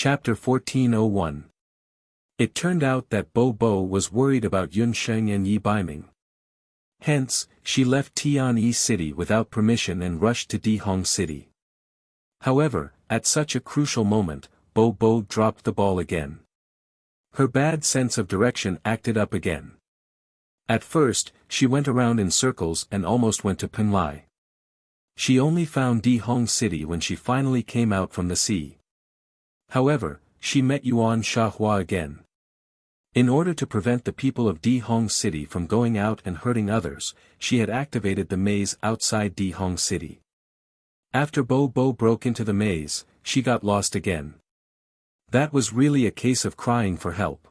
Chapter 1401. It turned out that Bo Bo was worried about Yun Sheng and Yi Baiming. Hence, she left Tianyi City without permission and rushed to Dihong City. However, at such a crucial moment, Bo Bo dropped the ball again. Her bad sense of direction acted up again. At first, she went around in circles and almost went to Penlai. She only found Dihong City when she finally came out from the sea. However, she met Yuan Shahua again. In order to prevent the people of Dihong City from going out and hurting others, she had activated the maze outside Dihong City. After Bo Bo broke into the maze, she got lost again. That was really a case of crying for help.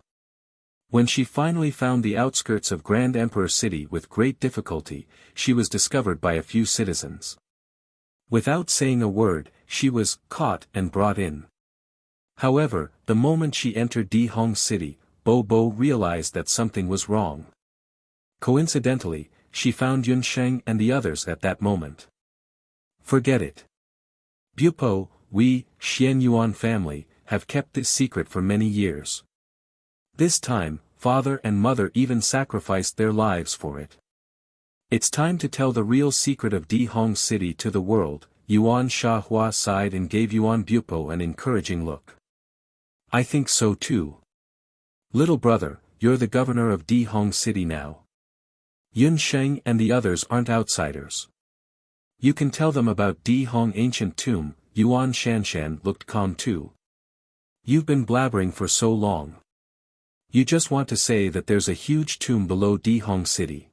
When she finally found the outskirts of Grand Emperor City with great difficulty, she was discovered by a few citizens. Without saying a word, she was caught and brought in. However, the moment she entered Dihong City, Bo Bo realized that something was wrong. Coincidentally, she found Yun Sheng and the others at that moment. Forget it. Bupo, we, Xian Yuan family, have kept this secret for many years. This time, father and mother even sacrificed their lives for it. It's time to tell the real secret of Dihong City to the world. Yuan Shahua sighed and gave Yuan Bupo an encouraging look. I think so too. Little brother, you're the governor of Dihong City now. Yun Sheng and the others aren't outsiders. You can tell them about Dihong ancient tomb. Yuan Shanshan looked calm too. You've been blabbering for so long. You just want to say that there's a huge tomb below Dihong City.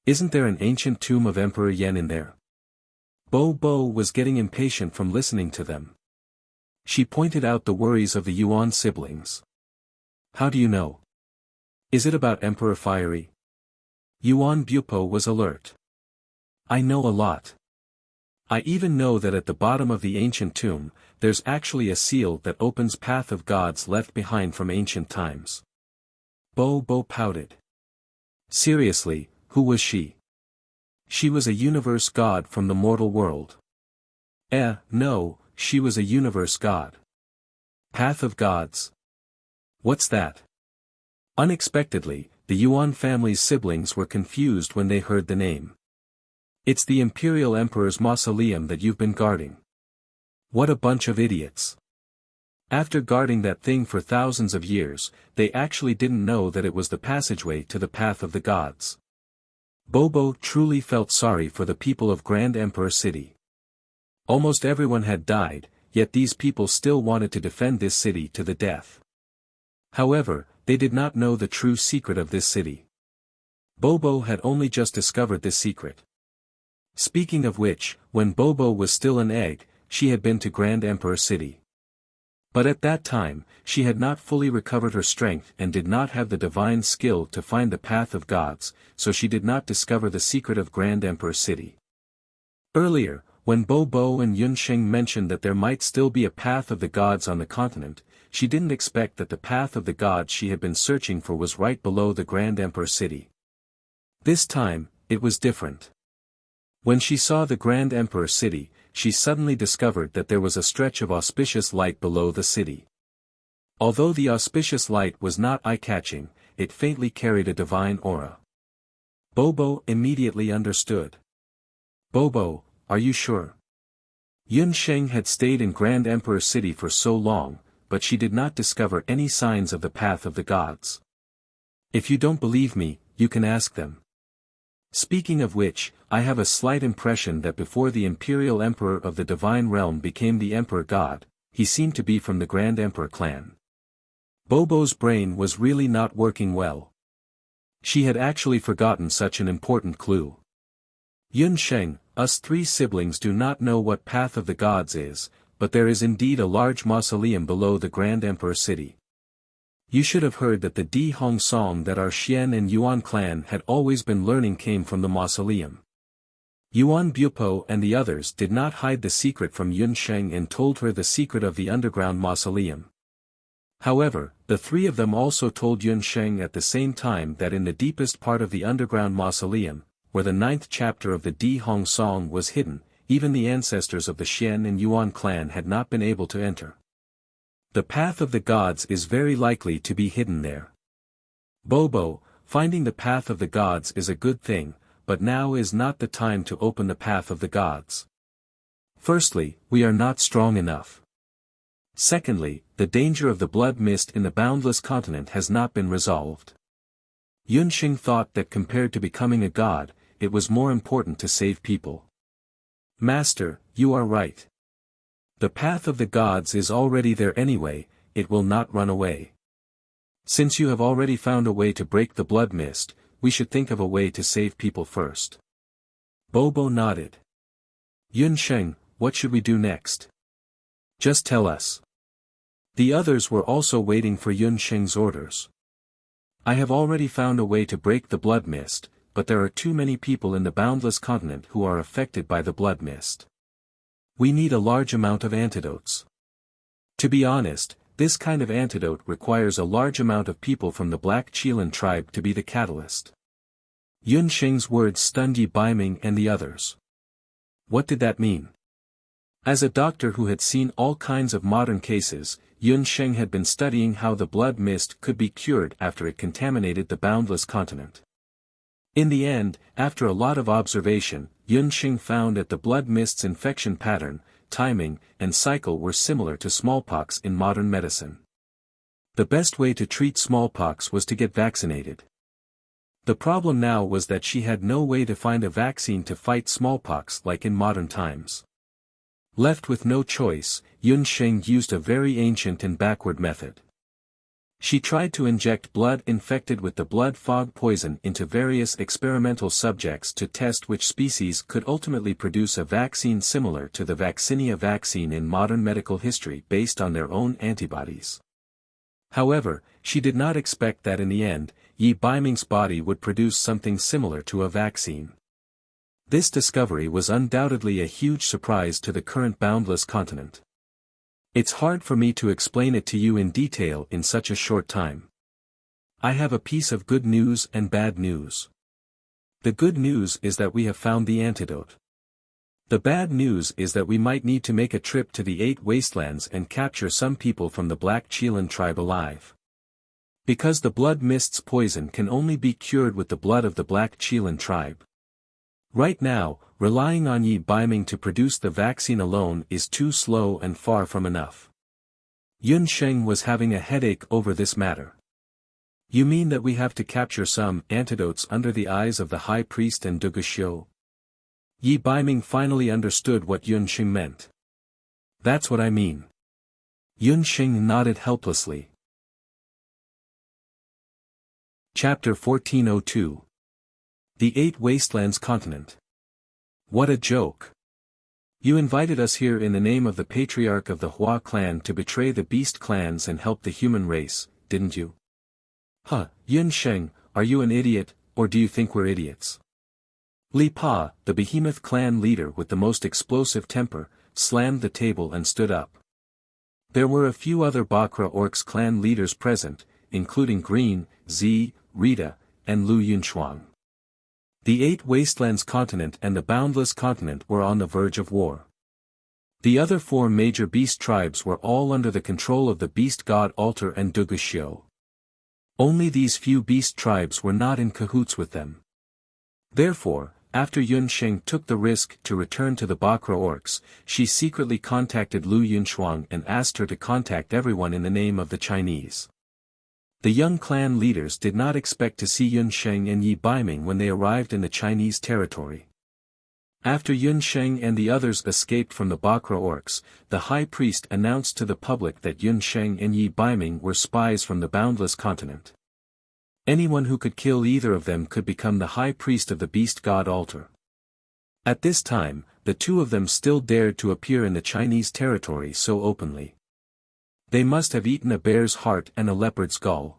Isn't there an ancient tomb of Emperor Yan in there? Bo Bo was getting impatient from listening to them. She pointed out the worries of the Yuan siblings. How do you know? Is it about Emperor Fiery? Yuan Bupo was alert. I know a lot. I even know that at the bottom of the ancient tomb, there's actually a seal that opens path of gods left behind from ancient times. Bo Bo pouted. Seriously, who was she? She was a universe god from the mortal world. No, she was a universe god. Path of gods. What's that? Unexpectedly, the Yuan family's siblings were confused when they heard the name. It's the Imperial Emperor's mausoleum that you've been guarding. What a bunch of idiots. After guarding that thing for thousands of years, they actually didn't know that it was the passageway to the path of the gods. Bo Bo truly felt sorry for the people of Grand Emperor City. Almost everyone had died, yet these people still wanted to defend this city to the death. However, they did not know the true secret of this city. Bo Bo had only just discovered this secret. Speaking of which, when Bo Bo was still an egg, she had been to Grand Emperor City. But at that time, she had not fully recovered her strength and did not have the divine skill to find the path of gods, so she did not discover the secret of Grand Emperor City. Earlier, when Bo Bo and Yun Sheng mentioned that there might still be a path of the gods on the continent, she didn't expect that the path of the gods she had been searching for was right below the Grand Emperor City. This time, it was different. When she saw the Grand Emperor City, she suddenly discovered that there was a stretch of auspicious light below the city. Although the auspicious light was not eye-catching, it faintly carried a divine aura. Bo Bo immediately understood. Bo Bo, are you sure? Yun Sheng had stayed in Grand Emperor City for so long, but she did not discover any signs of the path of the gods. If you don't believe me, you can ask them. Speaking of which, I have a slight impression that before the Imperial Emperor of the Divine Realm became the Emperor God, he seemed to be from the Grand Emperor clan. Bo Bo's brain was really not working well. She had actually forgotten such an important clue. Yun Sheng, us three siblings do not know what path of the gods is, but there is indeed a large mausoleum below the Grand Emperor City. You should have heard that the Dihong song that our Xian and Yuan clan had always been learning came from the mausoleum. Yuan Bupo and the others did not hide the secret from Yun Sheng and told her the secret of the underground mausoleum. However, the three of them also told Yun Sheng at the same time that in the deepest part of the underground mausoleum, where the 9th chapter of the Dihong song was hidden, even the ancestors of the Xian and Yuan clan had not been able to enter. The path of the gods is very likely to be hidden there. Bobo, finding the path of the gods is a good thing, but now is not the time to open the path of the gods. Firstly, we are not strong enough. Secondly, the danger of the blood mist in the boundless continent has not been resolved. Yunxing thought that compared to becoming a god, it was more important to save people. Master, you are right. The path of the gods is already there anyway, it will not run away. Since you have already found a way to break the blood mist, we should think of a way to save people first. Bobo nodded. Yunsheng, what should we do next? Just tell us. The others were also waiting for Yunsheng's orders. I have already found a way to break the blood mist, but there are too many people in the boundless continent who are affected by the blood mist. We need a large amount of antidotes. To be honest, this kind of antidote requires a large amount of people from the Black Qilan tribe to be the catalyst. Yunsheng's words stunned Yi Baiming and the others. What did that mean? As a doctor who had seen all kinds of modern cases, Yunsheng had been studying how the blood mist could be cured after it contaminated the boundless continent. In the end, after a lot of observation, Yunsheng found that the blood mist's infection pattern, timing, and cycle were similar to smallpox in modern medicine. The best way to treat smallpox was to get vaccinated. The problem now was that she had no way to find a vaccine to fight smallpox like in modern times. Left with no choice, Yunsheng used a very ancient and backward method. She tried to inject blood infected with the blood fog poison into various experimental subjects to test which species could ultimately produce a vaccine similar to the vaccinia vaccine in modern medical history based on their own antibodies. However, she did not expect that in the end, Yi Baiming's body would produce something similar to a vaccine. This discovery was undoubtedly a huge surprise to the current boundless continent. It's hard for me to explain it to you in detail in such a short time. I have a piece of good news and bad news. The good news is that we have found the antidote. The bad news is that we might need to make a trip to the 8 wastelands and capture some people from the Black Qilan tribe alive. Because the blood mist's poison can only be cured with the blood of the Black Qilan tribe. Right now, relying on Yi Baiming to produce the vaccine alone is too slow and far from enough. Yunsheng was having a headache over this matter. You mean that we have to capture some antidotes under the eyes of the high priest and Duguxiu? Yi Baiming finally understood what Yunsheng meant. That's what I mean. Yunsheng nodded helplessly. Chapter 1402. The 8 Wastelands Continent. What a joke. You invited us here in the name of the patriarch of the Hua clan to betray the beast clans and help the human race, didn't you? Huh, Yunsheng, are you an idiot, or do you think we're idiots? Li Pa, the behemoth clan leader with the most explosive temper, slammed the table and stood up. There were a few other Bakra Orcs clan leaders present, including Green, Zi, Rita, and Lu Yunchuang. The 8 Wastelands continent and the Boundless continent were on the verge of war. The other 4 major beast tribes were all under the control of the beast god Alter and Duguxiu. Only these few beast tribes were not in cahoots with them. Therefore, after Yunsheng took the risk to return to the Bakra Orcs, she secretly contacted Lu Yunchuang and asked her to contact everyone in the name of the Chinese. The young clan leaders did not expect to see Yunsheng and Yi Baiming when they arrived in the Chinese territory. After Yunsheng and the others escaped from the Bakra Orcs, the high priest announced to the public that Yunsheng and Yi Baiming were spies from the boundless continent. Anyone who could kill either of them could become the high priest of the beast god Alter. At this time, the 2 of them still dared to appear in the Chinese territory so openly. They must have eaten a bear's heart and a leopard's gall.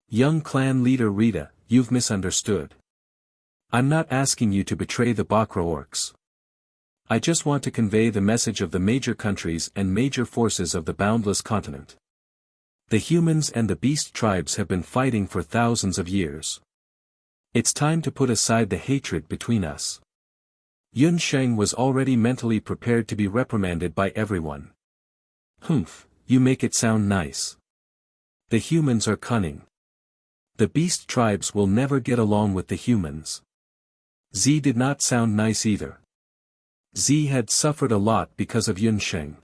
Young clan leader Rita, you've misunderstood. I'm not asking you to betray the Bakra Orcs. I just want to convey the message of the major countries and major forces of the boundless continent. The humans and the beast tribes have been fighting for thousands of years. It's time to put aside the hatred between us. Yunsheng was already mentally prepared to be reprimanded by everyone. Humph, you make it sound nice. The humans are cunning. The beast tribes will never get along with the humans. Z did not sound nice either. Z had suffered a lot because of Yunsheng.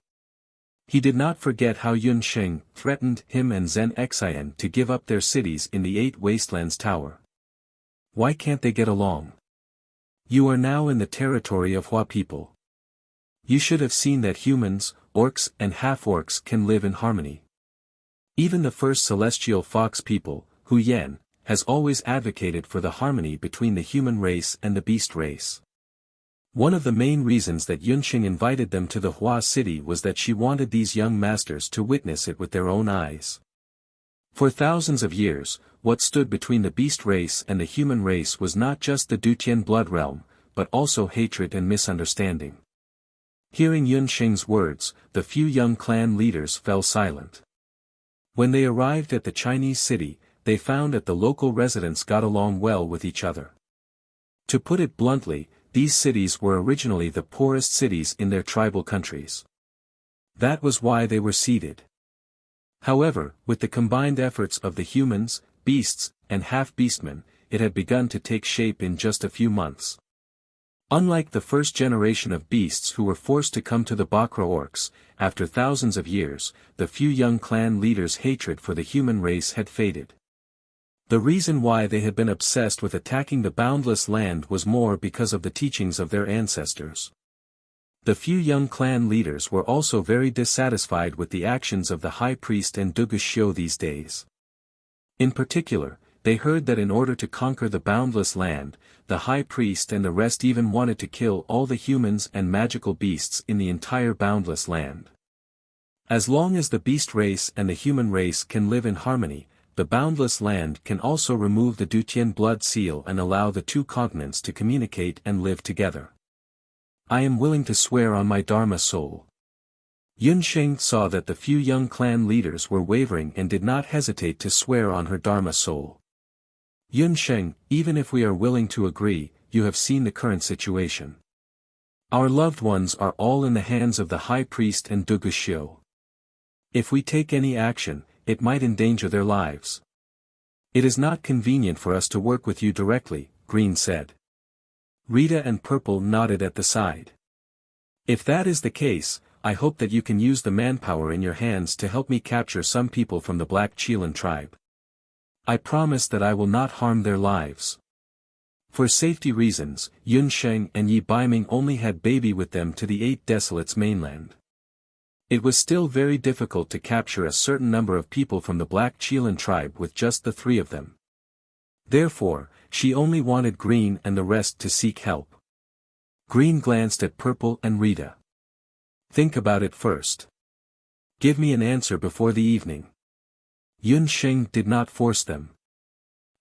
He did not forget how Yunsheng threatened him and Zhen Xian to give up their cities in the 8 Wastelands Tower. Why can't they get along? You are now in the territory of Hua people. You should have seen that humans, orcs and half-orcs can live in harmony. Even the first celestial fox people, Hu Yan, has always advocated for the harmony between the human race and the beast race. One of the main reasons that Yunsheng invited them to the Hua city was that she wanted these young masters to witness it with their own eyes. For thousands of years, what stood between the beast race and the human race was not just the Dutian blood realm, but also hatred and misunderstanding. Hearing Yunsheng's words, the few young clan leaders fell silent. When they arrived at the Chinese city, they found that the local residents got along well with each other. To put it bluntly, these cities were originally the poorest cities in their tribal countries. That was why they were seeded. However, with the combined efforts of the humans, beasts, and half-beastmen, it had begun to take shape in just a few months. Unlike the first generation of beasts who were forced to come to the Bakra orcs, after thousands of years, the few young clan leaders' hatred for the human race had faded. The reason why they had been obsessed with attacking the boundless land was more because of the teachings of their ancestors. The few young clan leaders were also very dissatisfied with the actions of the high priest and Duguxiu these days. In particular, they heard that in order to conquer the boundless land, the high priest and the rest even wanted to kill all the humans and magical beasts in the entire boundless land. As long as the beast race and the human race can live in harmony, the boundless land can also remove the Dutian blood seal and allow the 2 continents to communicate and live together. I am willing to swear on my Dharma soul. Yunsheng saw that the few young clan leaders were wavering and did not hesitate to swear on her Dharma soul. Yunsheng, even if we are willing to agree, you have seen the current situation. Our loved ones are all in the hands of the high priest and Duguxiu. If we take any action, it might endanger their lives. It is not convenient for us to work with you directly, Green said. Rita and Purple nodded at the side. If that is the case, I hope that you can use the manpower in your hands to help me capture some people from the Black Chelan tribe. I promise that I will not harm their lives. For safety reasons, Yunsheng and Yi Baiming only had baby with them to the 8 Desolates mainland. It was still very difficult to capture a certain number of people from the Black Chelan tribe with just the 3 of them. Therefore, she only wanted Green and the rest to seek help. Green glanced at Purple and Rita. Think about it first. Give me an answer before the evening. Yunsheng did not force them.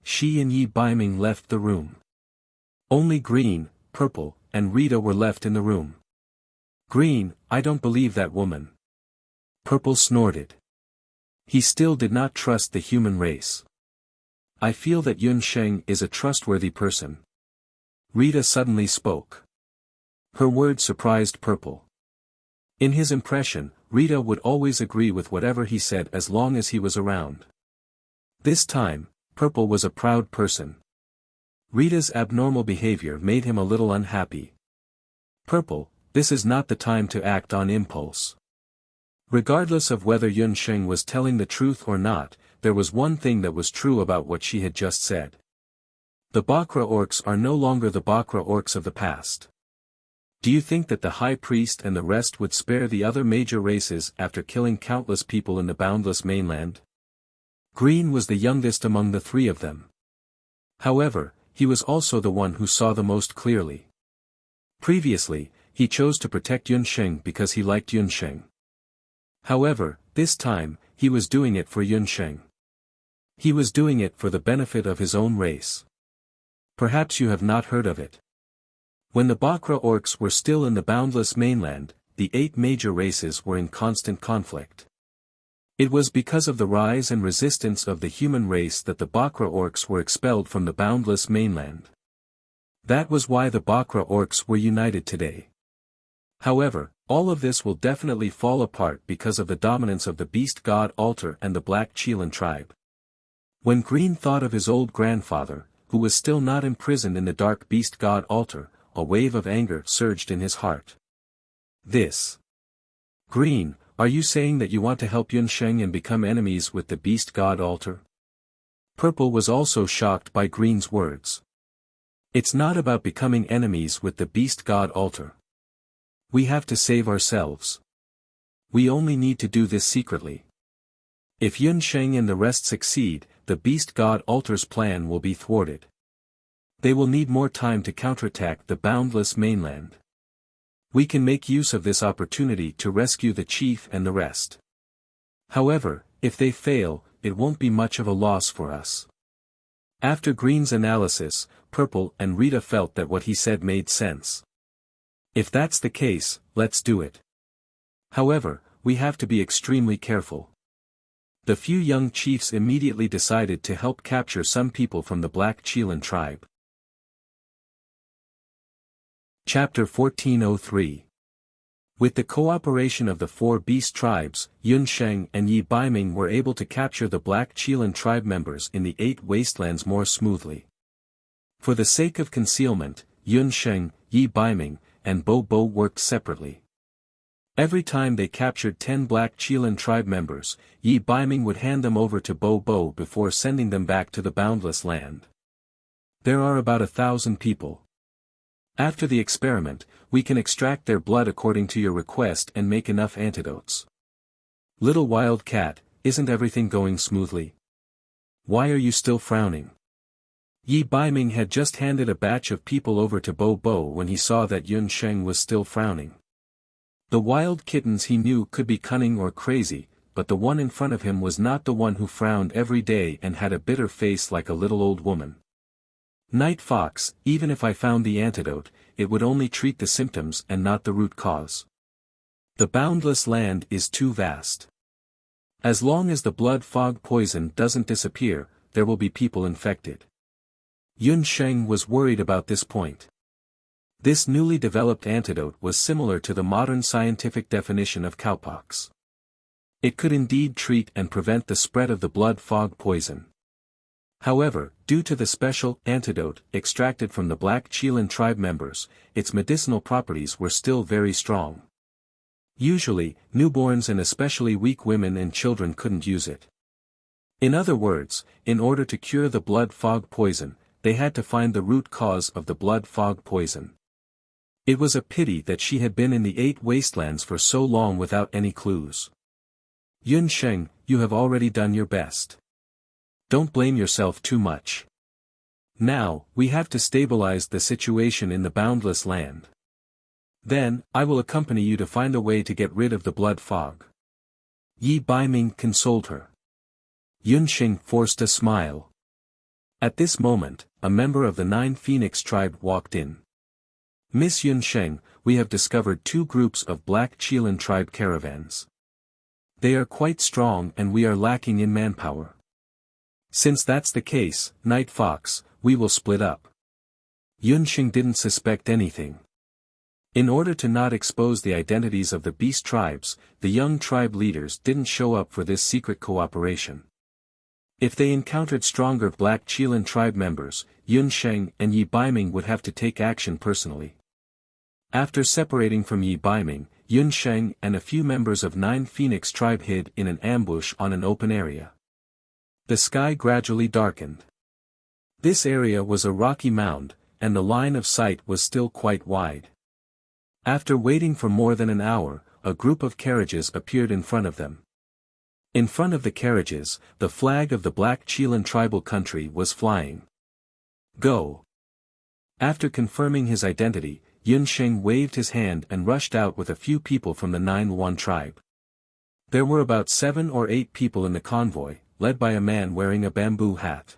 She and Yi Baiming left the room. Only Green, Purple, and Rita were left in the room. Green, I don't believe that woman. Purple snorted. He still did not trust the human race. I feel that Yunsheng is a trustworthy person. Rita suddenly spoke. Her words surprised Purple. In his impression, Rita would always agree with whatever he said as long as he was around. This time, Purple was a proud person. Rita's abnormal behavior made him a little unhappy. Purple, this is not the time to act on impulse. Regardless of whether Yunsheng was telling the truth or not, there was one thing that was true about what she had just said. The Bakra orcs are no longer the Bakra orcs of the past. Do you think that the high priest and the rest would spare the other major races after killing countless people in the boundless mainland? Green was the youngest among the 3 of them. However, he was also the one who saw the most clearly. Previously, he chose to protect Yunsheng because he liked Yunsheng. However, this time, he was doing it for Yunsheng. He was doing it for the benefit of his own race. Perhaps you have not heard of it. When the Bakra orcs were still in the boundless mainland, the 8 major races were in constant conflict. It was because of the rise and resistance of the human race that the Bakra orcs were expelled from the boundless mainland. That was why the Bakra orcs were united today. However, all of this will definitely fall apart because of the dominance of the Beast God altar and the Black Chelan tribe. When Green thought of his old grandfather, who was still not imprisoned in the Dark Beast God altar, a wave of anger surged in his heart. Green, are you saying that you want to help Yunsheng and become enemies with the Beast God altar? Purple was also shocked by Green's words. It's not about becoming enemies with the Beast God altar. We have to save ourselves. We only need to do this secretly. If Yunsheng and the rest succeed, the Beast God altar's plan will be thwarted. They will need more time to counterattack the boundless mainland. We can make use of this opportunity to rescue the chief and the rest. However, if they fail, it won't be much of a loss for us. After Green's analysis, Purple and Rita felt that what he said made sense. If that's the case, let's do it. However, we have to be extremely careful. The few young chiefs immediately decided to help capture some people from the Black Chelan tribe. Chapter 1403. With the cooperation of the 4 beast tribes, Yunsheng and Yi Baiming were able to capture the Black Chelan tribe members in the 8 wastelands more smoothly. For the sake of concealment, Yunsheng, Yi Baiming, and Bo Bo worked separately. Every time they captured 10 Black Chelan tribe members, Yi Baiming would hand them over to Bo Bo before sending them back to the boundless land. There are about 1,000 people. After the experiment, we can extract their blood according to your request and make enough antidotes. Little wild cat, isn't everything going smoothly? Why are you still frowning? Yi Baiming had just handed a batch of people over to Bo Bo when he saw that Yunsheng was still frowning. The wild kittens he knew could be cunning or crazy, but the one in front of him was not the one who frowned every day and had a bitter face like a little old woman. Night Fox, even if I found the antidote, it would only treat the symptoms and not the root cause. The boundless land is too vast. As long as the blood fog poison doesn't disappear, there will be people infected. Yunsheng was worried about this point. This newly developed antidote was similar to the modern scientific definition of cowpox. It could indeed treat and prevent the spread of the blood fog poison. However, due to the special antidote extracted from the Black Chelan tribe members, its medicinal properties were still very strong. Usually, newborns and especially weak women and children couldn't use it. In other words, in order to cure the blood fog poison, they had to find the root cause of the blood fog poison. It was a pity that she had been in the 8 wastelands for so long without any clues. Yunsheng, you have already done your best. Don't blame yourself too much. Now, we have to stabilize the situation in the boundless land. Then, I will accompany you to find a way to get rid of the blood fog. Yi Baiming consoled her. Yunsheng forced a smile. At this moment, a member of the 9 Phoenix tribe walked in. Miss Yunsheng, we have discovered 2 groups of Black Chelan tribe caravans. They are quite strong and we are lacking in manpower. Since that's the case, Night Fox, we will split up. Yunsheng didn't suspect anything. In order to not expose the identities of the beast tribes, the young tribe leaders didn't show up for this secret cooperation. If they encountered stronger Black Chelan tribe members, Yunsheng and Yi Baiming would have to take action personally. After separating from Yi Baiming, Yunsheng and a few members of 9 Phoenix tribe hid in an ambush on an open area. The sky gradually darkened. This area was a rocky mound, and the line of sight was still quite wide. After waiting for more than an hour, a group of carriages appeared in front of them. In front of the carriages, the flag of the Black Chelan tribal country was flying. Go! After confirming his identity, Yunsheng waved his hand and rushed out with a few people from the 9 Wan tribe. There were about 7 or 8 people in the convoy, led by a man wearing a bamboo hat.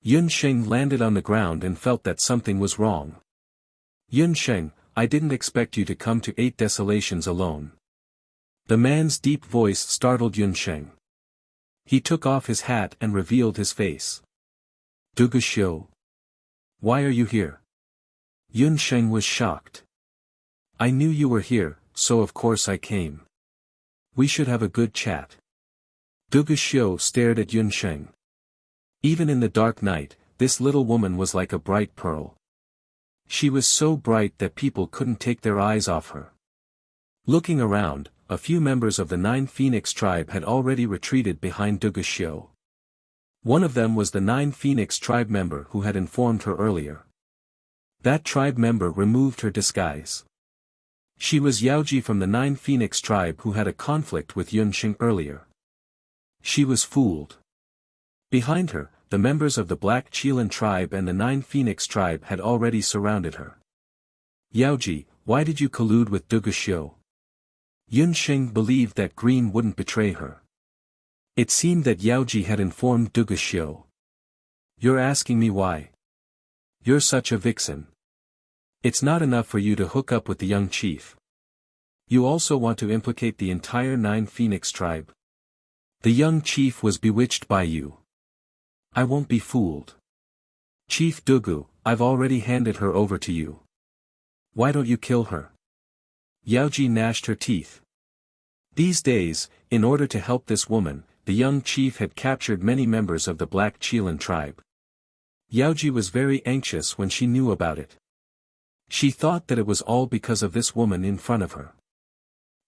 Yunsheng landed on the ground and felt that something was wrong. Yunsheng, I didn't expect you to come to 8 desolations alone. The man's deep voice startled Yunsheng. He took off his hat and revealed his face. Duguxiu. Why are you here? Yunsheng was shocked. I knew you were here, so of course I came. We should have a good chat. Dugu Xiu stared at Yunsheng. Even in the dark night, this little woman was like a bright pearl. She was so bright that people couldn't take their eyes off her. Looking around, a few members of the 9 Phoenix tribe had already retreated behind Dugu Xiu. One of them was the 9 Phoenix tribe member who had informed her earlier. That tribe member removed her disguise. She was Yaoji from the 9 Phoenix tribe who had a conflict with Yunsheng earlier. She was fooled. Behind her, the members of the Black Qilin tribe and the 9 Phoenix tribe had already surrounded her. Yaoji, why did you collude with Dugu Xiu? Yunsheng believed that Green wouldn't betray her. It seemed that Yaoji had informed Dugu Xiu. You're asking me why? You're such a vixen. It's not enough for you to hook up with the young chief. You also want to implicate the entire 9 Phoenix tribe. The young chief was bewitched by you. I won't be fooled. Chief Dugu, I've already handed her over to you. Why don't you kill her? Yaoji gnashed her teeth. These days, in order to help this woman, the young chief had captured many members of the Black Qilin tribe. Yaoji was very anxious when she knew about it. She thought that it was all because of this woman in front of her.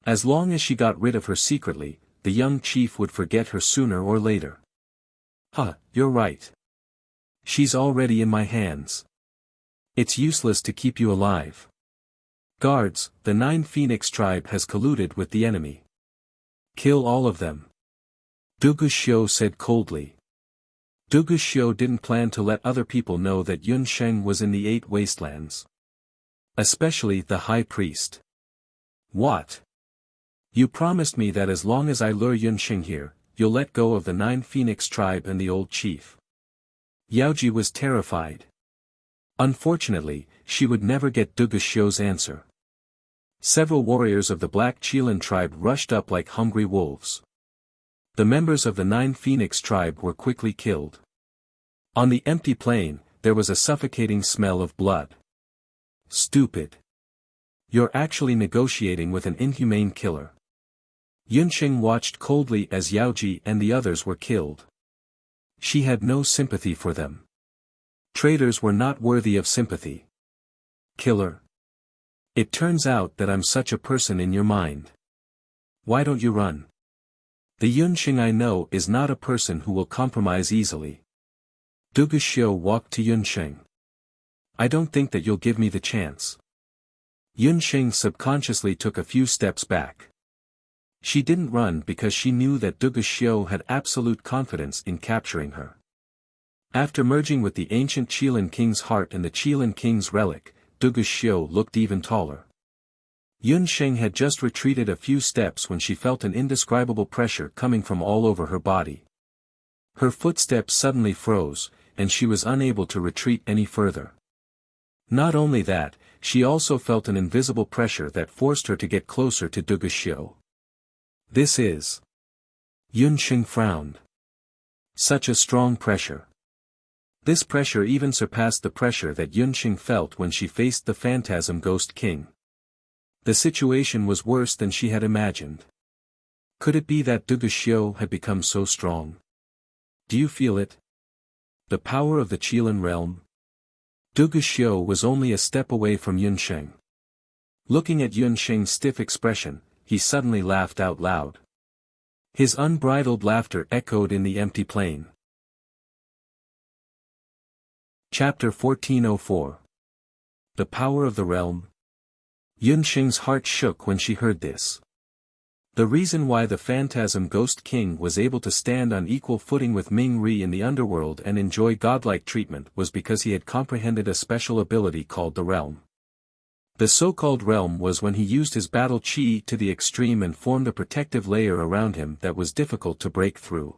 As long as she got rid of her secretly, the young chief would forget her sooner or later. You're right. She's already in my hands. It's useless to keep you alive. Guards, the 9 Phoenix tribe has colluded with the enemy. Kill all of them. Dugu Xiu said coldly. Dugu Xiu didn't plan to let other people know that Yunsheng was in the 8 wastelands. Especially the high priest. What? You promised me that as long as I lure Yunsheng here, you'll let go of the 9 Phoenix tribe and the old chief. Yaoji was terrified. Unfortunately, she would never get Dugu Xiu's answer. Several warriors of the Black Qilin tribe rushed up like hungry wolves. The members of the 9 Phoenix tribe were quickly killed. On the empty plain, there was a suffocating smell of blood. Stupid. You're actually negotiating with an inhumane killer. Yunsheng watched coldly as Yaoji and the others were killed. She had no sympathy for them. Traitors were not worthy of sympathy. Killer. It turns out that I'm such a person in your mind. Why don't you run? The Yunsheng I know is not a person who will compromise easily. Dugu Xiu walked to Yunsheng. I don't think that you'll give me the chance. Yunsheng subconsciously took a few steps back. She didn't run because she knew that Dugu Xiu had absolute confidence in capturing her. After merging with the ancient Qilin king's heart and the Qilin king's relic, Dugu Xiu looked even taller. Yunsheng had just retreated a few steps when she felt an indescribable pressure coming from all over her body. Her footsteps suddenly froze, and she was unable to retreat any further. Not only that, she also felt an invisible pressure that forced her to get closer to Dugu Xiu. This is... Yunsheng frowned. Such a strong pressure. This pressure even surpassed the pressure that Yunsheng felt when she faced the Phantasm Ghost King. The situation was worse than she had imagined. Could it be that Dugu Xiu had become so strong? Do you feel it? The power of the Qilin realm? Dugu Xiu was only a step away from Yunsheng. Looking at Yunsheng's stiff expression, he suddenly laughed out loud. His unbridled laughter echoed in the empty plain. Chapter 1404. The Power of the Realm. Yunsheng's heart shook when she heard this. The reason why the Phantasm Ghost King was able to stand on equal footing with Ming Ri in the underworld and enjoy godlike treatment was because he had comprehended a special ability called the Realm. The so-called realm was when he used his battle chi to the extreme and formed a protective layer around him that was difficult to break through.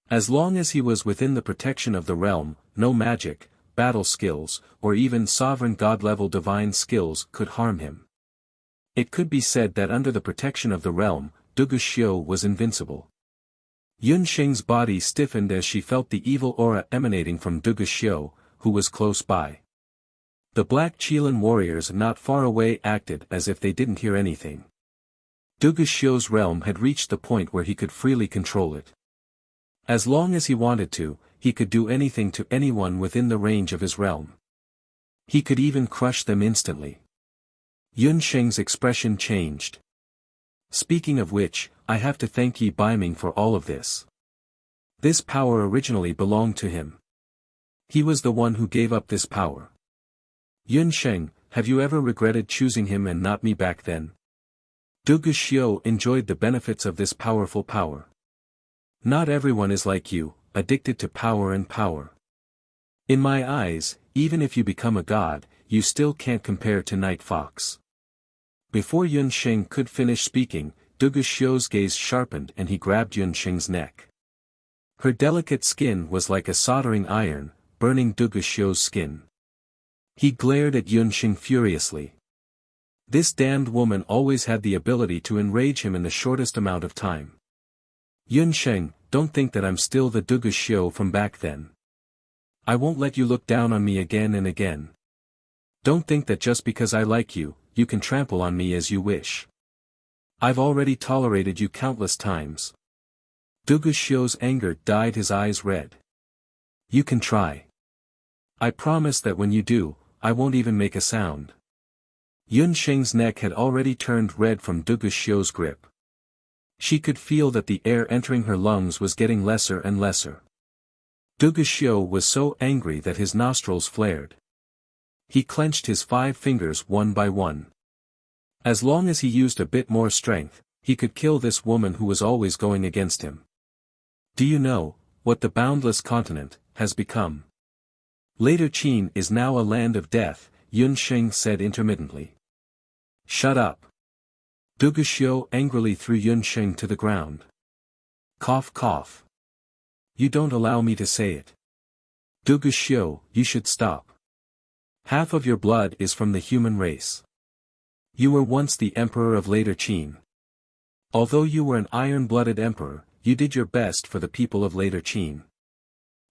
As long as he was within the protection of the realm, no magic, battle skills, or even sovereign god-level divine skills could harm him. It could be said that under the protection of the realm, Dugu Xiu was invincible. Yunsheng's body stiffened as she felt the evil aura emanating from Dugu Xiu, who was close by. The Black Qilin warriors not far away acted as if they didn't hear anything. Duguxiu's realm had reached the point where he could freely control it. As long as he wanted to, he could do anything to anyone within the range of his realm. He could even crush them instantly. Yun Sheng's expression changed. Speaking of which, I have to thank Yi Baiming for all of this. This power originally belonged to him. He was the one who gave up this power. Yun Sheng, have you ever regretted choosing him and not me back then? Duguxiu enjoyed the benefits of this powerful power. Not everyone is like you, addicted to power and power. In my eyes, even if you become a god, you still can't compare to Night Fox. Before Yun Sheng could finish speaking, Duguxiu's gaze sharpened and he grabbed Yun Sheng's neck. Her delicate skin was like a soldering iron, burning Duguxiu's skin. He glared at Yun Sheng furiously. This damned woman always had the ability to enrage him in the shortest amount of time. Yun Sheng, don't think that I'm still the Duguxiu from back then. I won't let you look down on me again and again. Don't think that just because I like you, you can trample on me as you wish. I've already tolerated you countless times. Duguxiu's anger dyed his eyes red. You can try. I promise that when you do, I won't even make a sound. Yun Sheng's neck had already turned red from Duguxiu's grip. She could feel that the air entering her lungs was getting lesser and lesser. Duguxiu was so angry that his nostrils flared. He clenched his 5 fingers one by one. As long as he used a bit more strength, he could kill this woman who was always going against him. Do you know what the boundless continent has become? Later Qin is now a land of death, Yun Sheng said intermittently. Shut up. Duguxiu angrily threw Yun Sheng to the ground. Cough cough. You don't allow me to say it. Duguxiu, you should stop. Half of your blood is from the human race. You were once the emperor of Later Qin. Although you were an iron-blooded emperor, you did your best for the people of Later Qin.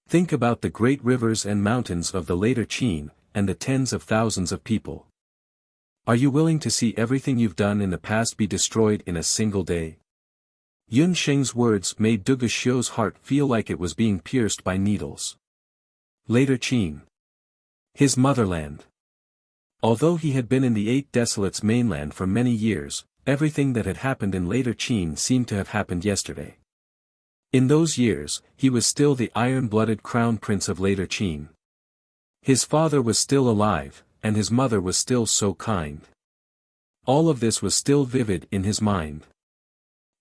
Think about the great rivers and mountains of the Later Qin, and the tens of thousands of people. Are you willing to see everything you've done in the past be destroyed in a single day? Yun Sheng's words made Duguxiu's heart feel like it was being pierced by needles. Later Qin. His motherland. Although he had been in the 8 Desolates mainland for many years, everything that had happened in Later Qin seemed to have happened yesterday. In those years, he was still the iron-blooded crown prince of Later Qin. His father was still alive, and his mother was still so kind. All of this was still vivid in his mind.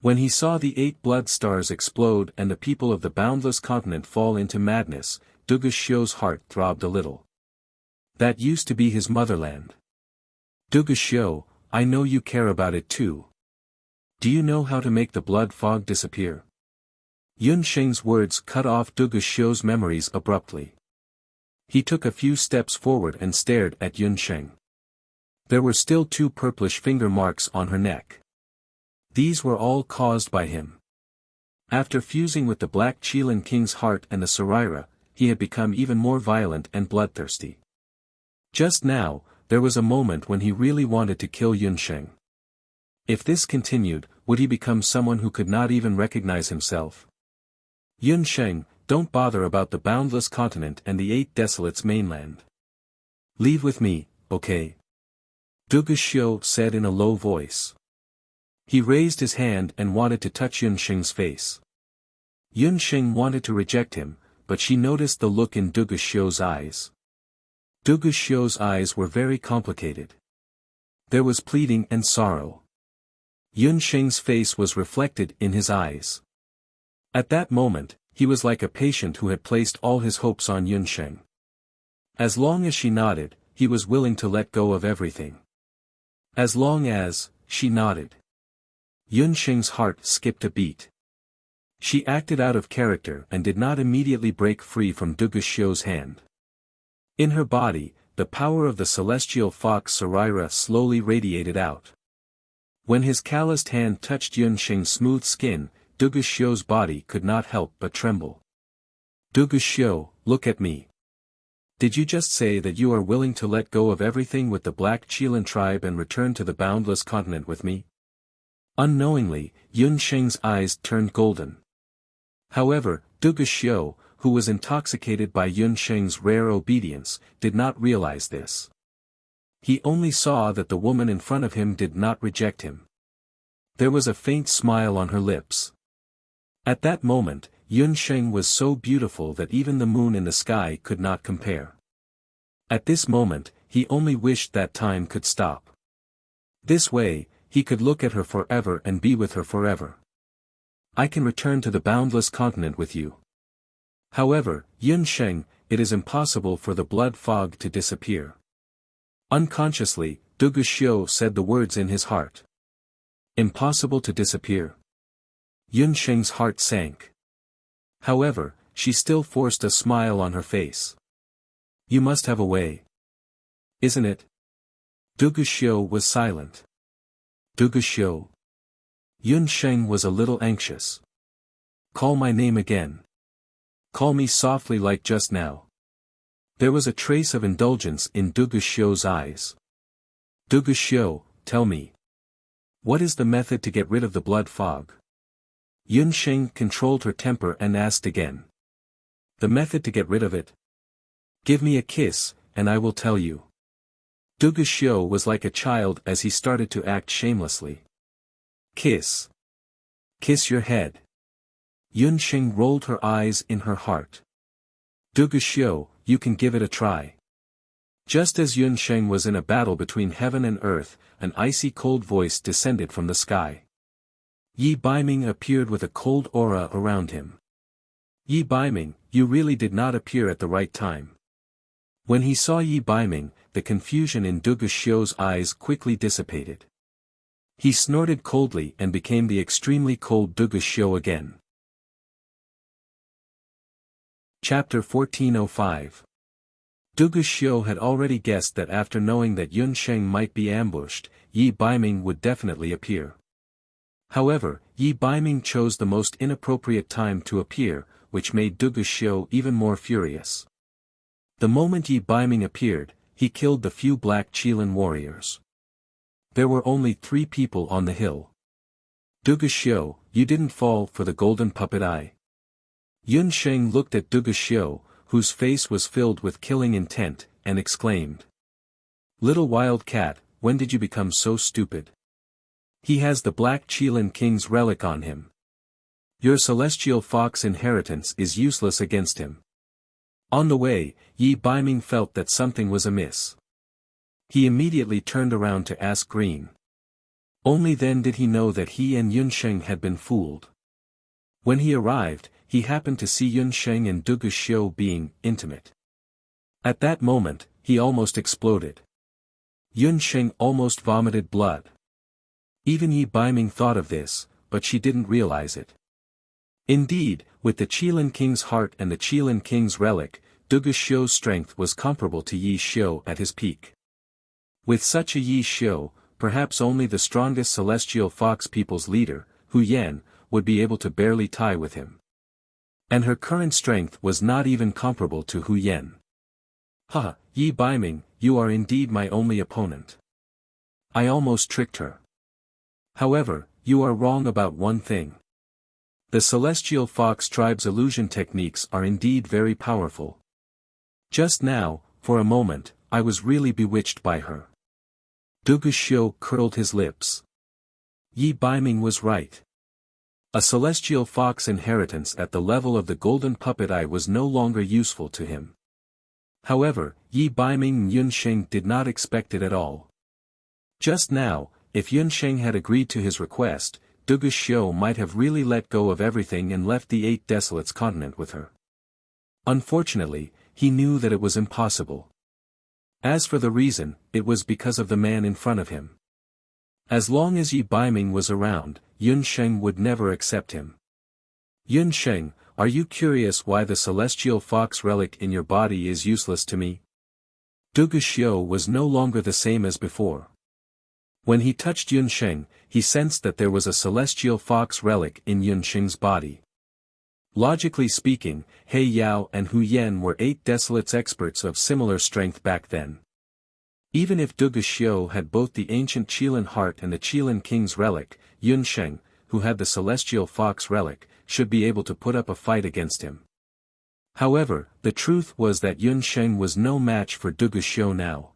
When he saw the 8 blood stars explode and the people of the boundless continent fall into madness, Duguxiu's heart throbbed a little. That used to be his motherland. Duguxiu, I know you care about it too. Do you know how to make the blood fog disappear? Yun Sheng's words cut off Duguxiu's memories abruptly. He took a few steps forward and stared at Yun Sheng. There were still 2 purplish finger marks on her neck. These were all caused by him. After fusing with the Black Qilin King's heart and the Saraira, he had become even more violent and bloodthirsty. Just now, there was a moment when he really wanted to kill Yun Sheng. If this continued, would he become someone who could not even recognize himself? Yun Sheng, don't bother about the boundless continent and the 8 Desolates mainland. Leave with me, okay? Duguxiu said in a low voice. He raised his hand and wanted to touch Yun Sheng's face. Yun Sheng wanted to reject him, but she noticed the look in Duguxiu's eyes. Duguxiu's eyes were very complicated. There was pleading and sorrow. Yun Sheng's face was reflected in his eyes. At that moment, he was like a patient who had placed all his hopes on Yun Sheng. As long as she nodded, he was willing to let go of everything. As long as she nodded. Yun Sheng's heart skipped a beat. She acted out of character and did not immediately break free from Duguxiu's hand. In her body, the power of the celestial fox Saraira slowly radiated out. When his calloused hand touched Yun Sheng's smooth skin, Duguxiu's body could not help but tremble. Duguxiu, look at me. Did you just say that you are willing to let go of everything with the Black Chelan tribe and return to the boundless continent with me? Unknowingly, Yun Sheng's eyes turned golden. However, Dugu Xiu, who was intoxicated by Yun Sheng's rare obedience, did not realize this. He only saw that the woman in front of him did not reject him. There was a faint smile on her lips. At that moment, Yun Sheng was so beautiful that even the moon in the sky could not compare. At this moment, he only wished that time could stop. This way, he could look at her forever and be with her forever. I can return to the boundless continent with you. However, Yun Sheng, it is impossible for the blood fog to disappear. Unconsciously, Dugu Xiu said the words in his heart. Impossible to disappear. Yun Sheng's heart sank. However, she still forced a smile on her face. You must have a way. Isn't it? Dugu Xiu was silent. Dugu Xiu. Yun Sheng was a little anxious. Call my name again. Call me softly like just now. There was a trace of indulgence in Dugu Xiu's eyes. Dugu Xiu, tell me. What is the method to get rid of the blood fog? Yun Sheng controlled her temper and asked again. The method to get rid of it? Give me a kiss, and I will tell you. Dugu Xiu was like a child as he started to act shamelessly. Kiss. Kiss your head. Yun Sheng rolled her eyes in her heart. Dugu Xiu, you can give it a try. Just as Yun Sheng was in a battle between heaven and earth, an icy cold voice descended from the sky. Yi Baiming appeared with a cold aura around him. Yi Baiming, you really did not appear at the right time. When he saw Yi Baiming, the confusion in Dugu Xiu's eyes quickly dissipated. He snorted coldly and became the extremely cold Dugu Xiu again. Chapter 1405. Dugu Xiu had already guessed that after knowing that Yun Sheng might be ambushed, Yi Baiming would definitely appear. However, Yi Baiming chose the most inappropriate time to appear, which made Dugu Xiu even more furious. The moment Yi Baiming appeared, he killed the few Black Chelan warriors. There were only 3 people on the hill. Dugu Xiu, you didn't fall for the golden puppet eye. Yun Sheng looked at Dugu Xiu, whose face was filled with killing intent, and exclaimed. Little wild cat, when did you become so stupid? He has the Black Chelan King's relic on him. Your celestial fox inheritance is useless against him. On the way, Yi Baiming felt that something was amiss. He immediately turned around to ask Green. Only then did he know that he and Yun Sheng had been fooled. When he arrived, he happened to see Yun Sheng and Dugu Xiu being intimate. At that moment, he almost exploded. Yun Sheng almost vomited blood. Even Yi Baiming thought of this, but she didn't realize it. Indeed, with the Chelan King's heart and the Chelan King's relic, Dugu Xiu's strength was comparable to Yi Xiu at his peak. With such a Yi Xiu, perhaps only the strongest celestial fox people's leader, Hu Yan, would be able to barely tie with him. And her current strength was not even comparable to Hu Yan. Ha, Yi Baiming, you are indeed my only opponent. I almost tricked her. However, you are wrong about one thing. The Celestial Fox tribe's illusion techniques are indeed very powerful. Just now, for a moment, I was really bewitched by her. Dugu Xiu curled his lips. Yi Baiming was right. A Celestial Fox inheritance at the level of the golden puppet eye was no longer useful to him. However, Yi Baiming and Yun Sheng did not expect it at all. Just now, if Yun Sheng had agreed to his request, Dugu Xiu might have really let go of everything and left the 8 Desolates continent with her. Unfortunately, he knew that it was impossible. As for the reason, it was because of the man in front of him. As long as Yi Baiming was around, Yun Sheng would never accept him. Yun Sheng, are you curious why the Celestial Fox relic in your body is useless to me? Dugu Xiu was no longer the same as before. When he touched Yun Sheng, he sensed that there was a Celestial Fox relic in Yun Sheng's body. Logically speaking, He Yao and Hu Yen were 8 desolates experts of similar strength back then. Even if Dugu Xiu had both the ancient Qilin heart and the Qilin king's relic, Yun Sheng, who had the celestial fox relic, should be able to put up a fight against him. However, the truth was that Yun Sheng was no match for Dugu Xiu now.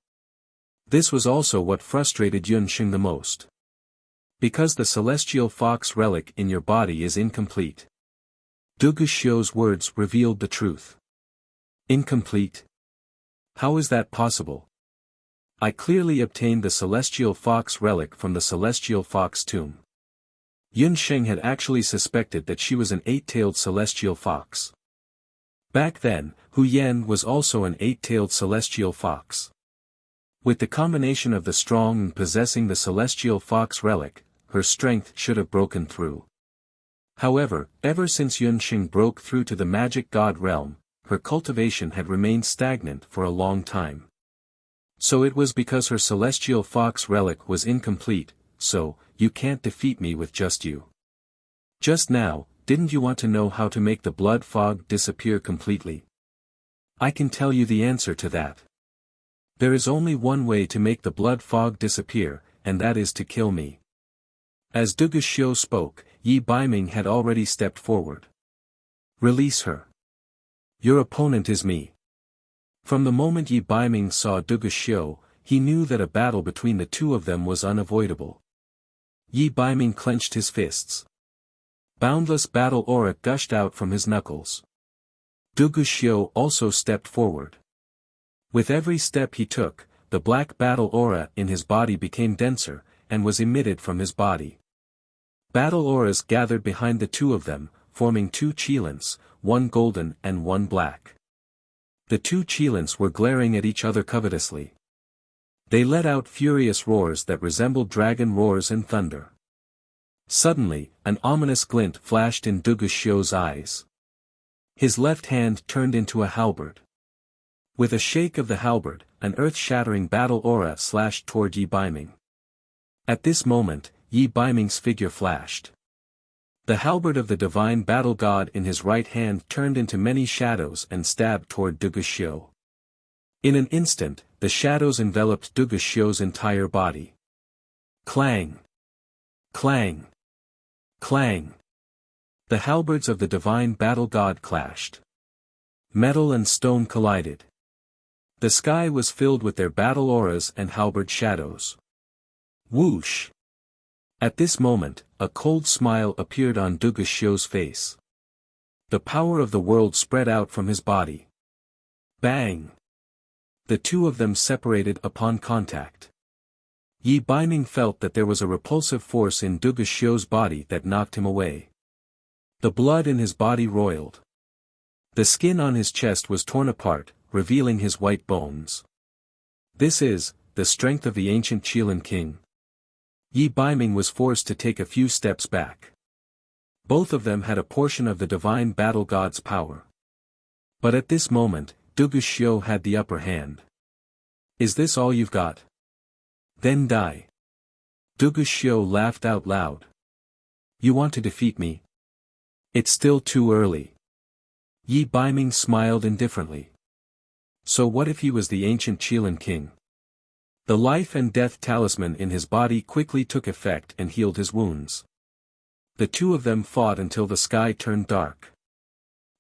This was also what frustrated Yun Sheng the most. Because the celestial fox relic in your body is incomplete. Dugu Xiu's words revealed the truth. Incomplete? How is that possible? I clearly obtained the celestial fox relic from the celestial fox tomb. Yun Sheng had actually suspected that she was an 8-tailed celestial fox. Back then, Hu Yen was also an 8-tailed celestial fox. With the combination of the strong and possessing the celestial fox relic, her strength should have broken through. However, ever since Yun Sheng broke through to the magic god realm, her cultivation had remained stagnant for a long time. So it was because her celestial fox relic was incomplete, so, you can't defeat me with just you. Just now, didn't you want to know how to make the blood fog disappear completely? I can tell you the answer to that. There is only one way to make the blood fog disappear, and that is to kill me. As Dugu Xiu spoke, Yi Baiming had already stepped forward. Release her. Your opponent is me. From the moment Yi Baiming saw Dugu Xiu, he knew that a battle between the two of them was unavoidable. Yi Baiming clenched his fists. Boundless battle aura gushed out from his knuckles. Dugu Xiu also stepped forward. With every step he took, the black battle aura in his body became denser, and was emitted from his body. Battle auras gathered behind the two of them, forming 2 Qilins, one golden and one black. The 2 Qilins were glaring at each other covetously. They let out furious roars that resembled dragon roars and thunder. Suddenly, an ominous glint flashed in Dugu Xiu's eyes. His left hand turned into a halberd. With a shake of the halberd, an earth-shattering battle aura slashed toward Yi Baiming. At this moment, Yi Baiming's figure flashed. The halberd of the divine battle god in his right hand turned into many shadows and stabbed toward Dugu Xiu. In an instant, the shadows enveloped Dugu Xiu's entire body. Clang! Clang! Clang! The halberds of the divine battle god clashed. Metal and stone collided. The sky was filled with their battle auras and halberd shadows. Whoosh! At this moment, a cold smile appeared on Dugu Xiu's face. The power of the world spread out from his body. Bang! The two of them separated upon contact. Yi Baiming felt that there was a repulsive force in Dugu Xiu's body that knocked him away. The blood in his body roiled. The skin on his chest was torn apart, revealing his white bones. This is, the strength of the ancient Qilin king. Yi Baiming was forced to take a few steps back. Both of them had a portion of the divine battle god's power. But at this moment, Dugu Xiu had the upper hand. Is this all you've got? Then die. Dugu Xiu laughed out loud. You want to defeat me? It's still too early. Yi Baiming smiled indifferently. So what if he was the ancient Qilin king? The life and death talisman in his body quickly took effect and healed his wounds. The two of them fought until the sky turned dark.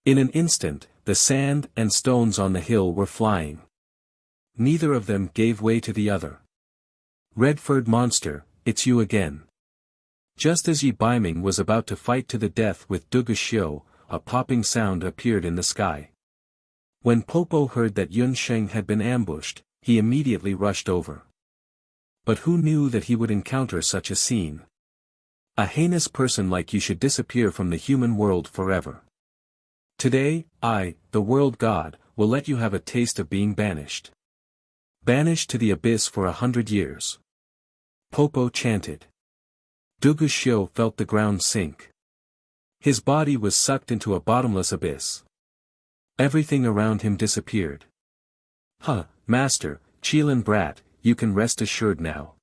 In an instant, the sand and stones on the hill were flying. Neither of them gave way to the other. Red-furred monster, it's you again. Just as Yi Baiming was about to fight to the death with Dugu Xiu, a popping sound appeared in the sky. When Popo heard that Yun Sheng had been ambushed, he immediately rushed over. But who knew that he would encounter such a scene? A heinous person like you should disappear from the human world forever. Today, I, the world god, will let you have a taste of being banished. Banished to the abyss for 100 years. Popo chanted. Dugu Xiu felt the ground sink. His body was sucked into a bottomless abyss. Everything around him disappeared. Huh, master, Qilin brat, you can rest assured now.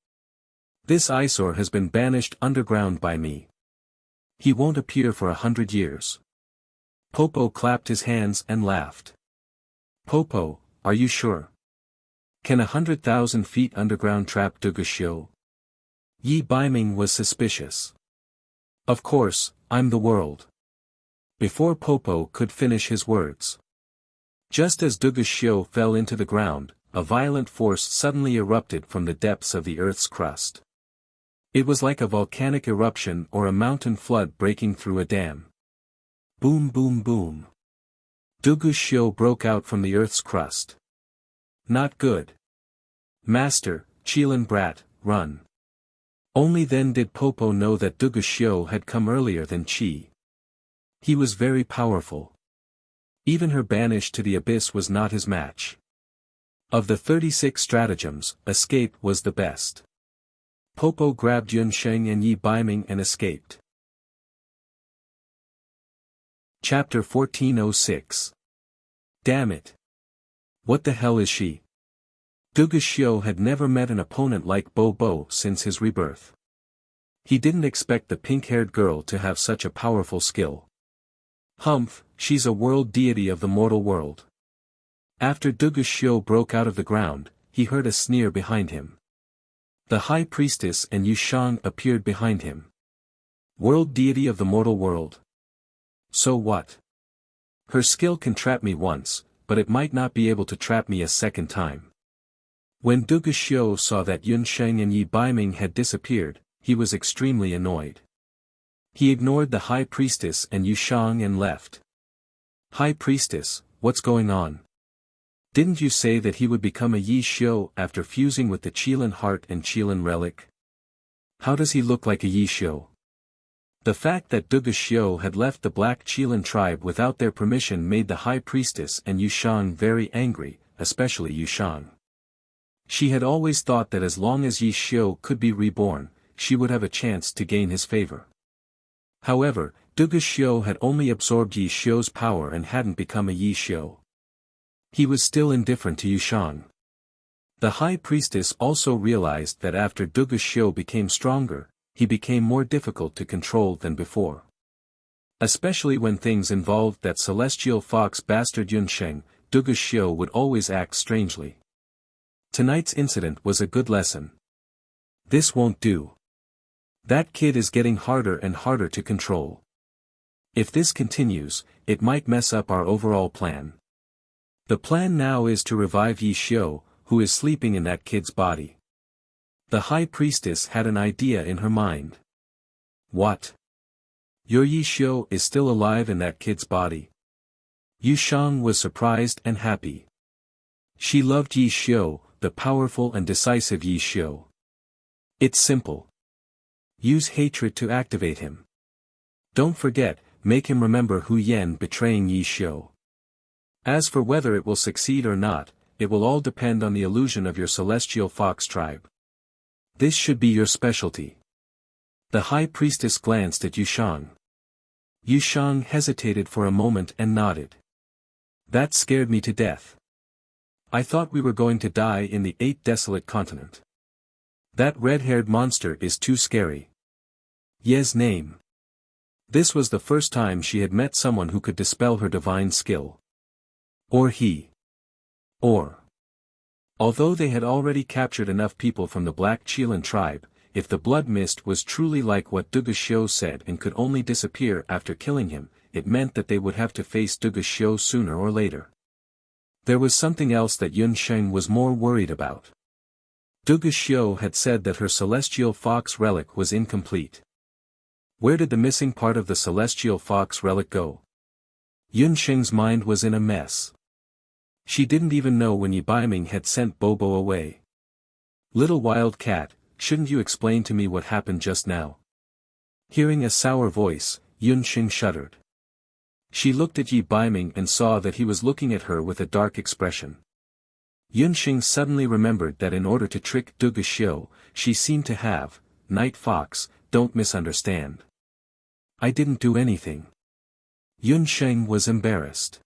This eyesore has been banished underground by me. He won't appear for 100 years. Popo clapped his hands and laughed. Popo, are you sure? Can 100,000 feet underground trap Dugashio? Yi Baiming was suspicious. Of course, I'm the world. Before Popo could finish his words. Just as Dugashio fell into the ground, a violent force suddenly erupted from the depths of the Earth's crust. It was like a volcanic eruption or a mountain flood breaking through a dam. Boom boom boom. Dugashio broke out from the Earth's crust. Not good. Master, Qilin brat, run. Only then did Popo know that Dugashio had come earlier than Qi. He was very powerful. Even her banish to the abyss was not his match. Of the 36 stratagems, escape was the best. Popo grabbed Yunsheng and Yi Baiming and escaped. Chapter 1406. Damn it. What the hell is she? Dugashio had never met an opponent like Bo since his rebirth. He didn't expect the pink-haired girl to have such a powerful skill. Humph, she's a world deity of the mortal world. After Dugashio broke out of the ground, he heard a sneer behind him. The High Priestess and Yushang appeared behind him. World deity of the mortal world. So what? Her skill can trap me once, but it might not be able to trap me a second time. When Dugashio saw that Yunsheng and Yi Baiming had disappeared, he was extremely annoyed. He ignored the High Priestess and Yushang and left. High Priestess, what's going on? Didn't you say that he would become a Yi Shio after fusing with the Qilin Heart and Qilin Relic? How does he look like a Yi Shio? The fact that Dugashio had left the Black Qilin tribe without their permission made the High Priestess and Yushang very angry, especially Yushang. She had always thought that as long as Yi Shio could be reborn, she would have a chance to gain his favor. However, Dugashio had only absorbed Yi Shio's power and hadn't become a Yi Shio. He was still indifferent to Yushang. The High Priestess also realized that after Dugashio became stronger, he became more difficult to control than before. Especially when things involved that celestial fox bastard Yunsheng, Dugashio would always act strangely. Tonight's incident was a good lesson. This won't do. That kid is getting harder and harder to control. If this continues, it might mess up our overall plan. The plan now is to revive Yi Shio, who is sleeping in that kid's body. The High Priestess had an idea in her mind. What? Your Yi Shio is still alive in that kid's body? Yushang was surprised and happy. She loved Yi Shio, the powerful and decisive Yi Shio. It's simple. Use hatred to activate him. Don't forget, make him remember Hu Yen betraying Yi Shio. As for whether it will succeed or not, it will all depend on the illusion of your celestial fox tribe. This should be your specialty. The High Priestess glanced at Yushang. Yushang hesitated for a moment and nodded. That scared me to death. I thought we were going to die in the 8th desolate continent. That red-haired monster is too scary. Ye's name. This was the first time she had met someone who could dispel her divine skill. Or he. Or. Although they had already captured enough people from the Black Qilin tribe, if the blood mist was truly like what Dugashio said and could only disappear after killing him, it meant that they would have to face Dugashio sooner or later. There was something else that Yunsheng was more worried about. Dugashio had said that her celestial fox relic was incomplete. Where did the missing part of the celestial fox relic go? Yunsheng's mind was in a mess. She didn't even know when Yi Baiming had sent Bobo away. Little wild cat, shouldn't you explain to me what happened just now? Hearing a sour voice, Yunsheng shuddered. She looked at Yi Baiming and saw that he was looking at her with a dark expression. Yunsheng suddenly remembered that in order to trick Dugashio, she seemed to have, Night Fox, don't misunderstand. I didn't do anything. Yunsheng was embarrassed.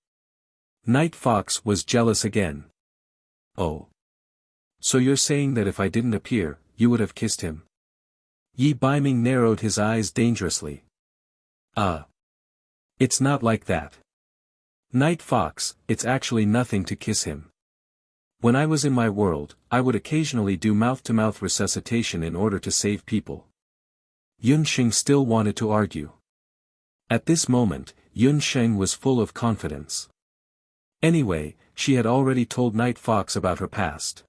Night Fox was jealous again. Oh. So you're saying that if I didn't appear, you would have kissed him? Yi Baiming narrowed his eyes dangerously. It's not like that. Night Fox, it's actually nothing to kiss him. When I was in my world, I would occasionally do mouth-to-mouth resuscitation in order to save people. Yunsheng still wanted to argue. At this moment, Yunsheng was full of confidence. Anyway, she had already told Night Fox about her past.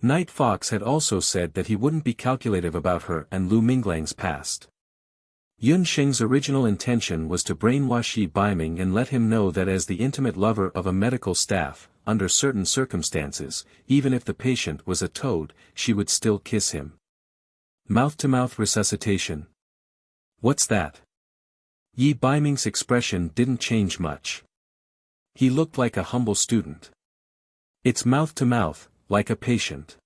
Night Fox had also said that he wouldn't be calculative about her and Lu Minglang's past. Yunsheng's original intention was to brainwash Yi Baiming and let him know that as the intimate lover of a medical staff, under certain circumstances, even if the patient was a toad, she would still kiss him. Mouth-to-mouth resuscitation. What's that? Yi Baiming's expression didn't change much. He looked like a humble student. It's mouth-to-mouth, like a patient.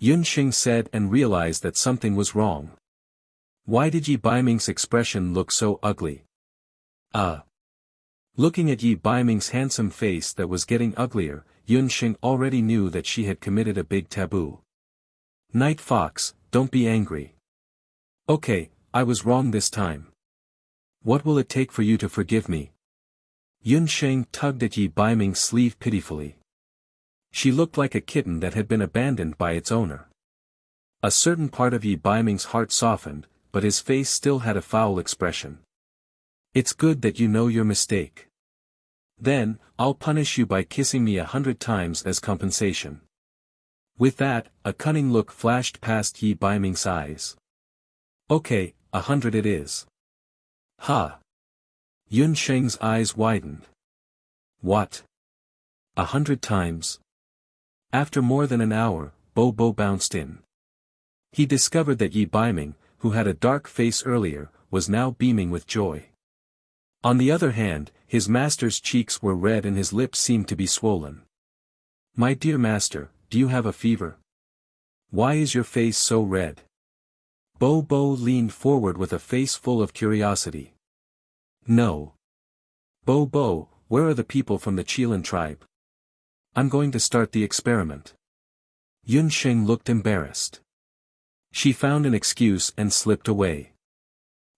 Yunsheng said and realized that something was wrong. Why did Yi Baiming's expression look so ugly? Looking at Yi Baiming's handsome face that was getting uglier, Yunsheng already knew that she had committed a big taboo. Night Fox, don't be angry. Okay, I was wrong this time. What will it take for you to forgive me? Yunsheng tugged at Yi Baiming's sleeve pitifully. She looked like a kitten that had been abandoned by its owner. A certain part of Yi Baiming's heart softened, but his face still had a foul expression. It's good that you know your mistake. Then, I'll punish you by kissing me 100 times as compensation. With that, a cunning look flashed past Yi Baiming's eyes. Okay, 100 it is. Ha! Yunsheng's eyes widened. What? 100 times? After more than an hour, Bo bounced in. He discovered that Yi Baiming, who had a dark face earlier, was now beaming with joy. On the other hand, his master's cheeks were red and his lips seemed to be swollen. My dear master, do you have a fever? Why is your face so red? Bo leaned forward with a face full of curiosity. No. Bo, where are the people from the Qilin tribe? I'm going to start the experiment. Yunsheng looked embarrassed. She found an excuse and slipped away.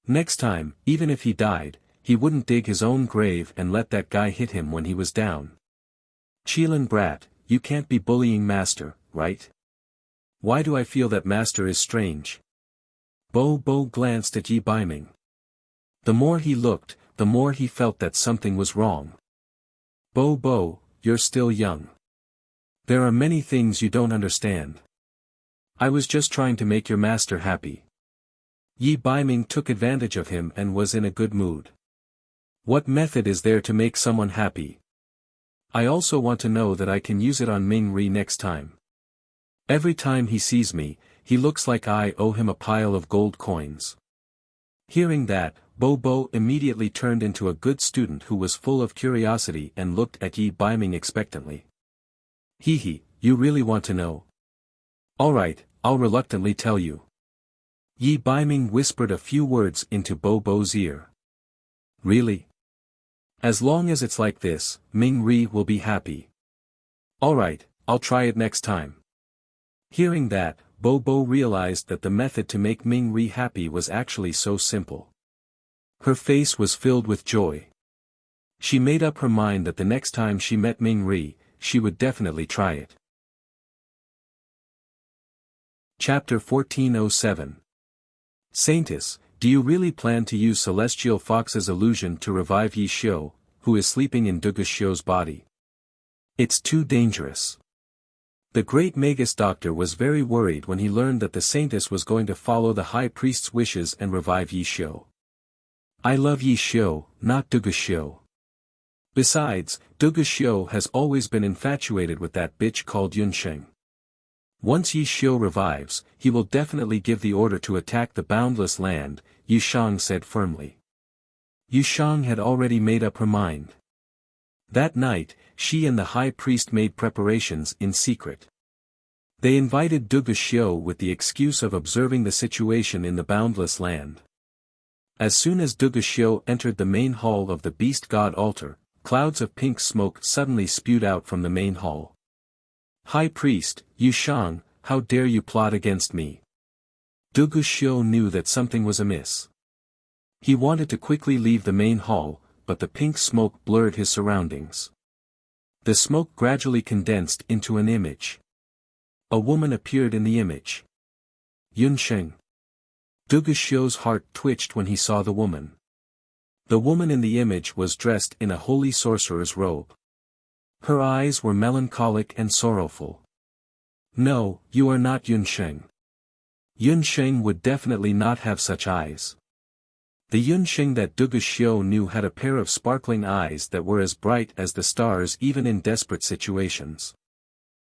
Next time, even if he died, he wouldn't dig his own grave and let that guy hit him when he was down. Qilin brat, you can't be bullying master, right? Why do I feel that master is strange? Bo glanced at Yi Baiming. The more he looked, the more he felt that something was wrong. Bo, you're still young. There are many things you don't understand. I was just trying to make your master happy. Yi Baiming took advantage of him and was in a good mood. What method is there to make someone happy? I also want to know that I can use it on Ming Ri next time. Every time he sees me, he looks like I owe him a pile of gold coins. Hearing that, Bo immediately turned into a good student who was full of curiosity and looked at Yi Baiming expectantly. Hee, you really want to know? Alright, I'll reluctantly tell you. Yi Baiming whispered a few words into Bo's ear. Really? As long as it's like this, Ming Ri will be happy. Alright, I'll try it next time. Hearing that, Bo realized that the method to make Ming Ri happy was actually so simple. Her face was filled with joy. She made up her mind that the next time she met Ming Ri, she would definitely try it. Chapter 1407. Saintess, do you really plan to use Celestial Fox's illusion to revive Yi Xiu, who is sleeping in Dugu Xiu's body? It's too dangerous. The great Magus doctor was very worried when he learned that the Saintess was going to follow the High Priest's wishes and revive Yi Xiu. I love Yi Xiu, not Dugu Xiu. Besides, Dugu Xiu has always been infatuated with that bitch called Yunsheng. Once Yi Xiu revives, he will definitely give the order to attack the boundless land, Yushang said firmly. Yushang had already made up her mind. That night, she and the high priest made preparations in secret. They invited Dugu Xiu with the excuse of observing the situation in the boundless land. As soon as Dugu Xiu entered the main hall of the beast god altar, clouds of pink smoke suddenly spewed out from the main hall. High priest, Yushang, how dare you plot against me? Dugu Xiu knew that something was amiss. He wanted to quickly leave the main hall, but the pink smoke blurred his surroundings. The smoke gradually condensed into an image. A woman appeared in the image. Yunsheng. Duguxiu's heart twitched when he saw the woman. The woman in the image was dressed in a holy sorcerer's robe. Her eyes were melancholic and sorrowful. No, you are not Yunsheng. Yunsheng would definitely not have such eyes. The Yunsheng that Duguxiu knew had a pair of sparkling eyes that were as bright as the stars even in desperate situations.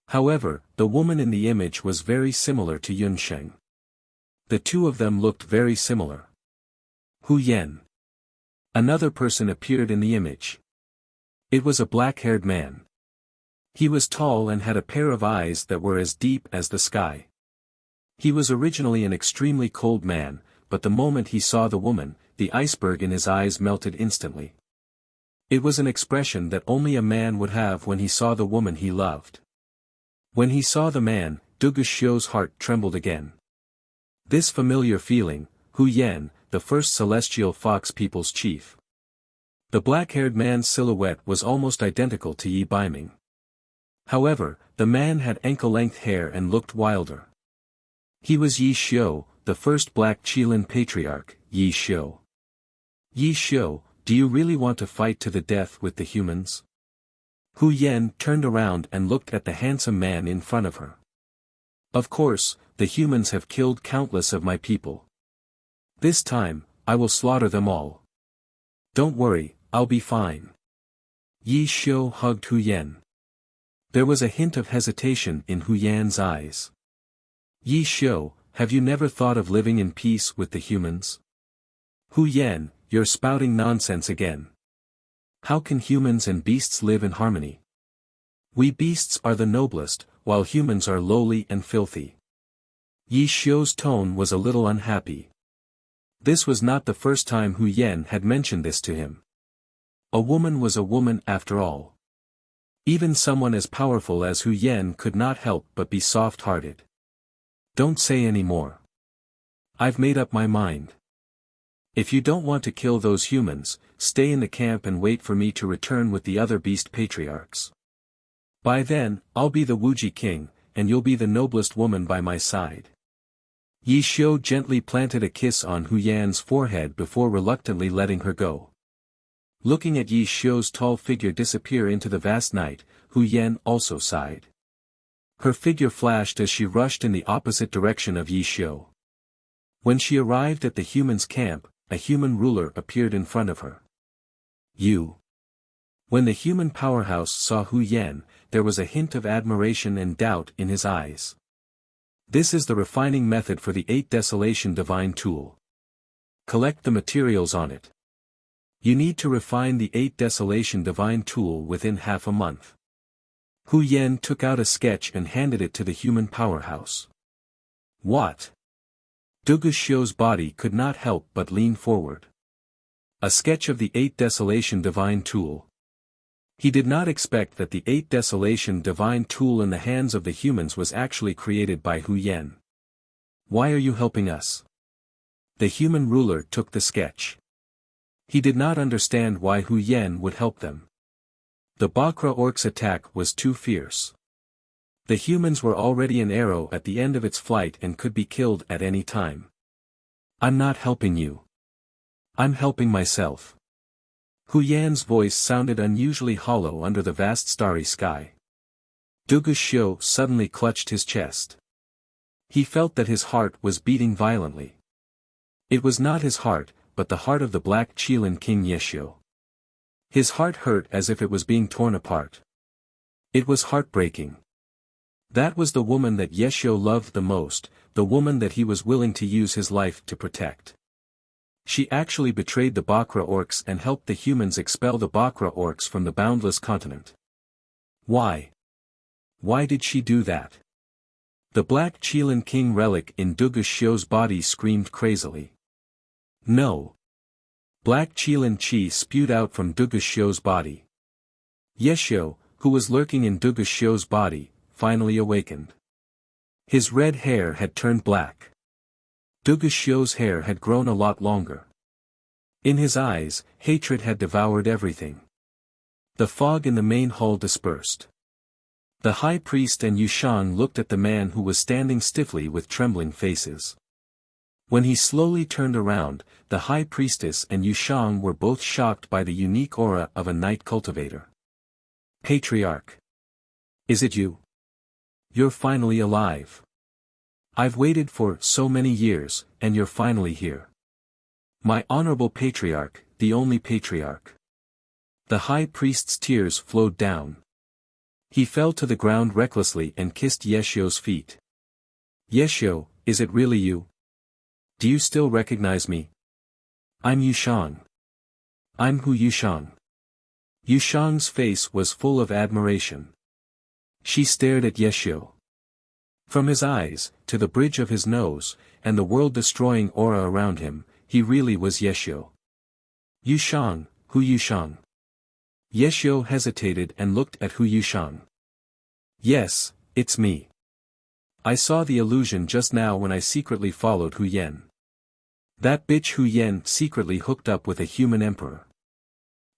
However, the woman in the image was very similar to Yunsheng. The two of them looked very similar. Hu Yan. Another person appeared in the image. It was a black-haired man. He was tall and had a pair of eyes that were as deep as the sky. He was originally an extremely cold man, but the moment he saw the woman, the iceberg in his eyes melted instantly. It was an expression that only a man would have when he saw the woman he loved. When he saw the man, Duguxiu's heart trembled again. This familiar feeling, Hu Yan, the first celestial fox people's chief. The black-haired man's silhouette was almost identical to Yi Baiming. However, the man had ankle-length hair and looked wilder. He was Yi Xiu, the first black Qilin patriarch, Yi Xiu. Yi Xiu, do you really want to fight to the death with the humans? Hu Yan turned around and looked at the handsome man in front of her. Of course, the humans have killed countless of my people. This time, I will slaughter them all. Don't worry, I'll be fine. Yi Xiu hugged Hu Yan. There was a hint of hesitation in Hu Yan's eyes. Yi Xiu, have you never thought of living in peace with the humans? Hu Yan, you're spouting nonsense again. How can humans and beasts live in harmony? We beasts are the noblest, while humans are lowly and filthy. Yi Xiu's tone was a little unhappy. This was not the first time Hu Yan had mentioned this to him. A woman was a woman after all. Even someone as powerful as Hu Yan could not help but be soft-hearted. Don't say any more. I've made up my mind. If you don't want to kill those humans, stay in the camp and wait for me to return with the other beast patriarchs. By then, I'll be the Wuji king, and you'll be the noblest woman by my side. Yi Xiu gently planted a kiss on Hu Yan's forehead before reluctantly letting her go. Looking at Yi Xiu's tall figure disappear into the vast night, Hu Yan also sighed. Her figure flashed as she rushed in the opposite direction of Yi Xiu. When she arrived at the humans' camp, a human ruler appeared in front of her. You. When the human powerhouse saw Hu Yan, there was a hint of admiration and doubt in his eyes. This is the refining method for the 8 Desolation Divine Tool. Collect the materials on it. You need to refine the 8 Desolation Divine Tool within half a month. Hu Yan took out a sketch and handed it to the human powerhouse. What? Duguxiu's body could not help but lean forward. A sketch of the 8 Desolation Divine Tool. He did not expect that the 8 Desolation Divine Tool in the hands of the humans was actually created by Hu Yan. Why are you helping us? The human ruler took the sketch. He did not understand why Hu Yan would help them. The Bakra orc's attack was too fierce. The humans were already an arrow at the end of its flight and could be killed at any time. I'm not helping you. I'm helping myself. Hu Yan's voice sounded unusually hollow under the vast starry sky. Duguxiu suddenly clutched his chest. He felt that his heart was beating violently. It was not his heart, but the heart of the black Qilin king Yexiu. His heart hurt as if it was being torn apart. It was heartbreaking. That was the woman that Yexiu loved the most, the woman that he was willing to use his life to protect. She actually betrayed the Bakra orcs and helped the humans expel the Bakra orcs from the boundless continent. Why? Why did she do that? The black Qilin king relic in Duguxiu's body screamed crazily. No. Black Qilin chi spewed out from Duguxiu's body. Yexiu, who was lurking in Duguxiu's body, finally awakened. His red hair had turned black. Duguxiu's hair had grown a lot longer. In his eyes, hatred had devoured everything. The fog in the main hall dispersed. The high priest and Yushang looked at the man who was standing stiffly with trembling faces. When he slowly turned around, the high priestess and Yushang were both shocked by the unique aura of a night cultivator. Patriarch. Is it you? You're finally alive. I've waited for so many years, and you're finally here. My honorable patriarch, the only patriarch. The high priest's tears flowed down. He fell to the ground recklessly and kissed Yeshio's feet. Yeshio, is it really you? Do you still recognize me? I'm Yushang. I'm Hu Yushang. Yushang's face was full of admiration. She stared at Yeshio. From his eyes, to the bridge of his nose, and the world-destroying aura around him, he really was Yeshio. Yushang, Hu Yushang. Yeshio hesitated and looked at Hu Yushang. Yes, it's me. I saw the illusion just now when I secretly followed Hu Yen. That bitch Hu Yen secretly hooked up with a human emperor.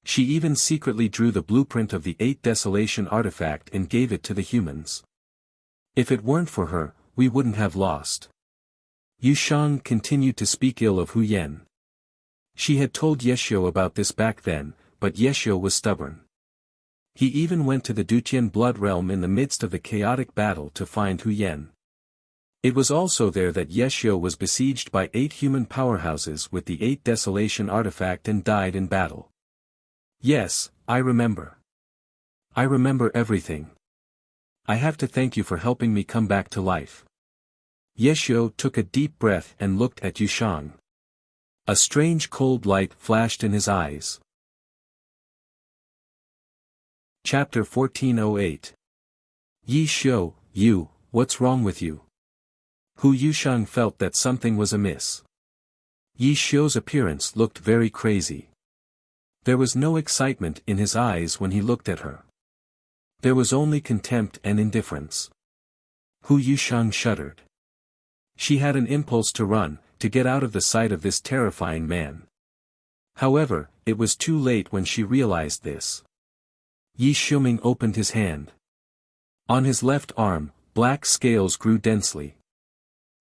She even secretly drew the blueprint of the 8 Desolation artifact and gave it to the humans. If it weren't for her, we wouldn't have lost. Yushang continued to speak ill of Hu Yen. She had told Yeshio about this back then, but Yeshio was stubborn. He even went to the Dutian blood realm in the midst of the chaotic battle to find Hu Yen. It was also there that Yeshio was besieged by 8 human powerhouses with the 8 Desolation artifact and died in battle. Yes, I remember. I remember everything. I have to thank you for helping me come back to life. Yeshio took a deep breath and looked at Yushang. A strange cold light flashed in his eyes. Chapter 1408. Yi Xiu, you, what's wrong with you? Hu Yushang felt that something was amiss. Yi Xiu's appearance looked very crazy. There was no excitement in his eyes when he looked at her. There was only contempt and indifference. Hu Yushang shuddered. She had an impulse to run, to get out of the sight of this terrifying man. However, it was too late when she realized this. Yi Xiuming opened his hand. On his left arm, black scales grew densely.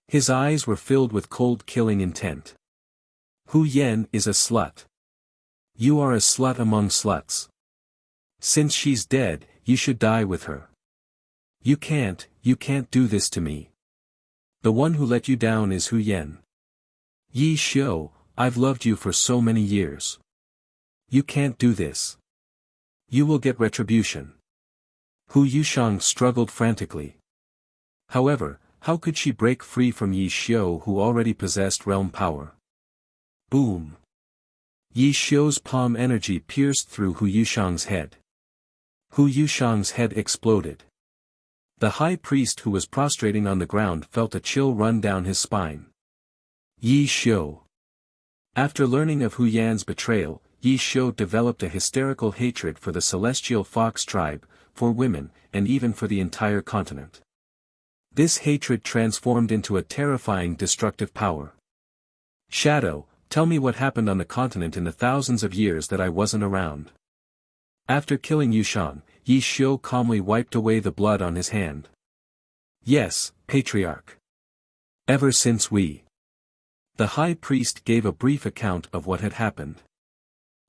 His eyes were filled with cold killing intent. Hu Yen is a slut. You are a slut among sluts. Since she's dead, you should die with her. You can't do this to me. The one who let you down is Hu Yen. Yi Xiu, I've loved you for so many years. You can't do this. You will get retribution. Hu Yushang struggled frantically. However, how could she break free from Yi Xiu who already possessed realm power? Boom! Yi Xiu's palm energy pierced through Hu Yushang's head. Hu Yushang's head exploded. The high priest who was prostrating on the ground felt a chill run down his spine. Yi Xiu. After learning of Hu Yan's betrayal, Yi Xiu developed a hysterical hatred for the celestial fox tribe, for women, and even for the entire continent. This hatred transformed into a terrifying destructive power. Shadow, tell me what happened on the continent in the thousands of years that I wasn't around. After killing Yushang, Yi Xiu calmly wiped away the blood on his hand. Yes, Patriarch. Ever since we. The high priest gave a brief account of what had happened.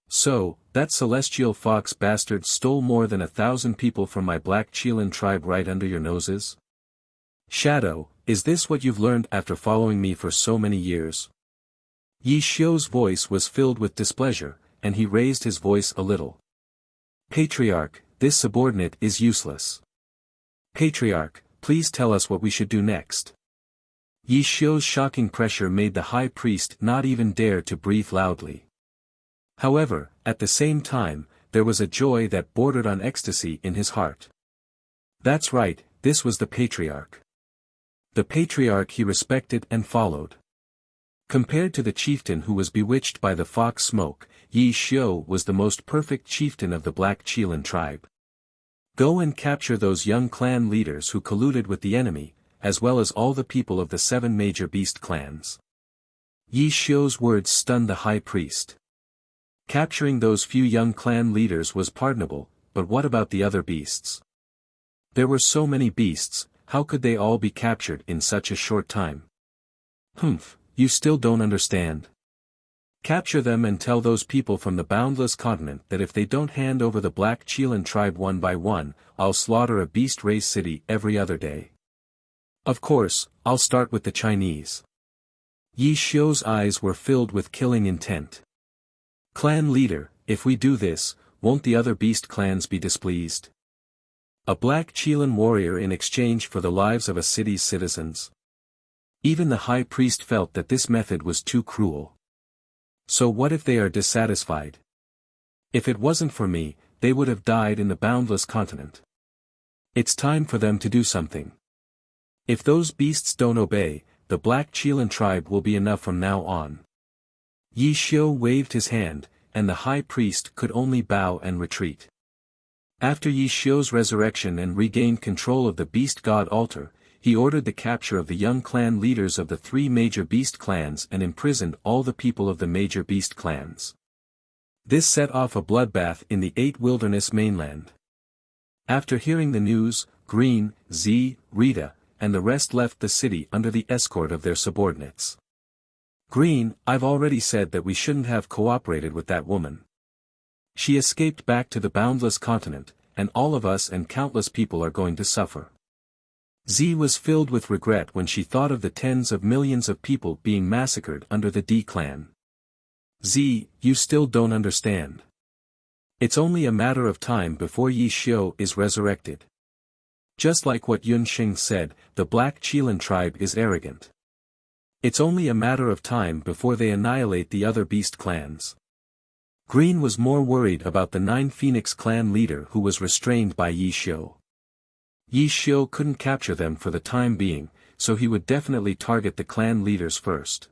So, that celestial fox bastard stole more than 1,000 people from my black Qilin tribe right under your noses? Shadow, is this what you've learned after following me for so many years? Yi Xiu's voice was filled with displeasure, and he raised his voice a little. Patriarch, this subordinate is useless. Patriarch, please tell us what we should do next. Yi Xiu's shocking pressure made the high priest not even dare to breathe loudly. However, at the same time, there was a joy that bordered on ecstasy in his heart. That's right, this was the Patriarch. The Patriarch he respected and followed. Compared to the chieftain who was bewitched by the fox smoke, Yi Xiu was the most perfect chieftain of the black Qilin tribe. Go and capture those young clan leaders who colluded with the enemy, as well as all the people of the 7 major beast clans. Yi Xiu's words stunned the high priest. Capturing those few young clan leaders was pardonable, but what about the other beasts? There were so many beasts, how could they all be captured in such a short time? Humph, you still don't understand. Capture them and tell those people from the boundless continent that if they don't hand over the Black Chelan tribe one by one, I'll slaughter a beast race city every other day. Of course, I'll start with the Chinese. Yi Xiu's eyes were filled with killing intent. Clan leader, if we do this, won't the other beast clans be displeased? A Black Chelan warrior in exchange for the lives of a city's citizens. Even the high priest felt that this method was too cruel. So what if they are dissatisfied? If it wasn't for me, they would have died in the boundless continent. It's time for them to do something. If those beasts don't obey, the Black Chelan tribe will be enough from now on. Yi Xiu waved his hand, and the high priest could only bow and retreat. After Yi Xiu's resurrection and regained control of the beast god altar, he ordered the capture of the young clan leaders of the 3 major beast clans and imprisoned all the people of the major beast clans. This set off a bloodbath in the 8 wilderness mainland. After hearing the news, Green, Z, Rita, and the rest left the city under the escort of their subordinates. Green, I've already said that we shouldn't have cooperated with that woman. She escaped back to the boundless continent, and all of us and countless people are going to suffer. Z was filled with regret when she thought of the tens of millions of people being massacred under the D clan. Z, you still don't understand. It's only a matter of time before Yi Xiu is resurrected. Just like what Yun Xing said, the Black Chelan tribe is arrogant. It's only a matter of time before they annihilate the other beast clans. Green was more worried about the 9 Phoenix clan leader who was restrained by Yi Xiu. Yi Xiu couldn't capture them for the time being, so he would definitely target the clan leaders first.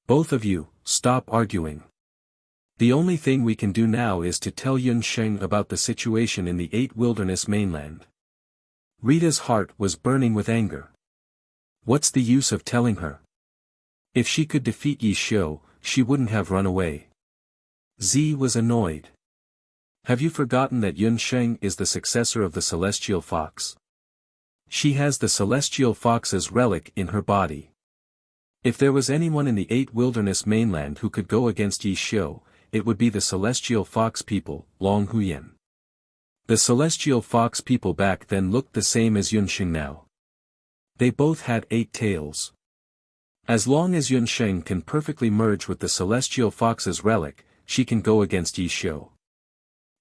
Both of you, stop arguing. The only thing we can do now is to tell Yun Sheng about the situation in the 8 wilderness mainland. Rita's heart was burning with anger. What's the use of telling her? If she could defeat Yi Xiu, she wouldn't have run away. Z was annoyed. Have you forgotten that Yun Sheng is the successor of the celestial fox? She has the celestial fox's relic in her body. If there was anyone in the 8 wilderness mainland who could go against Yi Xiu, it would be the celestial fox people, Long Huyan. The celestial fox people back then looked the same as Yun Sheng now. They both had 8 tails. As long as Yun Sheng can perfectly merge with the celestial fox's relic, she can go against Yi Xiu.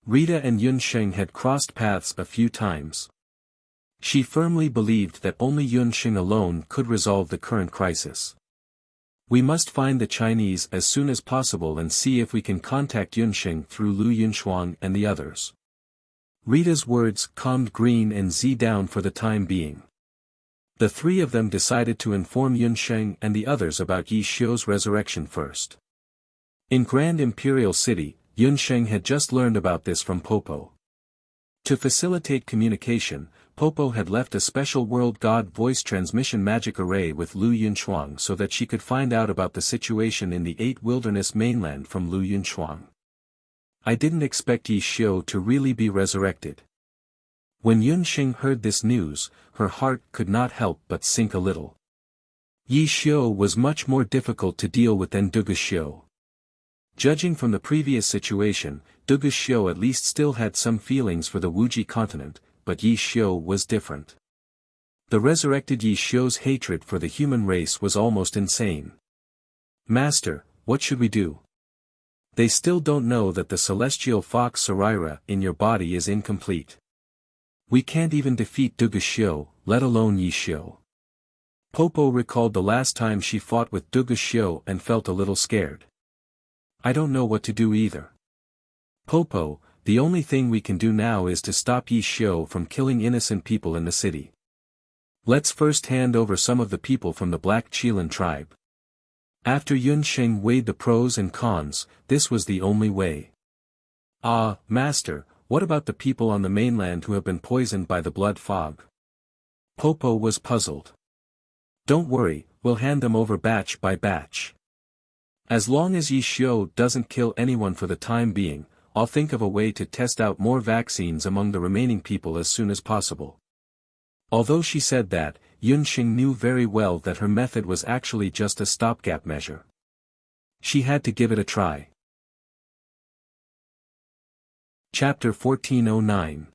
Rita and Yun Sheng had crossed paths a few times. She firmly believed that only Yun Sheng alone could resolve the current crisis. We must find the Chinese as soon as possible and see if we can contact Yun Sheng through Lu Yunshuang and the others. Rita's words calmed Green and Z down for the time being. The 3 of them decided to inform Yun Sheng and the others about Yi Xiu's resurrection first. In Grand Imperial City, Yun Sheng had just learned about this from Popo. To facilitate communication, Popo had left a special World God voice transmission magic array with Lu Yunshuang so that she could find out about the situation in the 8 wilderness mainland from Lu Yunshuang. I didn't expect Yi Xiu to really be resurrected. When Yun Sheng heard this news, her heart could not help but sink a little. Yi Xiu was much more difficult to deal with than Dugu Xiu. Judging from the previous situation, Dugu Xiu at least still had some feelings for the Wuji continent, but Yi Xiu was different. The resurrected Yi Xiu's hatred for the human race was almost insane. Master, what should we do? They still don't know that the celestial fox Sarira in your body is incomplete. We can't even defeat Dugu Xiu, let alone Yi Xiu. Popo recalled the last time she fought with Dugu Xiu and felt a little scared. I don't know what to do either. Popo, the only thing we can do now is to stop Yi Xiu from killing innocent people in the city. Let's first hand over some of the people from the Black Chelan tribe. After Yun Sheng weighed the pros and cons, this was the only way. Ah, Master, what about the people on the mainland who have been poisoned by the blood fog? Popo was puzzled. Don't worry, we'll hand them over batch by batch. As long as Yi Xiu doesn't kill anyone for the time being, I'll think of a way to test out more vaccines among the remaining people as soon as possible. Although she said that, Yunxing knew very well that her method was actually just a stopgap measure. She had to give it a try. Chapter 1409.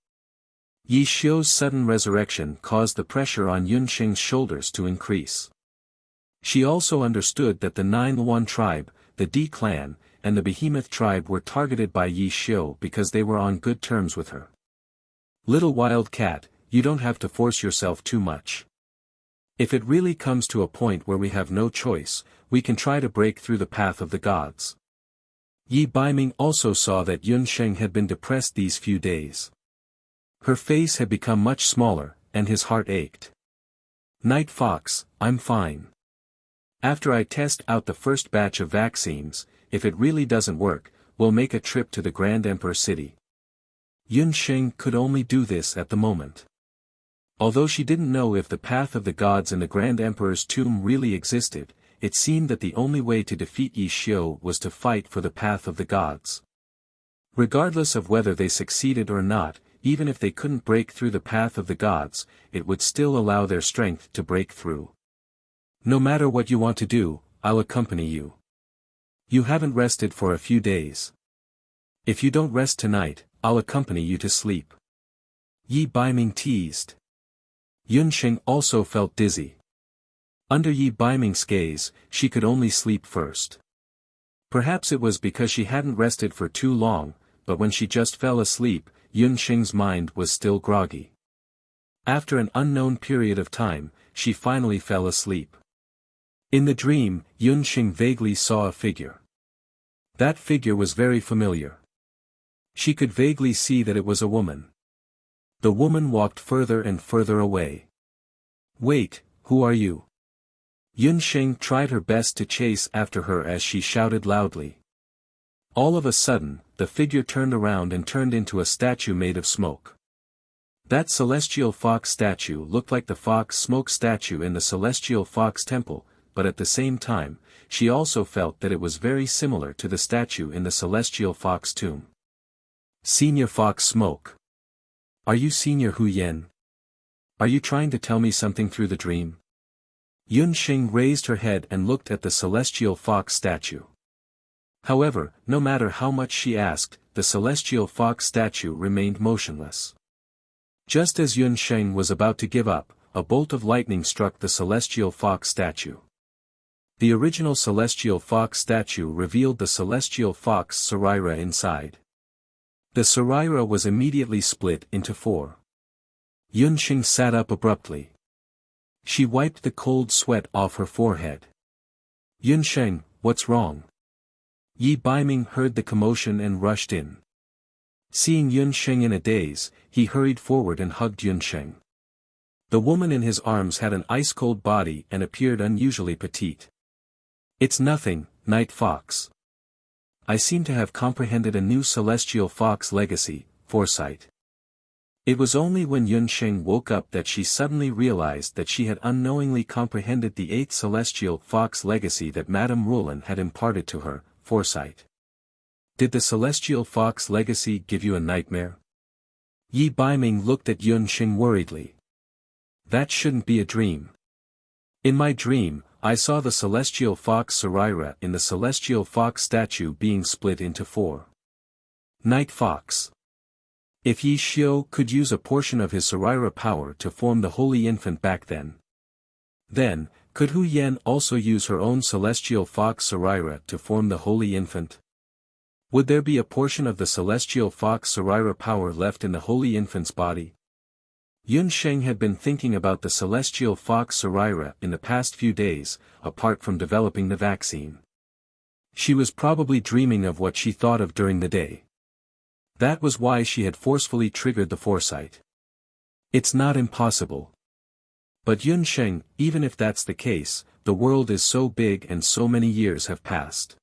Yi Xiu's sudden resurrection caused the pressure on Yunxing's shoulders to increase. She also understood that the Nine Luan tribe, the D clan, and the Behemoth tribe were targeted by Yi Xiu because they were on good terms with her. Little wild cat, you don't have to force yourself too much. If it really comes to a point where we have no choice, we can try to break through the path of the gods. Yi Baiming also saw that Yunsheng had been depressed these few days. Her face had become much smaller, and his heart ached. Night Fox, I'm fine. After I test out the first batch of vaccines, if it really doesn't work, we'll make a trip to the Grand Emperor city. Yunsheng could only do this at the moment. Although she didn't know if the path of the gods in the Grand Emperor's tomb really existed, it seemed that the only way to defeat Yi Xiu was to fight for the path of the gods. Regardless of whether they succeeded or not, even if they couldn't break through the path of the gods, it would still allow their strength to break through. No matter what you want to do, I'll accompany you. You haven't rested for a few days. If you don't rest tonight, I'll accompany you to sleep. Yi Baiming teased. Yunsheng also felt dizzy. Under Yi Baiming's gaze, she could only sleep first. Perhaps it was because she hadn't rested for too long, but when she just fell asleep, Yunsheng's mind was still groggy. After an unknown period of time, she finally fell asleep. In the dream, Yunsheng vaguely saw a figure. That figure was very familiar. She could vaguely see that it was a woman. The woman walked further and further away. Wait, who are you? Yunsheng tried her best to chase after her as she shouted loudly. All of a sudden, the figure turned around and turned into a statue made of smoke. That celestial fox statue looked like the fox smoke statue in the celestial fox temple, but at the same time, she also felt that it was very similar to the statue in the celestial fox tomb. Senior Fox Smoke. Are you Senior Hu Yen? Are you trying to tell me something through the dream? Yunsheng raised her head and looked at the celestial fox statue. However, no matter how much she asked, the celestial fox statue remained motionless. Just as Yunsheng was about to give up, a bolt of lightning struck the celestial fox statue. The original celestial fox statue revealed the celestial fox Saraira inside. The Saraira was immediately split into four. Yunsheng sat up abruptly. She wiped the cold sweat off her forehead. Yunsheng, what's wrong? Yi Baiming heard the commotion and rushed in. Seeing Yunsheng in a daze, he hurried forward and hugged Yunsheng. The woman in his arms had an ice-cold body and appeared unusually petite. It's nothing, Night Fox. I seem to have comprehended a new celestial fox legacy, foresight. It was only when Yunsheng woke up that she suddenly realized that she had unknowingly comprehended the 8th celestial fox legacy that Madame Roland had imparted to her, foresight. Did the celestial fox legacy give you a nightmare? Yi Baiming looked at Yunsheng worriedly. That shouldn't be a dream. In my dream, I saw the celestial fox Saraira in the celestial fox statue being split into four. Night Fox. If Yi Xiu could use a portion of his Saraira power to form the Holy Infant back then, could Hu Yen also use her own celestial fox Saraira to form the Holy Infant? Would there be a portion of the celestial fox Saraira power left in the Holy Infant's body? Yunsheng had been thinking about the celestial fox Saraira in the past few days, apart from developing the vaccine. She was probably dreaming of what she thought of during the day. That was why she had forcefully triggered the foresight. It's not impossible. But Yunsheng, even if that's the case, the world is so big and so many years have passed.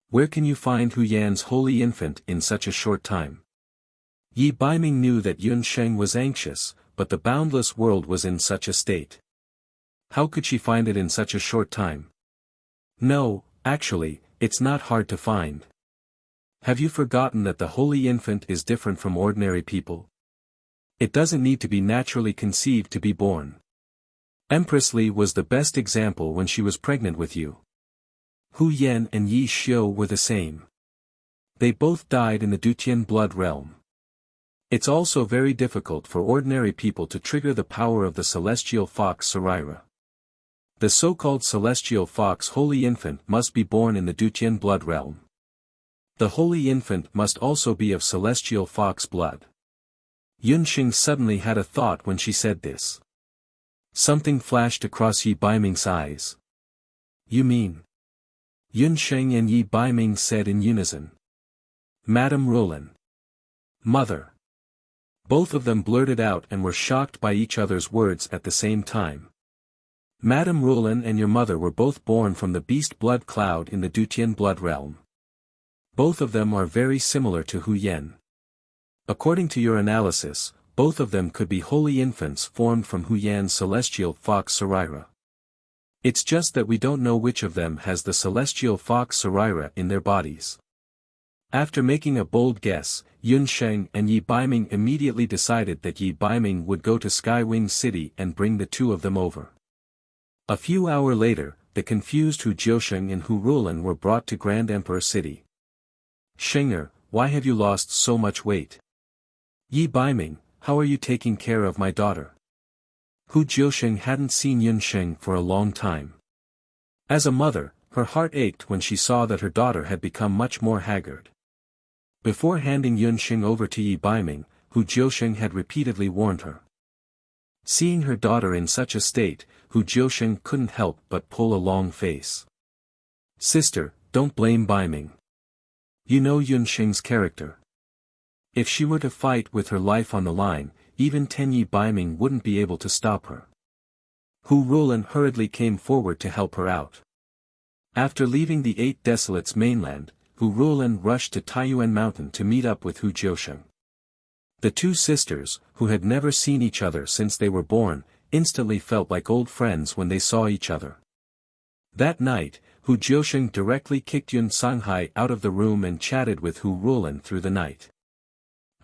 Where can you find Hu Yan's Holy Infant in such a short time? Yi Baiming knew that Yunsheng was anxious, but the boundless world was in such a state. How could she find it in such a short time? No, Actually, it's not hard to find. Have you forgotten that the Holy Infant is different from ordinary people? It doesn't need to be naturally conceived to be born. Empress Li was the best example when she was pregnant with you. Hu Yan and Yi Xiu were the same. They both died in the Dutian blood realm. It's also very difficult for ordinary people to trigger the power of the celestial fox Saraira. The so-called celestial fox Holy Infant must be born in the Dutian blood realm. The Holy Infant must also be of celestial fox blood. Yunxing suddenly had a thought when she said this. Something flashed across Yi Baiming's eyes. You mean? Yunxing and Yi Baiming said in unison. Madame Roland. Mother. Both of them blurted out and were shocked by each other's words at the same time. Madame Roland and your mother were both born from the beast blood cloud in the Dutian blood realm. Both of them are very similar to Hu Yan. According to your analysis, both of them could be holy infants formed from Hu Yan's celestial fox Saraira. It's just that we don't know which of them has the celestial fox Saraira in their bodies. After making a bold guess, Yunsheng and Yi Baiming immediately decided that Yi Baiming would go to Skywing City and bring the two of them over. A few hours later, the confused Hu Jiusheng and Hu Rulan were brought to Grand Emperor City. Shenger, why have you lost so much weight? Yi Baiming, how are you taking care of my daughter? Hu Jiusheng hadn't seen Yunsheng for a long time. As a mother, her heart ached when she saw that her daughter had become much more haggard. Before handing Yunsheng over to Yi Baiming, Hu Jiusheng had repeatedly warned her. Seeing her daughter in such a state, Hu Jiusheng couldn't help but pull a long face. Sister, don't blame Baiming. You know Yunsheng's character. If she were to fight with her life on the line, even Yi Baiming wouldn't be able to stop her. Hu Rulan hurriedly came forward to help her out. After leaving the Eight Desolates mainland, Hu Rulan rushed to Taiyuan Mountain to meet up with Hu Jiusheng. The two sisters, who had never seen each other since they were born, instantly felt like old friends when they saw each other. That night, Hu Jiusheng directly kicked Yun Sanghai out of the room and chatted with Hu Rulan through the night.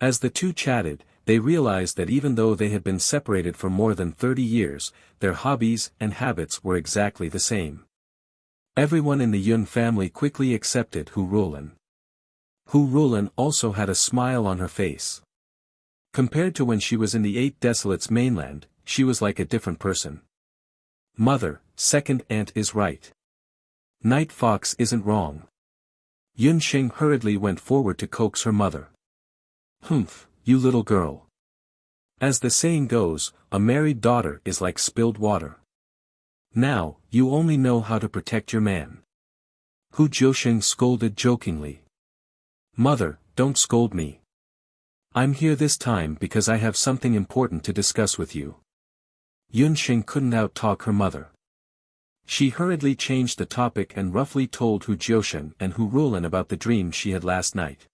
As the two chatted, they realized that even though they had been separated for more than 30 years, their hobbies and habits were exactly the same. Everyone in the Yun family quickly accepted Hu Rulan. Hu Rulan also had a smile on her face. Compared to when she was in the Eight Desolates mainland, she was like a different person. Mother, second aunt is right. Night Fox isn't wrong. Yunxing hurriedly went forward to coax her mother. Humph, you little girl. As the saying goes, a married daughter is like spilled water. Now, you only know how to protect your man. Hu Jiusheng scolded jokingly. Mother, don't scold me. I'm here this time because I have something important to discuss with you. Yunxing couldn't out-talk her mother. She hurriedly changed the topic and roughly told Hu Jiusheng and Hu Rulan about the dream she had last night.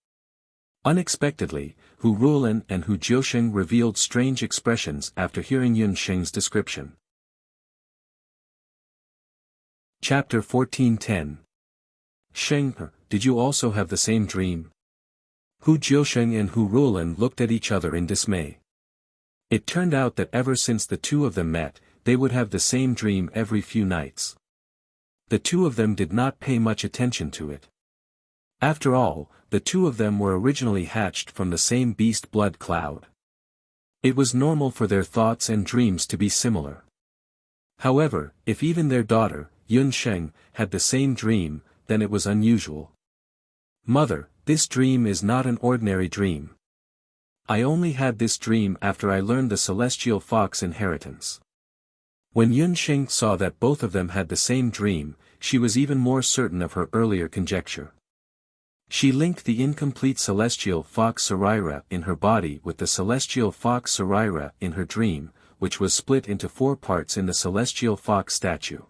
Unexpectedly, Hu Rulan and Hu Jiusheng revealed strange expressions after hearing Yunxing's description. Chapter 14:10. Sheng, did you also have the same dream? Hu Jiusheng and Hu Rulan looked at each other in dismay. It turned out that ever since the two of them met, they would have the same dream every few nights. The two of them did not pay much attention to it. After all, the two of them were originally hatched from the same beast blood cloud. It was normal for their thoughts and dreams to be similar. However, if even their daughter, Yunsheng, had the same dream, then it was unusual. Mother, this dream is not an ordinary dream. I only had this dream after I learned the celestial fox inheritance. When Yunsheng saw that both of them had the same dream, she was even more certain of her earlier conjecture. She linked the incomplete celestial fox Saraira in her body with the celestial fox Saraira in her dream, which was split into 4 parts in the celestial fox statue.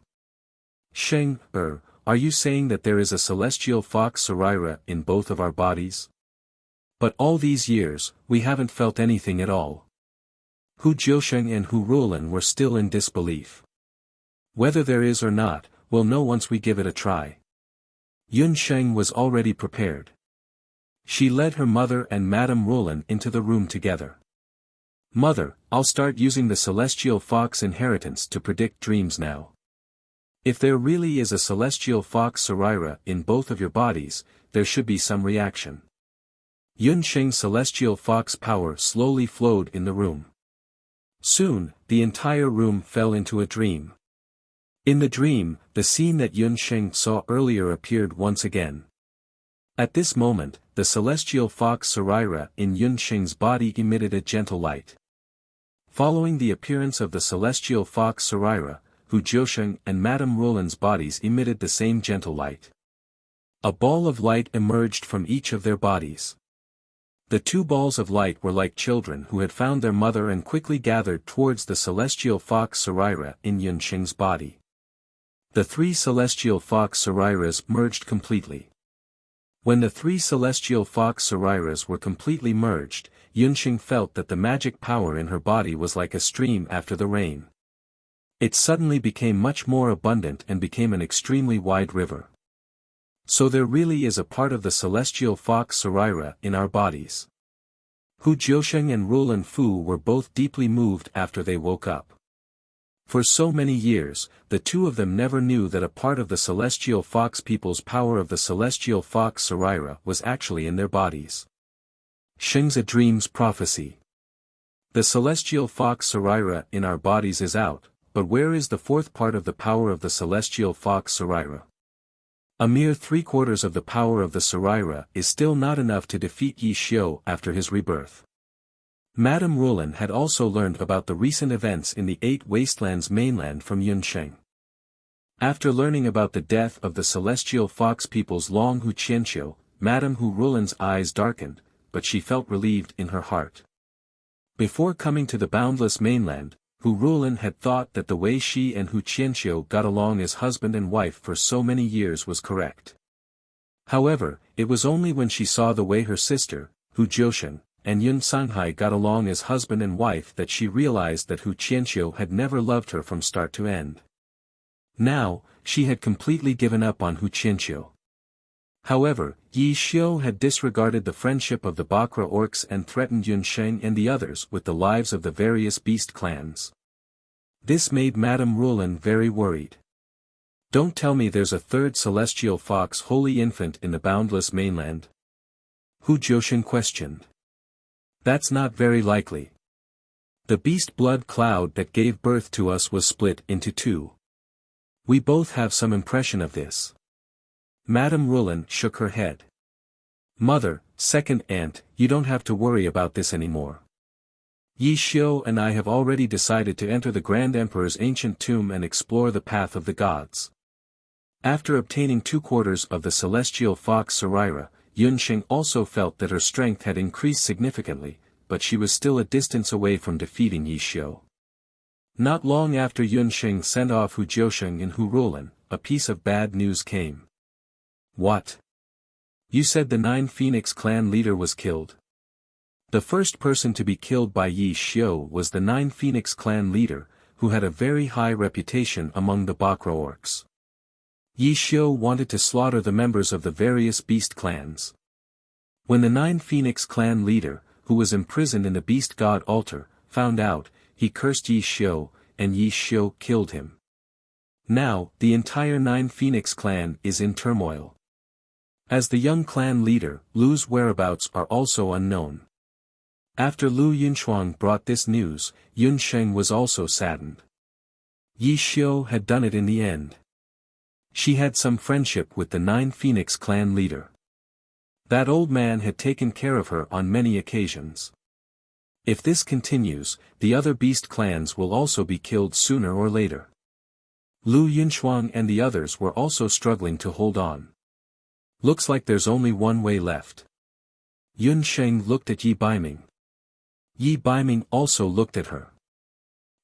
Sheng, are you saying that there is a celestial fox Saraira in both of our bodies? But all these years, we haven't felt anything at all. Hu Jiusheng and Hu Rulan were still in disbelief. Whether there is or not, we'll know once we give it a try. Yun Sheng was already prepared. She led her mother and Madame Roland into the room together. "Mother, I'll start using the celestial fox inheritance to predict dreams now. If there really is a celestial fox Sarira in both of your bodies, there should be some reaction." Yun Sheng's celestial fox power slowly flowed in the room. Soon, the entire room fell into a dream. In the dream, the scene that Yun Sheng saw earlier appeared once again. At this moment, the celestial fox Sarira in Yun Sheng's body emitted a gentle light. Following the appearance of the celestial fox Sarira, Hu Jiusheng and Madame Roland's bodies emitted the same gentle light. A ball of light emerged from each of their bodies. The two balls of light were like children who had found their mother and quickly gathered towards the celestial fox Sarira in Yun Sheng's body. The three celestial fox Sariras merged completely. When the three celestial fox Sariras were completely merged, Yun Sheng felt that the magic power in her body was like a stream after the rain. It suddenly became much more abundant and became an extremely wide river. So there really is a part of the celestial fox Sarira in our bodies. Hu Jiusheng and Roland Fu were both deeply moved after they woke up. For so many years, the two of them never knew that a part of the celestial fox people's power of the celestial fox Sarira was actually in their bodies. Sheng's a dream's prophecy. The celestial fox Sarira in our bodies is out, but where is the fourth part of the power of the celestial fox Sarira? A mere 3/4 of the power of the Sarira is still not enough to defeat Yi Xiu after his rebirth. Madame Roland had also learned about the recent events in the Eight Wastelands mainland from Yun Sheng. After learning about the death of the celestial fox people's Long Hu Qianqiu, Madame Hu Roland's eyes darkened, but she felt relieved in her heart. Before coming to the boundless mainland, Hu Roland had thought that the way she and Hu Qianqiu got along as husband and wife for so many years was correct. However, it was only when she saw the way her sister, Hu Jiusheng, and Yun Sanghai got along as husband and wife that she realized that Hu Qianqiu had never loved her from start to end. Now, she had completely given up on Hu Qianqiu. However, Yi Xiu had disregarded the friendship of the Bakra orcs and threatened Yun Sheng and the others with the lives of the various beast clans. This made Madame Roland very worried. "Don't tell me there's a third celestial fox holy infant in the boundless mainland?" Hu Jiusheng questioned. "That's not very likely. The beast blood cloud that gave birth to us was split into two. We both have some impression of this." Madame Roland shook her head. "Mother, second aunt, you don't have to worry about this anymore. Yi Xiu and I have already decided to enter the Grand Emperor's ancient tomb and explore the path of the gods." After obtaining 2/4 of the celestial fox Sarira, Yun Sheng also felt that her strength had increased significantly, but she was still a distance away from defeating Yi Xiu. Not long after Yun Sheng sent off Hu Jiusheng and Hu Roland, a piece of bad news came. "What? You said the 9 Phoenix clan leader was killed?" The first person to be killed by Yi Xiu was the 9 Phoenix clan leader, who had a very high reputation among the Bakra orcs. Yi Xiu wanted to slaughter the members of the various beast clans. When the 9 Phoenix clan leader, who was imprisoned in the beast god altar, found out, he cursed Yi Xiu, and Yi Xiu killed him. Now, the entire 9 Phoenix clan is in turmoil. As the young clan leader, Lu's whereabouts are also unknown. After Lu Yunchuang brought this news, Yun Sheng was also saddened. Yi Xiu had done it in the end. She had some friendship with the 9 Phoenix clan leader. That old man had taken care of her on many occasions. If this continues, the other beast clans will also be killed sooner or later. Lu Yunchuang and the others were also struggling to hold on. Looks like there's only one way left. Yun Sheng looked at Yi Baiming. Yi Baiming also looked at her.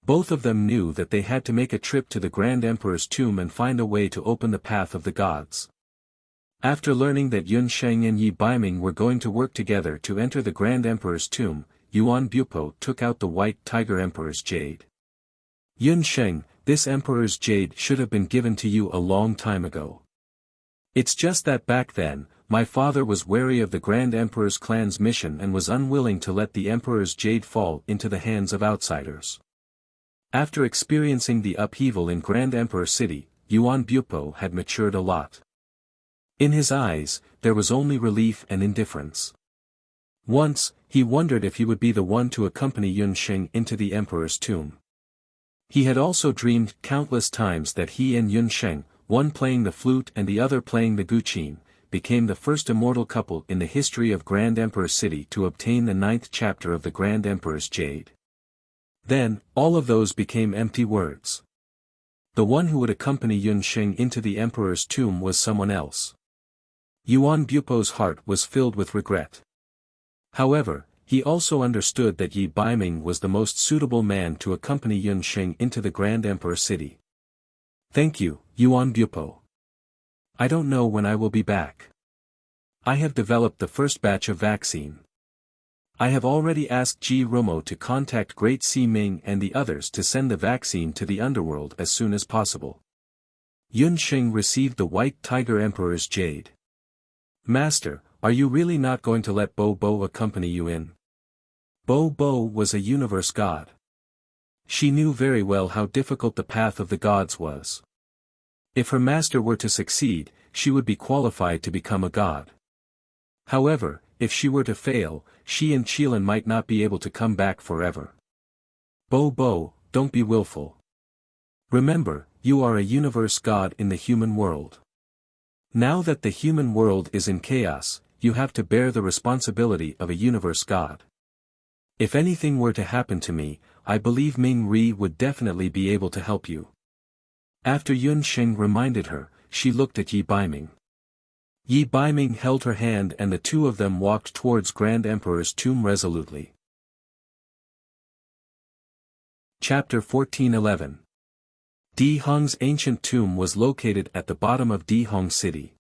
Both of them knew that they had to make a trip to the Grand Emperor's tomb and find a way to open the path of the gods. After learning that Yun Sheng and Yi Baiming were going to work together to enter the Grand Emperor's tomb, Yuan Bupo took out the White Tiger Emperor's jade. "Yun Sheng, this Emperor's jade should have been given to you a long time ago. It's just that back then, my father was wary of the Grand Emperor's clan's mission and was unwilling to let the Emperor's jade fall into the hands of outsiders. After experiencing the upheaval in Grand Emperor City, Yuan Bupo had matured a lot. In his eyes, there was only relief and indifference. Once, he wondered if he would be the one to accompany Yun Sheng into the Emperor's tomb. He had also dreamed countless times that he and Yun Sheng, one playing the flute and the other playing the guqin, became the first immortal couple in the history of Grand Emperor City to obtain the 9th chapter of the Grand Emperor's Jade. Then, all of those became empty words. The one who would accompany Yun Sheng into the Emperor's tomb was someone else. Yuan Bupo's heart was filled with regret. However, he also understood that Yi Baiming was the most suitable man to accompany Yun Sheng into the Grand Emperor City. Thank you, Yuan Bupo. I don't know when I will be back. I have developed the first batch of vaccine. I have already asked Ji Romo to contact Great Si Ming and the others to send the vaccine to the underworld as soon as possible. Yun Sheng received the White Tiger Emperor's jade. Master, are you really not going to let Bo Bo accompany you in? Bo Bo was a universe god. She knew very well how difficult the path of the gods was. If her master were to succeed, she would be qualified to become a god. However, if she were to fail, she and Qilin might not be able to come back forever. Bo Bo, don't be willful. Remember, you are a universe god in the human world. Now that the human world is in chaos, you have to bear the responsibility of a universe god. If anything were to happen to me, I believe Ming Ri would definitely be able to help you. After Yun Sheng reminded her, she looked at Yi Baiming. Yi Baiming held her hand and the two of them walked towards Grand Emperor's tomb resolutely. Chapter 1411. Di Hong's ancient tomb was located at the bottom of Di Hong City.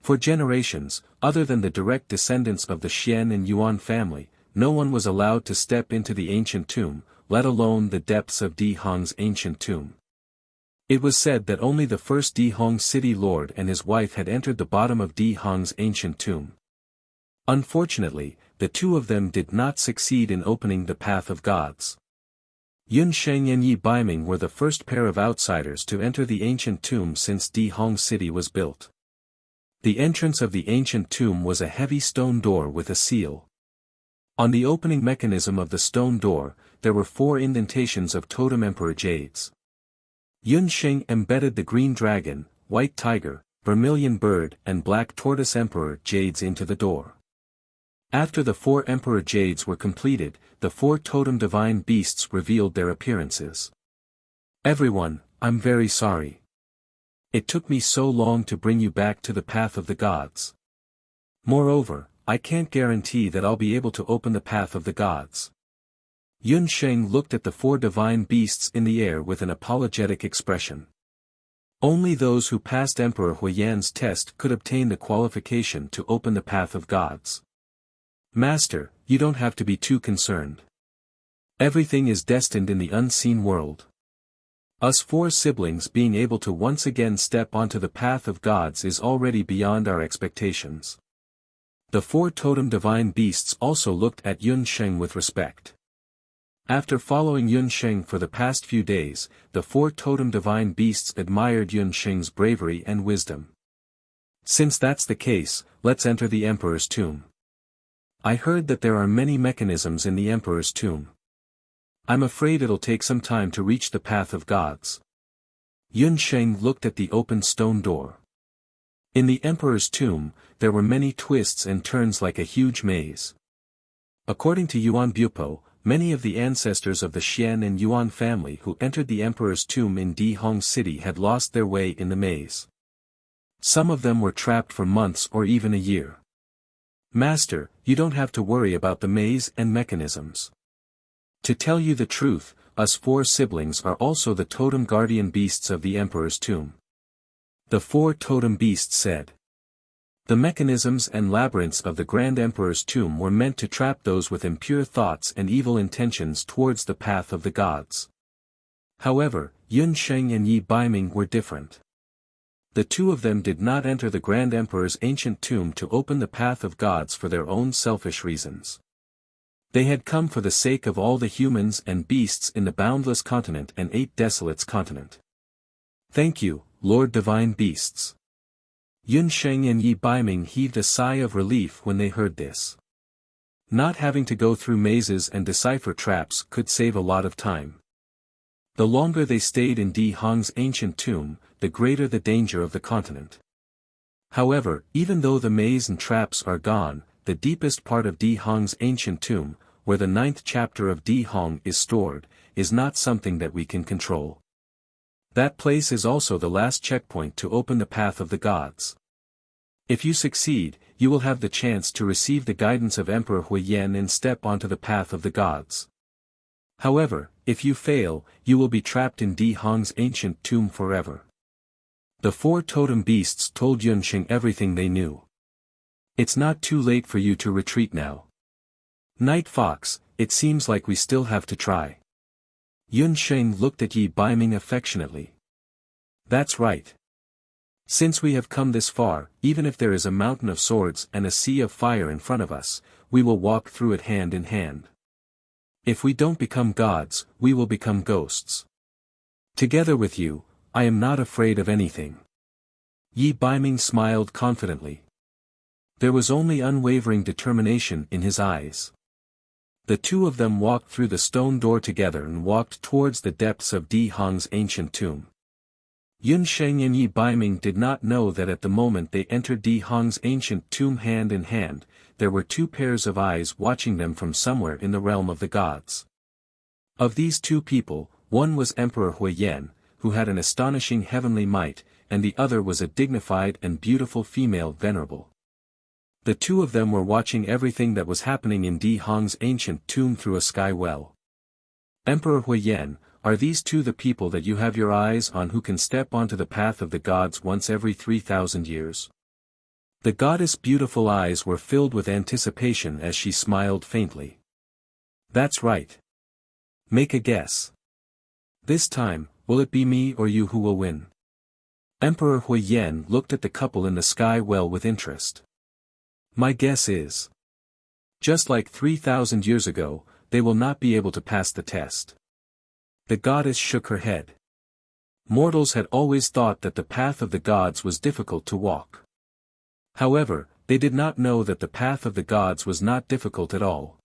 For generations, other than the direct descendants of the Xian and Yuan family, no one was allowed to step into the ancient tomb, let alone the depths of Di Hong's ancient tomb. It was said that only the first Di Hong city lord and his wife had entered the bottom of Di Hong's ancient tomb. Unfortunately, the two of them did not succeed in opening the path of gods. Yun Sheng and Yi Baiming were the first pair of outsiders to enter the ancient tomb since Di Hong city was built. The entrance of the ancient tomb was a heavy stone door with a seal. On the opening mechanism of the stone door, there were 4 indentations of Totem Emperor jades. Yun Sheng embedded the green dragon, white tiger, vermilion bird and black tortoise emperor jades into the door. After the 4 emperor jades were completed, the 4 totem divine beasts revealed their appearances. Everyone, I'm very sorry. It took me so long to bring you back to the path of the gods. Moreover, I can't guarantee that I'll be able to open the path of the gods. Yun Sheng looked at the 4 divine beasts in the air with an apologetic expression. Only those who passed Emperor Huiyan's test could obtain the qualification to open the path of gods. Master, you don't have to be too concerned. Everything is destined in the unseen world. Us 4 siblings being able to once again step onto the path of gods is already beyond our expectations. The 4 totem divine beasts also looked at Yun Sheng with respect. After following Yun Sheng for the past few days, the 4 totem divine beasts admired Yun Sheng's bravery and wisdom. Since that's the case, let's enter the Emperor's tomb. I heard that there are many mechanisms in the Emperor's tomb. I'm afraid it'll take some time to reach the path of gods. Yun Sheng looked at the open stone door. In the Emperor's tomb, there were many twists and turns like a huge maze. According to Yuan Bupo, many of the ancestors of the Xian and Yuan family who entered the Emperor's tomb in Di Hong City had lost their way in the maze. Some of them were trapped for months or even a year. Master, you don't have to worry about the maze and mechanisms. To tell you the truth, us 4 siblings are also the totem guardian beasts of the Emperor's tomb. The 4 totem beasts said. The mechanisms and labyrinths of the Grand Emperor's tomb were meant to trap those with impure thoughts and evil intentions towards the path of the gods. However, Yun Sheng and Yi Baiming were different. The two of them did not enter the Grand Emperor's ancient tomb to open the path of gods for their own selfish reasons. They had come for the sake of all the humans and beasts in the boundless continent and 8 desolates continent. Thank you, Lord Divine Beasts. Yun Sheng and Yi Baiming heaved a sigh of relief when they heard this. Not having to go through mazes and decipher traps could save a lot of time. The longer they stayed in Di Hong's ancient tomb, the greater the danger of the continent. However, even though the maze and traps are gone, the deepest part of Di Hong's ancient tomb, where the 9th chapter of Di Hong is stored, is not something that we can control. That place is also the last checkpoint to open the path of the gods. If you succeed, you will have the chance to receive the guidance of Emperor Huiyan and step onto the path of the gods. However, if you fail, you will be trapped in Di Hong's ancient tomb forever. The 4 totem beasts told Yunsheng everything they knew. It's not too late for you to retreat now. Night Fox, it seems like we still have to try. Yunsheng looked at Yi Baiming affectionately. That's right. Since we have come this far, even if there is a mountain of swords and a sea of fire in front of us, we will walk through it hand in hand. If we don't become gods, we will become ghosts. Together with you, I am not afraid of anything. Yi Baiming smiled confidently. There was only unwavering determination in his eyes. The two of them walked through the stone door together and walked towards the depths of Di Hong's ancient tomb. Yunsheng and Yi Baiming did not know that at the moment they entered Di Hong's ancient tomb hand in hand, there were 2 pairs of eyes watching them from somewhere in the realm of the gods. Of these 2 people, one was Emperor Huiyan, who had an astonishing heavenly might, and the other was a dignified and beautiful female venerable. The 2 of them were watching everything that was happening in Di Hong's ancient tomb through a sky well. Emperor Huiyan, are these 2 the people that you have your eyes on who can step onto the path of the gods once every 3,000 years? The goddess' beautiful eyes were filled with anticipation as she smiled faintly. That's right. Make a guess. This time, will it be me or you who will win? Emperor Huiyan looked at the couple in the sky well with interest. My guess is, just like 3,000 years ago, they will not be able to pass the test. The goddess shook her head. Mortals had always thought that the path of the gods was difficult to walk. However, they did not know that the path of the gods was not difficult at all.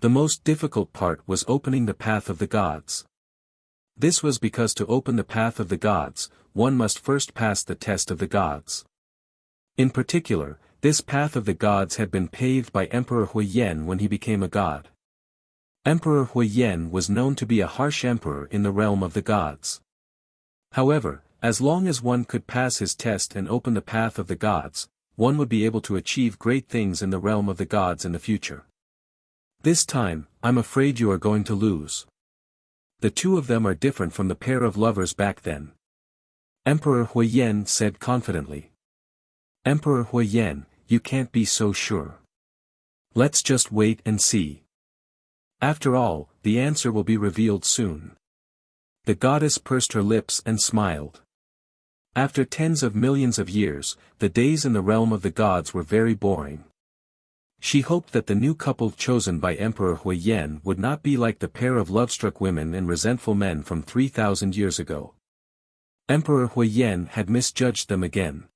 The most difficult part was opening the path of the gods. This was because to open the path of the gods, one must first pass the test of the gods. In particular, this path of the gods had been paved by Emperor Huiyan when he became a god. Emperor Huiyan was known to be a harsh emperor in the realm of the gods. However, as long as one could pass his test and open the path of the gods, one would be able to achieve great things in the realm of the gods in the future. This time, I'm afraid you are going to lose. The 2 of them are different from the pair of lovers back then. Emperor Huiyan said confidently. Emperor Huiyan, you can't be so sure. Let's just wait and see. After all, the answer will be revealed soon. The goddess pursed her lips and smiled. After tens of millions of years, the days in the realm of the gods were very boring. She hoped that the new couple chosen by Emperor Huiyan would not be like the pair of love-struck women and resentful men from 3,000 years ago. Emperor Huiyan had misjudged them again.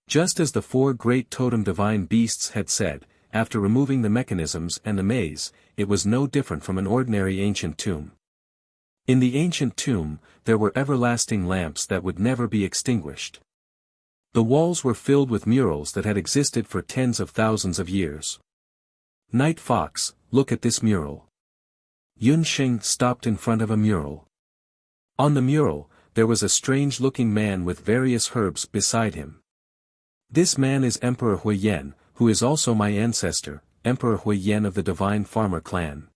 Just as the 4 great totem divine beasts had said, after removing the mechanisms and the maze, it was no different from an ordinary ancient tomb. In the ancient tomb, there were everlasting lamps that would never be extinguished. The walls were filled with murals that had existed for tens of thousands of years. Night Fox, look at this mural. Yunsheng stopped in front of a mural. On the mural, there was a strange-looking man with various herbs beside him. This man is Emperor Huiyan, who is also my ancestor, Emperor Huiyan of the Divine Farmer clan.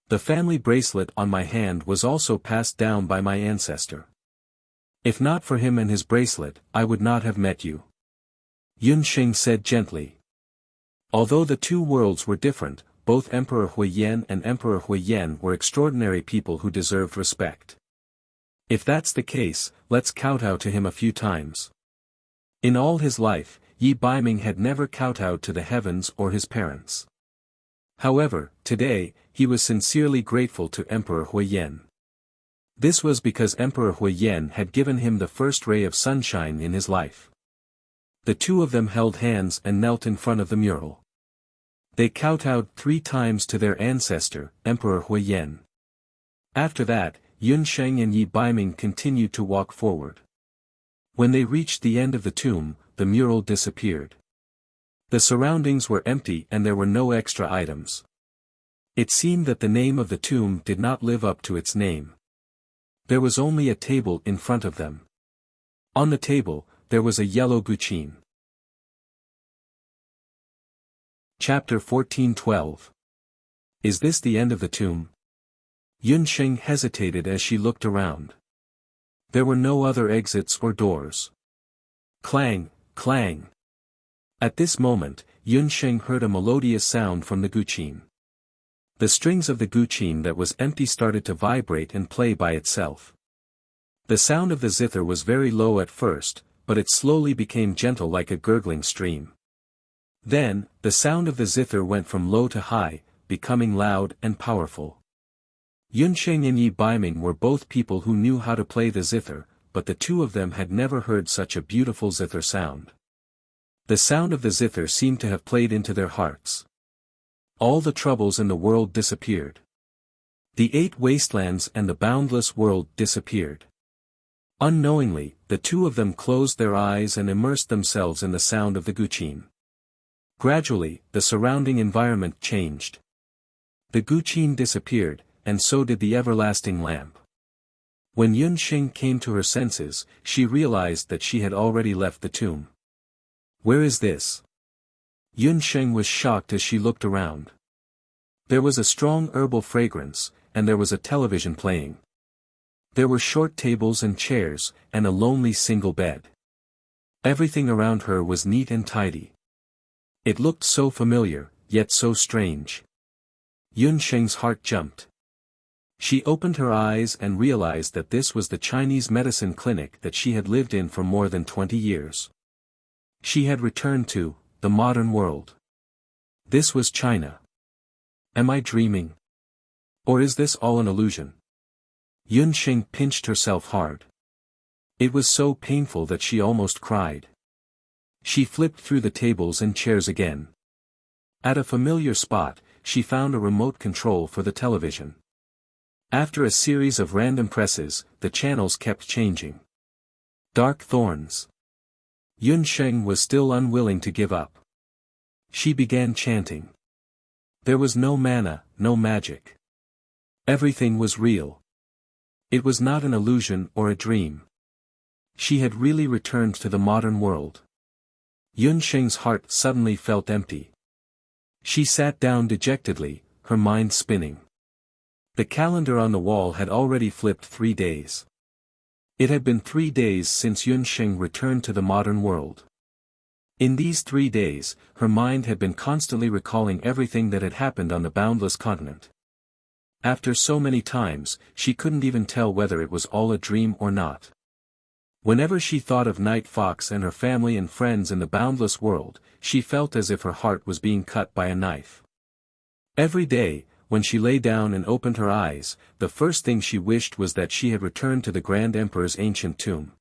The family bracelet on my hand was also passed down by my ancestor. If not for him and his bracelet, I would not have met you. Yunsheng said gently. Although the 2 worlds were different, both Emperor Huiyan and Emperor Huiyan were extraordinary people who deserved respect. If that's the case, let's kowtow to him a few times. In all his life, Yi Baiming had never kowtowed to the heavens or his parents. However, today, he was sincerely grateful to Emperor Huiyan. This was because Emperor Huiyan had given him the first ray of sunshine in his life. The two of them held hands and knelt in front of the mural. They kowtowed 3 times to their ancestor, Emperor Huiyan. After that, Yun Sheng and Yi Baiming continued to walk forward. When they reached the end of the tomb, the mural disappeared. The surroundings were empty and there were no extra items. It seemed that the name of the tomb did not live up to its name. There was only a table in front of them. On the table, there was a yellow guqin. Chapter 14:12. Is this the end of the tomb? Yun Sheng hesitated as she looked around. There were no other exits or doors. Clang, clang. At this moment, Yun Sheng heard a melodious sound from the guqin. The strings of the guqin that was empty started to vibrate and play by itself. The sound of the zither was very low at first, but it slowly became gentle like a gurgling stream. Then, the sound of the zither went from low to high, becoming loud and powerful. Yun Sheng and Yi Baiming were both people who knew how to play the zither, but the two of them had never heard such a beautiful zither sound. The sound of the zither seemed to have played into their hearts. All the troubles in the world disappeared. The 8 wastelands and the boundless world disappeared. Unknowingly, the two of them closed their eyes and immersed themselves in the sound of the guqin. Gradually, the surrounding environment changed. The guqin disappeared, and so did the everlasting lamp. When Yun Sheng came to her senses, she realized that she had already left the tomb. Where is this? Yun Sheng was shocked as she looked around. There was a strong herbal fragrance, and there was a television playing. There were short tables and chairs, and a lonely single bed. Everything around her was neat and tidy. It looked so familiar, yet so strange. Yun Sheng's heart jumped. She opened her eyes and realized that this was the Chinese medicine clinic that she had lived in for more than 20 years. She had returned to the modern world. This was China. Am I dreaming? Or is this all an illusion? Yun Sheng pinched herself hard. It was so painful that she almost cried. She flipped through the tables and chairs again. At a familiar spot, she found a remote control for the television. After a series of random presses, the channels kept changing. Dark thorns. Yun Sheng was still unwilling to give up. She began chanting. There was no mana, no magic. Everything was real. It was not an illusion or a dream. She had really returned to the modern world. Yun Sheng's heart suddenly felt empty. She sat down dejectedly, her mind spinning. The calendar on the wall had already flipped 3 days. It had been 3 days since Yun Sheng returned to the modern world. In these 3 days, her mind had been constantly recalling everything that had happened on the boundless continent. After so many times, she couldn't even tell whether it was all a dream or not. Whenever she thought of Night Fox and her family and friends in the boundless world, she felt as if her heart was being cut by a knife. Every day, when she lay down and opened her eyes, the first thing she wished was that she had returned to the Grand Emperor's ancient tomb.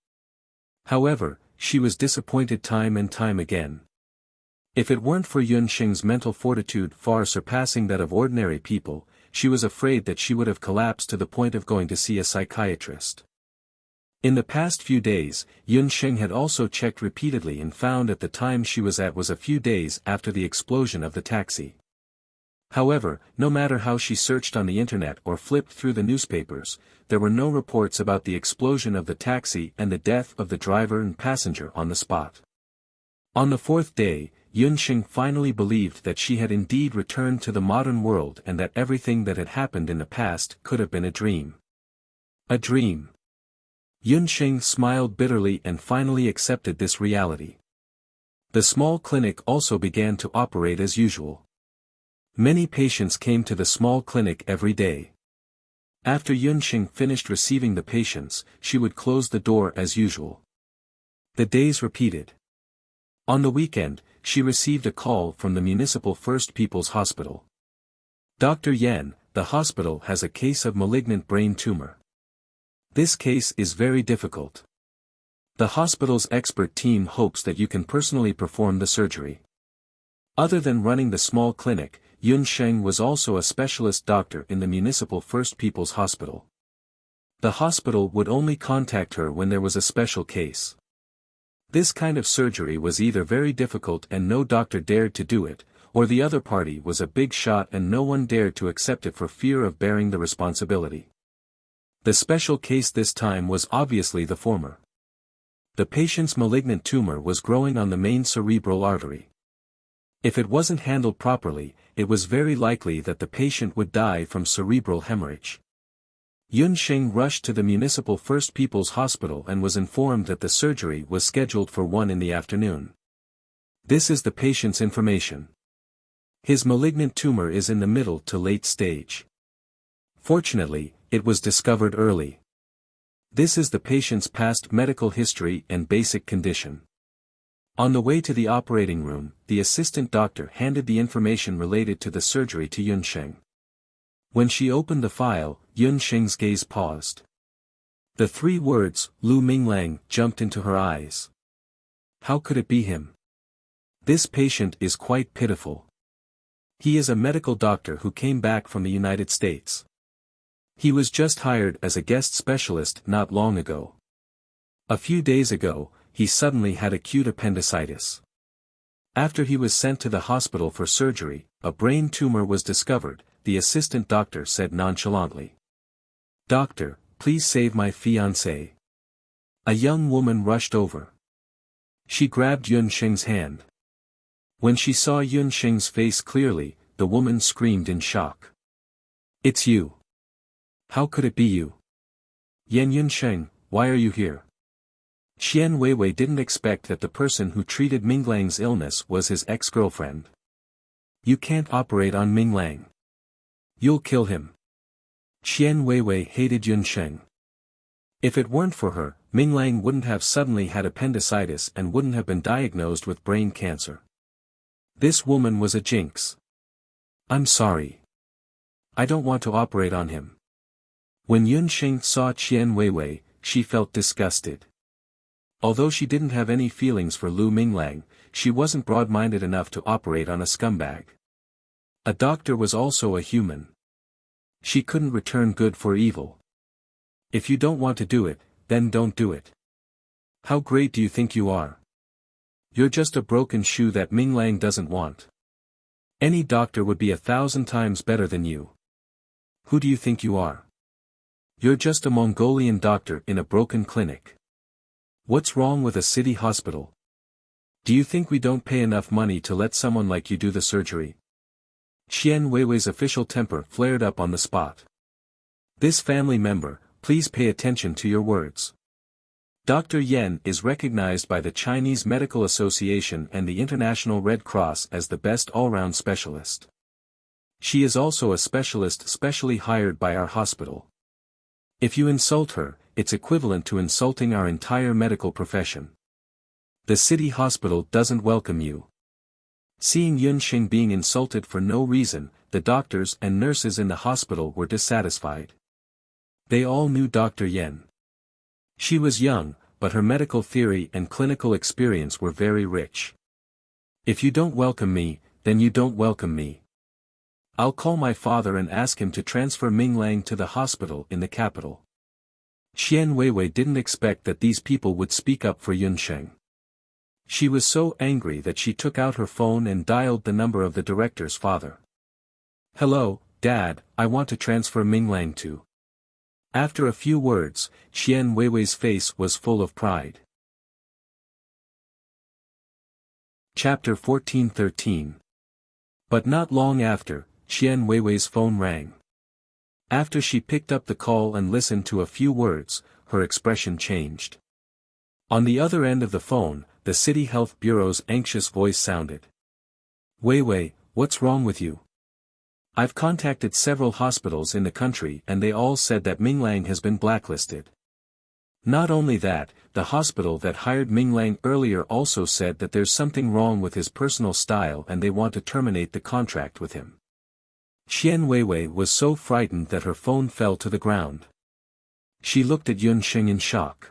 However, she was disappointed time and time again. If it weren't for Yun Sheng's mental fortitude far surpassing that of ordinary people, she was afraid that she would have collapsed to the point of going to see a psychiatrist. In the past few days, Yun Sheng had also checked repeatedly and found that the time she was at was a few days after the explosion of the taxi. However, no matter how she searched on the internet or flipped through the newspapers, there were no reports about the explosion of the taxi and the death of the driver and passenger on the spot. On the 4th day, Yun Sheng finally believed that she had indeed returned to the modern world and that everything that had happened in the past could have been a dream. A dream. Yun Sheng smiled bitterly and finally accepted this reality. The small clinic also began to operate as usual. Many patients came to the small clinic every day. After Yunxing finished receiving the patients, she would close the door as usual. The days repeated. On the weekend, she received a call from the Municipal First People's Hospital. Dr. Yan, the hospital has a case of malignant brain tumor. This case is very difficult. The hospital's expert team hopes that you can personally perform the surgery. Other than running the small clinic, Yun Sheng was also a specialist doctor in the Municipal First People's Hospital. The hospital would only contact her when there was a special case. This kind of surgery was either very difficult and no doctor dared to do it, or the other party was a big shot and no one dared to accept it for fear of bearing the responsibility. The special case this time was obviously the former. The patient's malignant tumor was growing on the main cerebral artery. If it wasn't handled properly, it was very likely that the patient would die from cerebral hemorrhage. Yun Sheng rushed to the Municipal First People's Hospital and was informed that the surgery was scheduled for 1 in the afternoon. This is the patient's information. His malignant tumor is in the middle to late stage. Fortunately, it was discovered early. This is the patient's past medical history and basic condition. On the way to the operating room, the assistant doctor handed the information related to the surgery to Yun Sheng. When she opened the file, Yun Sheng's gaze paused. The 3 words, Lu Minglang, jumped into her eyes. How could it be him? This patient is quite pitiful. He is a medical doctor who came back from the United States. He was just hired as a guest specialist not long ago. A few days ago, he suddenly had acute appendicitis. After he was sent to the hospital for surgery, a brain tumor was discovered, the assistant doctor said nonchalantly. Doctor, please save my fiancé. A young woman rushed over. She grabbed Yun Sheng's hand. When she saw Yun Sheng's face clearly, the woman screamed in shock. It's you. How could it be you? Yun Sheng, why are you here? Qian Weiwei didn't expect that the person who treated Minglang's illness was his ex-girlfriend. You can't operate on Minglang. You'll kill him. Qian Weiwei hated Yun Sheng. If it weren't for her, Minglang wouldn't have suddenly had appendicitis and wouldn't have been diagnosed with brain cancer. This woman was a jinx. I'm sorry. I don't want to operate on him. When Yun Sheng saw Qian Weiwei, she felt disgusted. Although she didn't have any feelings for Lu Minglang, she wasn't broad-minded enough to operate on a scumbag. A doctor was also a human. She couldn't return good for evil. If you don't want to do it, then don't do it. How great do you think you are? You're just a broken shoe that Minglang doesn't want. Any doctor would be 1,000 times better than you. Who do you think you are? You're just a Mongolian doctor in a broken clinic. What's wrong with a city hospital? Do you think we don't pay enough money to let someone like you do the surgery? Qian Weiwei's official temper flared up on the spot. This family member, please pay attention to your words. Dr. Yan is recognized by the Chinese Medical Association and the International Red Cross as the best all-round specialist. She is also a specialist specially hired by our hospital. If you insult her, it's equivalent to insulting our entire medical profession. The city hospital doesn't welcome you. Seeing Yun Sheng being insulted for no reason, the doctors and nurses in the hospital were dissatisfied. They all knew Dr. Yan. She was young, but her medical theory and clinical experience were very rich. If you don't welcome me, then you don't welcome me. I'll call my father and ask him to transfer Minglang to the hospital in the capital. Qian Weiwei didn't expect that these people would speak up for Yun Sheng. She was so angry that she took out her phone and dialed the number of the director's father. Hello, Dad, I want to transfer Minglang to. After a few words, Qian Weiwei's face was full of pride. Chapter 14:13. But not long after, Qian Weiwei's phone rang. After she picked up the call and listened to a few words, her expression changed. On the other end of the phone, the City Health Bureau's anxious voice sounded. Weiwei, what's wrong with you? I've contacted several hospitals in the country and they all said that Minglang has been blacklisted. Not only that, the hospital that hired Minglang earlier also said that there's something wrong with his personal style and they want to terminate the contract with him. Qian Weiwei was so frightened that her phone fell to the ground. She looked at Yun Sheng in shock.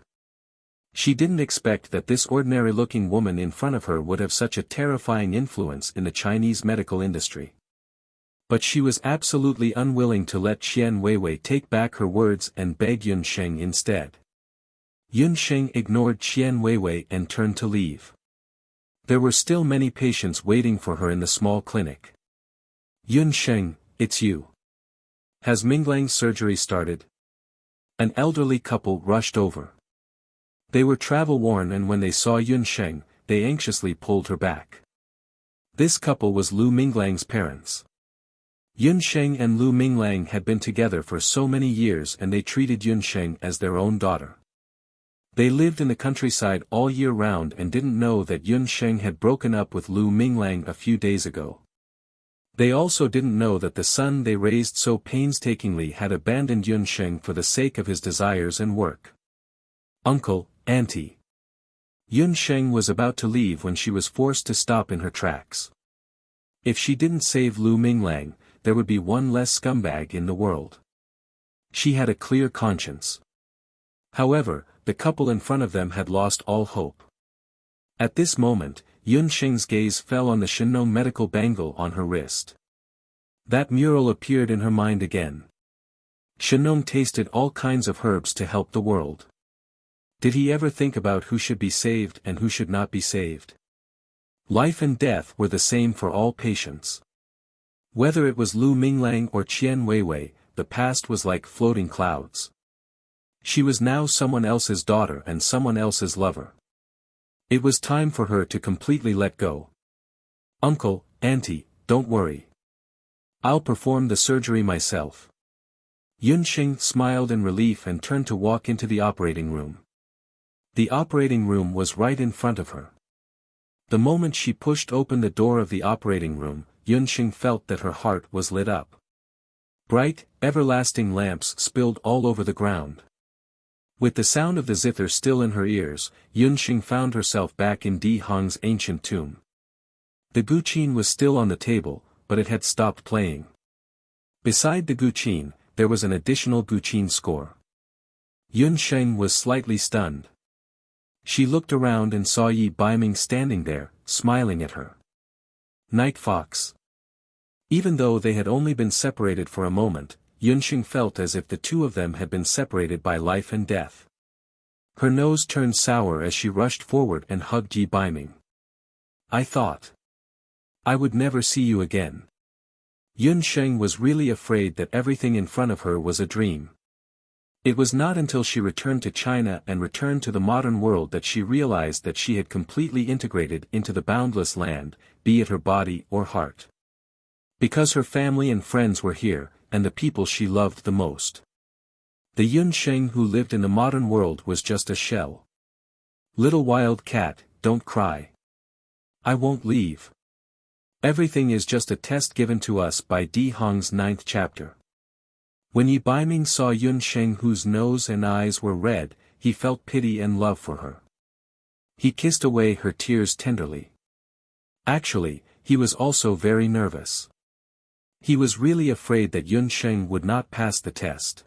She didn't expect that this ordinary-looking woman in front of her would have such a terrifying influence in the Chinese medical industry. But she was absolutely unwilling to let Qian Weiwei take back her words and begged Yun Sheng instead. Yun Sheng ignored Qian Weiwei and turned to leave. There were still many patients waiting for her in the small clinic. Yun Sheng, it's you. Has Minglang's surgery started? An elderly couple rushed over. They were travel-worn and when they saw Yun Sheng, they anxiously pulled her back. This couple was Lu Minglang's parents. Yun Sheng and Lu Minglang had been together for so many years and they treated Yun Sheng as their own daughter. They lived in the countryside all year round and didn't know that Yun Sheng had broken up with Lu Minglang a few days ago. They also didn't know that the son they raised so painstakingly had abandoned Yun Sheng for the sake of his desires and work. Uncle, Auntie. Yun Sheng was about to leave when she was forced to stop in her tracks. If she didn't save Lu Minglang, there would be one less scumbag in the world. She had a clear conscience. However, the couple in front of them had lost all hope. At this moment, Yun Sheng's gaze fell on the Shenong medical bangle on her wrist. That mural appeared in her mind again. Shenong tasted all kinds of herbs to help the world. Did he ever think about who should be saved and who should not be saved? Life and death were the same for all patients. Whether it was Lu Minglang or Qian Weiwei, the past was like floating clouds. She was now someone else's daughter and someone else's lover. It was time for her to completely let go. Uncle, Auntie, don't worry. I'll perform the surgery myself. Yun Sheng smiled in relief and turned to walk into the operating room. The operating room was right in front of her. The moment she pushed open the door of the operating room, Yun Sheng felt that her heart was lit up. Bright, everlasting lamps spilled all over the ground. With the sound of the zither still in her ears, Yun Sheng found herself back in Di Hong's ancient tomb. The guqin was still on the table, but it had stopped playing. Beside the guqin, there was an additional guqin score. Yun Sheng was slightly stunned. She looked around and saw Yi Baiming standing there, smiling at her. Night Fox. Even though they had only been separated for a moment, Yun Sheng felt as if the two of them had been separated by life and death. Her nose turned sour as she rushed forward and hugged Yi Baiming. I thought I would never see you again. Yun Sheng was really afraid that everything in front of her was a dream. It was not until she returned to China and returned to the modern world that she realized that she had completely integrated into the boundless land, be it her body or heart. Because her family and friends were here, and the people she loved the most. The Yun Sheng who lived in the modern world was just a shell. Little wild cat, don't cry. I won't leave. Everything is just a test given to us by Di Hong's 9th chapter. When Yi Baiming saw Yun Sheng whose nose and eyes were red, he felt pity and love for her. He kissed away her tears tenderly. Actually, he was also very nervous. He was really afraid that Yun Sheng would not pass the test.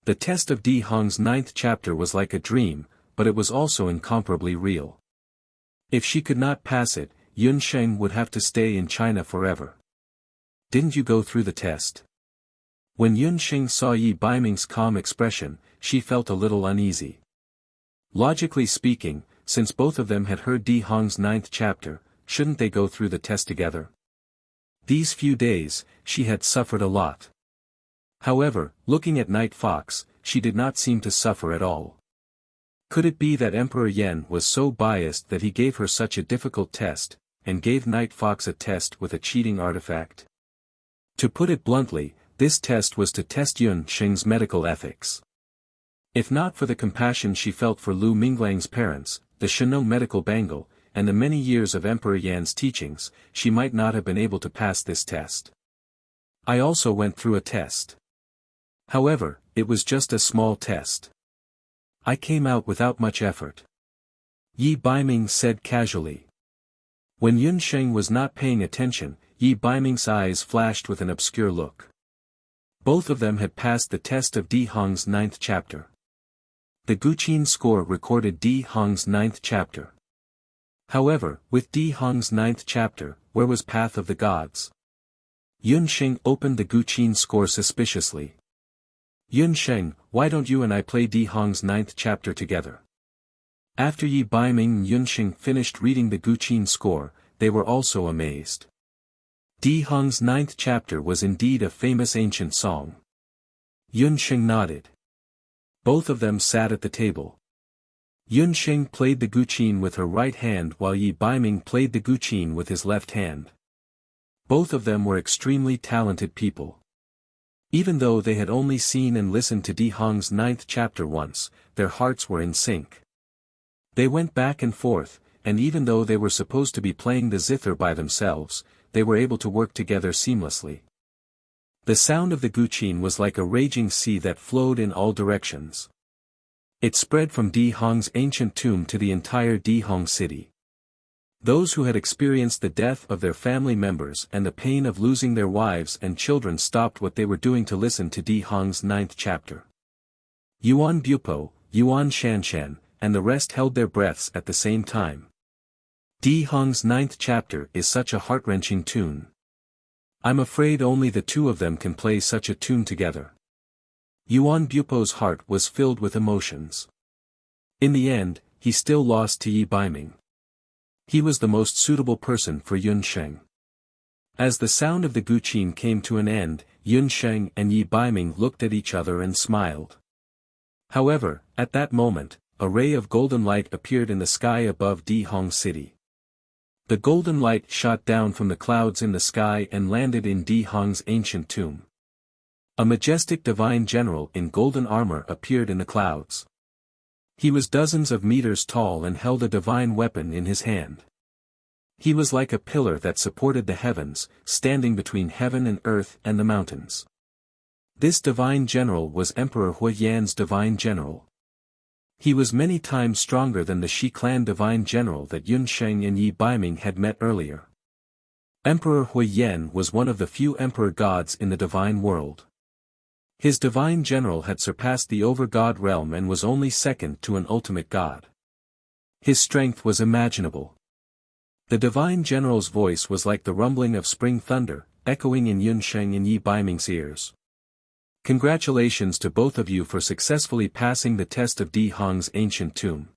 The test of Di Hong's 9th chapter was like a dream, but it was also incomparably real. If she could not pass it, Yun Sheng would have to stay in China forever. Didn't you go through the test? When Yun Sheng saw Yi Baiming's calm expression, she felt a little uneasy. Logically speaking, since both of them had heard Di Hong's 9th chapter, shouldn't they go through the test together? These few days, she had suffered a lot. However, looking at Night Fox, she did not seem to suffer at all. Could it be that Emperor Yen was so biased that he gave her such a difficult test, and gave Night Fox a test with a cheating artifact? To put it bluntly, this test was to test Yun Sheng's medical ethics. If not for the compassion she felt for Lu Minglang's parents, the Shenong medical bangle, and the many years of Emperor Yan's teachings, she might not have been able to pass this test. I also went through a test. However, it was just a small test. I came out without much effort. Yi Baiming said casually. When Yun Sheng was not paying attention, Yi Baiming's eyes flashed with an obscure look. Both of them had passed the test of Di Hong's 9th chapter. The Guqin score recorded Di Hong's 9th chapter. However, with Di Hong's 9th chapter, where was Path of the Gods? Yun Sheng opened the Guqin score suspiciously. Yun Sheng, why don't you and I play Di Hong's 9th chapter together? After Yi Baiming and Yun Sheng finished reading the Guqin score, they were also amazed. Di Hong's 9th chapter was indeed a famous ancient song. Yun Sheng nodded. Both of them sat at the table. Yun Sheng played the Guqin with her right hand while Yi Baiming played the Guqin with his left hand. Both of them were extremely talented people. Even though they had only seen and listened to Di Hong's 9th chapter once, their hearts were in sync. They went back and forth, and even though they were supposed to be playing the zither by themselves, they were able to work together seamlessly. The sound of the Guqin was like a raging sea that flowed in all directions. It spread from Di Hong's ancient tomb to the entire Di Hong city. Those who had experienced the death of their family members and the pain of losing their wives and children stopped what they were doing to listen to Di Hong's 9th chapter. Yuan Bupo, Yuan Shanshan, and the rest held their breaths at the same time. Di Hong's 9th chapter is such a heart-wrenching tune. I'm afraid only the two of them can play such a tune together. Yuan Bupo's heart was filled with emotions. In the end, he still lost to Yi Baiming. He was the most suitable person for Yun Sheng. As the sound of the Guqin came to an end, Yun Sheng and Yi Baiming looked at each other and smiled. However, at that moment, a ray of golden light appeared in the sky above Di Hong city. The golden light shot down from the clouds in the sky and landed in Di Hong's ancient tomb. A majestic divine general in golden armor appeared in the clouds. He was dozens of meters tall and held a divine weapon in his hand. He was like a pillar that supported the heavens, standing between heaven and earth and the mountains. This divine general was Emperor Huiyan's divine general. He was many times stronger than the Shi clan divine general that Yun Sheng and Yi Baiming had met earlier. Emperor Huiyan was one of the few emperor gods in the divine world. His divine general had surpassed the over-god realm and was only second to an ultimate god. His strength was imaginable. The divine general's voice was like the rumbling of spring thunder, echoing in Yun Sheng and Yi Baiming's ears. Congratulations to both of you for successfully passing the test of Di Hong's ancient tomb.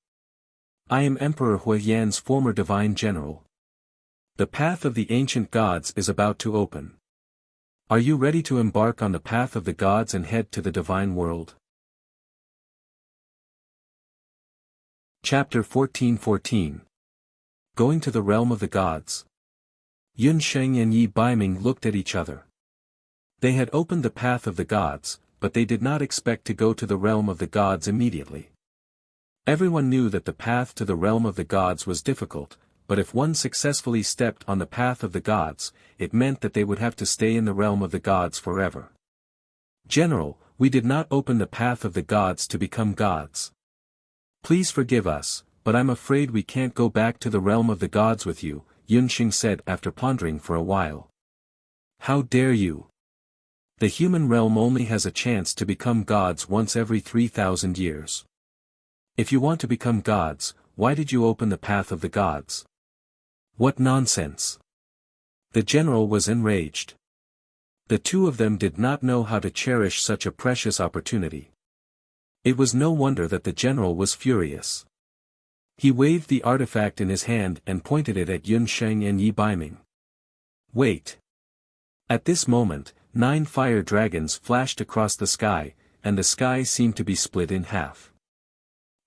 I am Emperor Huiyan's former divine general. The path of the ancient gods is about to open. Are you ready to embark on the path of the gods and head to the divine world? Chapter 14:14. Going to the realm of the gods. Yun Sheng and Yi Baiming looked at each other. They had opened the path of the gods, but they did not expect to go to the realm of the gods immediately. Everyone knew that the path to the realm of the gods was difficult, but if one successfully stepped on the path of the gods, it meant that they would have to stay in the realm of the gods forever. General, we did not open the path of the gods to become gods. Please forgive us, but I'm afraid we can't go back to the realm of the gods with you, Yun Sheng said after pondering for a while. How dare you? The human realm only has a chance to become gods once every 3,000 years. If you want to become gods, why did you open the path of the gods? What nonsense! The general was enraged. The two of them did not know how to cherish such a precious opportunity. It was no wonder that the general was furious. He waved the artifact in his hand and pointed it at Yun Sheng and Yi Baiming. Wait! At this moment, 9 fire dragons flashed across the sky, and the sky seemed to be split in half.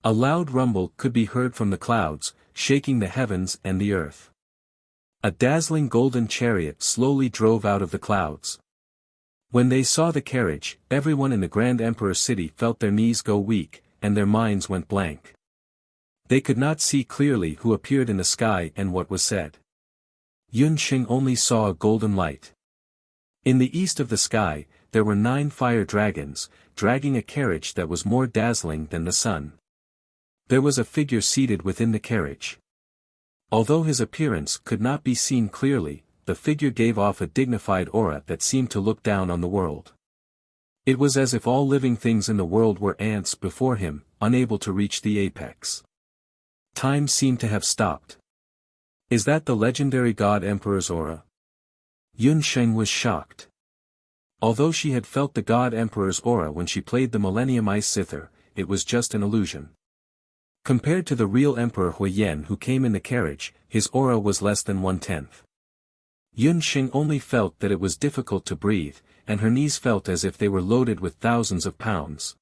A loud rumble could be heard from the clouds, shaking the heavens and the earth. A dazzling golden chariot slowly drove out of the clouds. When they saw the carriage, everyone in the Grand Emperor city felt their knees go weak, and their minds went blank. They could not see clearly who appeared in the sky and what was said. Yun Sheng only saw a golden light. In the east of the sky, there were 9 fire dragons, dragging a carriage that was more dazzling than the sun. There was a figure seated within the carriage. Although his appearance could not be seen clearly, the figure gave off a dignified aura that seemed to look down on the world. It was as if all living things in the world were ants before him, unable to reach the apex. Time seemed to have stopped. Is that the legendary God Emperor's aura? Yun Sheng was shocked. Although she had felt the God Emperor's aura when she played the Millennium Ice Zither, it was just an illusion. Compared to the real Emperor Huiyan who came in the carriage, his aura was less than 1/10. Yun Sheng only felt that it was difficult to breathe, and her knees felt as if they were loaded with thousands of pounds.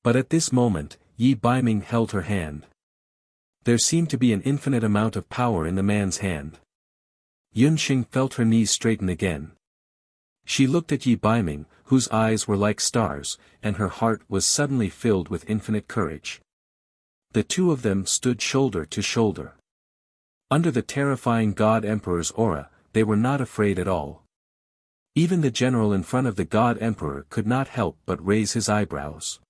But at this moment, Yi Baiming held her hand. There seemed to be an infinite amount of power in the man's hand. Yun Sheng felt her knees straighten again. She looked at Yi Baiming, whose eyes were like stars, and her heart was suddenly filled with infinite courage. The two of them stood shoulder to shoulder. Under the terrifying God Emperor's aura, they were not afraid at all. Even the general in front of the God Emperor could not help but raise his eyebrows.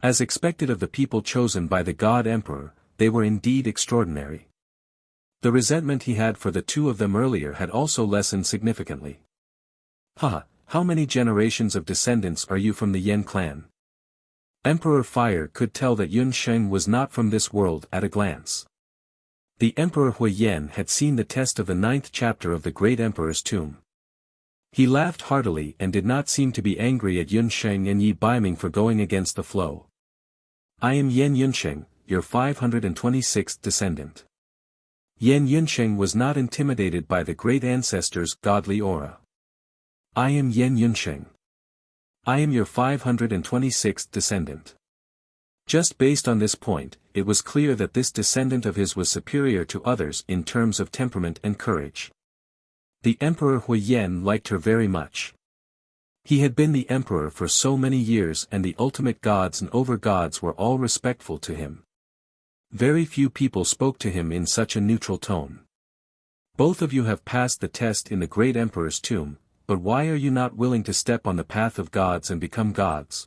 As expected of the people chosen by the God Emperor, they were indeed extraordinary. The resentment he had for the two of them earlier had also lessened significantly. How many generations of descendants are you from the Yen clan? Emperor Fire could tell that Yun Sheng was not from this world at a glance. The Emperor Huiyan had seen the test of the 9th chapter of the Great Emperor's Tomb. He laughed heartily and did not seem to be angry at Yun Sheng and Yi Baiming for going against the flow. I am Yen Yunsheng, your 526th descendant. Yen Yunsheng was not intimidated by the great ancestor's godly aura. I am Yen Yunsheng. I am your 526th descendant. Just based on this point, it was clear that this descendant of his was superior to others in terms of temperament and courage. The Emperor Huiyan liked her very much. He had been the emperor for so many years and the ultimate gods and over-gods were all respectful to him. Very few people spoke to him in such a neutral tone. Both of you have passed the test in the great emperor's tomb, but why are you not willing to step on the path of gods and become gods?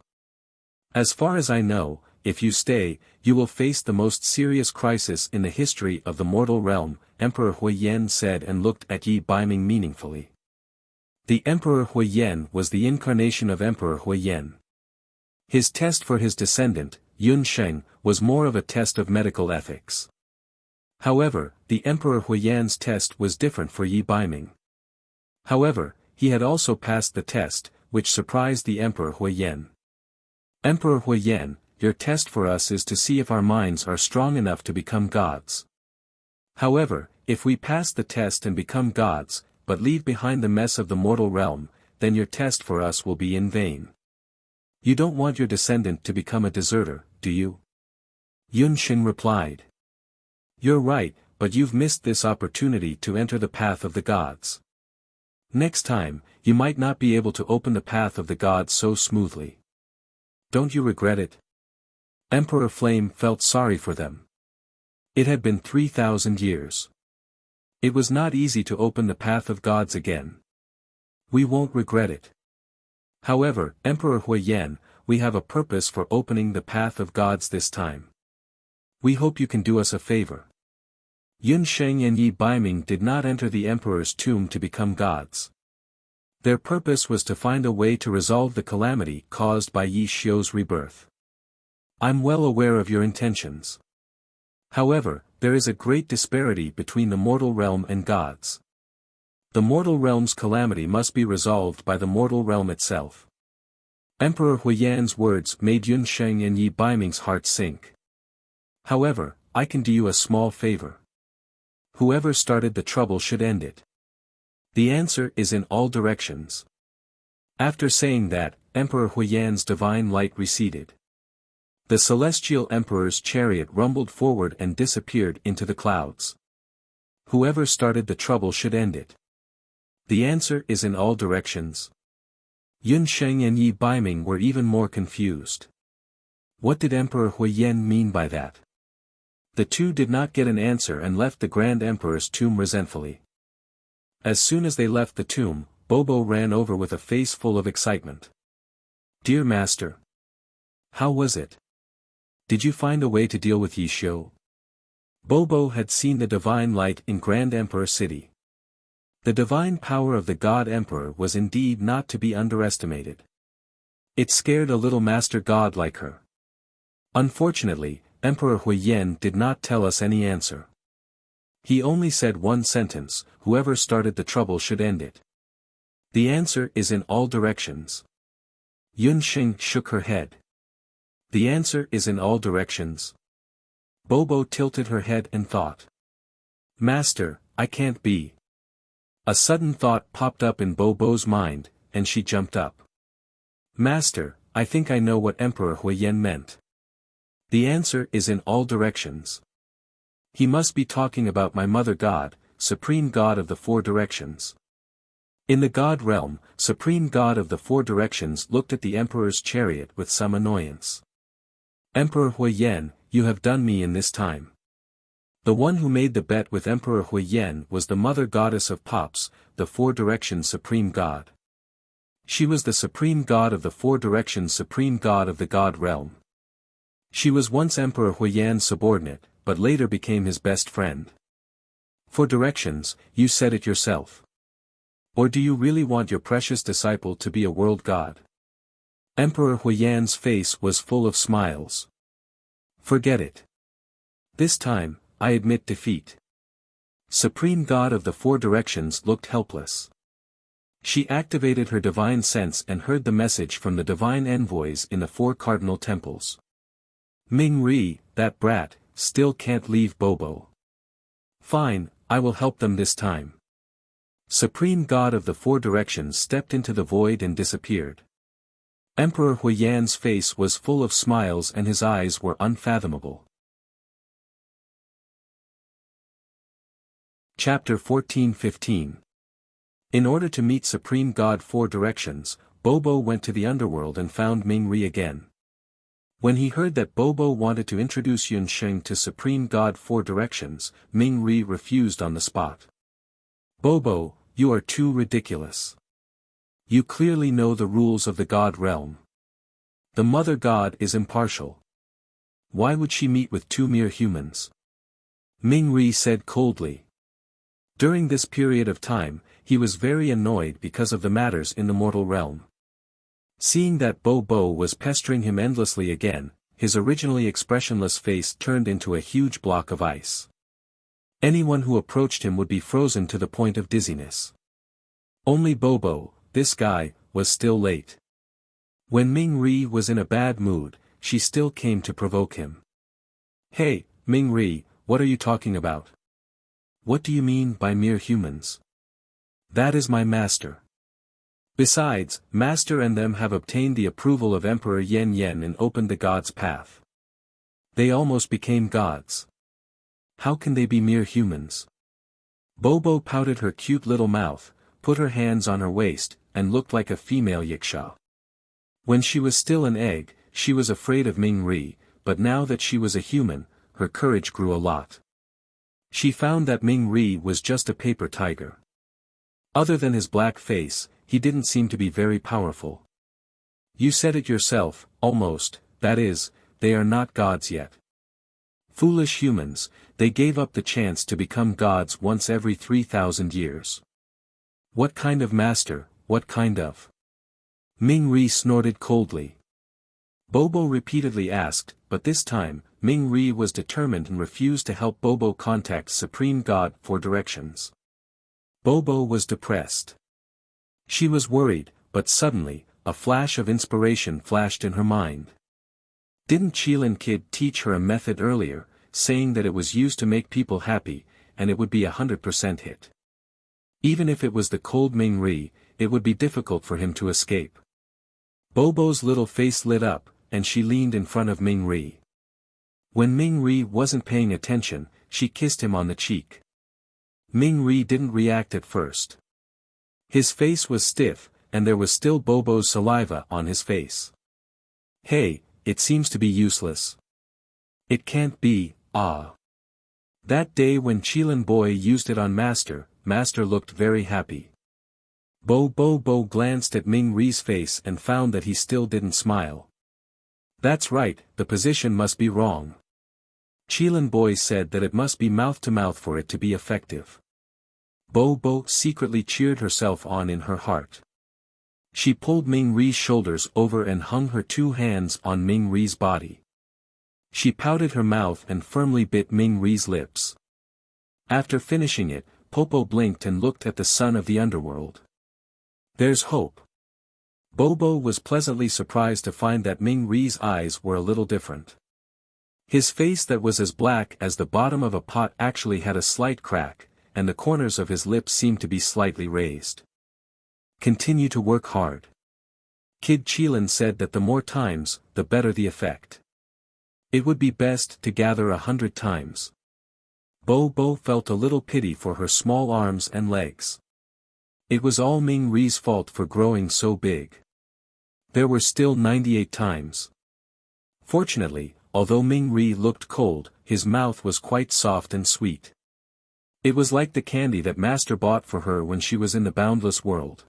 As far as I know, if you stay, you will face the most serious crisis in the history of the mortal realm, Emperor Huiyan said and looked at Yi Baiming meaningfully. The Emperor Huiyan was the incarnation of Emperor Huiyan. His test for his descendant, Yun Sheng, was more of a test of medical ethics. However, the Emperor Huiyan's test was different for Yi Baiming. However, he had also passed the test, which surprised the Emperor Huiyan. Emperor Huiyan, your test for us is to see if our minds are strong enough to become gods. However, if we pass the test and become gods, but leave behind the mess of the mortal realm, then your test for us will be in vain. You don't want your descendant to become a deserter, do you? Yun Sheng replied. You're right, but you've missed this opportunity to enter the path of the gods. Next time, you might not be able to open the path of the gods so smoothly. Don't you regret it? Emperor Flame felt sorry for them. It had been 3,000 years. It was not easy to open the path of gods again. We won't regret it. However, Emperor Huiyan, we have a purpose for opening the path of gods this time. We hope you can do us a favor. Yun Sheng and Yi Baiming did not enter the emperor's tomb to become gods. Their purpose was to find a way to resolve the calamity caused by Yi Xiu's rebirth. I'm well aware of your intentions. However, there is a great disparity between the mortal realm and gods. The mortal realm's calamity must be resolved by the mortal realm itself. Emperor Huiyan's words made Yun Sheng and Yi Baiming's heart sink. However, I can do you a small favor. Whoever started the trouble should end it. The answer is in all directions. After saying that, Emperor Huiyan's divine light receded. The celestial emperor's chariot rumbled forward and disappeared into the clouds. Whoever started the trouble should end it. The answer is in all directions. Yun Sheng and Yi Baiming were even more confused. What did Emperor Huiyan mean by that? The two did not get an answer and left the Grand Emperor's tomb resentfully. As soon as they left the tomb, Bobo ran over with a face full of excitement. "Dear Master! How was it? Did you find a way to deal with Yi Xiu?" Bobo had seen the divine light in Grand Emperor City. The divine power of the God Emperor was indeed not to be underestimated. It scared a little master god like her. Unfortunately, Emperor Huiyan did not tell us any answer. He only said one sentence: whoever started the trouble should end it. The answer is in all directions. Yun Xing shook her head. The answer is in all directions. Bobo tilted her head and thought. Master, I can't be. A sudden thought popped up in Bobo's mind, and she jumped up. Master, I think I know what Emperor Huiyan meant. The answer is in all directions. He must be talking about my mother god, supreme god of the four directions. In the god realm, supreme god of the four directions looked at the emperor's chariot with some annoyance. Emperor Huiyan, you have done me in this time. The one who made the bet with Emperor Huiyan was the mother goddess of Pops, the four directions supreme god. She was the supreme god of the four directions, supreme god of the god realm. She was once Emperor Huiyan's subordinate, but later became his best friend. Four directions, you said it yourself. Or do you really want your precious disciple to be a world god? Emperor Huiyan's face was full of smiles. Forget it. This time, I admit defeat. Supreme God of the Four Directions looked helpless. She activated her divine sense and heard the message from the divine envoys in the four cardinal temples. Ming Ri, that brat, still can't leave Bobo. Fine, I will help them this time. Supreme God of the Four Directions stepped into the void and disappeared. Emperor Huiyan's face was full of smiles and his eyes were unfathomable. Chapter 14-15. In order to meet Supreme God Four Directions, Bobo went to the underworld and found Ming Ri again. When he heard that Bobo wanted to introduce Yun Sheng to Supreme God Four Directions, Ming Ri refused on the spot. Bobo, you are too ridiculous. You clearly know the rules of the God realm. The Mother God is impartial. Why would she meet with two mere humans? Ming Ri said coldly. During this period of time, he was very annoyed because of the matters in the mortal realm. Seeing that Bobo was pestering him endlessly again, his originally expressionless face turned into a huge block of ice. Anyone who approached him would be frozen to the point of dizziness. Only Bobo, this guy, was still late. When Ming Ri was in a bad mood, she still came to provoke him. Hey, Ming Ri, what are you talking about? What do you mean by mere humans? That is my master. Besides, master and them have obtained the approval of Emperor Yen Yen and opened the gods' path. They almost became gods. How can they be mere humans? Bobo pouted her cute little mouth, put her hands on her waist, and looked like a female yiksha. When she was still an egg, she was afraid of Ming Ri, but now that she was a human, her courage grew a lot. She found that Ming Ri was just a paper tiger. Other than his black face, he didn't seem to be very powerful. You said it yourself, almost, that is, they are not gods yet. Foolish humans, they gave up the chance to become gods once every 3,000 years. What kind of master, what kind of? Ming Ri snorted coldly. Bobo repeatedly asked, but this time, Ming Ri was determined and refused to help Bobo contact Supreme God Four Directions. Bobo was depressed. She was worried, but suddenly, a flash of inspiration flashed in her mind. Didn't Qilin Kid teach her a method earlier, saying that it was used to make people happy, and it would be 100% hit? Even if it was the cold Ming Ri, it would be difficult for him to escape. Bobo's little face lit up, and she leaned in front of Ming Ri. When Ming Ri wasn't paying attention, she kissed him on the cheek. Ming Ri didn't react at first. His face was stiff, and there was still Bobo's saliva on his face. Hey, it seems to be useless. It can't be, ah. That day when Qilin Boy used it on Master, Master looked very happy. Bo glanced at Ming Ri's face and found that he still didn't smile. That's right, the position must be wrong. Qilin Boy said that it must be mouth to mouth for it to be effective. Bo secretly cheered herself on in her heart. She pulled Ming Ri's shoulders over and hung her two hands on Ming Ri's body. She pouted her mouth and firmly bit Ming Ri's lips. After finishing it, Popo blinked and looked at the son of the underworld. There's hope. Bobo was pleasantly surprised to find that Ming Ri's eyes were a little different. His face that was as black as the bottom of a pot actually had a slight crack, and the corners of his lips seemed to be slightly raised. Continue to work hard. Kid Qilin said that the more times, the better the effect. It would be best to gather 100 times. Bo felt a little pity for her small arms and legs. It was all Ming Ri's fault for growing so big. There were still 98 times. Fortunately, although Ming Ri looked cold, his mouth was quite soft and sweet. It was like the candy that Master bought for her when she was in the boundless world.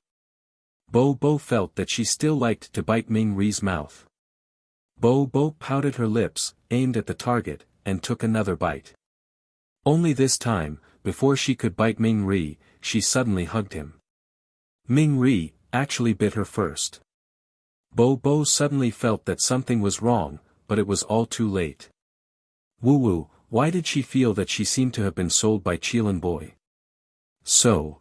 Bo felt that she still liked to bite Ming Ri's mouth. Bo pouted her lips, aimed at the target, and took another bite. Only this time, before she could bite Ming Ri, she suddenly hugged him. Ming Ri actually bit her first. Bo suddenly felt that something was wrong, but it was all too late. Woo, why did she feel that she seemed to have been sold by Qilin Boy? So,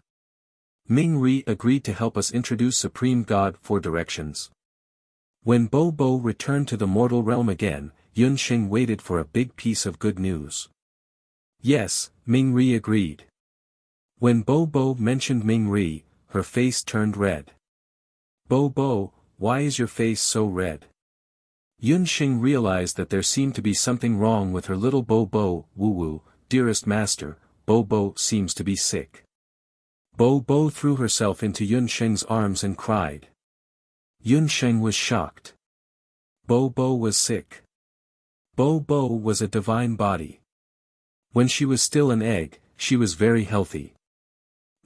Ming Ri agreed to help us introduce Supreme God for directions. When Bo returned to the mortal realm again, Yunxing waited for a big piece of good news. Yes, Ming Ri agreed. When Bo mentioned Ming Ri, her face turned red. Bo, why is your face so red? Yunxing realized that there seemed to be something wrong with her little Bo. Woo, dearest master, Bo seems to be sick. Bo threw herself into Yunxing's arms and cried. Yunxing was shocked. Bo was sick. Bo was a divine body. When she was still an egg, she was very healthy.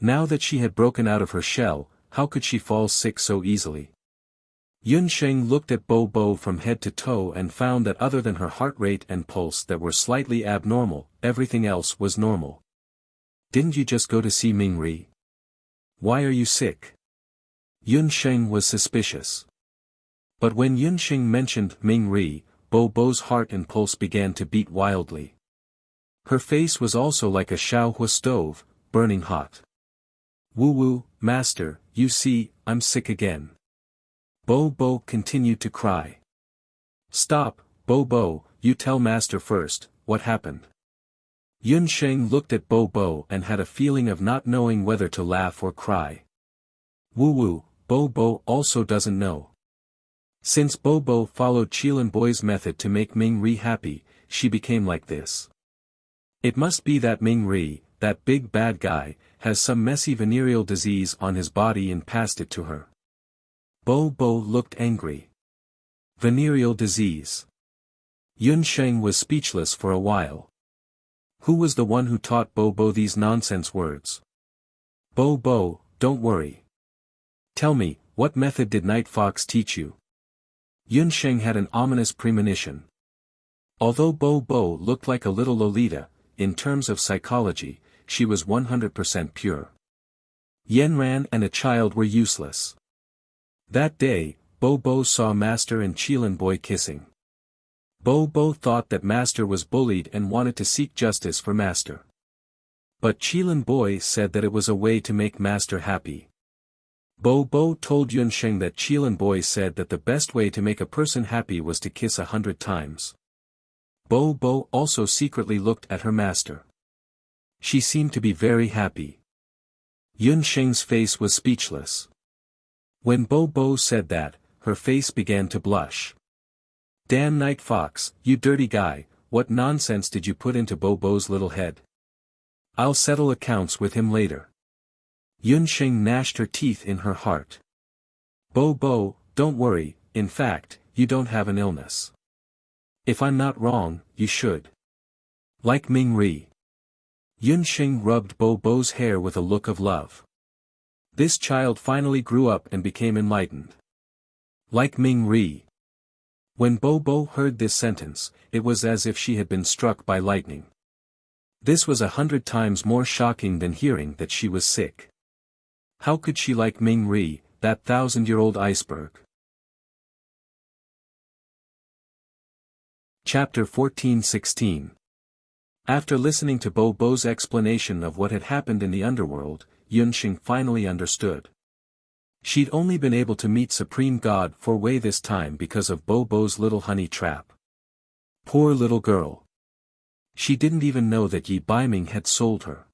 Now that she had broken out of her shell, how could she fall sick so easily? Yunxing looked at Bo from head to toe and found that other than her heart rate and pulse that were slightly abnormal, everything else was normal. Didn't you just go to see Ming Ri? Why are you sick? Yunxing was suspicious. But when Yunxing mentioned Ming Ri, Bo's heart and pulse began to beat wildly. Her face was also like a Shaohua stove, burning hot. Woo, master, you see, I'm sick again. Bo continued to cry. Stop, Bo, you tell master first, what happened? Yunxing looked at Bo and had a feeling of not knowing whether to laugh or cry. Woo, Bo also doesn't know. Since Bo followed Qilin Boy's method to make Ming Ri happy, she became like this. It must be that Ming Ri, that big bad guy, has some messy venereal disease on his body and passed it to her. Bo looked angry. Venereal disease. Yunxing was speechless for a while. Who was the one who taught Bo these nonsense words? Bo, don't worry. Tell me, what method did Night Fox teach you? Yunxing had an ominous premonition. Although Bo looked like a little Lolita, in terms of psychology, she was 100% pure. Yanran and a child were useless. That day, Bo saw Master and Qilin Boy kissing. Bo thought that Master was bullied and wanted to seek justice for Master. But Qilin Boy said that it was a way to make Master happy. Bo told Yunxing that Qilin Boy said that the best way to make a person happy was to kiss 100 times. Bo also secretly looked at her master. She seemed to be very happy. Yunxing's face was speechless. When Bo said that, her face began to blush. Damn Night Fox, you dirty guy, what nonsense did you put into Bo's little head? I'll settle accounts with him later. Yunxing gnashed her teeth in her heart. Bo, don't worry, in fact, you don't have an illness. If I'm not wrong, you should. Like Ming Ri. Yunxing rubbed Bo's hair with a look of love. This child finally grew up and became enlightened. Like Ming Ri. When Bo Bo heard this sentence, it was as if she had been struck by lightning. This was 100 times more shocking than hearing that she was sick. How could she like Ming Ri, that 1,000-year-old iceberg? Chapter 14-16. After listening to Bo Bo's explanation of what had happened in the underworld, Yunxing finally understood. She'd only been able to meet Supreme God for Wei this time because of Bo Bo's little honey trap. Poor little girl. She didn't even know that Yi Baiming had sold her.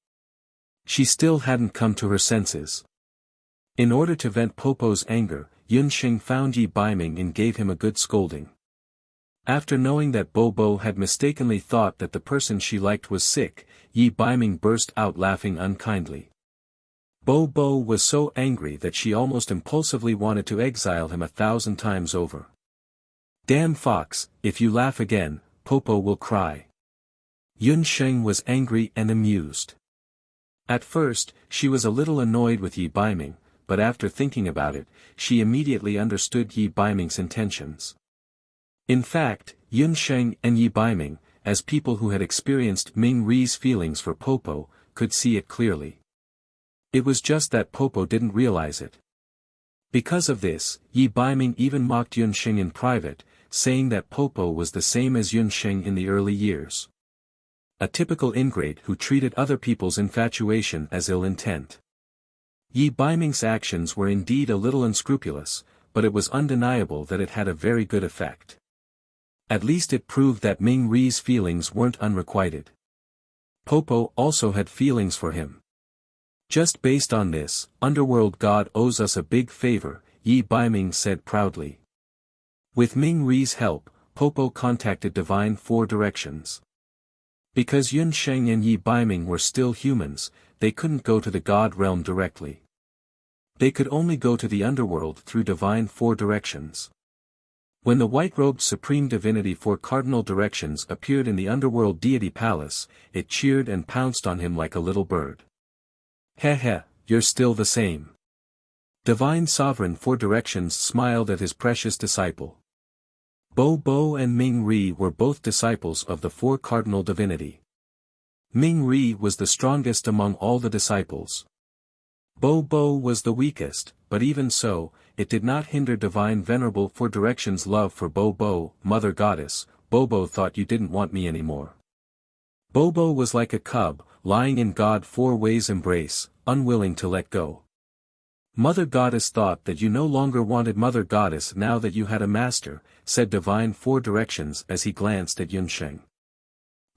She still hadn't come to her senses. In order to vent Popo's anger, Yunxing found Yi Baiming and gave him a good scolding. After knowing that Bo Bo had mistakenly thought that the person she liked was sick, Yi Baiming burst out laughing unkindly. Bo Bo was so angry that she almost impulsively wanted to exile him 1,000 times over. Damn fox, if you laugh again, Popo will cry. Yunxing was angry and amused. At first, she was a little annoyed with Yi Baiming, but after thinking about it, she immediately understood Yi Baiming's intentions. In fact, Yunxing and Yi Baiming, as people who had experienced Ming Ri's feelings for Popo, could see it clearly. It was just that Popo didn't realize it. Because of this, Yi Baiming even mocked Yunxing in private, saying that Popo was the same as Yunxing in the early years. A typical ingrate who treated other people's infatuation as ill intent. Yi Baiming's actions were indeed a little unscrupulous, but it was undeniable that it had a very good effect. At least it proved that Ming Ri's feelings weren't unrequited. Popo also had feelings for him. Just based on this, Underworld God owes us a big favor, Yi Baiming said proudly. With Ming Ri's help, Popo contacted Divine Four Directions. Because Yunxing and Yi Baiming were still humans, they couldn't go to the God realm directly. They could only go to the underworld through Divine Four Directions. When the white-robed Supreme Divinity Four Cardinal Directions appeared in the Underworld Deity Palace, it cheered and pounced on him like a little bird. Heh, you're still the same. Divine Sovereign Four Directions smiled at his precious disciple. Bo Bo and Ming Ri were both disciples of the Four Cardinal Divinity. Ming Ri was the strongest among all the disciples. Bo Bo was the weakest, but even so, it did not hinder Divine Venerable Four Directions' love for Bo Bo, Mother Goddess. Bobo thought you didn't want me anymore. Bobo was like a cub, lying in God Four Way's embrace, unwilling to let go. Mother Goddess thought that you no longer wanted Mother Goddess now that you had a master, said Divine Four Directions as he glanced at Yunxing.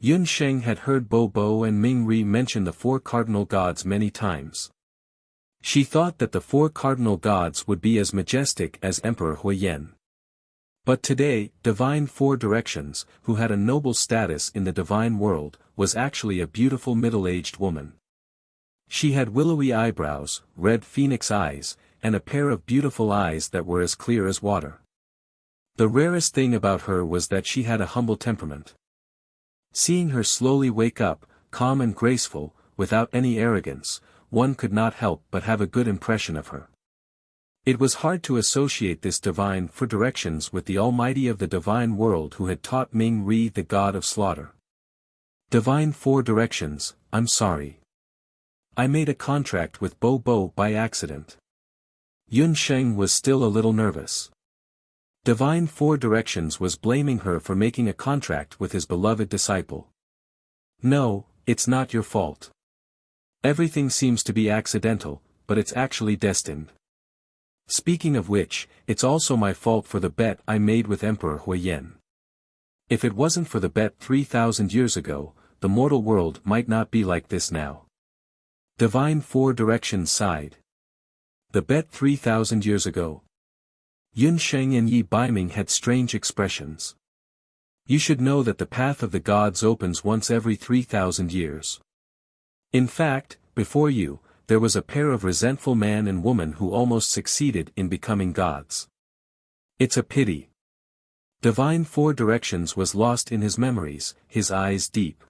Yunxing had heard Bo Bo and Ming Ri mention the Four Cardinal Gods many times. She thought that the Four Cardinal Gods would be as majestic as Emperor Huiyan. But today, Divine Four Directions, who had a noble status in the divine world, was actually a beautiful middle-aged woman. She had willowy eyebrows, red phoenix eyes, and a pair of beautiful eyes that were as clear as water. The rarest thing about her was that she had a humble temperament. Seeing her slowly wake up, calm and graceful, without any arrogance, one could not help but have a good impression of her. It was hard to associate this Divine Four Directions with the Almighty of the divine world who had taught Ming Ri the god of slaughter. Divine Four Directions, I'm sorry. I made a contract with Bo Bo by accident. Yunxing was still a little nervous. Divine Four Directions was blaming her for making a contract with his beloved disciple. No, it's not your fault. Everything seems to be accidental, but it's actually destined. Speaking of which, it's also my fault for the bet I made with Emperor Huiyan. If it wasn't for the bet 3,000 years ago, the mortal world might not be like this now. Divine Four Directions sighed. The bet 3,000 years ago. Yunxing and Yi Baiming had strange expressions. You should know that the path of the gods opens once every 3,000 years. In fact, before you, there was a pair of resentful man and woman who almost succeeded in becoming gods. It's a pity. Divine Four Directions was lost in his memories, his eyes deep.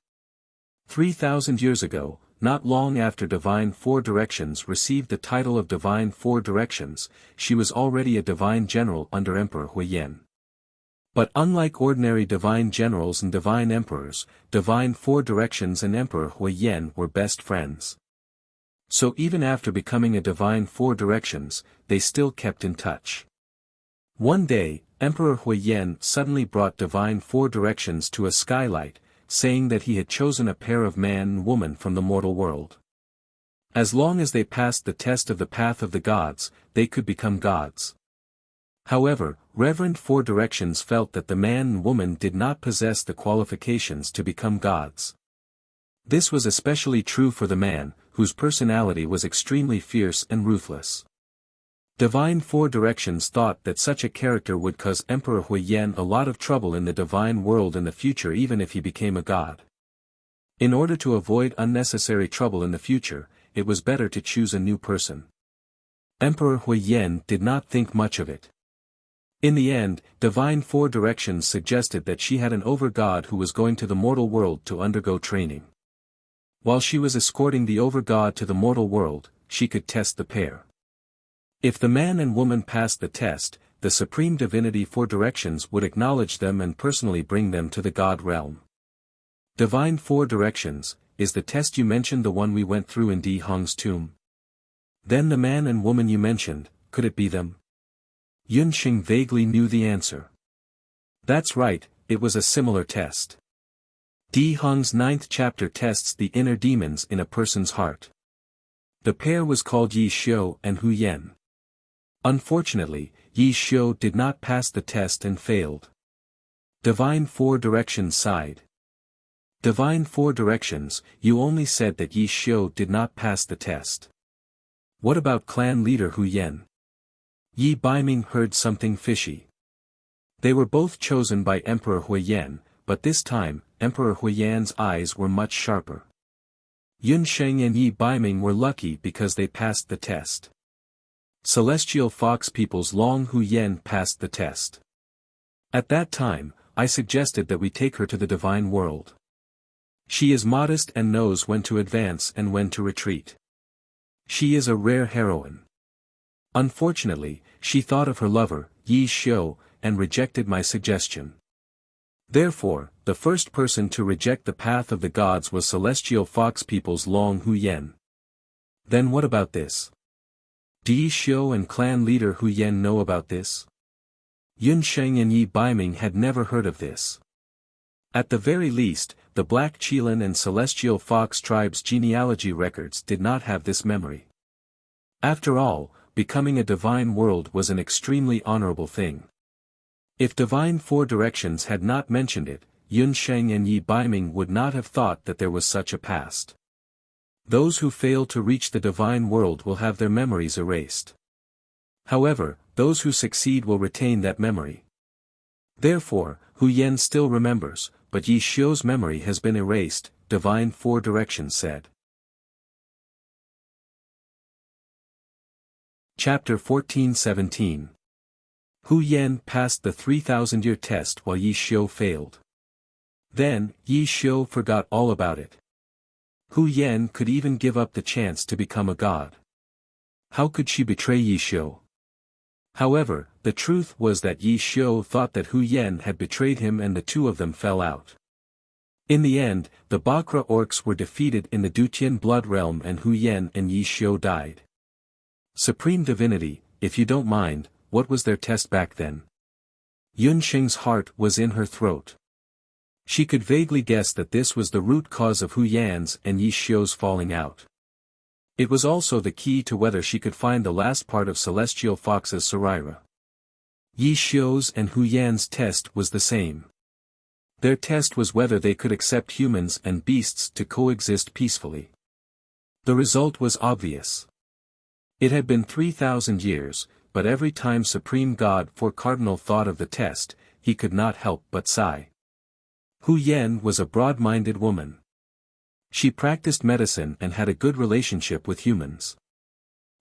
3,000 years ago, not long after Divine Four Directions received the title of Divine Four Directions, she was already a divine general under Emperor Huiyan. But unlike ordinary divine generals and divine emperors, Divine Four Directions and Emperor Huiyan were best friends. So even after becoming a Divine Four Directions, they still kept in touch. One day, Emperor Huiyan suddenly brought Divine Four Directions to a skylight, saying that he had chosen a pair of man and woman from the mortal world. As long as they passed the test of the path of the gods, they could become gods. However, Reverend Four Directions felt that the man and woman did not possess the qualifications to become gods. This was especially true for the man, whose personality was extremely fierce and ruthless. Divine Four Directions thought that such a character would cause Emperor Huiyan a lot of trouble in the divine world in the future even if he became a god. In order to avoid unnecessary trouble in the future, it was better to choose a new person. Emperor Huiyan did not think much of it. In the end, Divine Four Directions suggested that she had an over-god who was going to the mortal world to undergo training. While she was escorting the over-god to the mortal world, she could test the pair. If the man and woman passed the test, the Supreme Divinity Four Directions would acknowledge them and personally bring them to the god realm. Divine Four Directions, is the test you mentioned the one we went through in Di Hong's tomb? Then the man and woman you mentioned, could it be them? Yunxing vaguely knew the answer. That's right, it was a similar test. Di Hong's 9th chapter tests the inner demons in a person's heart. The pair was called Yi Xiu and Huiyan. Unfortunately, Yi Xiu did not pass the test and failed. Divine Four Directions sighed. Divine Four Directions, you only said that Yi Xiu did not pass the test. What about clan leader Huiyan? Yi Baiming heard something fishy. They were both chosen by Emperor Huiyan, but this time, Emperor Huiyan's eyes were much sharper. Yunsheng and Yi Baiming were lucky because they passed the test. Celestial Fox People's Long Huiyan passed the test. At that time, I suggested that we take her to the divine world. She is modest and knows when to advance and when to retreat. She is a rare heroine. Unfortunately, she thought of her lover, Yi Xiu, and rejected my suggestion. Therefore, the first person to reject the path of the gods was Celestial Fox People's Long Huiyan. Then what about this? Do Yi Xiu and clan leader Huiyan know about this? Yunsheng and Yi Baiming had never heard of this. At the very least, the Black Qilin and Celestial Fox tribes' genealogy records did not have this memory. After all, becoming a divine world was an extremely honorable thing. If Divine Four Directions had not mentioned it, Yunsheng and Yi Baiming would not have thought that there was such a past. Those who fail to reach the divine world will have their memories erased. However, those who succeed will retain that memory. Therefore, Huiyan still remembers, but Yi Xiu's memory has been erased, Divine Four Directions said. Chapter 14-17. Huiyan passed the 3,000-year test while Yi Xiu failed. Then, Yi Xiu forgot all about it. Huiyan could even give up the chance to become a god. How could she betray Yi Xiu? However, the truth was that Yi Xiu thought that Huiyan had betrayed him and the two of them fell out. In the end, the Bakra orcs were defeated in the Dutian blood realm and Huiyan and Yi Xiu died. Supreme Divinity, if you don't mind, what was their test back then? Yunsheng's heart was in her throat. She could vaguely guess that this was the root cause of Huiyan's and Yi Xiu's falling out. It was also the key to whether she could find the last part of Celestial Fox's Saraira. Yi Xiu's and Huiyan's test was the same. Their test was whether they could accept humans and beasts to coexist peacefully. The result was obvious. It had been 3,000 years, but every time Supreme God Four Cardinal thought of the test, he could not help but sigh. Huiyan was a broad-minded woman. She practiced medicine and had a good relationship with humans.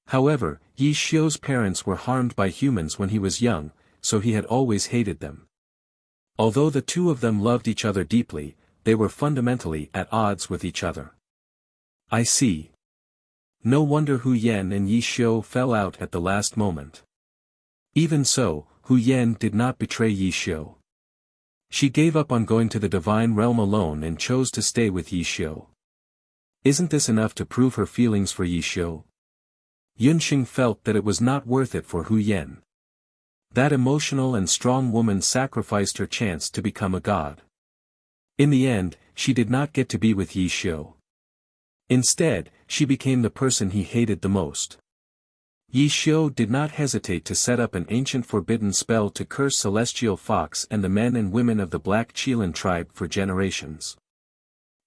However, Yi Xiu's parents were harmed by humans when he was young, so he had always hated them. Although the two of them loved each other deeply, they were fundamentally at odds with each other. I see. No wonder Hu Yan and Yi Xiu fell out at the last moment. Even so, Hu Yan did not betray Yi Xiu. She gave up on going to the divine realm alone and chose to stay with Yi Xiu. Isn't this enough to prove her feelings for Yi Xiu? Yunxing felt that it was not worth it for Hu Yan. That emotional and strong woman sacrificed her chance to become a god. In the end, she did not get to be with Yi Xiu. Instead, she became the person he hated the most. Yi Xiu did not hesitate to set up an ancient forbidden spell to curse Celestial Fox and the men and women of the Black Qilin tribe for generations.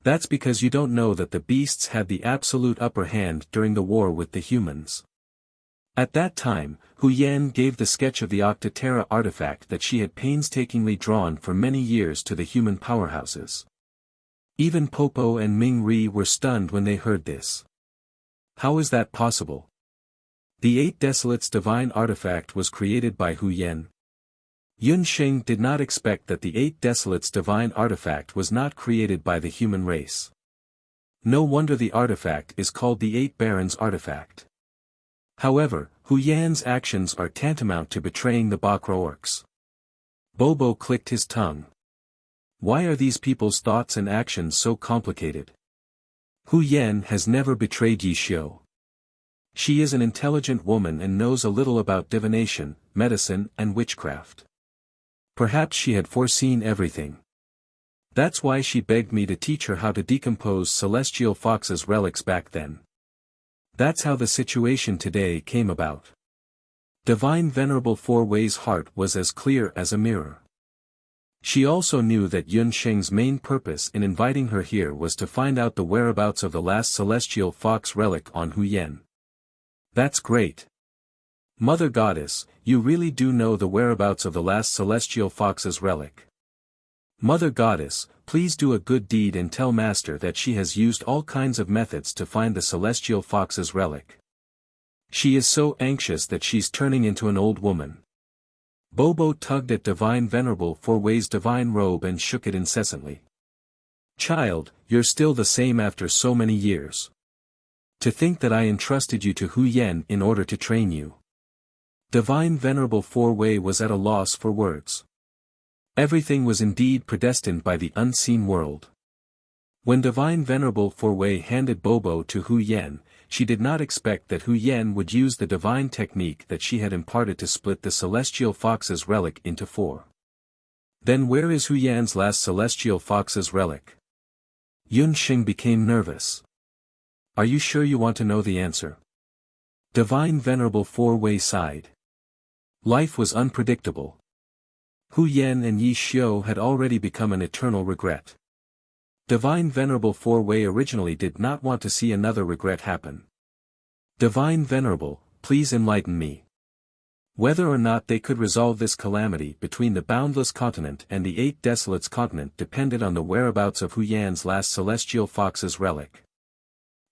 That's because you don't know that the beasts had the absolute upper hand during the war with the humans. At that time, Hu Yan gave the sketch of the Octaterra artifact that she had painstakingly drawn for many years to the human powerhouses. Even Popo and Ming Ri were stunned when they heard this. How is that possible? The Eight Desolates divine artifact was created by Hu Yan. Yunxing did not expect that the Eight Desolates divine artifact was not created by the human race. No wonder the artifact is called the Eight Barons artifact. However, Hu Yan's actions are tantamount to betraying the Bakra orcs. Bobo clicked his tongue. Why are these people's thoughts and actions so complicated? Hu Yan has never betrayed Yi Xiu. She is an intelligent woman and knows a little about divination, medicine and witchcraft. Perhaps she had foreseen everything. That's why she begged me to teach her how to decompose Celestial Fox's relics back then. That's how the situation today came about. Divine Venerable Four-Way's heart was as clear as a mirror. She also knew that Yunxing's main purpose in inviting her here was to find out the whereabouts of the last Celestial Fox relic on Hu Yan. That's great. Mother Goddess, you really do know the whereabouts of the last Celestial Fox's relic. Mother Goddess, please do a good deed and tell Master that she has used all kinds of methods to find the Celestial Fox's relic. She is so anxious that she's turning into an old woman. Bobo tugged at Divine Venerable Four-Way's divine robe and shook it incessantly. Child, you're still the same after so many years. To think that I entrusted you to Hu Yan in order to train you. Divine Venerable Four-Way was at a loss for words. Everything was indeed predestined by the unseen world. When Divine Venerable Four-Way handed Bobo to Hu Yan, she did not expect that Hu Yan would use the divine technique that she had imparted to split the Celestial Fox's relic into four. Then where is Hu Yan's last Celestial Fox's relic? Yunxing became nervous. Are you sure you want to know the answer? Divine Venerable Four-Way sighed. Life was unpredictable. Hu Yan and Yi Xiu had already become an eternal regret. Divine Venerable Four-Way originally did not want to see another regret happen. Divine Venerable, please enlighten me. Whether or not they could resolve this calamity between the Boundless Continent and the Eight Desolates Continent depended on the whereabouts of Hu Yan's last Celestial Fox's relic.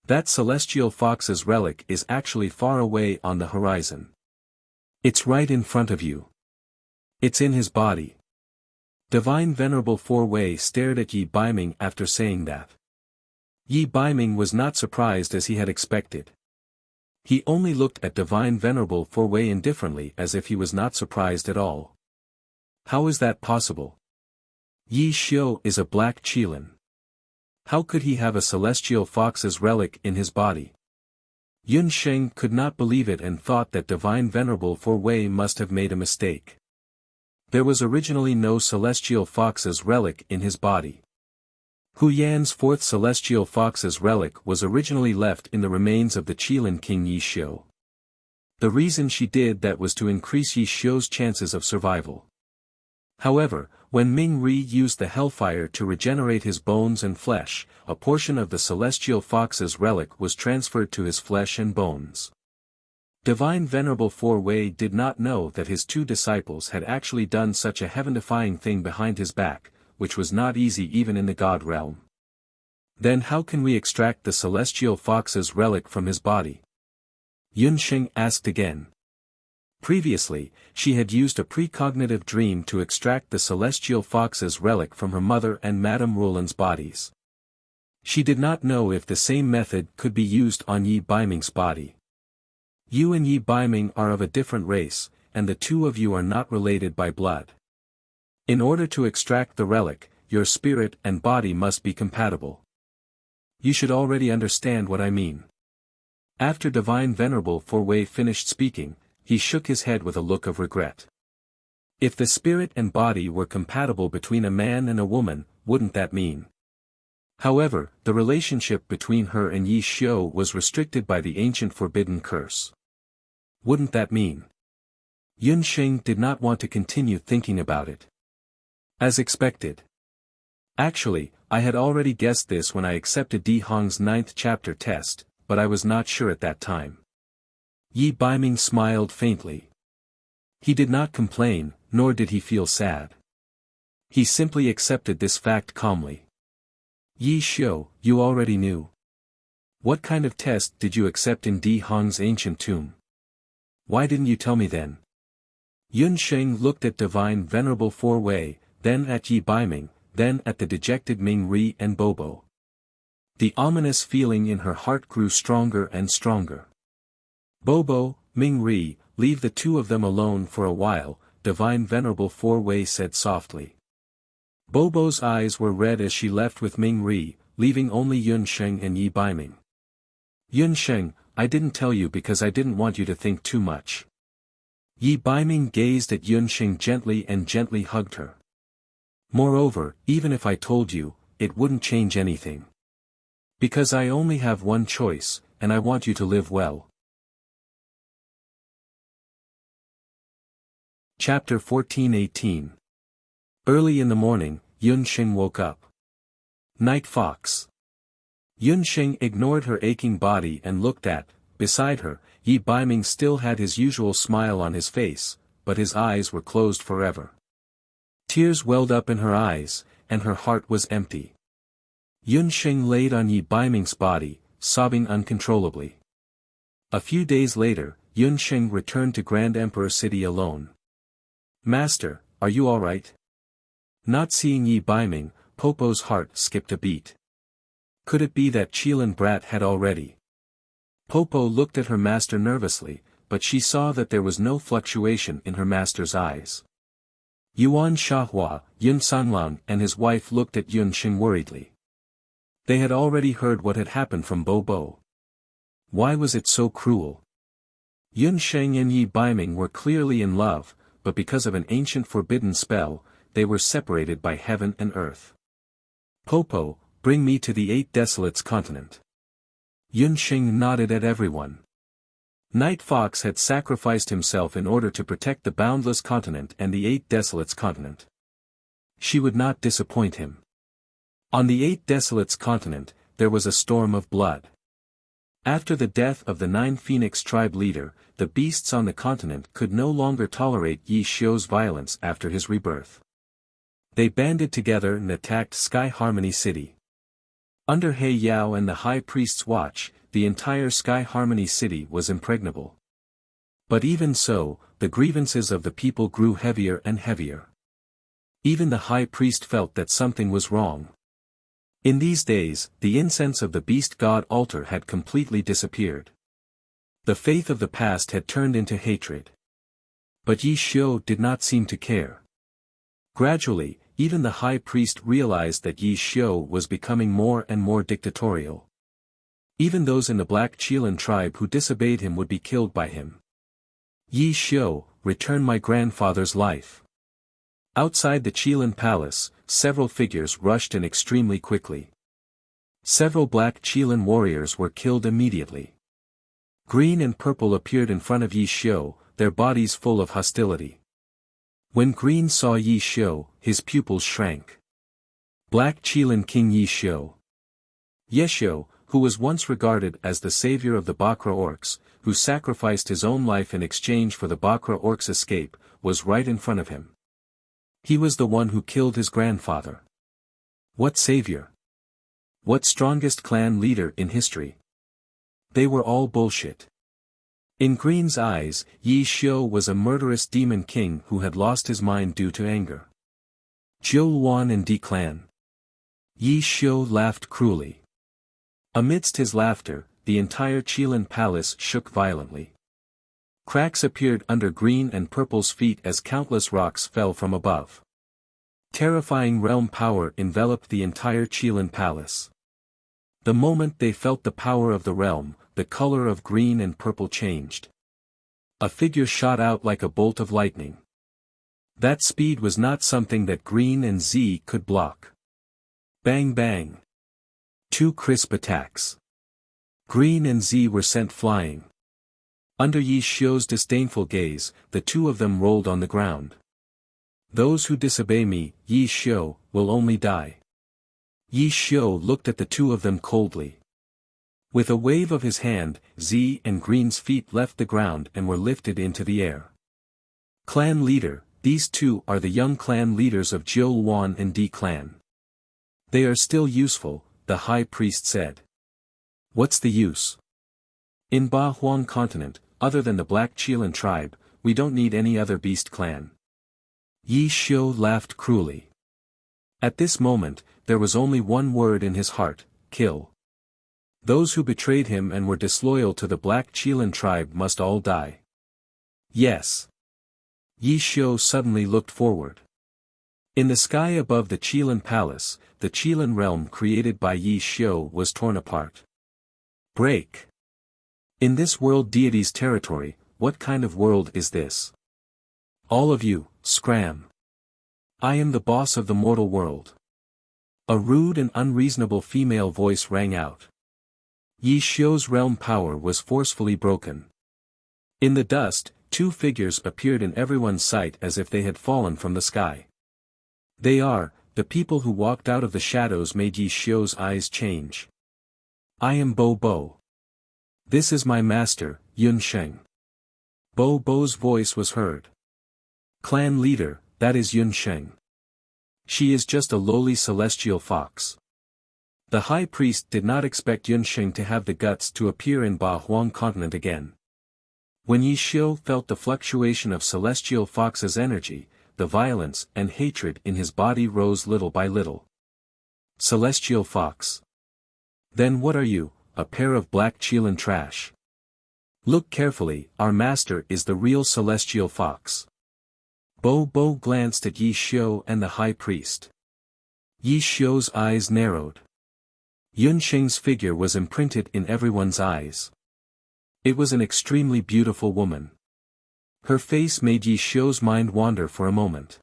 That Celestial Fox's relic is actually far away on the horizon. It's right in front of you. It's in his body. Divine Venerable Four-Way stared at Yi Baiming after saying that. Yi Baiming was not surprised as he had expected. He only looked at Divine Venerable Four-Way indifferently as if he was not surprised at all. How is that possible? Yi Xiu is a Black Qilin. How could he have a Celestial Fox's relic in his body? Yunxing could not believe it and thought that Divine Venerable Four-Way must have made a mistake. There was originally no Celestial Fox's relic in his body. Hu Yan's fourth Celestial Fox's relic was originally left in the remains of the Qilin King Yi Xiu. The reason she did that was to increase Yi Xiu's chances of survival. However, when Ming Ri used the Hellfire to regenerate his bones and flesh, a portion of the Celestial Fox's relic was transferred to his flesh and bones. Divine Venerable Four-Way did not know that his two disciples had actually done such a heaven-defying thing behind his back, which was not easy even in the God realm. Then how can we extract the Celestial Fox's relic from his body? Yunxing asked again. Previously, she had used a precognitive dream to extract the Celestial Fox's relic from her mother and Madame Roland's bodies. She did not know if the same method could be used on Yi Baiming's body. You and Yi Baiming are of a different race, and the two of you are not related by blood. In order to extract the relic, your spirit and body must be compatible. You should already understand what I mean. After Divine Venerable Four Wei finished speaking, he shook his head with a look of regret. If the spirit and body were compatible between a man and a woman, wouldn't that mean? However, the relationship between her and Yi Xiu was restricted by the ancient forbidden curse. Wouldn't that mean? Yun Sheng did not want to continue thinking about it. As expected. Actually, I had already guessed this when I accepted Di Hong's 9th chapter test, but I was not sure at that time. Yi Baiming smiled faintly. He did not complain, nor did he feel sad. He simply accepted this fact calmly. Yi Xiu, you already knew. What kind of test did you accept in Di Hong's ancient tomb? Why didn't you tell me then? Yun Sheng looked at Divine Venerable Four Wei, then at Yi Baiming, then at the dejected Ming Ri and Bobo. The ominous feeling in her heart grew stronger and stronger. Bobo, Ming Ri, leave the two of them alone for a while, Divine Venerable Four Wei said softly. Bobo's eyes were red as she left with Ming Ri, leaving only Yun Sheng and Yi Baiming. Yun Sheng, I didn't tell you because I didn't want you to think too much. Yi Baiming gazed at Yun Sheng gently and gently hugged her. Moreover, even if I told you, it wouldn't change anything. Because I only have one choice, and I want you to live well. Chapter 14:18. Early in the morning, Yun Sheng woke up. Night Fox. Yun Sheng ignored her aching body and looked at, beside her, Yi Baiming still had his usual smile on his face, but his eyes were closed forever. Tears welled up in her eyes, and her heart was empty. Yun Sheng laid on Yi Baiming's body, sobbing uncontrollably. A few days later, Yun Sheng returned to Grand Emperor City alone. Master, are you all right? Not seeing Yi Baiming, Popo's heart skipped a beat. Could it be that Qilin brat had already? Popo looked at her master nervously, but she saw that there was no fluctuation in her master's eyes. Yuan Shahua, Yun Sanlang and his wife looked at Yun Sheng worriedly. They had already heard what had happened from Bobo. Why was it so cruel? Yun Sheng and Yi Baiming were clearly in love, but because of an ancient forbidden spell, they were separated by heaven and earth. Popo, bring me to the 8 Desolates continent. Yun Sheng nodded at everyone. Night Fox had sacrificed himself in order to protect the boundless continent and the 8 Desolates continent. She would not disappoint him. On the 8 Desolates continent, there was a storm of blood. After the death of the 9 Phoenix tribe leader, the beasts on the continent could no longer tolerate Yi Xiu's violence after his rebirth. They banded together and attacked Sky Harmony City. Under He Yao and the High Priest's watch, the entire Sky Harmony City was impregnable. But even so, the grievances of the people grew heavier and heavier. Even the High Priest felt that something was wrong. In these days, the incense of the beast god altar had completely disappeared. The faith of the past had turned into hatred. But Yi Xiu did not seem to care. Gradually, even the high priest realized that Yi Xiu was becoming more and more dictatorial. Even those in the Black Qilin tribe who disobeyed him would be killed by him. Yi Xiu, return my grandfather's life. Outside the Qilin palace, several figures rushed in extremely quickly. Several Black Qilin warriors were killed immediately. Green and purple appeared in front of Yi Xiu, their bodies full of hostility. When Green saw Yi Xiu, his pupils shrank. Black Qilin King Yi Xiu. Xiu, who was once regarded as the savior of the Bakra orcs, who sacrificed his own life in exchange for the Bakra orcs' escape, was right in front of him. He was the one who killed his grandfather. What savior? What strongest clan leader in history? They were all bullshit. In Green's eyes, Yi Xiu was a murderous demon king who had lost his mind due to anger. Jiu Luan and D clan. Yi Xiu laughed cruelly. Amidst his laughter, the entire Qilin palace shook violently. Cracks appeared under green and purple's feet as countless rocks fell from above. Terrifying realm power enveloped the entire Qilin palace. The moment they felt the power of the realm, the color of green and purple changed. A figure shot out like a bolt of lightning. That speed was not something that Green and Z could block. Bang bang. Two crisp attacks. Green and Z were sent flying. Under Yi Xiu's disdainful gaze, the two of them rolled on the ground. Those who disobey me, Yi Xiu, will only die. Yi Xiu looked at the two of them coldly. With a wave of his hand, Z and Green's feet left the ground and were lifted into the air. Clan leader, these two are the young clan leaders of Jiu Wan and D clan. They are still useful, the high priest said. What's the use? In Ba Huang continent, other than the Black Qilin tribe, we don't need any other beast clan. Yi Xiu laughed cruelly. At this moment, there was only one word in his heart, kill. Those who betrayed him and were disloyal to the Black Qilin tribe must all die. Yes. Yi Xiu suddenly looked forward. In the sky above the Qilin palace, the Qilin realm created by Yi Xiu was torn apart. Break. In this world deity's territory, what kind of world is this? All of you, scram. I am the boss of the mortal world. A rude and unreasonable female voice rang out. Yi Xiu's realm power was forcefully broken. In the dust, two figures appeared in everyone's sight as if they had fallen from the sky. They are, the people who walked out of the shadows made Yi Xiu's eyes change. I am Bo Bo. This is my master, Yun Sheng. Bo Bo's voice was heard. Clan leader, that is Yun Sheng. She is just a lowly celestial fox. The high priest did not expect Yun Sheng to have the guts to appear in Ba Huang continent again. When Yi Xiu felt the fluctuation of celestial fox's energy, the violence and hatred in his body rose little by little. Celestial fox. Then what are you, a pair of Black Qilin trash? Look carefully, our master is the real celestial fox. Bo Bo glanced at Yi Xiu and the high priest. Yi Xiu's eyes narrowed. Yun Sheng's figure was imprinted in everyone's eyes. It was an extremely beautiful woman. Her face made Yi Xiu's mind wander for a moment.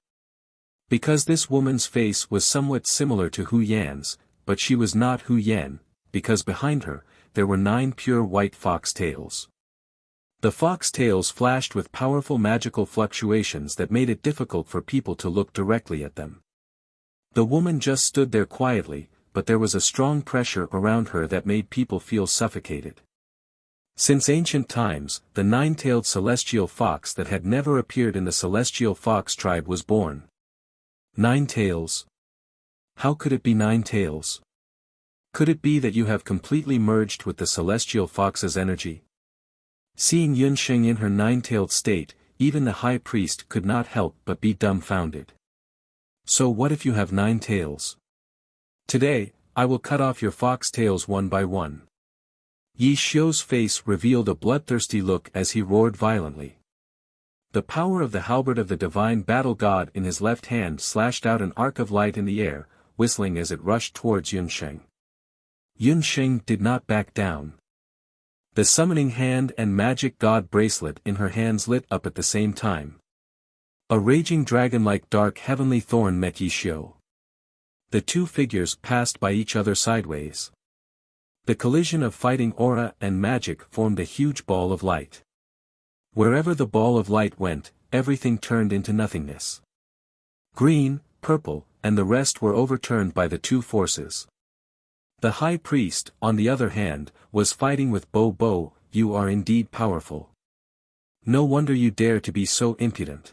Because this woman's face was somewhat similar to Hu Yan's, but she was not Hu Yan, because behind her, there were 9 pure white fox tails. The fox tails flashed with powerful magical fluctuations that made it difficult for people to look directly at them. The woman just stood there quietly, but there was a strong pressure around her that made people feel suffocated. Since ancient times, the 9-tailed celestial fox that had never appeared in the celestial fox tribe was born. 9 tails? How could it be 9 tails? Could it be that you have completely merged with the celestial fox's energy? Seeing Yun Sheng in her 9-tailed state, even the high priest could not help but be dumbfounded. So what if you have 9 tails? Today, I will cut off your fox tails one by one. Yi Xiu's face revealed a bloodthirsty look as he roared violently. The power of the halberd of the divine battle god in his left hand slashed out an arc of light in the air, whistling as it rushed towards Yun Sheng. Yun Sheng did not back down. The summoning hand and magic god bracelet in her hands lit up at the same time. A raging dragon-like dark heavenly thorn met Yi Xiu. The two figures passed by each other sideways. The collision of fighting aura and magic formed a huge ball of light. Wherever the ball of light went, everything turned into nothingness. Green, purple, and the rest were overturned by the two forces. The high priest, on the other hand, was fighting with Bo Bo. You are indeed powerful. No wonder you dare to be so impudent.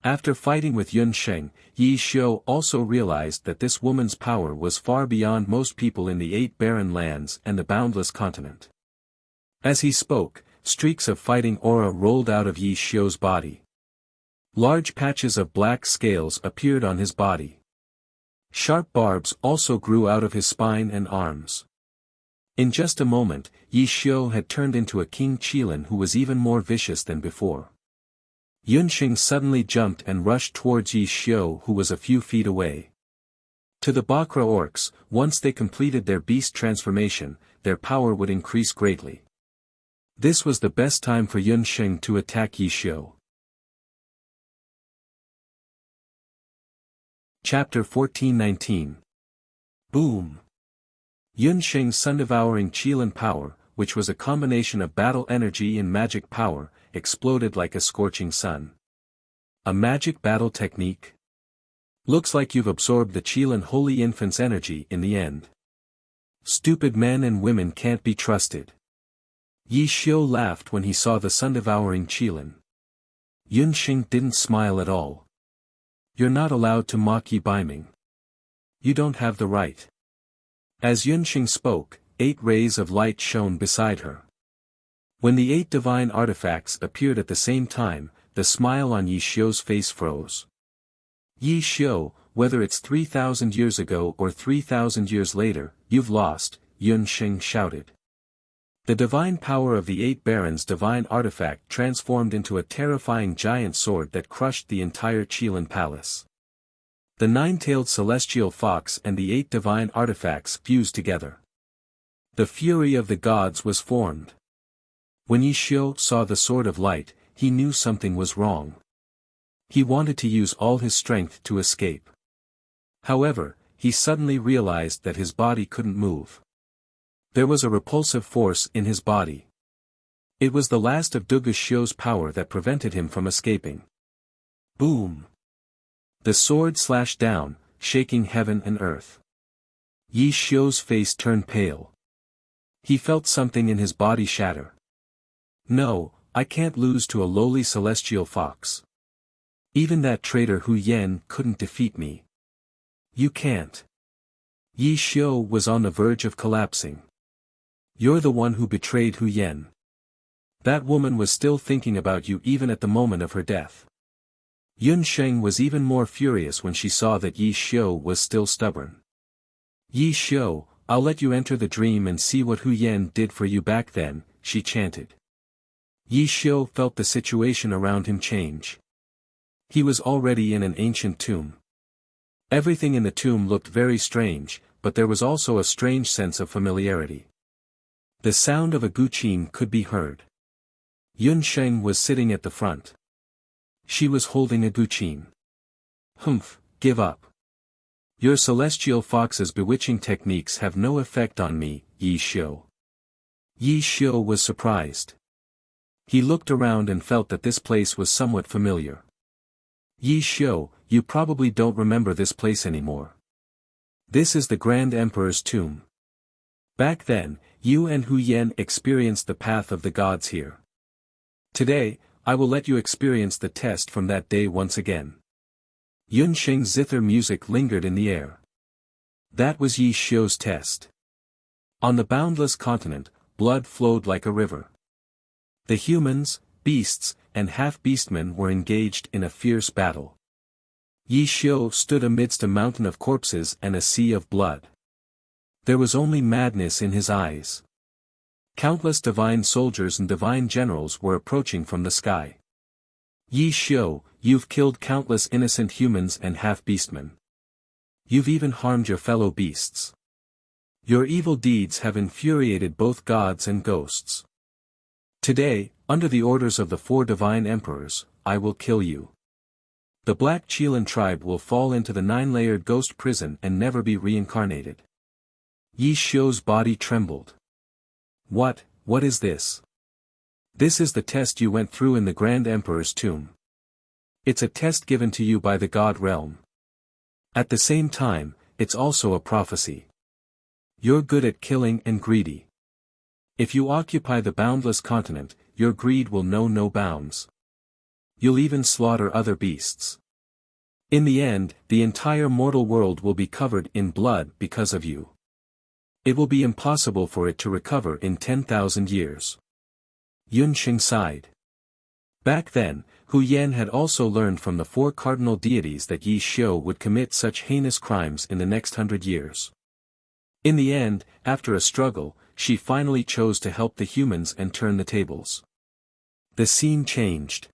After fighting with Yun Sheng, Yi Xiu also realized that this woman's power was far beyond most people in the 8 barren lands and the boundless continent. As he spoke, streaks of fighting aura rolled out of Yi Xiu's body. Large patches of black scales appeared on his body. Sharp barbs also grew out of his spine and arms. In just a moment, Yi Xiu had turned into a King Qilin who was even more vicious than before. Yunxing suddenly jumped and rushed towards Yi Xiu who was a few feet away. To the Bakra orcs, once they completed their beast transformation, their power would increase greatly. This was the best time for Yunxing to attack Yi Xiu. Chapter 14:19. Boom! Yunxing's sun-devouring Qilin power, which was a combination of battle energy and magic power, exploded like a scorching sun. A magic battle technique? Looks like you've absorbed the Qilin Holy Infant's energy in the end. Stupid men and women can't be trusted. Yi Xiu laughed when he saw the sun-devouring Qilin. Yunxing didn't smile at all. You're not allowed to mock Yi Baiming. You don't have the right. As Yunxing spoke, 8 rays of light shone beside her. When the 8 divine artifacts appeared at the same time, the smile on Yi Xiu's face froze. Yi Xiu, whether it's 3,000 years ago or 3,000 years later, you've lost, Yunxing shouted. The divine power of the 8 barons' divine artifact transformed into a terrifying giant sword that crushed the entire Qilin palace. The 9-tailed celestial fox and the 8 divine artifacts fused together. The fury of the gods was formed. When Yi Xiu saw the sword of light, he knew something was wrong. He wanted to use all his strength to escape. However, he suddenly realized that his body couldn't move. There was a repulsive force in his body. It was the last of Dugu Xiu's power that prevented him from escaping. Boom! The sword slashed down, shaking heaven and earth. Yi Xiu's face turned pale. He felt something in his body shatter. No, I can't lose to a lowly celestial fox. Even that traitor Hu Yan couldn't defeat me. You can't. Yi Xiu was on the verge of collapsing. You're the one who betrayed Hu Yan. That woman was still thinking about you even at the moment of her death. Yunxing was even more furious when she saw that Yi Xiu was still stubborn. Yi Xiu, I'll let you enter the dream and see what Hu Yan did for you back then, she chanted. Yi Xiu felt the situation around him change. He was already in an ancient tomb. Everything in the tomb looked very strange, but there was also a strange sense of familiarity. The sound of a guqin could be heard. Yunxing was sitting at the front. She was holding a guqin. Humph, give up. Your celestial fox's bewitching techniques have no effect on me, Yi Xiu. Yi Xiu was surprised. He looked around and felt that this place was somewhat familiar. Yi Xiu, you probably don't remember this place anymore. This is the Grand Emperor's tomb. Back then, you and Hu Yan experienced the path of the gods here. Today, I will let you experience the test from that day once again. Yunxing's zither music lingered in the air. That was Yi Xiu's test. On the boundless continent, blood flowed like a river. The humans, beasts, and half-beastmen were engaged in a fierce battle. Yi Xiu stood amidst a mountain of corpses and a sea of blood. There was only madness in his eyes. Countless divine soldiers and divine generals were approaching from the sky. Yi Xiu, you've killed countless innocent humans and half-beastmen. You've even harmed your fellow beasts. Your evil deeds have infuriated both gods and ghosts. Today, under the orders of the 4 divine emperors, I will kill you. The Black Qilin tribe will fall into the 9-layered ghost prison and never be reincarnated. Yi Xiu's body trembled. What is this? This is the test you went through in the Grand Emperor's tomb. It's a test given to you by the God realm. At the same time, it's also a prophecy. You're good at killing and greedy. If you occupy the boundless continent, your greed will know no bounds. You'll even slaughter other beasts. In the end, the entire mortal world will be covered in blood because of you. It will be impossible for it to recover in 10,000 years. Yunxing sighed. Back then, Hu Yan had also learned from the 4 cardinal deities that Yi Xiu would commit such heinous crimes in the next 100 years. In the end, after a struggle, she finally chose to help the humans and turn the tables. The scene changed.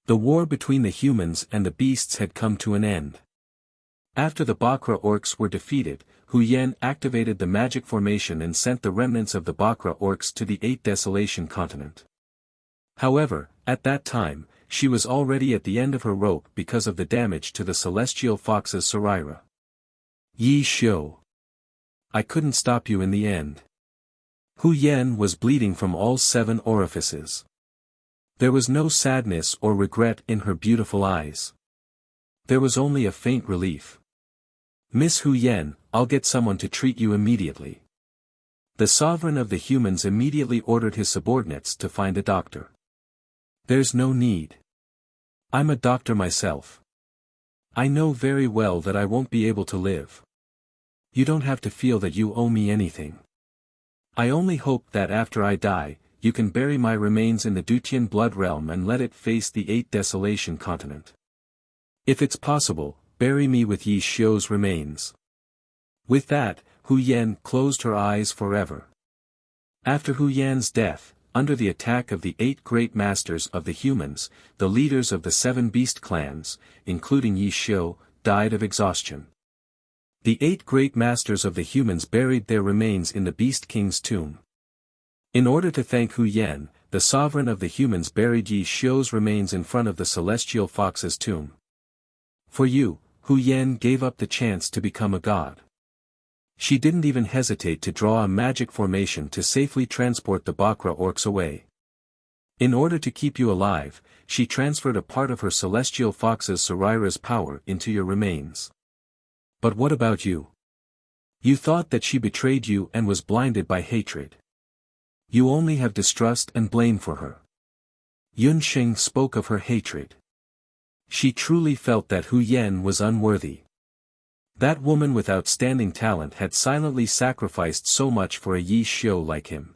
The war between the humans and the beasts had come to an end. After the Bakra orcs were defeated, Hu Yan activated the magic formation and sent the remnants of the Bakra orcs to the 8th Desolation continent. However, at that time, she was already at the end of her rope because of the damage to the celestial fox's Sarira. Yi Xiu. I couldn't stop you in the end. Hu Yan was bleeding from all 7 orifices. There was no sadness or regret in her beautiful eyes. There was only a faint relief. Miss Hu Yan, I'll get someone to treat you immediately. The sovereign of the humans immediately ordered his subordinates to find a doctor. There's no need. I'm a doctor myself. I know very well that I won't be able to live. You don't have to feel that you owe me anything. I only hope that after I die, you can bury my remains in the Dutian blood realm and let it face the 8th Desolation continent. If it's possible, bury me with Yi Xiu's remains. With that, Hu Yan closed her eyes forever. After Hu Yan's death, under the attack of the 8 great masters of the humans, the leaders of the 7 beast clans, including Yi Xiu, died of exhaustion. The 8 great masters of the humans buried their remains in the Beast King's tomb. In order to thank Hu Yan, the sovereign of the humans buried Yi Xiu's remains in front of the celestial fox's tomb. For you, Hu Yan gave up the chance to become a god. She didn't even hesitate to draw a magic formation to safely transport the Bakra orcs away. In order to keep you alive, she transferred a part of her celestial fox's Sarira's power into your remains. But what about you? You thought that she betrayed you and was blinded by hatred. You only have distrust and blame for her. Yun Sheng spoke of her hatred. She truly felt that Hu Yan was unworthy. That woman with outstanding talent had silently sacrificed so much for a Yi Xiu like him.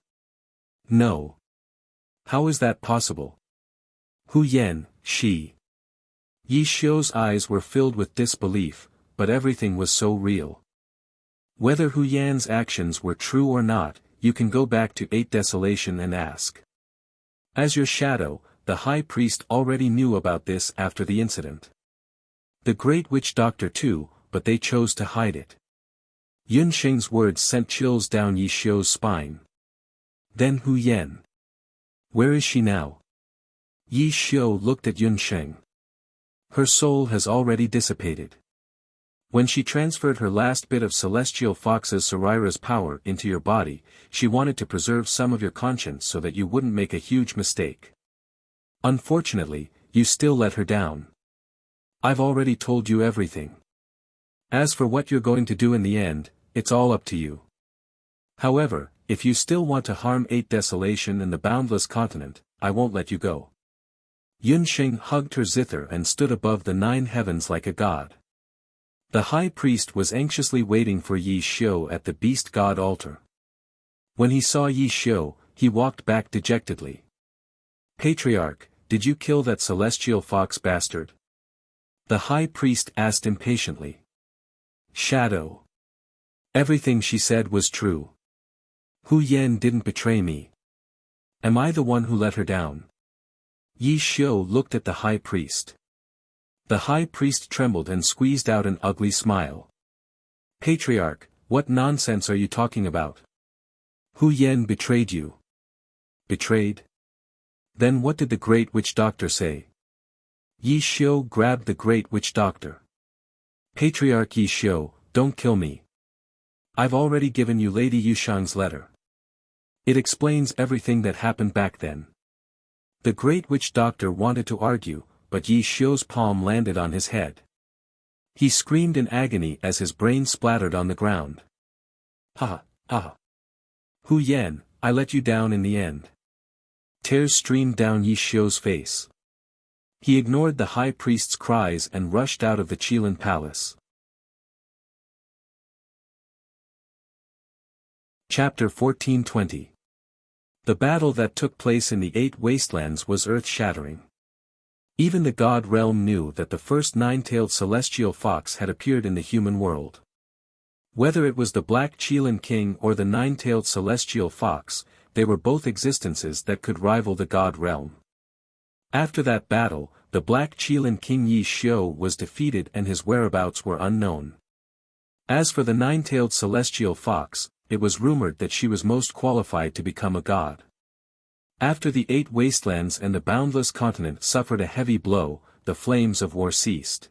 No. How is that possible? Hu Yan, she. Yi Xiu's eyes were filled with disbelief, but everything was so real. Whether Hu Yan's actions were true or not, you can go back to 8 Desolation and ask. As your shadow, the high priest already knew about this after the incident. The great witch doctor too, but they chose to hide it. Yun Sheng's words sent chills down Yi Xiu's spine. Then Hu Yan. Where is she now? Yi Xiu looked at Yun Sheng. Her soul has already dissipated. When she transferred her last bit of celestial fox's Sarira's power into your body, she wanted to preserve some of your conscience so that you wouldn't make a huge mistake. Unfortunately, you still let her down. I've already told you everything. As for what you're going to do in the end, it's all up to you. However, if you still want to harm 8 Desolation and the boundless continent, I won't let you go. Yun Sheng hugged her zither and stood above the 9 heavens like a god. The high priest was anxiously waiting for Yi Xiu at the beast god altar. When he saw Yi Xiu, he walked back dejectedly. Patriarch, did you kill that celestial fox bastard? The high priest asked impatiently. Shadow. Everything she said was true. Hu Yan didn't betray me. Am I the one who let her down? Yi Xiu looked at the high priest. The high priest trembled and squeezed out an ugly smile. Patriarch, what nonsense are you talking about? Hu Yan betrayed you. Betrayed? Then what did the great witch doctor say? Yi Xiu grabbed the great witch doctor. Patriarch Yi Xiu, don't kill me. I've already given you Lady Yushang's letter. It explains everything that happened back then. The great witch doctor wanted to argue, but Yi Xiu's palm landed on his head. He screamed in agony as his brain splattered on the ground. Ha ha. Hu Yan, I let you down in the end. Tears streamed down Yi Xiu's face. He ignored the high priest's cries and rushed out of the Qilin palace. Chapter 1420. The battle that took place in the 8 wastelands was earth-shattering. Even the god realm knew that the first 9-tailed celestial fox had appeared in the human world. Whether it was the Black Qilin King or the nine-tailed celestial fox, they were both existences that could rival the god realm. After that battle, the Black Qilin King Yi Xiu was defeated and his whereabouts were unknown. As for the nine-tailed celestial fox, it was rumored that she was most qualified to become a god. After the 8 wastelands and the boundless continent suffered a heavy blow, the flames of war ceased.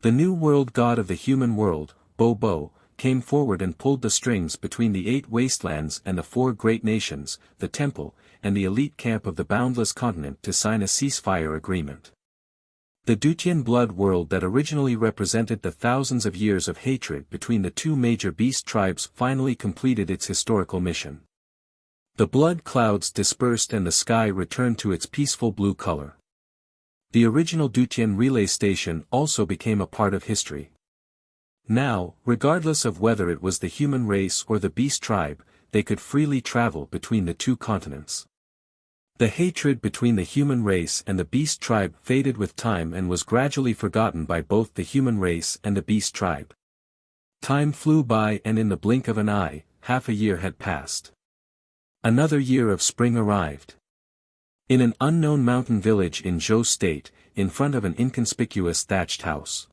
The new world god of the human world, Bo, came forward and pulled the strings between the 8 wastelands and the 4 great nations, the temple, and the elite camp of the boundless continent to sign a ceasefire agreement. The Dutian blood world that originally represented the thousands of years of hatred between the 2 major beast tribes finally completed its historical mission. The blood clouds dispersed and the sky returned to its peaceful blue color. The original Dutian relay station also became a part of history. Now, regardless of whether it was the human race or the beast tribe, they could freely travel between the 2 continents. The hatred between the human race and the beast tribe faded with time and was gradually forgotten by both the human race and the beast tribe. Time flew by and in the blink of an eye, half a year had passed. Another year of spring arrived. In an unknown mountain village in Zhou State, in front of an inconspicuous thatched house.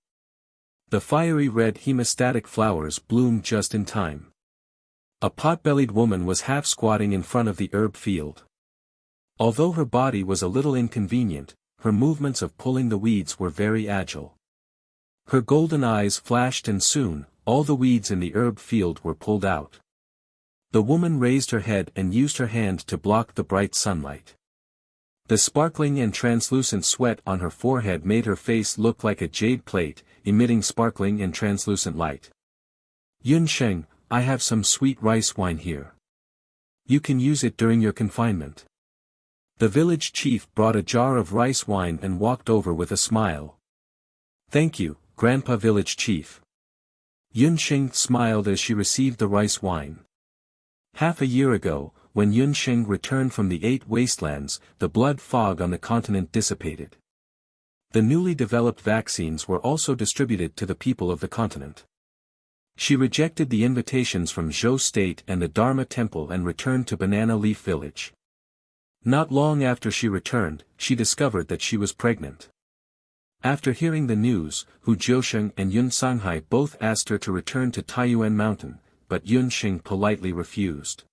The fiery red hemostatic flowers bloomed just in time. A pot-bellied woman was half-squatting in front of the herb field. Although her body was a little inconvenient, her movements of pulling the weeds were very agile. Her golden eyes flashed and soon, all the weeds in the herb field were pulled out. The woman raised her head and used her hand to block the bright sunlight. The sparkling and translucent sweat on her forehead made her face look like a jade plate, emitting sparkling and translucent light. "Yun Sheng, I have some sweet rice wine here. You can use it during your confinement." The village chief brought a jar of rice wine and walked over with a smile. "Thank you, Grandpa Village Chief." Yun Sheng smiled as she received the rice wine. Half a year ago, when Yun Sheng returned from the 8 wastelands, the blood fog on the continent dissipated. The newly developed vaccines were also distributed to the people of the continent. She rejected the invitations from Zhou State and the Dharma Temple and returned to Banana Leaf Village. Not long after she returned, she discovered that she was pregnant. After hearing the news, Hu Jiusheng and Yun Sanghai both asked her to return to Taiyuan Mountain, but Yun Sheng politely refused.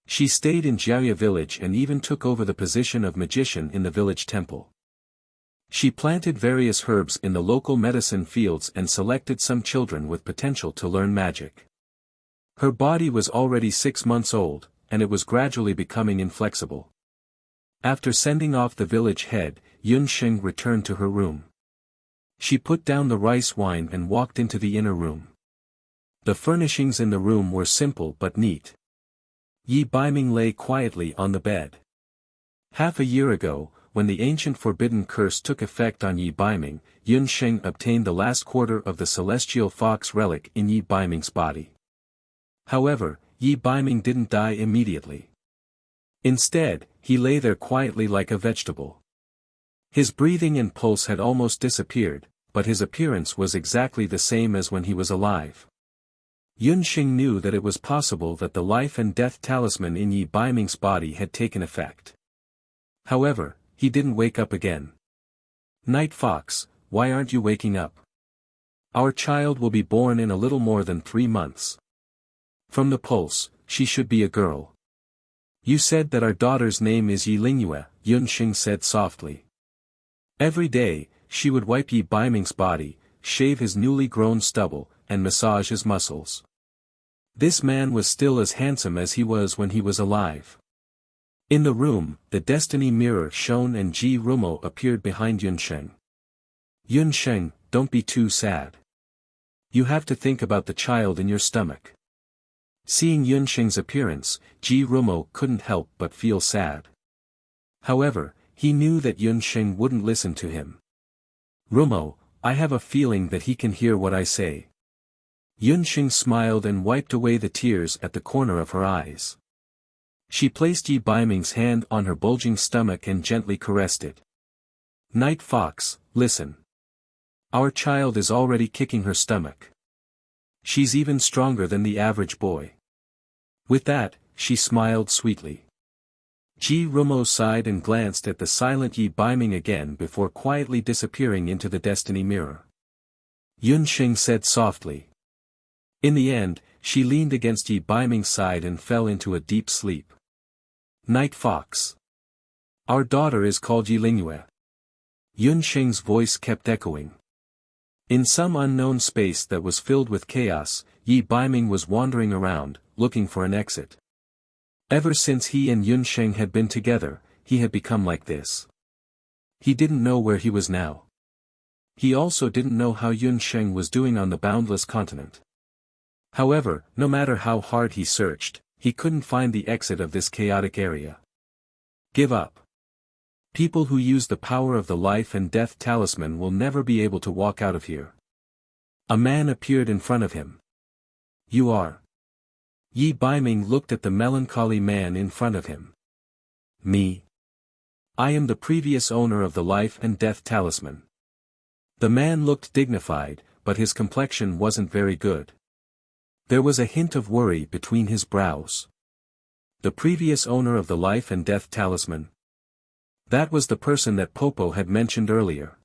She stayed in Jiaya village and even took over the position of magician in the village temple. She planted various herbs in the local medicine fields and selected some children with potential to learn magic. Her body was already 6 months old, and it was gradually becoming inflexible. After sending off the village head, Yun Sheng returned to her room. She put down the rice wine and walked into the inner room. The furnishings in the room were simple but neat. Yi Baiming lay quietly on the bed. Half a year ago, when the ancient forbidden curse took effect on Yi Baiming, Yun Sheng obtained the last quarter of the celestial fox relic in Yi Baiming's body. However, Yi Baiming didn't die immediately. Instead, he lay there quietly like a vegetable. His breathing and pulse had almost disappeared, but his appearance was exactly the same as when he was alive. Yun Sheng knew that it was possible that the life and death talisman in Yi Baiming's body had taken effect. However, he didn't wake up again. "Night Fox, why aren't you waking up? Our child will be born in a little more than 3 months. From the pulse, she should be a girl. You said that our daughter's name is Yi Lingyue," Yun Sheng said softly. Every day, she would wipe Yi Baiming's body, shave his newly grown stubble, and massage his muscles. This man was still as handsome as he was when he was alive. In the room, the destiny mirror shone and Ji Rumo appeared behind Yun Sheng. "Yun Sheng, don't be too sad. You have to think about the child in your stomach." Seeing Yun Sheng's appearance, Ji Rumo couldn't help but feel sad. However, he knew that Yun Sheng wouldn't listen to him. "Rumo, I have a feeling that he can hear what I say." Yun Sheng smiled and wiped away the tears at the corner of her eyes. She placed Yi Baiming's hand on her bulging stomach and gently caressed it. "Night Fox, listen. Our child is already kicking her stomach. She's even stronger than the average boy. With that, she smiled sweetly. Ji Rumo sighed and glanced at the silent Yi Baiming again before quietly disappearing into the destiny mirror. Yun Xing said softly. In the end, she leaned against Yi Baiming's side and fell into a deep sleep. Night Fox. Our daughter is called Yi Lingyue. Yun Xing's voice kept echoing. In some unknown space that was filled with chaos, Yi Baiming was wandering around, looking for an exit. Ever since he and Yun Sheng had been together, he had become like this. He didn't know where he was now. He also didn't know how Yun Sheng was doing on the boundless continent. However, no matter how hard he searched, he couldn't find the exit of this chaotic area. Give up. People who use the power of the life and death talisman will never be able to walk out of here. A man appeared in front of him. You are. Yi Baiming looked at the melancholy man in front of him. Me. I am the previous owner of the life and death talisman. The man looked dignified, but his complexion wasn't very good. There was a hint of worry between his brows. The previous owner of the life and death talisman. That was the person that Popo had mentioned earlier.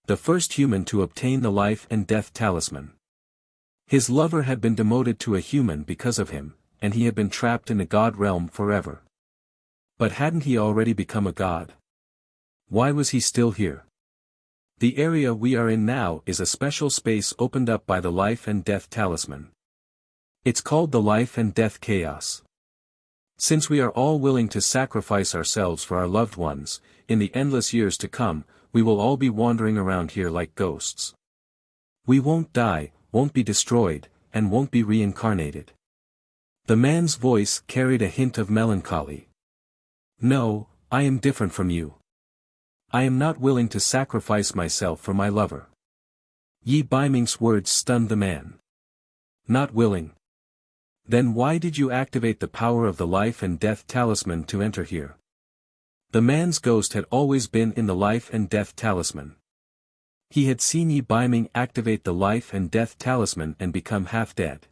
The first human to obtain the life and death talisman. His lover had been demoted to a human because of him, and he had been trapped in the god realm forever. But hadn't he already become a god? Why was he still here? The area we are in now is a special space opened up by the life and death talisman. It's called the life and death chaos. Since we are all willing to sacrifice ourselves for our loved ones, in the endless years to come, we will all be wandering around here like ghosts. We won't die, won't be destroyed, and won't be reincarnated. The man's voice carried a hint of melancholy. No, I am different from you. I am not willing to sacrifice myself for my lover. Yi Baiming's words stunned the man. Not willing. Then why did you activate the power of the life and death talisman to enter here? The man's ghost had always been in the life and death talisman. He had seen Yi Baiming activate the life and death talisman and become half dead.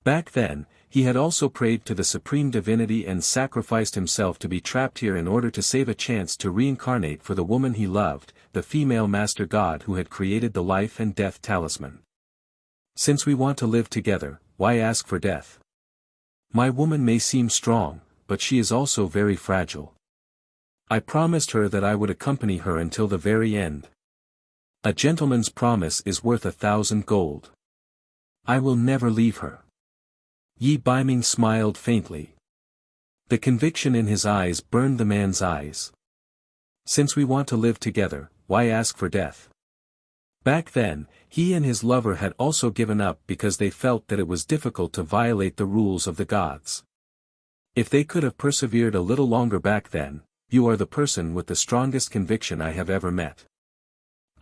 Back then, he had also prayed to the supreme divinity and sacrificed himself to be trapped here in order to save a chance to reincarnate for the woman he loved, the female master god who had created the life and death talisman. Since we want to live together, why ask for death? My woman may seem strong, but she is also very fragile. I promised her that I would accompany her until the very end. A gentleman's promise is worth 1,000 gold. I will never leave her. Yi Baiming smiled faintly. The conviction in his eyes burned the man's eyes. Since we want to live together, why ask for death? Back then, he and his lover had also given up because they felt that it was difficult to violate the rules of the gods. If they could have persevered a little longer back then, you are the person with the strongest conviction I have ever met.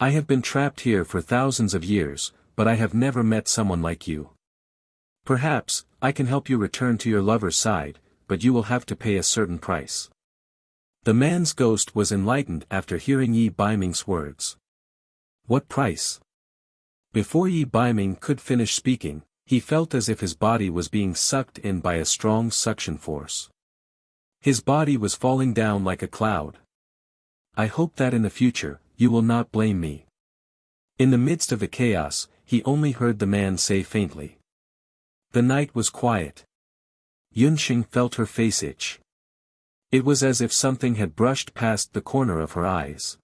I have been trapped here for thousands of years, but I have never met someone like you. Perhaps, I can help you return to your lover's side, but you will have to pay a certain price. The man's ghost was enlightened after hearing Yi Baiming's words. What price? Before Yi Baiming could finish speaking, he felt as if his body was being sucked in by a strong suction force. His body was falling down like a cloud. I hope that in the future, you will not blame me. In the midst of the chaos, he only heard the man say faintly. The night was quiet. Yunxing felt her face itch. It was as if something had brushed past the corner of her eyes.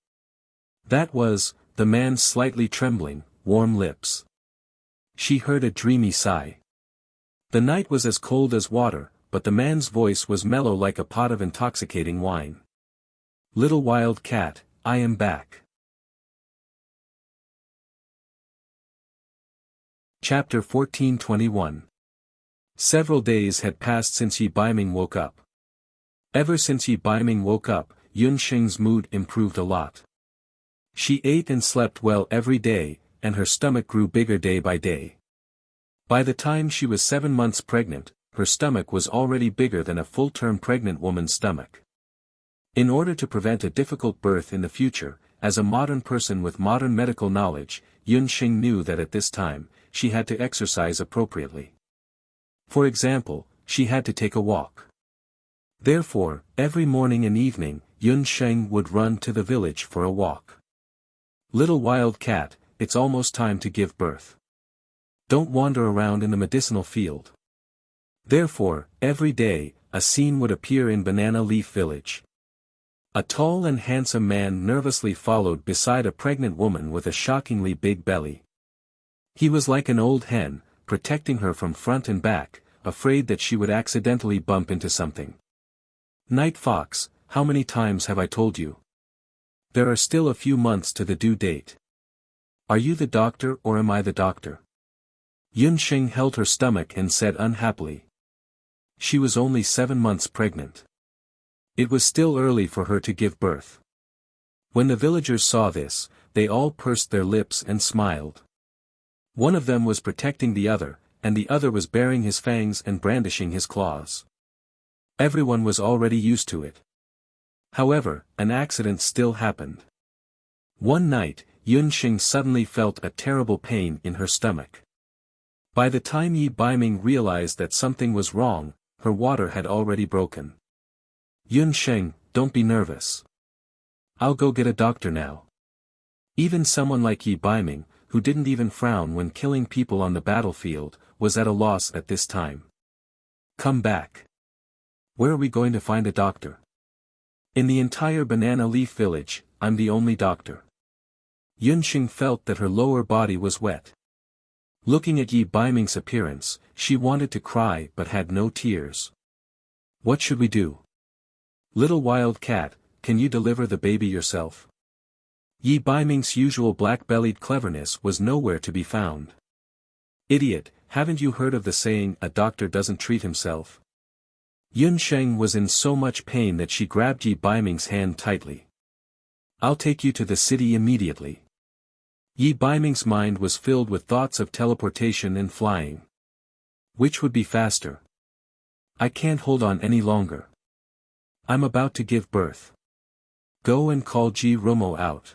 That was, the man's slightly trembling, warm lips. She heard a dreamy sigh. The night was as cold as water, but the man's voice was mellow like a pot of intoxicating wine. Little wild cat, I am back. Chapter 1421. Several days had passed since Yi Baiming woke up. Ever since Yi Baiming woke up, Yunxing's mood improved a lot. She ate and slept well every day, and her stomach grew bigger day by day. By the time she was 7 months pregnant, her stomach was already bigger than a full-term pregnant woman's stomach. In order to prevent a difficult birth in the future, as a modern person with modern medical knowledge, Yunxing knew that at this time, she had to exercise appropriately. For example, she had to take a walk. Therefore, every morning and evening, Yun Sheng would run to the village for a walk. Little wild cat, it's almost time to give birth. Don't wander around in the medicinal field. Therefore, every day, a scene would appear in Banana Leaf Village. A tall and handsome man nervously followed beside a pregnant woman with a shockingly big belly. He was like an old hen, protecting her from front and back, afraid that she would accidentally bump into something. Night Fox, how many times have I told you? There are still a few months to the due date. Are you the doctor or am I the doctor? Yun Sheng held her stomach and said unhappily. She was only 7 months pregnant. It was still early for her to give birth. When the villagers saw this, they all pursed their lips and smiled. One of them was protecting the other, and the other was baring his fangs and brandishing his claws. Everyone was already used to it. However, an accident still happened. One night, Yun Sheng suddenly felt a terrible pain in her stomach. By the time Yi Baiming realized that something was wrong, her water had already broken. Yun Sheng, don't be nervous. I'll go get a doctor now. Even someone like Yi Baiming, who didn't even frown when killing people on the battlefield, was at a loss at this time. Come back. Where are we going to find a doctor? In the entire Banana Leaf Village, I'm the only doctor. Yun Sheng felt that her lower body was wet. Looking at Yi Baiming's appearance, she wanted to cry but had no tears. What should we do? Little wild cat, can you deliver the baby yourself? Yi Baiming's usual black-bellied cleverness was nowhere to be found. Idiot, haven't you heard of the saying, a doctor doesn't treat himself? Yun Sheng was in so much pain that she grabbed Yi Baiming's hand tightly. I'll take you to the city immediately. Yi Baiming's mind was filled with thoughts of teleportation and flying. Which would be faster? I can't hold on any longer. I'm about to give birth. Go and call Ji Rumo out.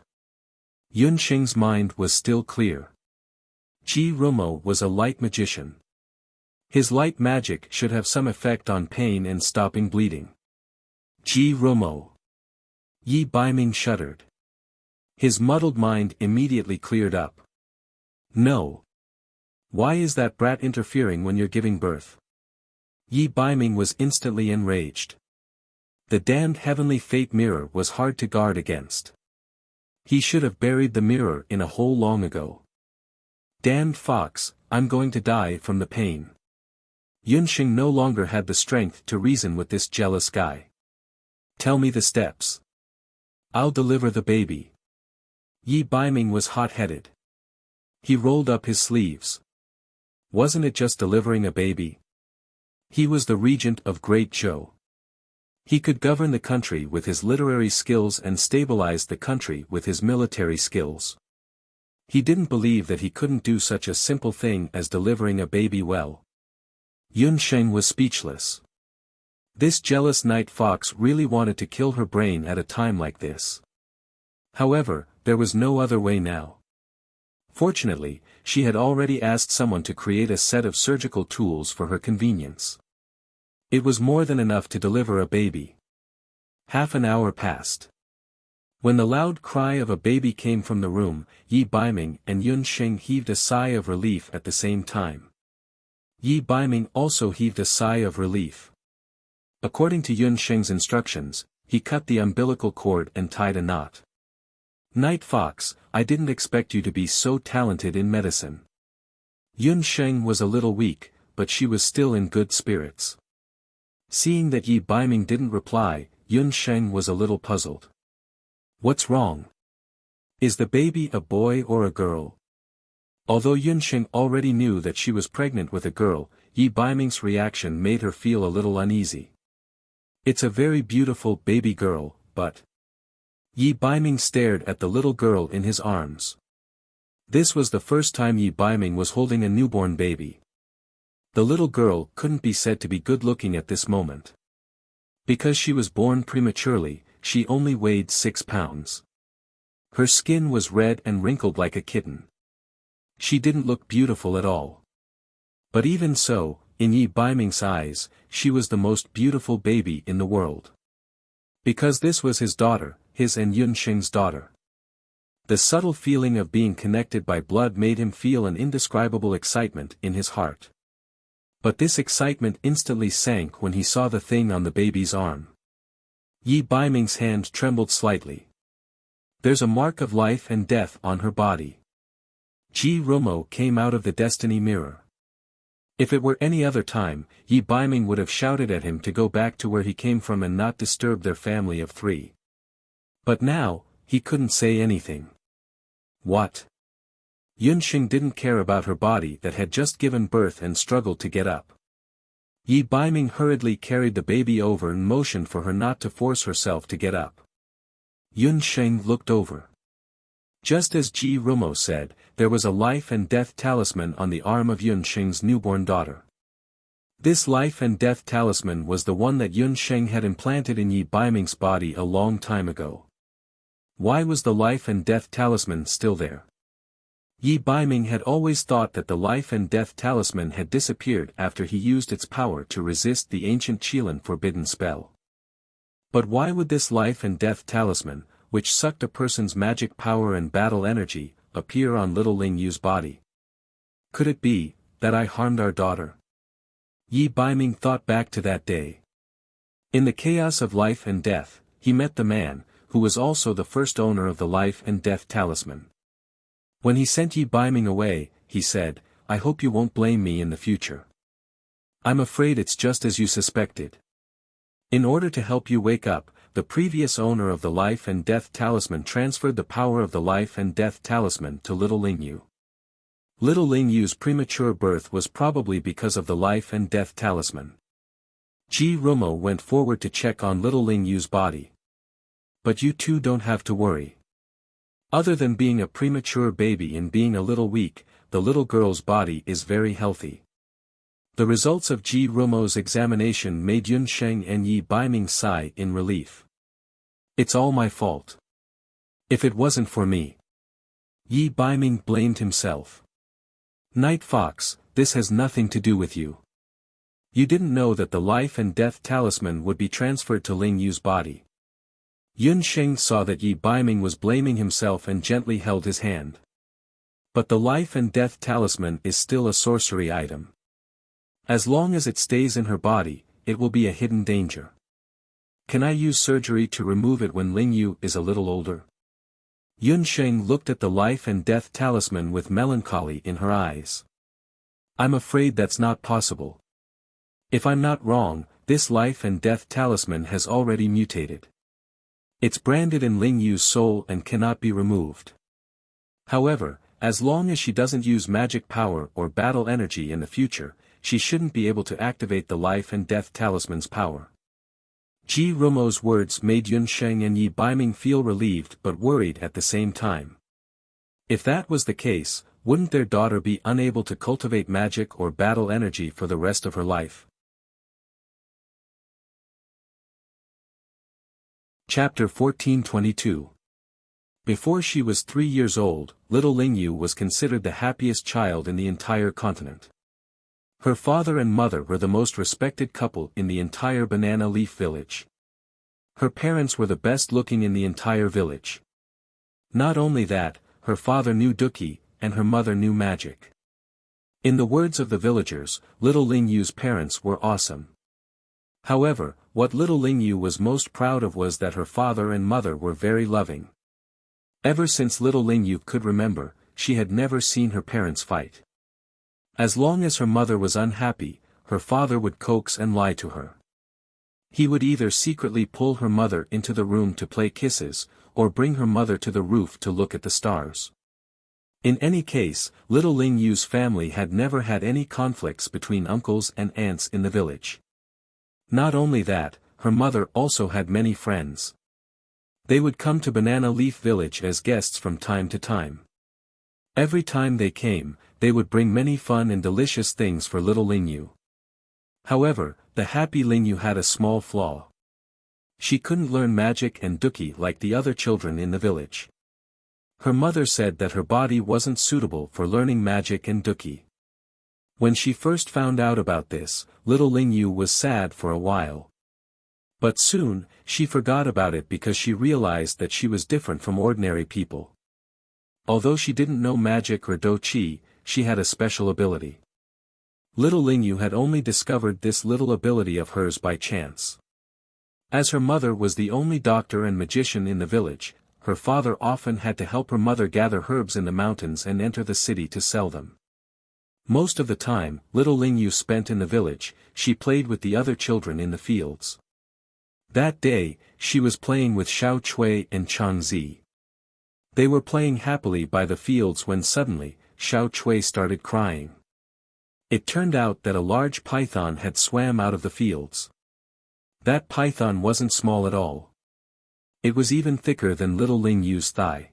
Yun Sheng's mind was still clear. Ji Rumo was a light magician. His light magic should have some effect on pain and stopping bleeding. Ji Rumo. Yi Baiming shuddered. His muddled mind immediately cleared up. No. Why is that brat interfering when you're giving birth? Yi Baiming was instantly enraged. The damned heavenly fate mirror was hard to guard against. He should have buried the mirror in a hole long ago. Damned fox, I'm going to die from the pain. Yun Sheng no longer had the strength to reason with this jealous guy. Tell me the steps. I'll deliver the baby. Yi Baiming was hot-headed. He rolled up his sleeves. Wasn't it just delivering a baby? He was the regent of Great Zhou. He could govern the country with his literary skills and stabilize the country with his military skills. He didn't believe that he couldn't do such a simple thing as delivering a baby well. Yun Sheng was speechless. This jealous night fox really wanted to kill her brain at a time like this. However, there was no other way now. Fortunately, she had already asked someone to create a set of surgical tools for her convenience. It was more than enough to deliver a baby. Half an hour passed. When the loud cry of a baby came from the room, Yi Baiming and Yun Sheng heaved a sigh of relief at the same time. Yi Baiming also heaved a sigh of relief. According to Yun Sheng's instructions, he cut the umbilical cord and tied a knot. Night Fox, I didn't expect you to be so talented in medicine. Yun Sheng was a little weak, but she was still in good spirits. Seeing that Yi Baiming didn't reply, Yun Sheng was a little puzzled. What's wrong? Is the baby a boy or a girl? Although Yun Sheng already knew that she was pregnant with a girl, Yi Baiming's reaction made her feel a little uneasy. It's a very beautiful baby girl, but... Yi Baiming stared at the little girl in his arms. This was the first time Yi Baiming was holding a newborn baby. The little girl couldn't be said to be good-looking at this moment. Because she was born prematurely, she only weighed 6 pounds. Her skin was red and wrinkled like a kitten. She didn't look beautiful at all. But even so, in Yi Baiming's eyes, she was the most beautiful baby in the world. Because this was his daughter, his and Yunsheng's daughter. The subtle feeling of being connected by blood made him feel an indescribable excitement in his heart. But this excitement instantly sank when he saw the thing on the baby's arm. Yi Baiming's hand trembled slightly. There's a mark of life and death on her body. Ji Rumo came out of the destiny mirror. If it were any other time, Yi Baiming would have shouted at him to go back to where he came from and not disturb their family of 3. But now, he couldn't say anything. What? Yunsheng didn't care about her body that had just given birth and struggled to get up. Yi Baiming hurriedly carried the baby over and motioned for her not to force herself to get up. Yunsheng looked over. Just as Ji Rumo said, there was a life and death talisman on the arm of Yunsheng's newborn daughter. This life and death talisman was the one that Yunsheng had implanted in Yi Baiming's body a long time ago. Why was the life and death talisman still there? Yi Baiming had always thought that the life and death talisman had disappeared after he used its power to resist the ancient Qilin forbidden spell. But why would this life and death talisman, which sucked a person's magic power and battle energy, appear on little Ling Yu's body? Could it be that I harmed our daughter? Yi Baiming thought back to that day. In the chaos of life and death, he met the man, who was also the first owner of the life and death talisman. When he sent Yi Baiming away, he said, "I hope you won't blame me in the future. I'm afraid it's just as you suspected. In order to help you wake up, the previous owner of the life and death talisman transferred the power of the life and death talisman to little Ling Yu. Little Ling Yu's premature birth was probably because of the life and death talisman." Ji Rumo went forward to check on little Ling Yu's body. "But you two don't have to worry. Other than being a premature baby and being a little weak, the little girl's body is very healthy." The results of Ji Rumo's examination made Yunsheng and Yi Baiming sigh in relief. "It's all my fault. If it wasn't for me." Yi Baiming blamed himself. "Night Fox, this has nothing to do with you. You didn't know that the life and death talisman would be transferred to Ling Yu's body." Yunsheng saw that Yi Baiming was blaming himself and gently held his hand. "But the life and death talisman is still a sorcery item. As long as it stays in her body, it will be a hidden danger. Can I use surgery to remove it when Ling Yu is a little older?" Yunsheng looked at the life and death talisman with melancholy in her eyes. "I'm afraid that's not possible. If I'm not wrong, this life and death talisman has already mutated. It's branded in Ling Yu's soul and cannot be removed. However, as long as she doesn't use magic power or battle energy in the future, she shouldn't be able to activate the life and death talisman's power." Ji Rumo's words made Yunsheng and Yi Baiming feel relieved but worried at the same time. If that was the case, wouldn't their daughter be unable to cultivate magic or battle energy for the rest of her life? Chapter 1422. Before she was 3 years old, little Ling Yu was considered the happiest child in the entire continent. Her father and mother were the most respected couple in the entire banana leaf village. Her parents were the best looking in the entire village. Not only that, her father knew Duki, and her mother knew magic. In the words of the villagers, little Ling Yu's parents were awesome. However, what little Ling Yu was most proud of was that her father and mother were very loving. Ever since little Ling Yu could remember, she had never seen her parents fight. As long as her mother was unhappy, her father would coax and lie to her. He would either secretly pull her mother into the room to play kisses, or bring her mother to the roof to look at the stars. In any case, little Ling Yu's family had never had any conflicts between uncles and aunts in the village. Not only that, her mother also had many friends. They would come to Banana Leaf Village as guests from time to time. Every time they came, they would bring many fun and delicious things for little Ling Yu. However, the happy Ling Yu had a small flaw. She couldn't learn magic and Duki like the other children in the village. Her mother said that her body wasn't suitable for learning magic and Duki. When she first found out about this, little Lingyu was sad for a while. But soon, she forgot about it because she realized that she was different from ordinary people. Although she didn't know magic or do-chi, she had a special ability. Little Lingyu had only discovered this little ability of hers by chance. As her mother was the only doctor and magician in the village, her father often had to help her mother gather herbs in the mountains and enter the city to sell them. Most of the time, little Lingyu spent in the village, she played with the other children in the fields. That day, she was playing with Xiao Chui and Chang Zi. They were playing happily by the fields when suddenly, Xiao Chui started crying. It turned out that a large python had swam out of the fields. That python wasn't small at all. It was even thicker than little Lingyu's thigh.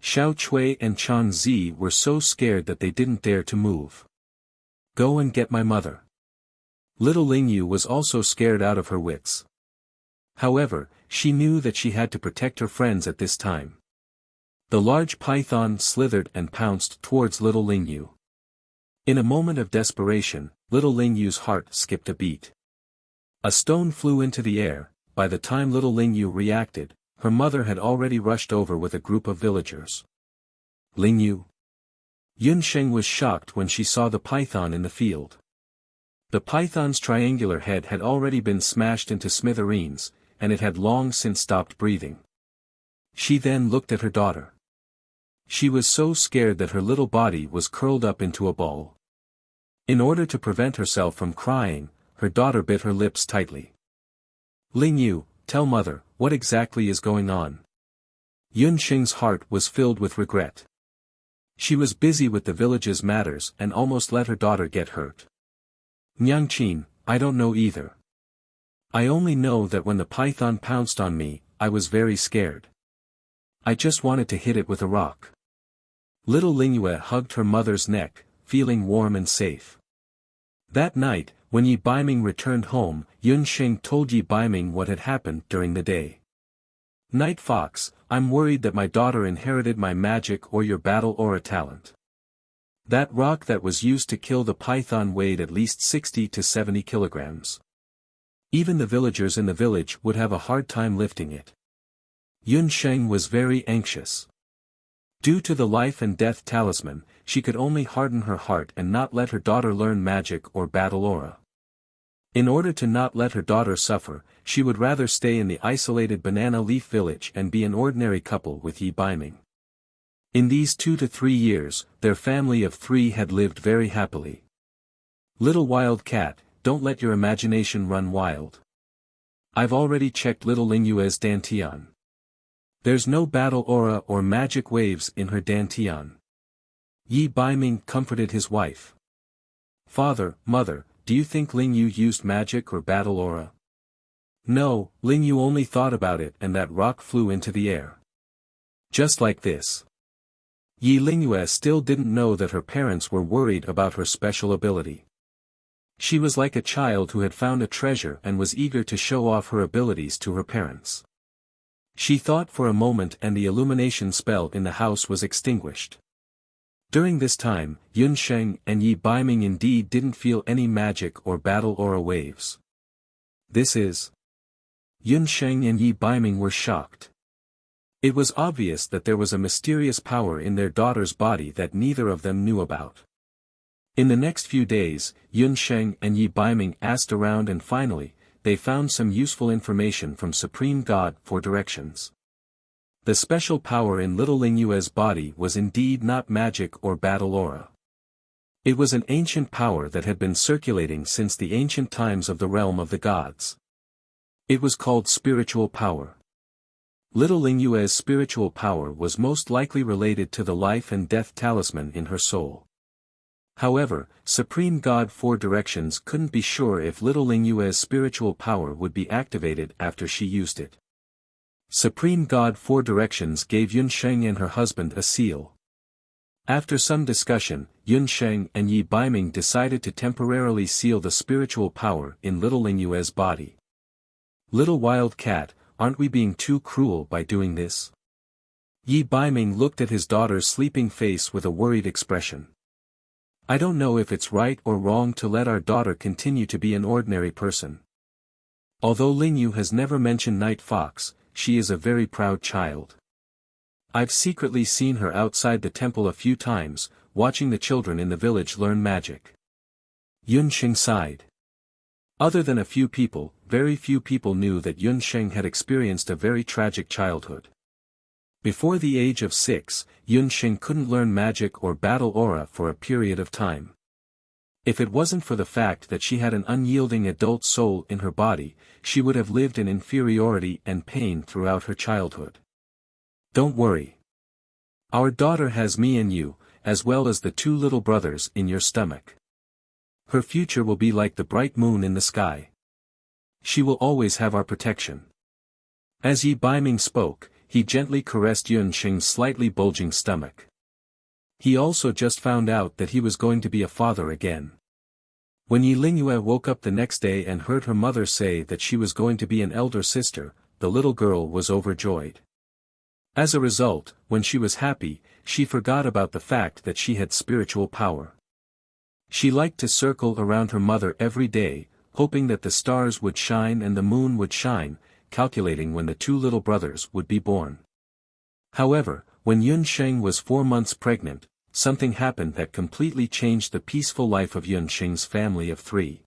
Xiao Chui and Chang Zi were so scared that they didn't dare to move. Go and get my mother. Little Lingyu was also scared out of her wits. However, she knew that she had to protect her friends at this time. The large python slithered and pounced towards little Lingyu. In a moment of desperation, little Lingyu's heart skipped a beat. A stone flew into the air. By the time little Lingyu reacted, her mother had already rushed over with a group of villagers. Lingyu. Yunsheng was shocked when she saw the python in the field. The python's triangular head had already been smashed into smithereens, and it had long since stopped breathing. She then looked at her daughter. She was so scared that her little body was curled up into a ball. In order to prevent herself from crying, her daughter bit her lips tightly. Lingyu, tell mother, what exactly is going on? Yunsheng's heart was filled with regret. She was busy with the village's matters and almost let her daughter get hurt. Nyangqin, I don't know either. I only know that when the python pounced on me, I was very scared. I just wanted to hit it with a rock. Little Lingyue hugged her mother's neck, feeling warm and safe. That night, when Yi Baiming returned home, Yunsheng told Yi Baiming what had happened during the day. Night Fox, I'm worried that my daughter inherited my magic or your battle aura talent. That rock that was used to kill the python weighed at least 60 to 70 kilograms. Even the villagers in the village would have a hard time lifting it. Yunsheng was very anxious. Due to the life and death talisman, she could only harden her heart and not let her daughter learn magic or battle aura. In order to not let her daughter suffer, she would rather stay in the isolated banana leaf village and be an ordinary couple with Yi Baiming. In these 2 to 3 years, their family of 3 had lived very happily. Little wild cat, don't let your imagination run wild. I've already checked little Lingyue's dantian. There's no battle aura or magic waves in her dantian. Yi Baiming comforted his wife. Father, mother, do you think Lingyu used magic or battle aura? No, Lingyu only thought about it and that rock flew into the air. Just like this. Yi Lingyue still didn't know that her parents were worried about her special ability. She was like a child who had found a treasure and was eager to show off her abilities to her parents. She thought for a moment and the illumination spell in the house was extinguished. During this time, Yunsheng and Yi Baiming indeed didn't feel any magic or battle aura waves. This is. Yunsheng and Yi Baiming were shocked. It was obvious that there was a mysterious power in their daughter's body that neither of them knew about. In the next few days, Yunsheng and Yi Baiming asked around and finally, they found some useful information from Supreme God for directions. The special power in little Lingyue's body was indeed not magic or battle aura. It was an ancient power that had been circulating since the ancient times of the realm of the gods. It was called spiritual power. Little Lingyue's spiritual power was most likely related to the life and death talisman in her soul. However, Supreme God Four Directions couldn't be sure if little Lingyue's spiritual power would be activated after she used it. Supreme God Four Directions gave Yunsheng and her husband a seal. After some discussion, Yunsheng and Yi Baiming decided to temporarily seal the spiritual power in little Lingyue's body. Little wild cat, aren't we being too cruel by doing this? Yi Baiming looked at his daughter's sleeping face with a worried expression. I don't know if it's right or wrong to let our daughter continue to be an ordinary person. Although Lingyu has never mentioned Night Fox, she is a very proud child. I've secretly seen her outside the temple a few times, watching the children in the village learn magic. Yunsheng sighed. Other than a few people, very few people knew that Yunsheng had experienced a very tragic childhood. Before the age of 6, Yunsheng couldn't learn magic or battle aura for a period of time. If it wasn't for the fact that she had an unyielding adult soul in her body, she would have lived in inferiority and pain throughout her childhood. Don't worry. Our daughter has me and you, as well as the 2 little brothers in your stomach. Her future will be like the bright moon in the sky. She will always have our protection. As Yi Baiming spoke, he gently caressed Yunsheng's slightly bulging stomach. He also just found out that he was going to be a father again. When Yi Lingyue woke up the next day and heard her mother say that she was going to be an elder sister, the little girl was overjoyed. As a result, when she was happy, she forgot about the fact that she had spiritual power. She liked to circle around her mother every day, hoping that the stars would shine and the moon would shine, calculating when the 2 little brothers would be born. However, when Yunsheng was 4 months pregnant, something happened that completely changed the peaceful life of Yunsheng's family of 3.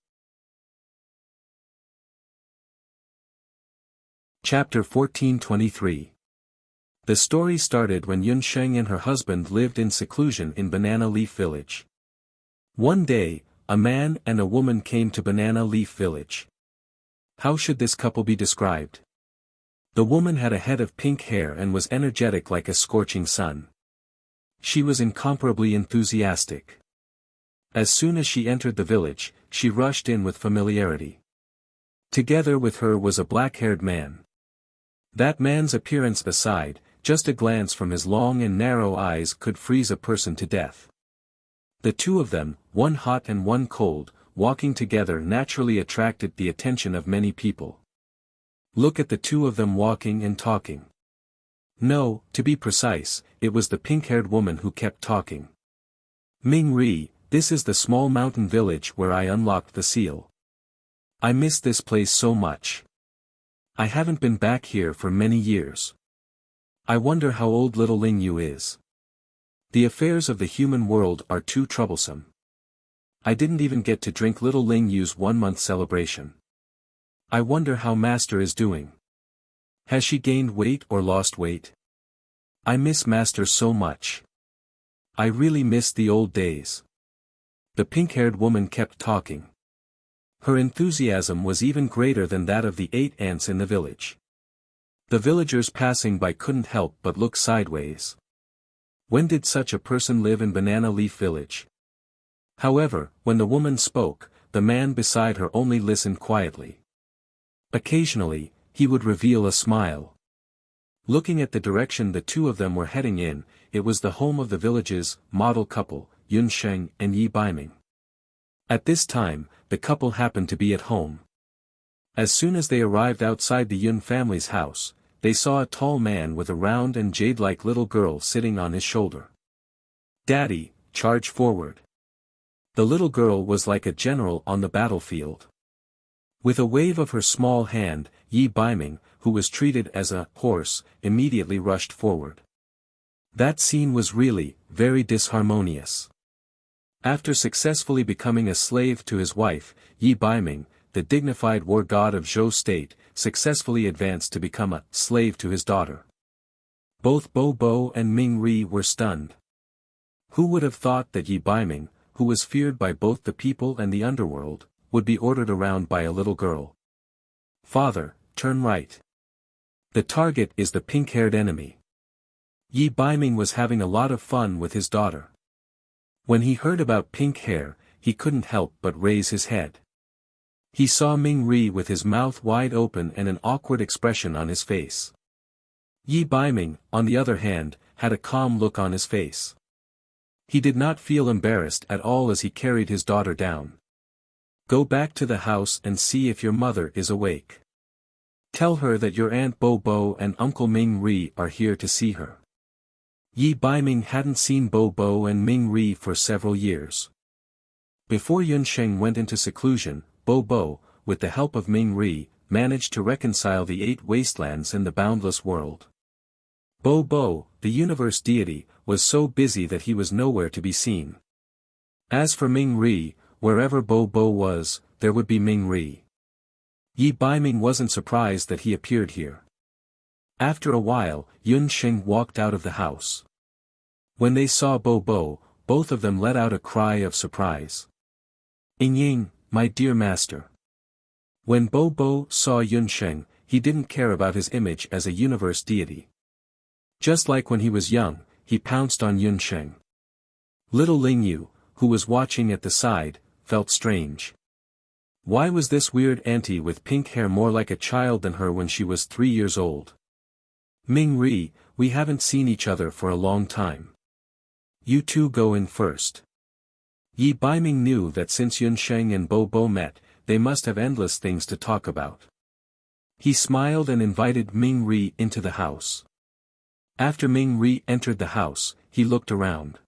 Chapter 1423. The story started when Yunsheng and her husband lived in seclusion in Banana Leaf Village. One day, a man and a woman came to Banana Leaf Village. How should this couple be described? The woman had a head of pink hair and was energetic like a scorching sun. She was incomparably enthusiastic. As soon as she entered the village, she rushed in with familiarity. Together with her was a black-haired man. That man's appearance aside, just a glance from his long and narrow eyes could freeze a person to death. The 2 of them, one hot and one cold, walking together naturally attracted the attention of many people. Look at the 2 of them walking and talking. No, to be precise, it was the pink-haired woman who kept talking. Ming Ri, this is the small mountain village where I unlocked the seal. I miss this place so much. I haven't been back here for many years. I wonder how old little Lingyu is. The affairs of the human world are too troublesome. I didn't even get to drink little Lingyu's 1-month celebration. I wonder how Master is doing. Has she gained weight or lost weight? I miss Master so much. I really miss the old days. The pink-haired woman kept talking. Her enthusiasm was even greater than that of the 8 ants in the village. The villagers passing by couldn't help but look sideways. When did such a person live in Banana Leaf Village? However, when the woman spoke, the man beside her only listened quietly. Occasionally, he would reveal a smile. Looking at the direction the 2 of them were heading in, it was the home of the village's model couple, Yunsheng and Yi Baiming. At this time, the couple happened to be at home. As soon as they arrived outside the Yun family's house, they saw a tall man with a round and jade-like little girl sitting on his shoulder. Daddy, charge forward. The little girl was like a general on the battlefield. With a wave of her small hand, Yi Baiming, who was treated as a horse, immediately rushed forward. That scene was really, very disharmonious. After successfully becoming a slave to his wife, Yi Baiming, the dignified war god of Zhou state, successfully advanced to become a slave to his daughter. Both Bo Bo and Ming Ri were stunned. Who would have thought that Yi Baiming, who was feared by both the people and the underworld, would be ordered around by a little girl? Father, turn right. The target is the pink-haired enemy. Yi Baiming was having a lot of fun with his daughter. When he heard about pink hair, he couldn't help but raise his head. He saw Ming Ri with his mouth wide open and an awkward expression on his face. Yi Baiming, on the other hand, had a calm look on his face. He did not feel embarrassed at all as he carried his daughter down. Go back to the house and see if your mother is awake. Tell her that your Aunt Bo Bo and Uncle Ming Ri are here to see her. Yi Baiming hadn't seen Bo Bo and Ming Ri for several years. Before Yunsheng went into seclusion, Bo Bo, with the help of Ming Ri, managed to reconcile the 8 wastelands in the boundless world. Bo Bo, the universe deity, was so busy that he was nowhere to be seen. As for Ming Ri, wherever Bo Bo was, there would be Ming Ri. Yi Baiming wasn't surprised that he appeared here. After a while, Yunsheng walked out of the house. When they saw Bo Bo, both of them let out a cry of surprise. "Ying, my dear master." When Bo Bo saw Yunsheng, he didn't care about his image as a universe deity. Just like when he was young, he pounced on Yunsheng. Little Lingyu, who was watching at the side, felt strange. Why was this weird auntie with pink hair more like a child than her when she was 3 years old? "Ming Ri, we haven't seen each other for a long time. You two go in first." Yi Baiming knew that since Yunsheng and Bo Bo met, they must have endless things to talk about. He smiled and invited Ming Ri into the house. After Ming Ri entered the house, he looked around.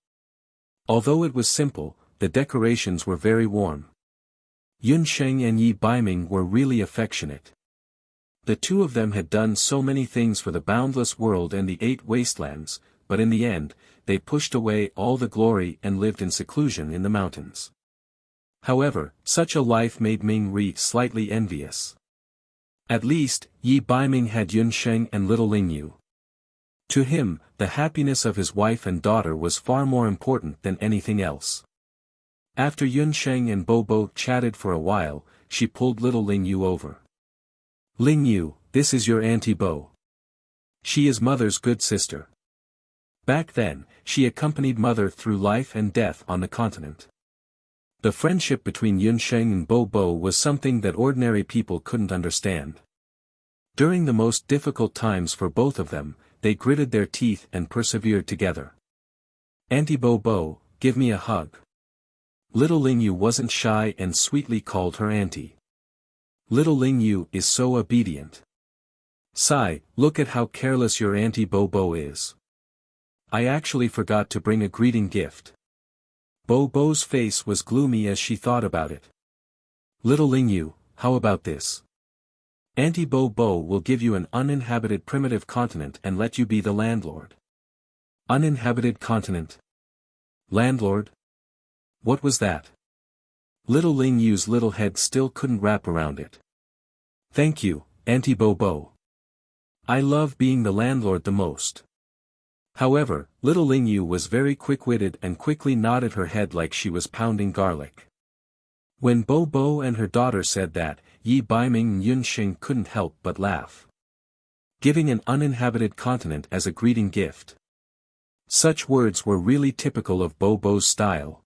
Although it was simple, the decorations were very warm. Yunsheng and Yi Baiming were really affectionate. The two of them had done so many things for the boundless world and the 8 wastelands, but in the end, they pushed away all the glory and lived in seclusion in the mountains. However, such a life made Ming Ri slightly envious. At least, Yi Baiming had Yunsheng and little Lingyu. To him, the happiness of his wife and daughter was far more important than anything else. After Yunsheng and Bo Bo chatted for a while, she pulled little Lingyu over. "Lingyu, this is your Auntie Bo. She is Mother's good sister." Back then, she accompanied Mother through life and death on the continent. The friendship between Yunsheng and Bo Bo was something that ordinary people couldn't understand. During the most difficult times for both of them, they gritted their teeth and persevered together. "Auntie Bo Bo, give me a hug." Little Lingyu wasn't shy and sweetly called her auntie. Little Lingyu is so obedient. "Sigh, look at how careless your Auntie Bo Bo is. I actually forgot to bring a greeting gift." Bo Bo's face was gloomy as she thought about it. "Little Lingyu, how about this? Auntie Bo Bo will give you an uninhabited primitive continent and let you be the landlord." Uninhabited continent? Landlord? What was that? Little Lingyu's little head still couldn't wrap around it. "Thank you, Auntie Bo Bo. I love being the landlord the most." However, little Lingyu was very quick-witted and quickly nodded her head like she was pounding garlic. When Bo Bo and her daughter said that, Yi Baiming and Yunsheng couldn't help but laugh. Giving an uninhabited continent as a greeting gift. Such words were really typical of Bo Bo's style.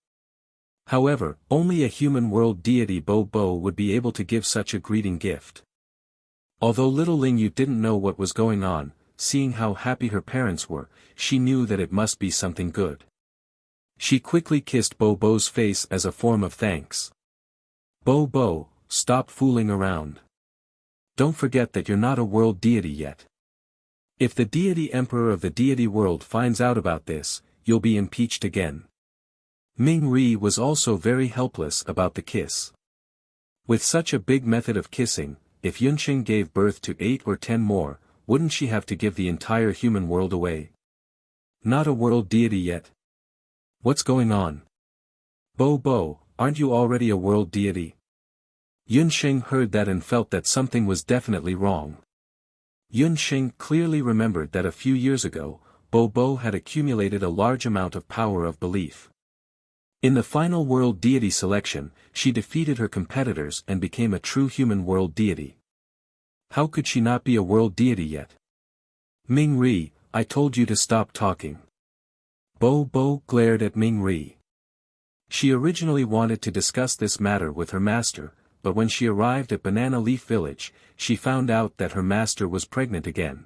However, only a human world deity Bo Bo would be able to give such a greeting gift. Although little Lingyu didn't know what was going on, seeing how happy her parents were, she knew that it must be something good. She quickly kissed Bo Bo's face as a form of thanks. "Bo Bo, stop fooling around. Don't forget that you're not a world deity yet. If the deity emperor of the deity world finds out about this, you'll be impeached again." Ming Ri was also very helpless about the kiss. With such a big method of kissing, if Yunqing gave birth to 8 or 10 more, wouldn't she have to give the entire human world away? Not a world deity yet? What's going on? Bo Bo, aren't you already a world deity? Yunqing heard that and felt that something was definitely wrong. Yunqing clearly remembered that a few years ago, Bo Bo had accumulated a large amount of power of belief. In the final world deity selection, she defeated her competitors and became a true human world deity. How could she not be a world deity yet? Ming Ri, I told you to stop talking. Bo Bo glared at Ming Ri. She originally wanted to discuss this matter with her master, but when she arrived at Banana Leaf Village, she found out that her master was pregnant again.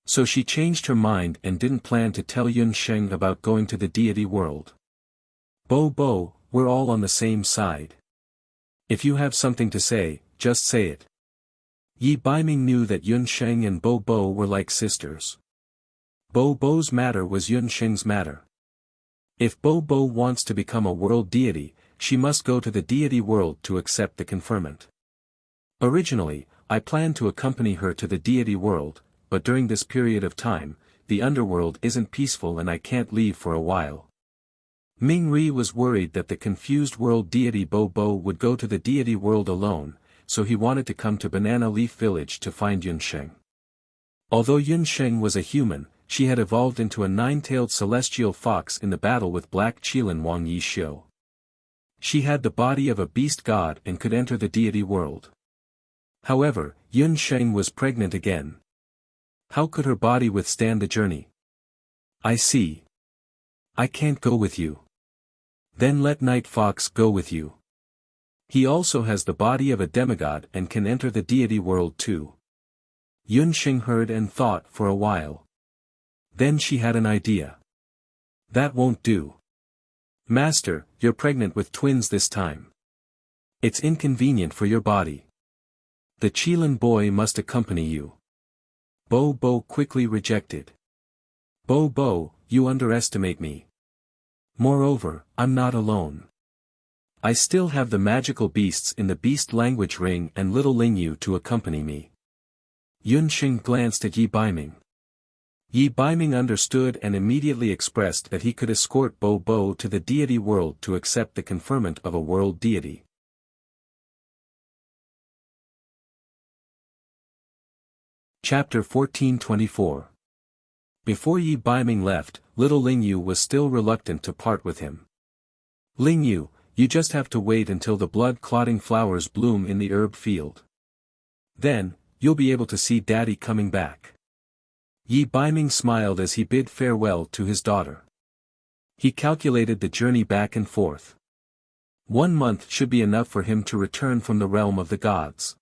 So she changed her mind and didn't plan to tell Yunsheng about going to the deity world. Bo Bo, we're all on the same side. If you have something to say, just say it. Yi Baiming knew that Yunsheng and Bo Bo were like sisters. Bo Bo's matter was Yun Sheng's matter. If Bo Bo wants to become a world deity, she must go to the deity world to accept the conferment. Originally, I planned to accompany her to the deity world, but during this period of time, the underworld isn't peaceful and I can't leave for a while. Ming Ri was worried that the confused world deity Bo Bo would go to the deity world alone, so he wanted to come to Banana Leaf Village to find Yun Sheng. Although Yun Sheng was a human, she had evolved into a nine-tailed celestial fox in the battle with Black Qilin Wang Yi Xiu. She had the body of a beast god and could enter the deity world. However, Yun Sheng was pregnant again. How could her body withstand the journey? I see. I can't go with you. Then let Night Fox go with you. He also has the body of a demigod and can enter the deity world too. Yun Sheng heard and thought for a while. Then she had an idea. That won't do. Master, you're pregnant with twins this time. It's inconvenient for your body. The Qilin boy must accompany you. Bo Bo quickly rejected. Bo Bo, you underestimate me. Moreover, I'm not alone. I still have the magical beasts in the beast language ring and little Lingyu to accompany me. Yun Sheng glanced at Yi Baiming. Yi Baiming understood and immediately expressed that he could escort Bo Bo to the deity world to accept the conferment of a world deity. Chapter 1424. Before Yi Baiming left, little Lingyu was still reluctant to part with him. Lingyu, you just have to wait until the blood-clotting flowers bloom in the herb field. Then, you'll be able to see Daddy coming back. Yi Baiming smiled as he bid farewell to his daughter. He calculated the journey back and forth. 1 month should be enough for him to return from the realm of the gods.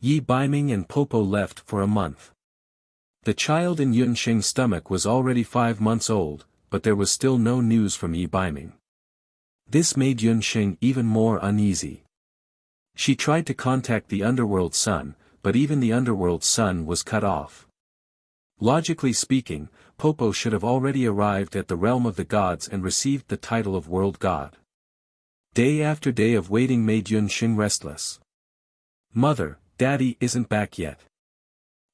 Yi Baiming and Popo left for a month. The child in Yun Sheng's stomach was already 5 months old, but there was still no news from Yi Baiming. This made Yun Sheng even more uneasy. She tried to contact the underworld sun, but even the underworld sun was cut off. Logically speaking, Popo should have already arrived at the realm of the gods and received the title of world god. Day after day of waiting made Yun Sheng restless. Mother, Daddy isn't back yet.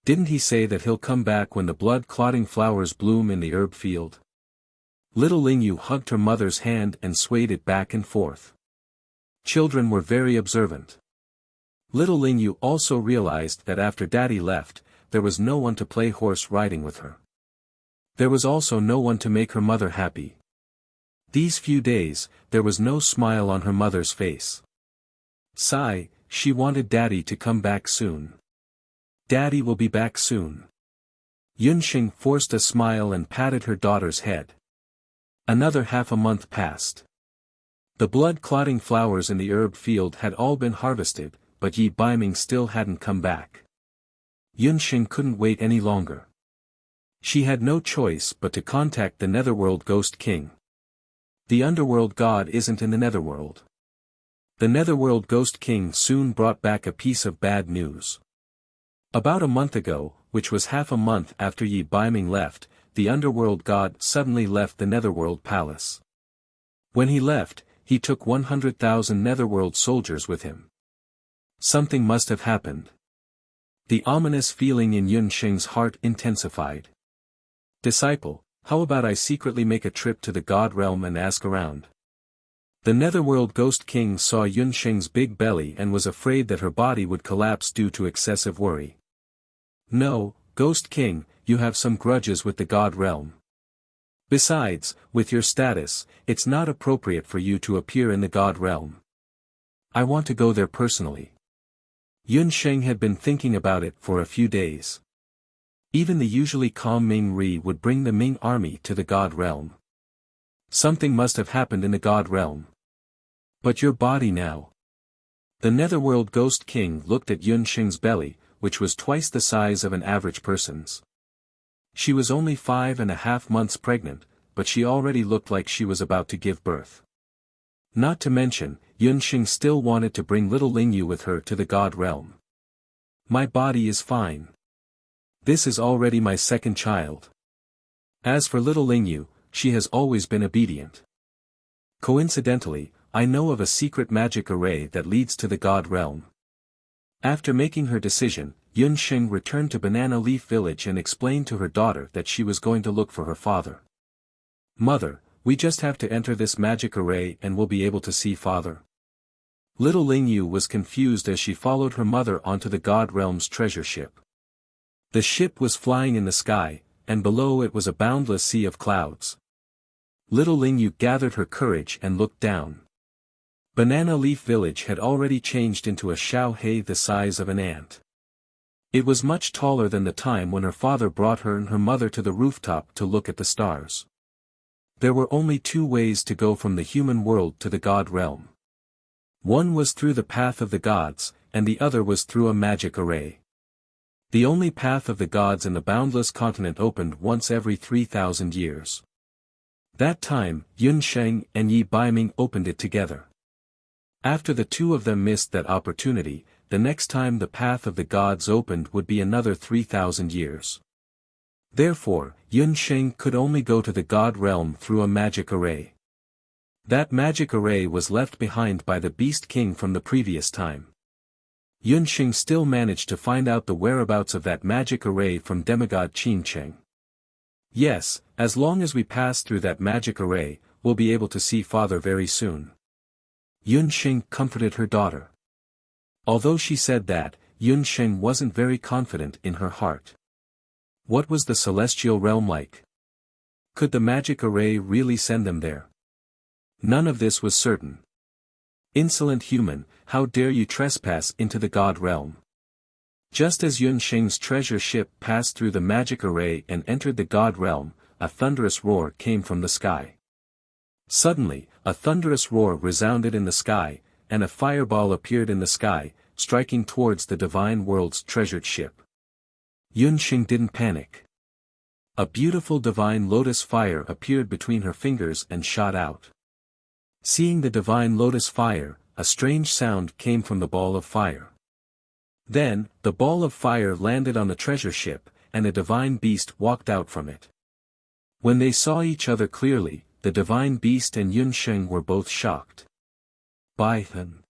Didn't he say that he'll come back when the blood-clotting flowers bloom in the herb field? Little Lingyu hugged her mother's hand and swayed it back and forth. Children were very observant. Little Lingyu also realized that after Daddy left, there was no one to play horse riding with her. There was also no one to make her mother happy. These few days, there was no smile on her mother's face. Sigh, she wanted Daddy to come back soon. Daddy will be back soon. Yun Sheng forced a smile and patted her daughter's head. Another half a month passed. The blood-clotting flowers in the herb field had all been harvested, but Yi Baiming still hadn't come back. Yun Sheng couldn't wait any longer. She had no choice but to contact the Netherworld Ghost King. The underworld god isn't in the Netherworld. The Netherworld Ghost King soon brought back a piece of bad news. About a month ago, which was half a month after Yi Baiming left, the underworld god suddenly left the Netherworld Palace. When he left, he took 100,000 Netherworld soldiers with him. Something must have happened. The ominous feeling in Yun Sheng's heart intensified. Disciple, how about I secretly make a trip to the god realm and ask around? The Netherworld Ghost King saw Yun Sheng's big belly and was afraid that her body would collapse due to excessive worry. No, Ghost King, you have some grudges with the god realm. Besides, with your status, it's not appropriate for you to appear in the god realm. I want to go there personally. Yun Sheng had been thinking about it for a few days. Even the usually calm Ming Ri would bring the Ming army to the god realm. Something must have happened in the god realm. But your body now. The Netherworld Ghost King looked at Yun Sheng's belly, which was twice the size of an average person's. She was only 5.5 months pregnant, but she already looked like she was about to give birth. Not to mention, Yun Sheng still wanted to bring little Lingyu with her to the god realm. My body is fine. This is already my second child. As for little Lingyu, she has always been obedient. Coincidentally, I know of a secret magic array that leads to the God realm. After making her decision, Yun Sheng returned to Banana Leaf Village and explained to her daughter that she was going to look for her father. Mother, we just have to enter this magic array and we'll be able to see father. Little Lingyu was confused as she followed her mother onto the God realm's treasure ship. The ship was flying in the sky, and below it was a boundless sea of clouds. Little Lingyu gathered her courage and looked down. Banana Leaf Village had already changed into a Xiao the size of an ant. It was much taller than the time when her father brought her and her mother to the rooftop to look at the stars. There were only two ways to go from the human world to the God realm. One was through the path of the gods, and the other was through a magic array. The only path of the gods in the boundless continent opened once every 3,000 years. That time, Yun Sheng and Yi Baiming opened it together. After the two of them missed that opportunity, the next time the path of the gods opened would be another 3,000 years. Therefore, Yun Sheng could only go to the God realm through a magic array. That magic array was left behind by the Beast King from the previous time. Yun Sheng still managed to find out the whereabouts of that magic array from demigod Qin Cheng. Yes, as long as we pass through that magic array, we'll be able to see father very soon. Yun Sheng comforted her daughter. Although she said that, Yun Sheng wasn't very confident in her heart. What was the celestial realm like? Could the magic array really send them there? None of this was certain. Insolent human, how dare you trespass into the God realm? Just as Yun Sheng's treasure ship passed through the magic array and entered the God realm, a thunderous roar came from the sky. Suddenly, a thunderous roar resounded in the sky, and a fireball appeared in the sky, striking towards the divine world's treasured ship. Yun Sheng didn't panic. A beautiful divine lotus fire appeared between her fingers and shot out. Seeing the divine lotus fire, a strange sound came from the ball of fire. Then, the ball of fire landed on the treasure ship, and a divine beast walked out from it. When they saw each other clearly, the divine beast and Yun Sheng were both shocked. Bai-hun.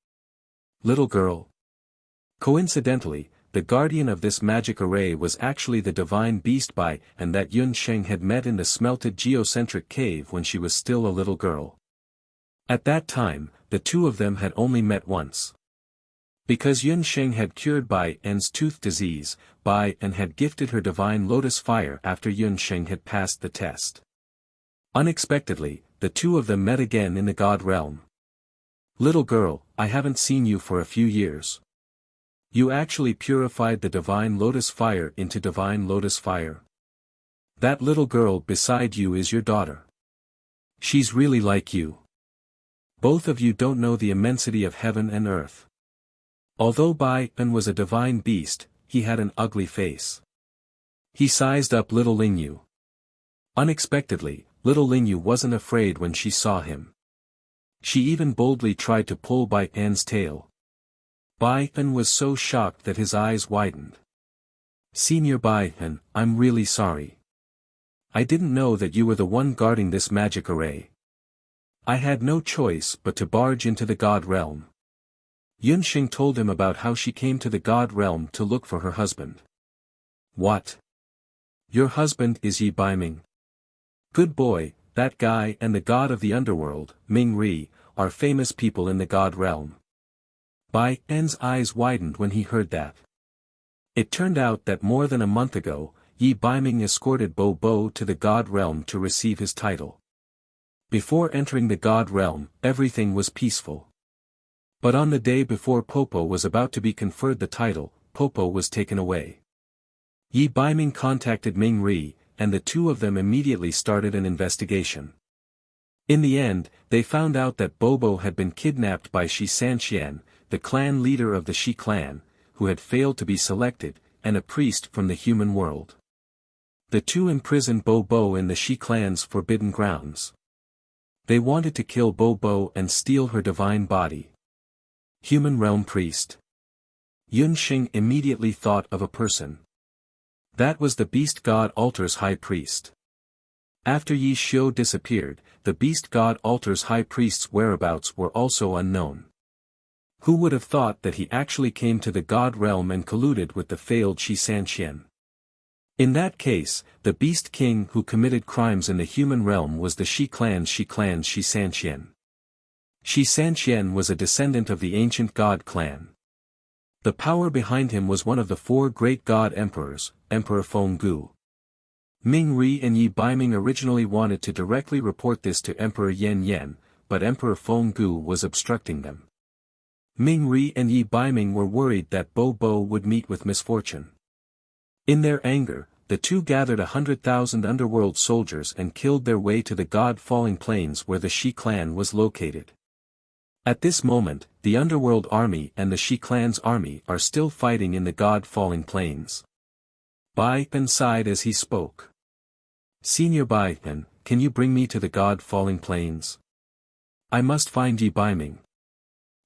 Little girl. Coincidentally, the guardian of this magic array was actually the divine beast Bai, and that Yun Sheng had met in the smelted geocentric cave when she was still a little girl. At that time, the two of them had only met once. Because Yun Sheng had cured Bai-en's tooth disease, Bai-en had gifted her divine lotus fire after Yun Sheng had passed the test. Unexpectedly, the two of them met again in the God realm. Little girl, I haven't seen you for a few years. You actually purified the divine lotus fire into divine lotus fire. That little girl beside you is your daughter. She's really like you. Both of you don't know the immensity of heaven and earth. Although Bai-en was a divine beast, he had an ugly face. He sized up little Lingyu. Unexpectedly, little Lingyu wasn't afraid when she saw him. She even boldly tried to pull Bai-en's tail. Bai-en was so shocked that his eyes widened. Senior Bai-en, I'm really sorry. I didn't know that you were the one guarding this magic array. I had no choice but to barge into the God realm. Yun Sheng told him about how she came to the God realm to look for her husband. What? Your husband is Yi Baiming? Good boy, that guy and the god of the underworld, Ming Ri, are famous people in the God realm. Bai-en's eyes widened when he heard that. It turned out that more than a month ago, Yi Baiming escorted Bo Bo to the God realm to receive his title. Before entering the God realm, everything was peaceful. But on the day before Popo was about to be conferred the title, Popo was taken away. Yi Baiming contacted Ming Ri, and the two of them immediately started an investigation. In the end, they found out that Bobo had been kidnapped by Shi Sanxian, the clan leader of the Shi clan, who had failed to be selected, and a priest from the human world. The two imprisoned Bobo in the Shi clan's forbidden grounds. They wanted to kill Bobo and steal her divine body. Human realm priest. Yun Sheng immediately thought of a person. That was the beast god Altar's high priest. After Yi Xiu disappeared, the beast god altar's high priest's whereabouts were also unknown. Who would have thought that he actually came to the god realm and colluded with the failed Shi Sanqian? In that case, the beast king who committed crimes in the human realm was the Shi clan's Shi Sanqian. Shi Sanqian was a descendant of the ancient god clan. The power behind him was one of the four great god emperors, Emperor Fenggu. Ming Ri and Yi Baiming originally wanted to directly report this to Emperor Yan Yan, but Emperor Fenggu was obstructing them. Ming Ri and Yi Baiming were worried that Bo Bo would meet with misfortune. In their anger, the two gathered 100,000 underworld soldiers and killed their way to the god-falling plains where the Shi clan was located. At this moment, the underworld army and the Shi clan's army are still fighting in the god-falling plains. Bai Pen sighed as he spoke. Senior Bai Pen, can you bring me to the god-falling plains? I must find Yi Baiming.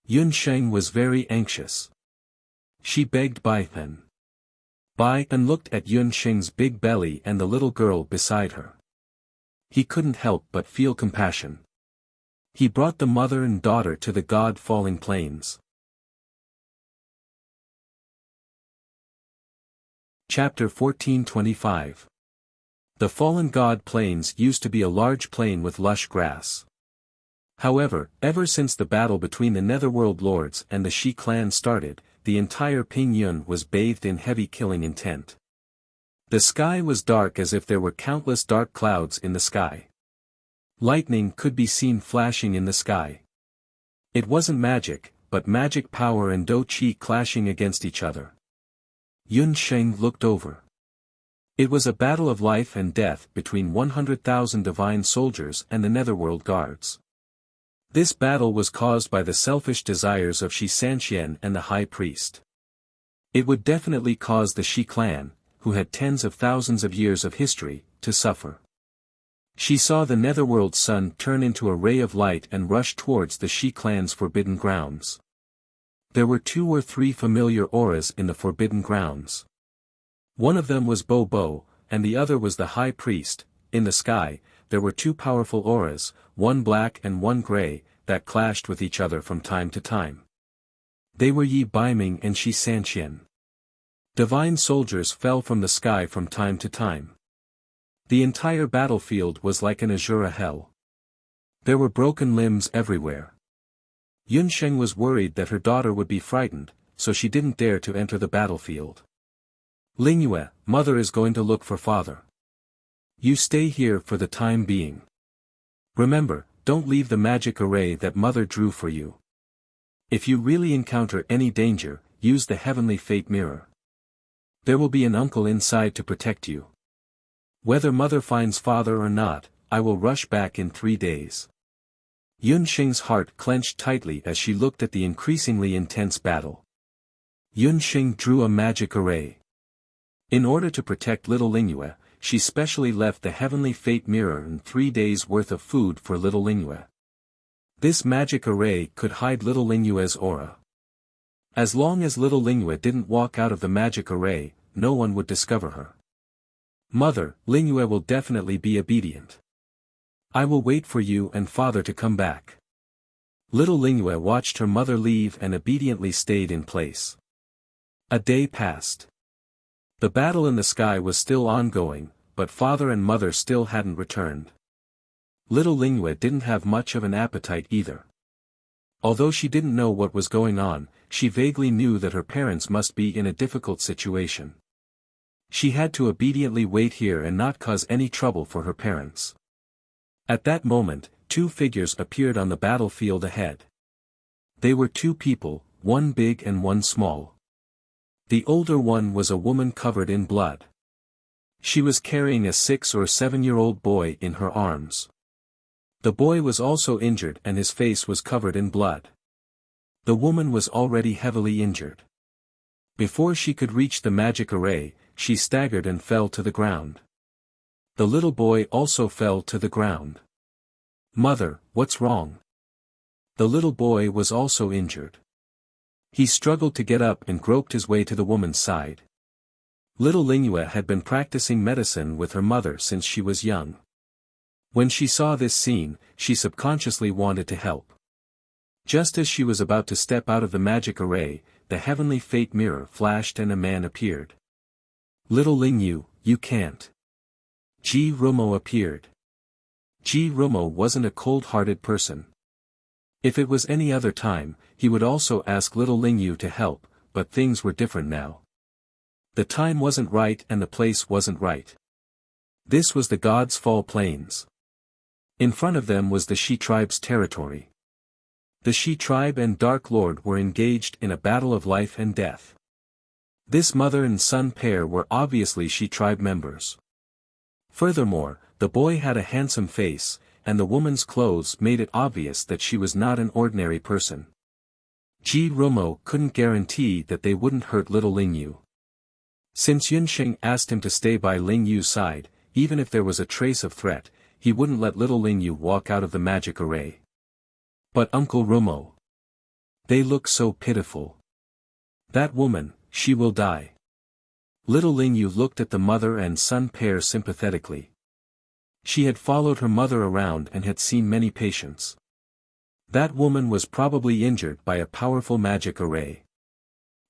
Yun Sheng was very anxious. She begged Bai Pen. Bai Pen looked at Yun Sheng's big belly and the little girl beside her. He couldn't help but feel compassion. He brought the mother and daughter to the god-falling plains. Chapter 1425. The fallen god plains used to be a large plain with lush grass. However, ever since the battle between the Netherworld Lords and the Shi clan started, the entire Pingyun was bathed in heavy killing intent. The sky was dark as if there were countless dark clouds in the sky. Lightning could be seen flashing in the sky. It wasn't magic, but magic power and Do Qi clashing against each other. Yun Sheng looked over. It was a battle of life and death between 100,000 divine soldiers and the Netherworld guards. This battle was caused by the selfish desires of Shi Sanqian and the High Priest. It would definitely cause the Shi clan, who had tens of thousands of years of history, to suffer. She saw the Netherworld sun turn into a ray of light and rush towards the Shi clan's forbidden grounds. There were 2 or 3 familiar auras in the forbidden grounds. One of them was Bo Bo, and the other was the High Priest. In the sky, there were 2 powerful auras, one black and one gray, that clashed with each other from time to time. They were Yi Baiming and Shi Sanqian. Divine soldiers fell from the sky from time to time. The entire battlefield was like an Azura hell. There were broken limbs everywhere. Yun Sheng was worried that her daughter would be frightened, so she didn't dare to enter the battlefield. Lingyue, mother is going to look for father. You stay here for the time being. Remember, don't leave the magic array that mother drew for you. If you really encounter any danger, use the heavenly fate mirror. There will be an uncle inside to protect you. Whether mother finds father or not, I will rush back in 3 days. Yun Sheng's heart clenched tightly as she looked at the increasingly intense battle. Yun Sheng drew a magic array. In order to protect little Lingyue, she specially left the heavenly fate mirror and 3 days' worth of food for little Lingyue. This magic array could hide little Lingyue's aura. As long as little Lingyue didn't walk out of the magic array, no one would discover her. Mother, Lingyue will definitely be obedient. I will wait for you and father to come back. Little Lingyue watched her mother leave and obediently stayed in place. A day passed. The battle in the sky was still ongoing, but father and mother still hadn't returned. Little Lingyue didn't have much of an appetite either. Although she didn't know what was going on, she vaguely knew that her parents must be in a difficult situation. She had to obediently wait here and not cause any trouble for her parents. At that moment, 2 figures appeared on the battlefield ahead. They were 2 people, one big and one small. The older one was a woman covered in blood. She was carrying a 6 or 7-year-old boy in her arms. The boy was also injured and his face was covered in blood. The woman was already heavily injured. Before she could reach the magic array, she staggered and fell to the ground. The little boy also fell to the ground. Mother, what's wrong? The little boy was also injured. He struggled to get up and groped his way to the woman's side. Little Lingyue had been practicing medicine with her mother since she was young. When she saw this scene, she subconsciously wanted to help. Just as she was about to step out of the magic array, the heavenly fate mirror flashed and a man appeared. Little Lingyu, you can't. Ji Rumo appeared. Ji Rumo wasn't a cold-hearted person. If it was any other time, he would also ask little Lingyu to help, but things were different now. The time wasn't right and the place wasn't right. This was the God's Fall Plains. In front of them was the Shi tribe's territory. The Shi tribe and Dark Lord were engaged in a battle of life and death. This mother and son pair were obviously Shi tribe members. Furthermore, the boy had a handsome face, and the woman's clothes made it obvious that she was not an ordinary person. Ji Rumo couldn't guarantee that they wouldn't hurt little Lingyu. Since Yunsheng asked him to stay by Lingyu's side, even if there was a trace of threat, he wouldn't let little Lingyu walk out of the magic array. But Uncle Rumo. They look so pitiful. That woman, she will die. Little Lingyu looked at the mother and son pair sympathetically. She had followed her mother around and had seen many patients. That woman was probably injured by a powerful magic array.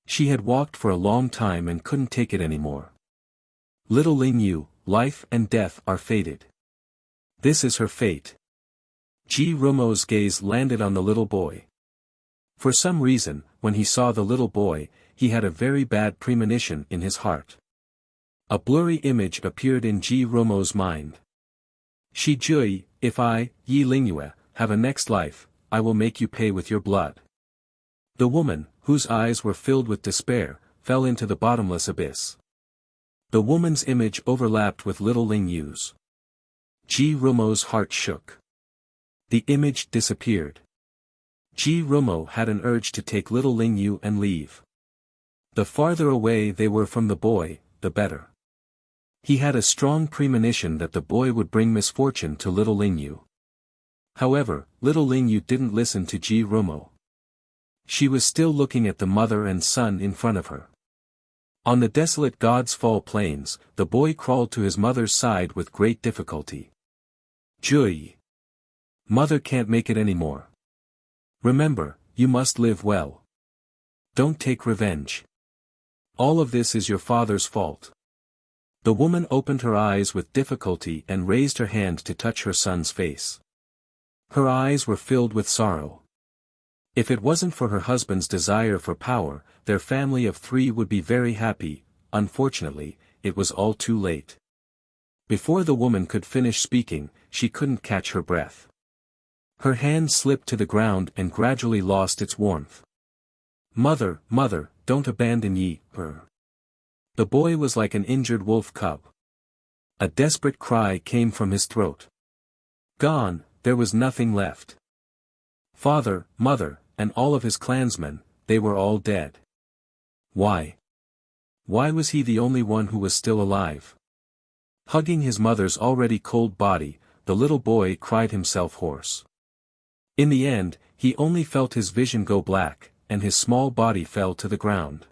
She had walked for a long time and couldn't take it anymore. Little Lingyu, life and death are fated. This is her fate. Ji Rumo's gaze landed on the little boy. For some reason, when he saw the little boy, he had a very bad premonition in his heart. A blurry image appeared in Ji Rumo's mind. Shi Jui, if I, Yi Lingyue, have a next life, I will make you pay with your blood. The woman, whose eyes were filled with despair, fell into the bottomless abyss. The woman's image overlapped with little Lingyu's. Ji Rumo's heart shook. The image disappeared. Ji Rumo had an urge to take little Lingyu and leave. The farther away they were from the boy, the better. He had a strong premonition that the boy would bring misfortune to little Lingyu. However, little Lingyu didn't listen to Ji Rumo. She was still looking at the mother and son in front of her. On the desolate God's Fall Plains, the boy crawled to his mother's side with great difficulty. Jui. Mother can't make it anymore. Remember, you must live well. Don't take revenge. All of this is your father's fault. The woman opened her eyes with difficulty and raised her hand to touch her son's face. Her eyes were filled with sorrow. If it wasn't for her husband's desire for power, their family of 3 would be very happy. Unfortunately, it was all too late. Before the woman could finish speaking, she couldn't catch her breath. Her hand slipped to the ground and gradually lost its warmth. Mother, mother, don't abandon Yi, her. The boy was like an injured wolf cub. A desperate cry came from his throat. Gone, there was nothing left. Father, mother, and all of his clansmen, they were all dead. Why? Why was he the only one who was still alive? Hugging his mother's already cold body, the little boy cried himself hoarse. In the end, he only felt his vision go black, and his small body fell to the ground.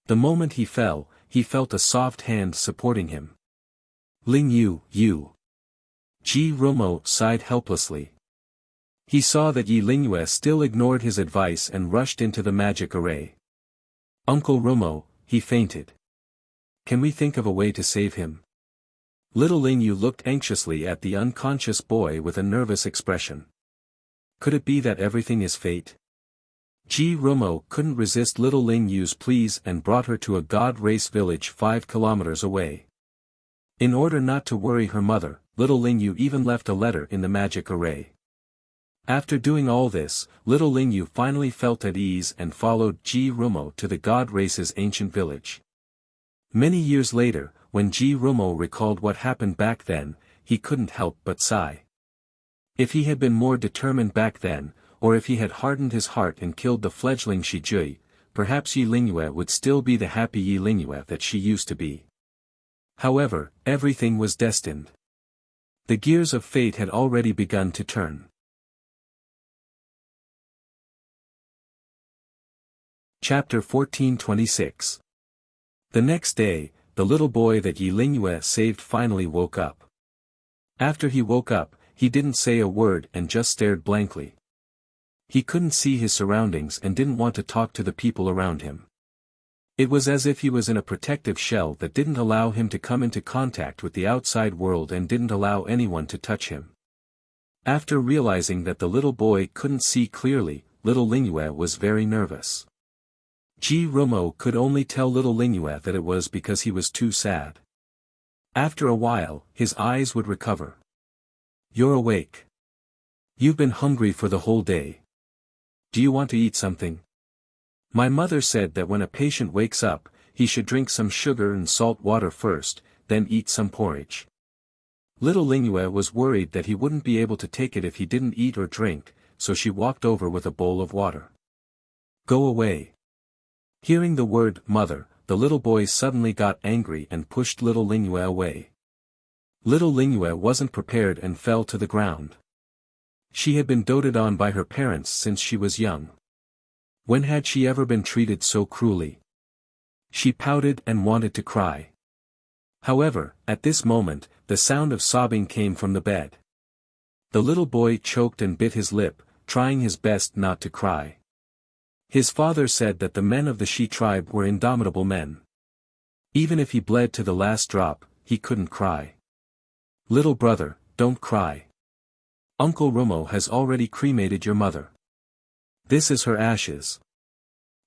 The moment he fell, he felt a soft hand supporting him. Lingyu, you. Ji Rumo sighed helplessly. He saw that Yi Lingyue still ignored his advice and rushed into the magic array. Uncle Rumo, he fainted. Can we think of a way to save him? Little Lingyu looked anxiously at the unconscious boy with a nervous expression. Could it be that everything is fate? Ji Rumo couldn't resist little Lingyu's pleas and brought her to a god race village 5 kilometers away. In order not to worry her mother, little Lingyu even left a letter in the magic array. After doing all this, little Lingyu finally felt at ease and followed Ji Rumo to the god race's ancient village. Many years later, when Ji Rumo recalled what happened back then, he couldn't help but sigh. If he had been more determined back then, or if he had hardened his heart and killed the fledgling Shi Jui, perhaps Yi Lingyue would still be the happy Yi Lingyue that she used to be. However, everything was destined. The gears of fate had already begun to turn. Chapter 1426. The next day, the little boy that Yi Lingyue saved finally woke up. After he woke up, he didn't say a word and just stared blankly. He couldn't see his surroundings and didn't want to talk to the people around him. It was as if he was in a protective shell that didn't allow him to come into contact with the outside world and didn't allow anyone to touch him. After realizing that the little boy couldn't see clearly, little Lingyue was very nervous. Ji Rumo could only tell little Lingyue that it was because he was too sad. After a while, his eyes would recover. "You're awake. You've been hungry for the whole day. Do you want to eat something? My mother said that when a patient wakes up, he should drink some sugar and salt water first, then eat some porridge." Little Lingyue was worried that he wouldn't be able to take it if he didn't eat or drink, so she walked over with a bowl of water. "Go away." Hearing the word mother, the little boy suddenly got angry and pushed little Lingyue away. Little Lingyue wasn't prepared and fell to the ground. She had been doted on by her parents since she was young. When had she ever been treated so cruelly? She pouted and wanted to cry. However, at this moment, the sound of sobbing came from the bed. The little boy choked and bit his lip, trying his best not to cry. His father said that the men of the Shi tribe were indomitable men. Even if he bled to the last drop, he couldn't cry. "Little brother, don't cry. Uncle Rumo has already cremated your mother. This is her ashes."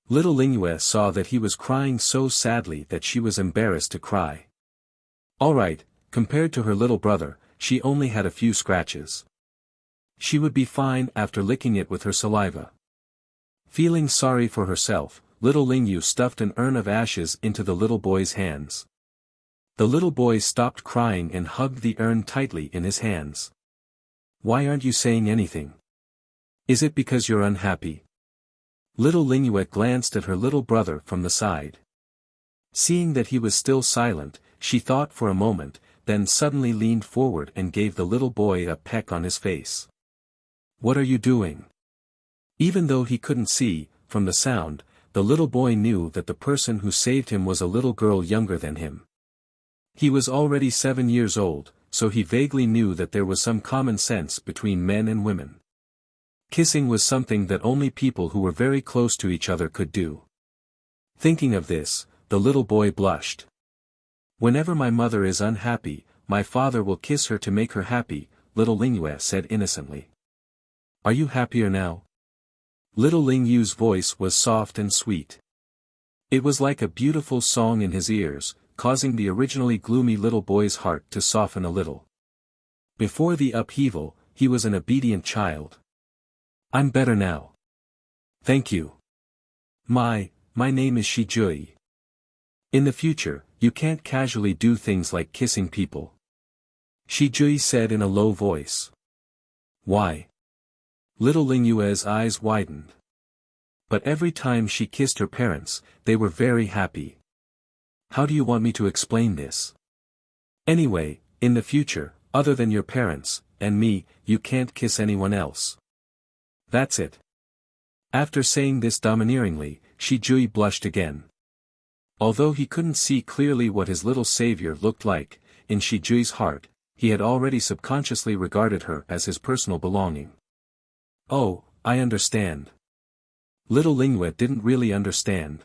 Little Lingyue saw that he was crying so sadly that she was embarrassed to cry. Alright, compared to her little brother, she only had a few scratches. She would be fine after licking it with her saliva. Feeling sorry for herself, little Lingyue stuffed an urn of ashes into the little boy's hands. The little boy stopped crying and hugged the urn tightly in his hands. "Why aren't you saying anything? Is it because you're unhappy?" Little Lingyue glanced at her little brother from the side. Seeing that he was still silent, she thought for a moment, then suddenly leaned forward and gave the little boy a peck on his face. "What are you doing?" Even though he couldn't see, from the sound, the little boy knew that the person who saved him was a little girl younger than him. He was already 7 years old, so he vaguely knew that there was some common sense between men and women. Kissing was something that only people who were very close to each other could do. Thinking of this, the little boy blushed. "Whenever my mother is unhappy, my father will kiss her to make her happy," little Lingyue said innocently. "Are you happier now?" Little Lingyue's voice was soft and sweet. It was like a beautiful song in his ears, causing the originally gloomy little boy's heart to soften a little. Before the upheaval, he was an obedient child. "I'm better now. Thank you. My name is Shijui. In the future, you can't casually do things like kissing people," Shijui said in a low voice. "Why?" Little Lingyue's eyes widened. But every time she kissed her parents, they were very happy. "How do you want me to explain this? Anyway, in the future, other than your parents, and me, you can't kiss anyone else. That's it." After saying this domineeringly, Shijui blushed again. Although he couldn't see clearly what his little savior looked like, in Shijui's heart, he had already subconsciously regarded her as his personal belonging. "Oh, I understand." Little Lingyue didn't really understand.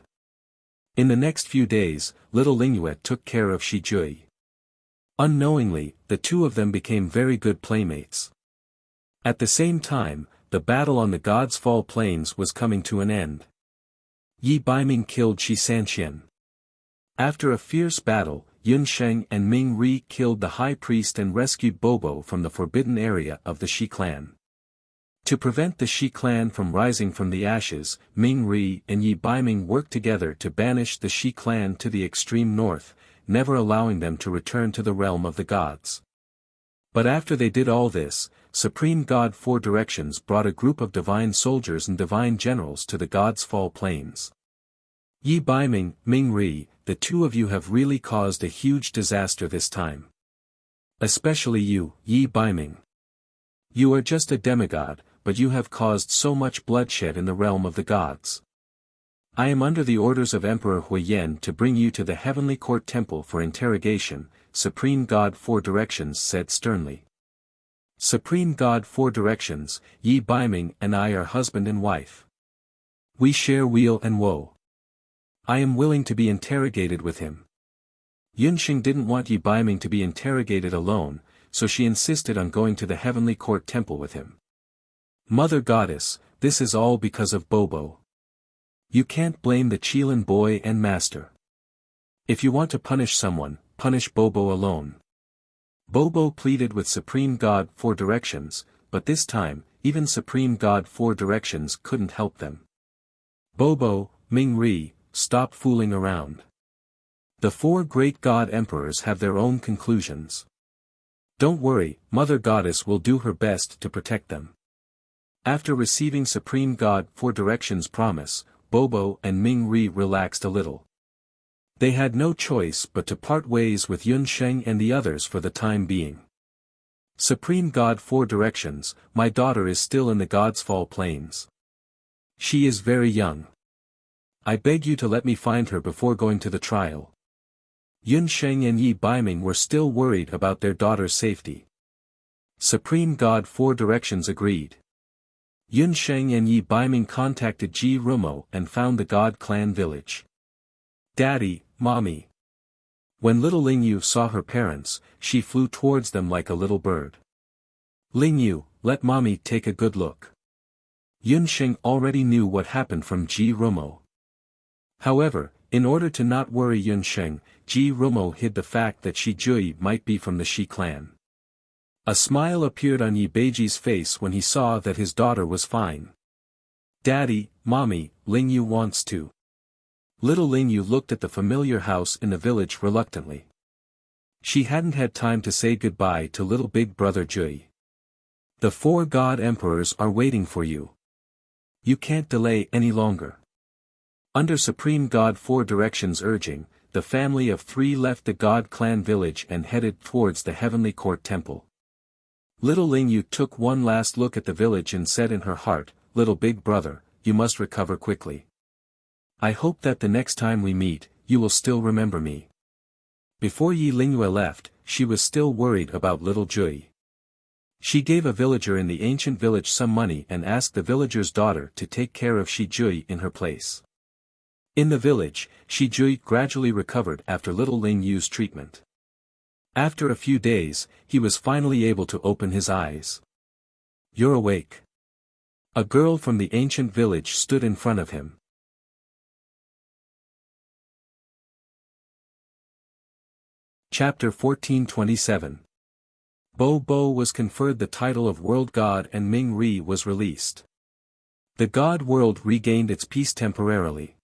In the next few days, little Lingyue took care of Shijui. Unknowingly, the two of them became very good playmates. At the same time, the battle on the God's Fall Plains was coming to an end. Yi Baiming killed Shi Sanxian. After a fierce battle, Yun Sheng and Ming Ri killed the high priest and rescued Bobo from the forbidden area of the Shi clan. To prevent the Shi clan from rising from the ashes, Ming Ri and Yi Baiming worked together to banish the Shi clan to the extreme north, never allowing them to return to the realm of the gods. But after they did all this, Supreme God Four Directions brought a group of divine soldiers and divine generals to the God's Fall Plains. "Yi Baiming, Ming Ri, the two of you have really caused a huge disaster this time. Especially you, Yi Baiming. You are just a demigod, but you have caused so much bloodshed in the realm of the gods. I am under the orders of Emperor Huiyen to bring you to the Heavenly Court Temple for interrogation," Supreme God Four Directions said sternly. Supreme God Four Directions, Yi Baiming and I are husband and wife. We share weal and woe. I am willing to be interrogated with him. Yunxing didn't want Yi Baiming to be interrogated alone, so she insisted on going to the heavenly court temple with him. Mother Goddess, this is all because of Bobo. You can't blame the Qilin boy and master. If you want to punish someone, punish Bobo alone. Bobo pleaded with Supreme God Four Directions, but this time, even Supreme God Four Directions couldn't help them. Bobo, Ming Ri, stop fooling around. The four great God Emperors have their own conclusions. Don't worry, Mother Goddess will do her best to protect them. After receiving Supreme God Four Directions' promise, Bobo and Ming Ri relaxed a little. They had no choice but to part ways with Yunsheng and the others for the time being. Supreme God Four Directions, my daughter is still in the God's Fall Plains. She is very young. I beg you to let me find her before going to the trial. Yunsheng and Yi Baiming were still worried about their daughter's safety. Supreme God Four Directions agreed. Yunsheng and Yi Baiming contacted Ji Rumo and found the God Clan village. Daddy, Mommy. When little Lingyu saw her parents, she flew towards them like a little bird. Lingyu, let Mommy take a good look. Yunsheng already knew what happened from Ji Rumo. However, in order to not worry Yunsheng, Ji Rumo hid the fact that Shi Jui might be from the Shi clan. A smile appeared on Yi Beiji's face when he saw that his daughter was fine. Daddy, Mommy, Lingyu wants to. Little Lingyu looked at the familiar house in the village reluctantly. She hadn't had time to say goodbye to little big brother Jui. The four God Emperors are waiting for you. You can't delay any longer. Under Supreme God Four Directions' urging, the family of three left the God Clan village and headed towards the Heavenly Court Temple. Little Lingyu took one last look at the village and said in her heart, little big brother, you must recover quickly. I hope that the next time we meet, you will still remember me. Before Yi Lingyue left, she was still worried about little Jui. She gave a villager in the ancient village some money and asked the villager's daughter to take care of Shi Jui in her place. In the village, Shi Jui gradually recovered after little Lingyu's treatment. After a few days, he was finally able to open his eyes. You're awake. A girl from the ancient village stood in front of him. Chapter 1427. Bo was conferred the title of World God and Ming Ri was released. The God world regained its peace temporarily.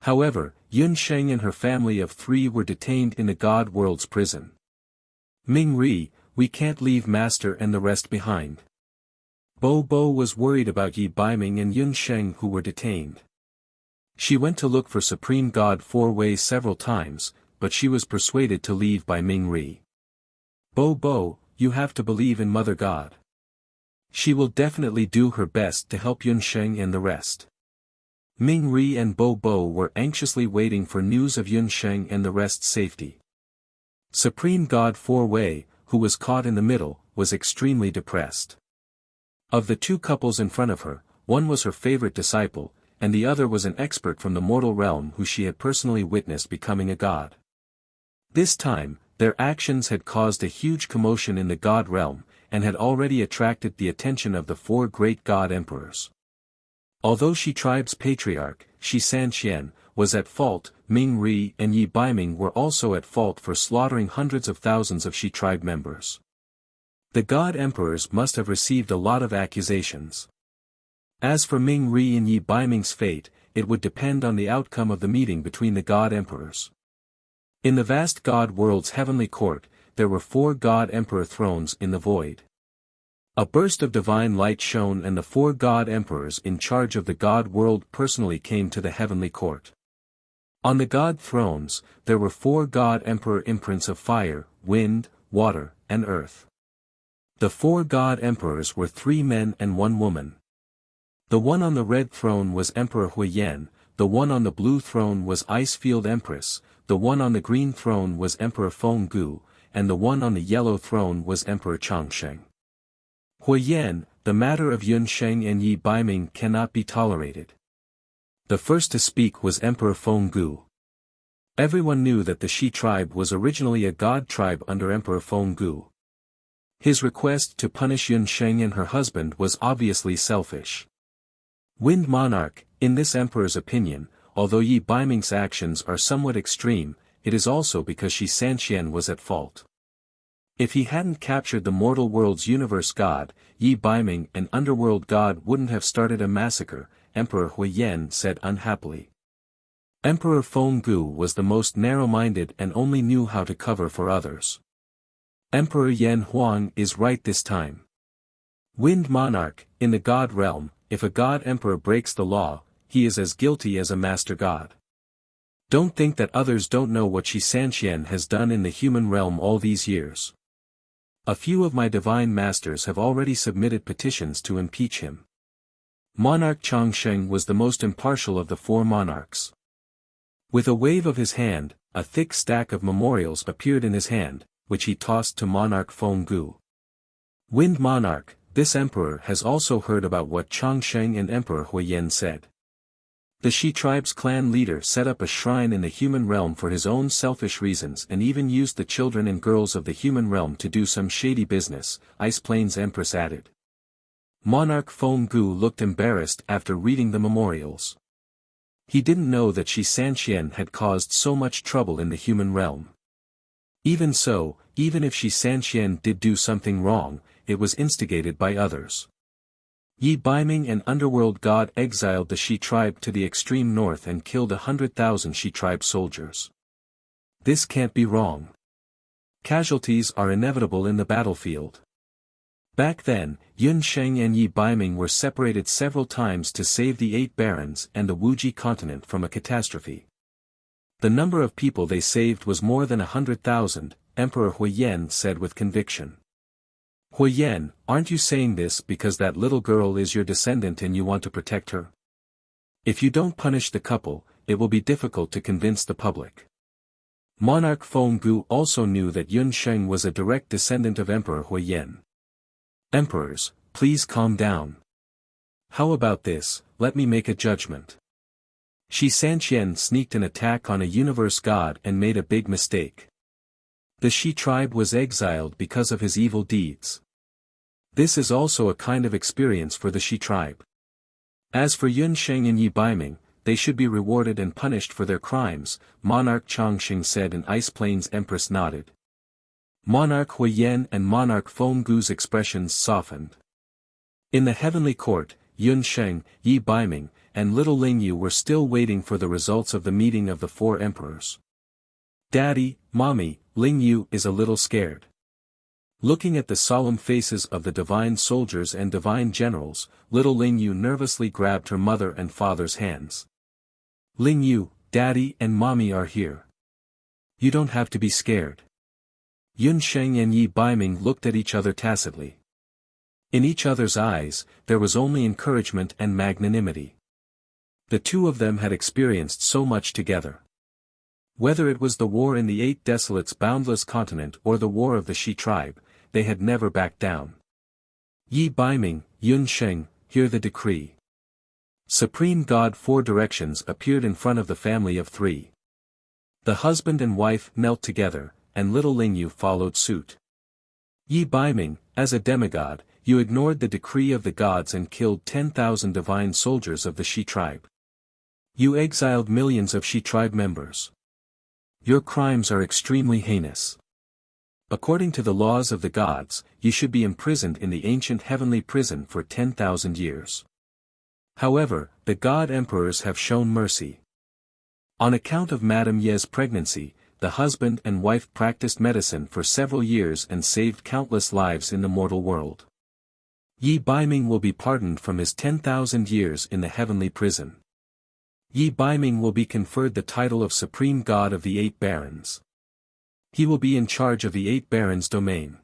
However, Yunsheng and her family of three were detained in the God world's prison. Ming Ri, we can't leave Master and the rest behind. Bo was worried about Yi Baiming and Yunsheng who were detained. She went to look for Supreme God Four Ways several times, but she was persuaded to leave by Ming Ri. Bo, you have to believe in Mother God. She will definitely do her best to help Yunsheng and the rest. Ming Ri and Bo were anxiously waiting for news of Yunsheng and the rest's safety. Supreme God Four Way, who was caught in the middle, was extremely depressed. Of the two couples in front of her, one was her favorite disciple, and the other was an expert from the mortal realm who she had personally witnessed becoming a god. This time, their actions had caused a huge commotion in the God realm, and had already attracted the attention of the four great God Emperors. Although Shi tribe's patriarch, Shi Sanxian, was at fault, Ming Ri and Yi Baiming were also at fault for slaughtering hundreds of thousands of Shi tribe members. The God Emperors must have received a lot of accusations. As for Ming Ri and Yi Baiming's fate, it would depend on the outcome of the meeting between the God Emperors. In the vast God world's heavenly court, there were four God Emperor thrones in the void. A burst of divine light shone and the four God Emperors in charge of the God world personally came to the heavenly court. On the God thrones, there were four God Emperor imprints of fire, wind, water, and earth. The four God Emperors were three men and one woman. The one on the red throne was Emperor Huiyan, the one on the blue throne was Icefield Empress, the one on the green throne was Emperor Feng Gu, and the one on the yellow throne was Emperor Changsheng. Huiyan, the matter of Yun Sheng and Yi Baiming cannot be tolerated. The first to speak was Emperor Feng Gu. Everyone knew that the Shi tribe was originally a god tribe under Emperor Feng Gu. His request to punish Yun Sheng and her husband was obviously selfish. Wind Monarch, in this emperor's opinion, although Yi Baiming's actions are somewhat extreme, it is also because Shi Sanqian was at fault. If he hadn't captured the mortal world's universe god, Yi Baiming, an underworld god, wouldn't have started a massacre, Emperor Huiyan said unhappily. Emperor Feng Gu was the most narrow-minded and only knew how to cover for others. Emperor Yan Huang is right this time. Wind Monarch, in the god realm, if a god emperor breaks the law, he is as guilty as a master god. Don't think that others don't know what Shi Sanqian has done in the human realm all these years. A few of my divine masters have already submitted petitions to impeach him. Monarch Chongsheng was the most impartial of the four monarchs. With a wave of his hand, a thick stack of memorials appeared in his hand, which he tossed to Monarch Feng Gu. Wind Monarch, this emperor has also heard about what Chongsheng and Emperor Huiyan said. The Shi tribe's clan leader set up a shrine in the human realm for his own selfish reasons and even used the children and girls of the human realm to do some shady business, Ice Plains Empress added. Monarch Feng Gu looked embarrassed after reading the memorials. He didn't know that Shi Sanqian had caused so much trouble in the human realm. Even so, even if Shi Sanqian did do something wrong, it was instigated by others. Yi Baiming, an underworld god, exiled the Shi tribe to the extreme north and killed 100,000 Shi tribe soldiers. This can't be wrong. Casualties are inevitable in the battlefield. Back then, Yun Sheng and Yi Baiming were separated several times to save the 8 barons and the Wuji continent from a catastrophe. The number of people they saved was more than 100,000, Emperor Huiyan said with conviction. Huiyan, aren't you saying this because that little girl is your descendant and you want to protect her? If you don't punish the couple, it will be difficult to convince the public. Monarch Feng Gu also knew that Yun Sheng was a direct descendant of Emperor Huiyan. Emperors, please calm down. How about this, let me make a judgment. Shi Sanqian sneaked an attack on a universe god and made a big mistake. The Shi tribe was exiled because of his evil deeds. This is also a kind of experience for the Shi tribe. As for Yun Sheng and Yi Baiming, they should be rewarded and punished for their crimes, Monarch Chongqing said, and Ice Plains Empress nodded. Monarch Huiyan and Monarch Feng Gu's expressions softened. In the heavenly court, Yun Sheng, Yi Baiming, and little Lingyu were still waiting for the results of the meeting of the 4 emperors. Daddy, Mommy, Lingyu is a little scared. Looking at the solemn faces of the divine soldiers and divine generals, little Lingyu nervously grabbed her mother and father's hands. Lingyu, Daddy and Mommy are here. You don't have to be scared. Yun Sheng and Yi Baiming looked at each other tacitly. In each other's eyes, there was only encouragement and magnanimity. The two of them had experienced so much together. Whether it was the war in the 8 Desolates' boundless continent or the war of the Shi tribe, they had never backed down. Yi Baiming, Yun Sheng, hear the decree. Supreme God 4 directions appeared in front of the family of 3. The husband and wife knelt together, and little Lingyu followed suit. Yi Baiming, as a demigod, you ignored the decree of the gods and killed 10,000 divine soldiers of the Shi tribe. You exiled millions of Shi tribe members. Your crimes are extremely heinous. According to the laws of the gods, you should be imprisoned in the ancient heavenly prison for 10,000 years. However, the god emperors have shown mercy. On account of Madame Ye's pregnancy, the husband and wife practiced medicine for several years and saved countless lives in the mortal world. Yi Baiming will be pardoned from his 10,000 years in the heavenly prison. Yi Baiming will be conferred the title of Supreme God of the 8 Barons. He will be in charge of the 8 Barons' domain.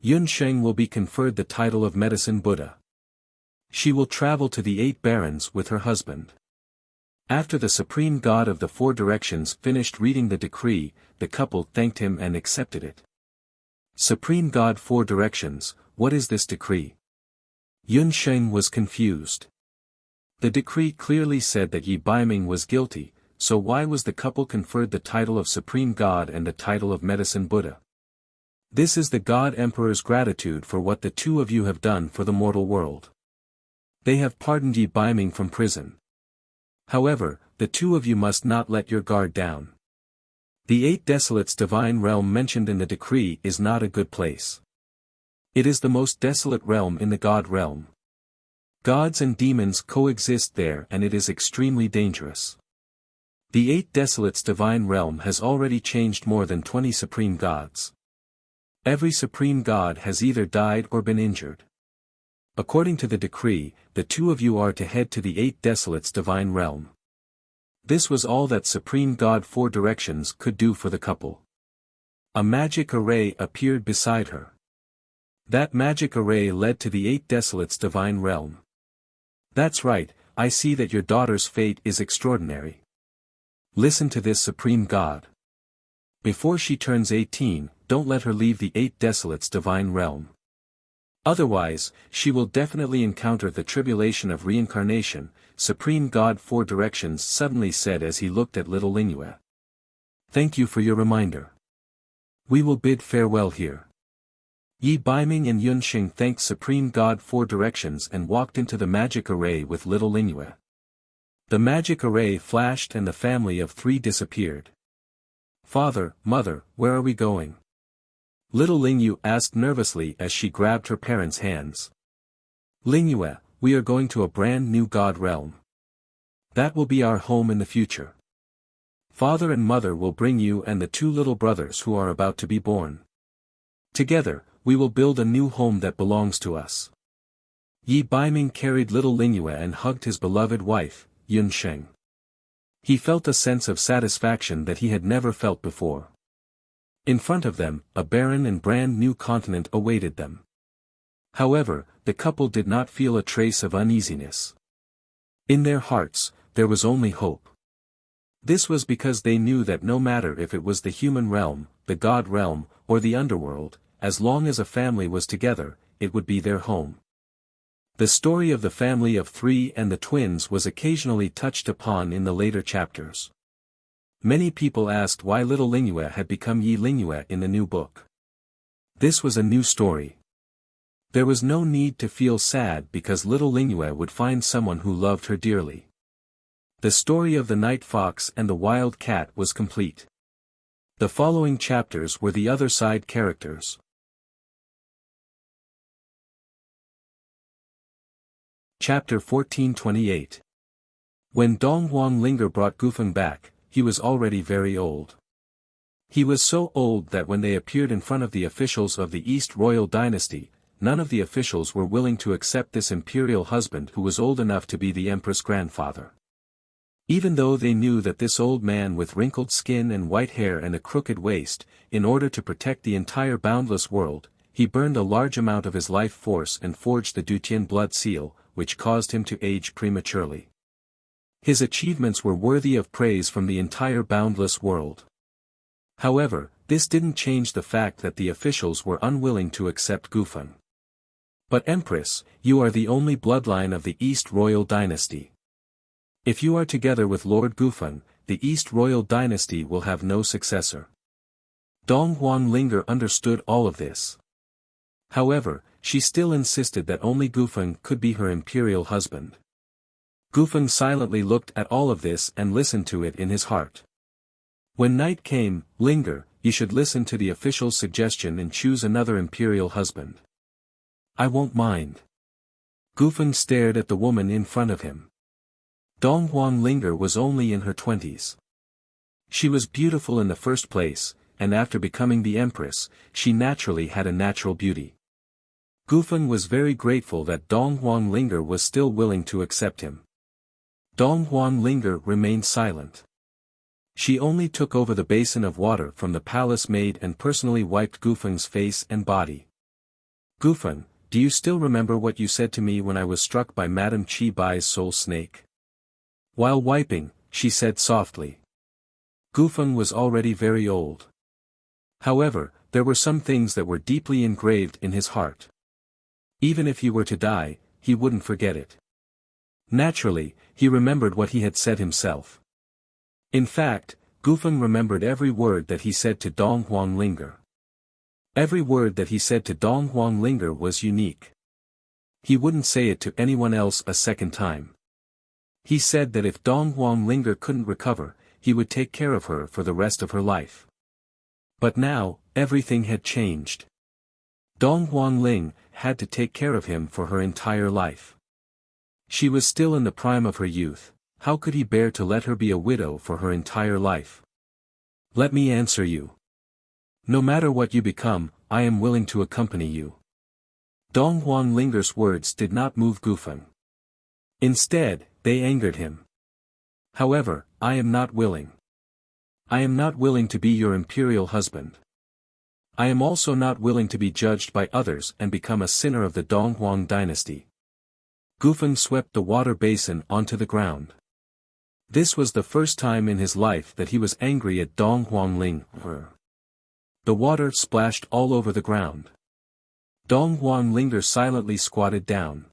Yun Sheng will be conferred the title of Medicine Buddha. She will travel to the 8 Barons with her husband. After the Supreme God of the 4 directions finished reading the decree, the couple thanked him and accepted it. Supreme God 4 directions, what is this decree? Yun Sheng was confused. The decree clearly said that Yi Baiming was guilty, so why was the couple conferred the title of Supreme God and the title of Medicine Buddha? This is the God Emperor's gratitude for what the two of you have done for the mortal world. They have pardoned Yi Baiming from prison. However, the two of you must not let your guard down. The 8 Desolates divine realm mentioned in the decree is not a good place. It is the most desolate realm in the God realm. Gods and demons coexist there and it is extremely dangerous. The 8 Desolates divine realm has already changed more than 20 supreme gods. Every supreme god has either died or been injured. According to the decree, the two of you are to head to the 8 Desolates divine realm. This was all that Supreme God 4 Directions could do for the couple. A magic array appeared beside her. That magic array led to the 8 Desolates divine realm. That's right, I see that your daughter's fate is extraordinary. Listen to this Supreme God. Before she turns 18, don't let her leave the 8 Desolates divine realm. Otherwise, she will definitely encounter the tribulation of reincarnation, Supreme God 4 Directions suddenly said as he looked at little Lingyue. Thank you for your reminder. We will bid farewell here. Yi Baiming and Yun Sheng thanked Supreme God 4 Directions and walked into the magic array with little Lingyue. The magic array flashed and the family of 3 disappeared. Father, Mother, where are we going? Little Lingyue asked nervously as she grabbed her parents' hands. Lingyue, we are going to a brand new God realm. That will be our home in the future. Father and Mother will bring you and the 2 little brothers who are about to be born. Together, we will build a new home that belongs to us. Yi Baiming carried little Lingyue and hugged his beloved wife, Yun Sheng. He felt a sense of satisfaction that he had never felt before. In front of them, a barren and brand new continent awaited them. However, the couple did not feel a trace of uneasiness. In their hearts, there was only hope. This was because they knew that no matter if it was the human realm, the God realm, or the underworld, as long as a family was together, it would be their home. The story of the family of 3 and the twins was occasionally touched upon in the later chapters. Many people asked why little Lingyue had become Yi Lingyue in the new book. This was a new story. There was no need to feel sad because little Lingyue would find someone who loved her dearly. The story of the night fox and the wild cat was complete. The following chapters were the other side characters. Chapter 1428. When Dong Huang Linger brought Gufeng back, he was already very old. He was so old that when they appeared in front of the officials of the East Royal Dynasty, none of the officials were willing to accept this imperial husband who was old enough to be the Empress' grandfather. Even though they knew that this old man with wrinkled skin and white hair and a crooked waist, in order to protect the entire boundless world, he burned a large amount of his life force and forged the Dutian blood seal, which caused him to age prematurely. His achievements were worthy of praise from the entire boundless world. However, this didn't change the fact that the officials were unwilling to accept Gufeng. But Empress, you are the only bloodline of the East Royal Dynasty. If you are together with Lord Gufeng, the East Royal Dynasty will have no successor. Dong Huang Linger understood all of this. However, she still insisted that only Gufeng could be her imperial husband. Gufeng silently looked at all of this and listened to it in his heart. When night came, Linger, you should listen to the official's suggestion and choose another imperial husband. I won't mind. Gufeng stared at the woman in front of him. Dong Huang Linger was only in her 20s. She was beautiful in the first place, and after becoming the Empress, she naturally had a natural beauty. Gufeng was very grateful that Dong Huang Linger was still willing to accept him. Dong Huang Linger remained silent. She only took over the basin of water from the palace maid and personally wiped Gufeng's face and body. Gufeng, do you still remember what you said to me when I was struck by Madame Chi Bai's soul snake? While wiping, she said softly. Gufeng was already very old. However, there were some things that were deeply engraved in his heart. Even if he were to die, he wouldn't forget it. Naturally, he remembered what he had said himself. In fact, Gufeng remembered every word that he said to Dong Huanglinger. Every word that he said to Dong Huanglinger was unique. He wouldn't say it to anyone else a second time. He said that if Dong Huanglinger couldn't recover, he would take care of her for the rest of her life. But now, everything had changed. Dong Huangling had to take care of him for her entire life. She was still in the prime of her youth. How could he bear to let her be a widow for her entire life? Let me answer you. No matter what you become, I am willing to accompany you. Dong Huanglinger's words did not move Gufeng. Instead, they angered him. However, I am not willing. I am not willing to be your imperial husband. I am also not willing to be judged by others and become a sinner of the Donghuang dynasty. Gufeng swept the water basin onto the ground. This was the first time in his life that he was angry at Dong Huangling. The water splashed all over the ground. Dong Huanglinger silently squatted down.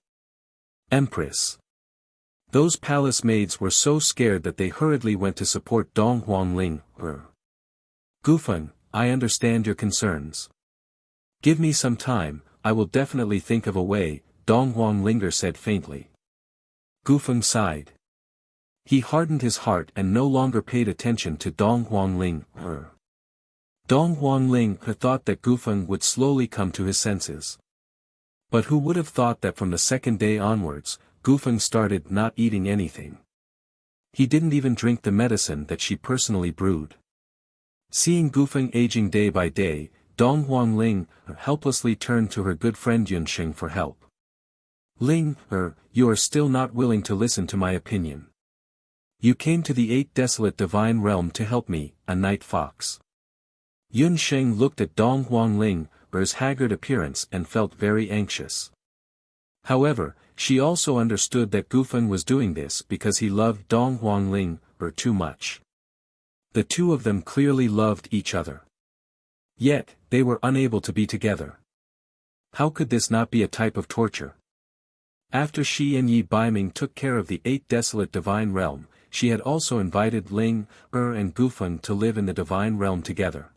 Empress. Those palace maids were so scared that they hurriedly went to support Dong Huangling. Gufeng, I understand your concerns. Give me some time, I will definitely think of a way, Dong Huanglinger said faintly. Gufeng sighed. He hardened his heart and no longer paid attention to Dong Huangling. Dong Huangling had thought that Gufeng would slowly come to his senses. But who would have thought that from the second day onwards, Gufeng started not eating anything. He didn't even drink the medicine that she personally brewed. Seeing Gufeng aging day by day, Dong Huangling helplessly turned to her good friend Yunsheng for help. Ling, you are still not willing to listen to my opinion. You came to the 8 desolate divine realm to help me, a night fox. Yunsheng looked at Dong Huangling's haggard appearance and felt very anxious. However, she also understood that Gufeng was doing this because he loved Dong Huangling too much. The two of them clearly loved each other. Yet, they were unable to be together. How could this not be a type of torture? After Shi and Yi Baiming took care of the 8 desolate divine realm, she had also invited Ling, and Gufeng to live in the divine realm together.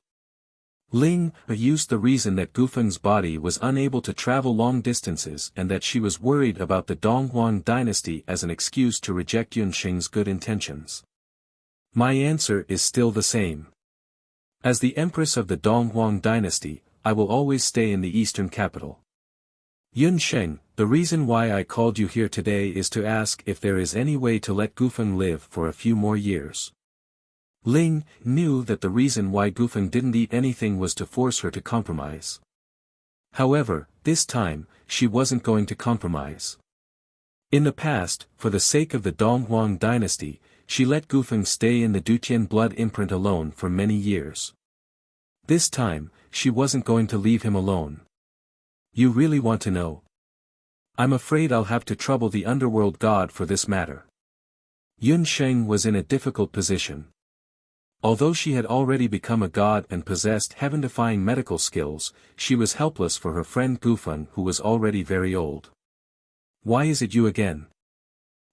Ling used the reason that Gufeng's body was unable to travel long distances and that she was worried about the Donghuang dynasty as an excuse to reject Yunsheng's good intentions. My answer is still the same. As the Empress of the Donghuang dynasty, I will always stay in the eastern capital. Yunsheng, the reason why I called you here today is to ask if there is any way to let Gufeng live for a few more years. Ling knew that the reason why Gufeng didn't eat anything was to force her to compromise. However, this time, she wasn't going to compromise. In the past, for the sake of the Donghuang dynasty, she let Gufeng stay in the Dutian blood imprint alone for many years. This time, she wasn't going to leave him alone. You really want to know? I'm afraid I'll have to trouble the underworld god for this matter. Yunsheng was in a difficult position. Although she had already become a god and possessed heaven-defying medical skills, she was helpless for her friend Gufeng who was already very old. Why is it you again?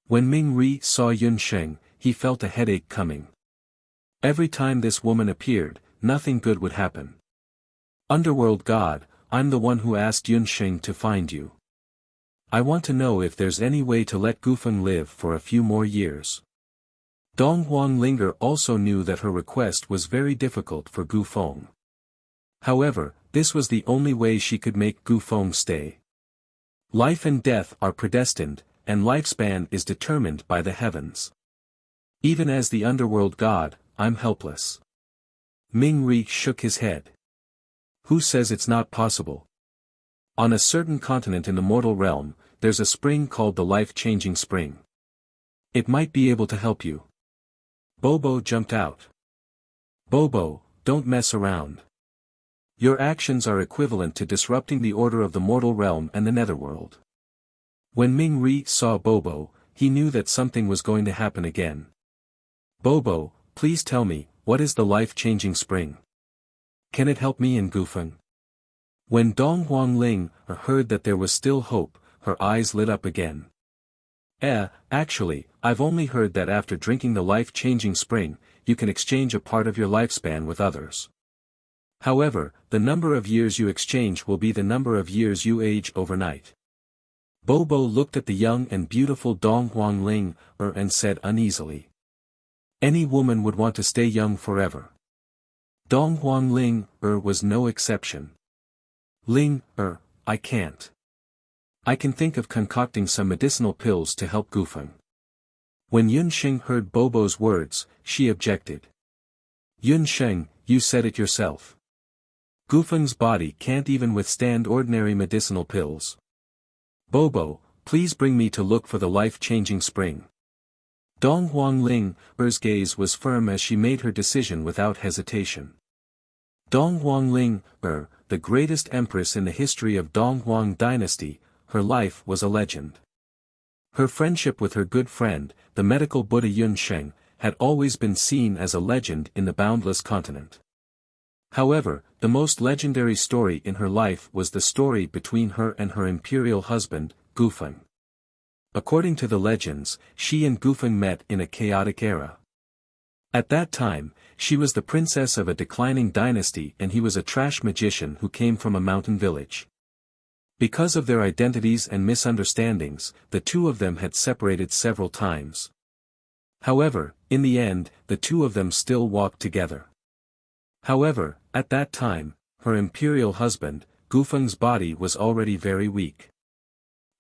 When Ming Ri saw Yunsheng, he felt a headache coming. Every time this woman appeared, nothing good would happen. Underworld god, I'm the one who asked Yunsheng to find you. I want to know if there's any way to let Gufeng live for a few more years. Dong Huanglinger also knew that her request was very difficult for Gufeng. However, this was the only way she could make Gufeng stay. Life and death are predestined, and lifespan is determined by the heavens. Even as the underworld god, I'm helpless. Ming Ri shook his head. Who says it's not possible? On a certain continent in the mortal realm, there's a spring called the life-changing spring. It might be able to help you. Bobo jumped out. Bobo, don't mess around. Your actions are equivalent to disrupting the order of the mortal realm and the netherworld. When Ming Ri saw Bobo, he knew that something was going to happen again. Bobo, please tell me, what is the life-changing spring? Can it help me in Gufeng? When Dong Huangling heard that there was still hope, her eyes lit up again. Actually, I've only heard that after drinking the life-changing spring, you can exchange a part of your lifespan with others. However, the number of years you exchange will be the number of years you age overnight. Bobo looked at the young and beautiful Dong Huangling and said uneasily. Any woman would want to stay young forever. Dong Huangling was no exception. I can't. I can think of concocting some medicinal pills to help Gufeng. When Yunsheng heard Bobo's words, she objected. Yunsheng, you said it yourself. Gufeng's body can't even withstand ordinary medicinal pills. Bobo, please bring me to look for the life-changing spring. Dong Huangling's gaze was firm as she made her decision without hesitation. Dong Huangling, the greatest empress in the history of Donghuang dynasty, her life was a legend. Her friendship with her good friend, the medical Buddha Yunsheng, had always been seen as a legend in the boundless continent. However, the most legendary story in her life was the story between her and her imperial husband, Gufeng. According to the legends, she and Gufeng met in a chaotic era. At that time, she was the princess of a declining dynasty and he was a trash magician who came from a mountain village. Because of their identities and misunderstandings, the two of them had separated several times. However, in the end, the two of them still walked together. However, at that time, her imperial husband, Gufeng's body was already very weak.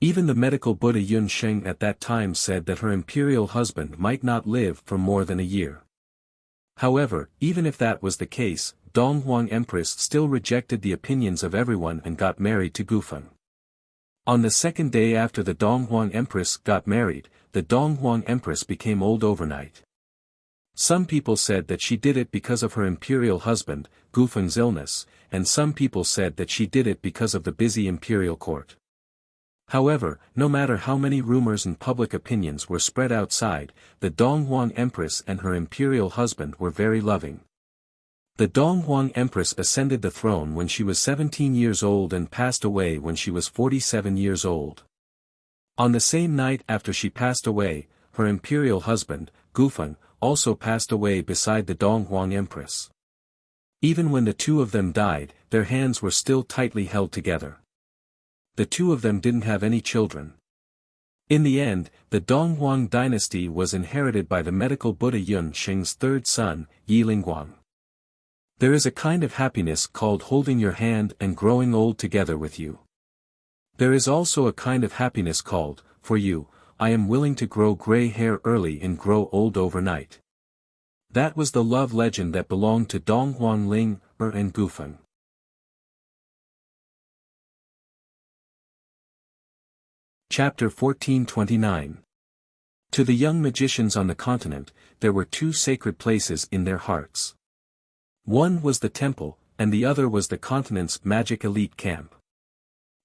Even the medical Buddha Yunsheng at that time said that her imperial husband might not live for more than a year. However, even if that was the case, Donghuang Empress still rejected the opinions of everyone and got married to Gufeng. On the second day after the Donghuang Empress got married, the Donghuang Empress became old overnight. Some people said that she did it because of her imperial husband, Gufeng's illness, and some people said that she did it because of the busy imperial court. However, no matter how many rumors and public opinions were spread outside, the Donghuang Empress and her imperial husband were very loving. The Donghuang Empress ascended the throne when she was 17 years old and passed away when she was 47 years old. On the same night after she passed away, her imperial husband, Gufeng, also passed away beside the Donghuang Empress. Even when the two of them died, their hands were still tightly held together. The two of them didn't have any children. In the end, the Donghuang dynasty was inherited by the medical Buddha Yunsheng's third son, Yilingguang. There is a kind of happiness called holding your hand and growing old together with you. There is also a kind of happiness called, for you, I am willing to grow gray hair early and grow old overnight. That was the love legend that belonged to Dong Huangling and Gufeng. Chapter 1429. To the young magicians on the continent, there were two sacred places in their hearts. One was the temple, and the other was the continent's magic elite camp.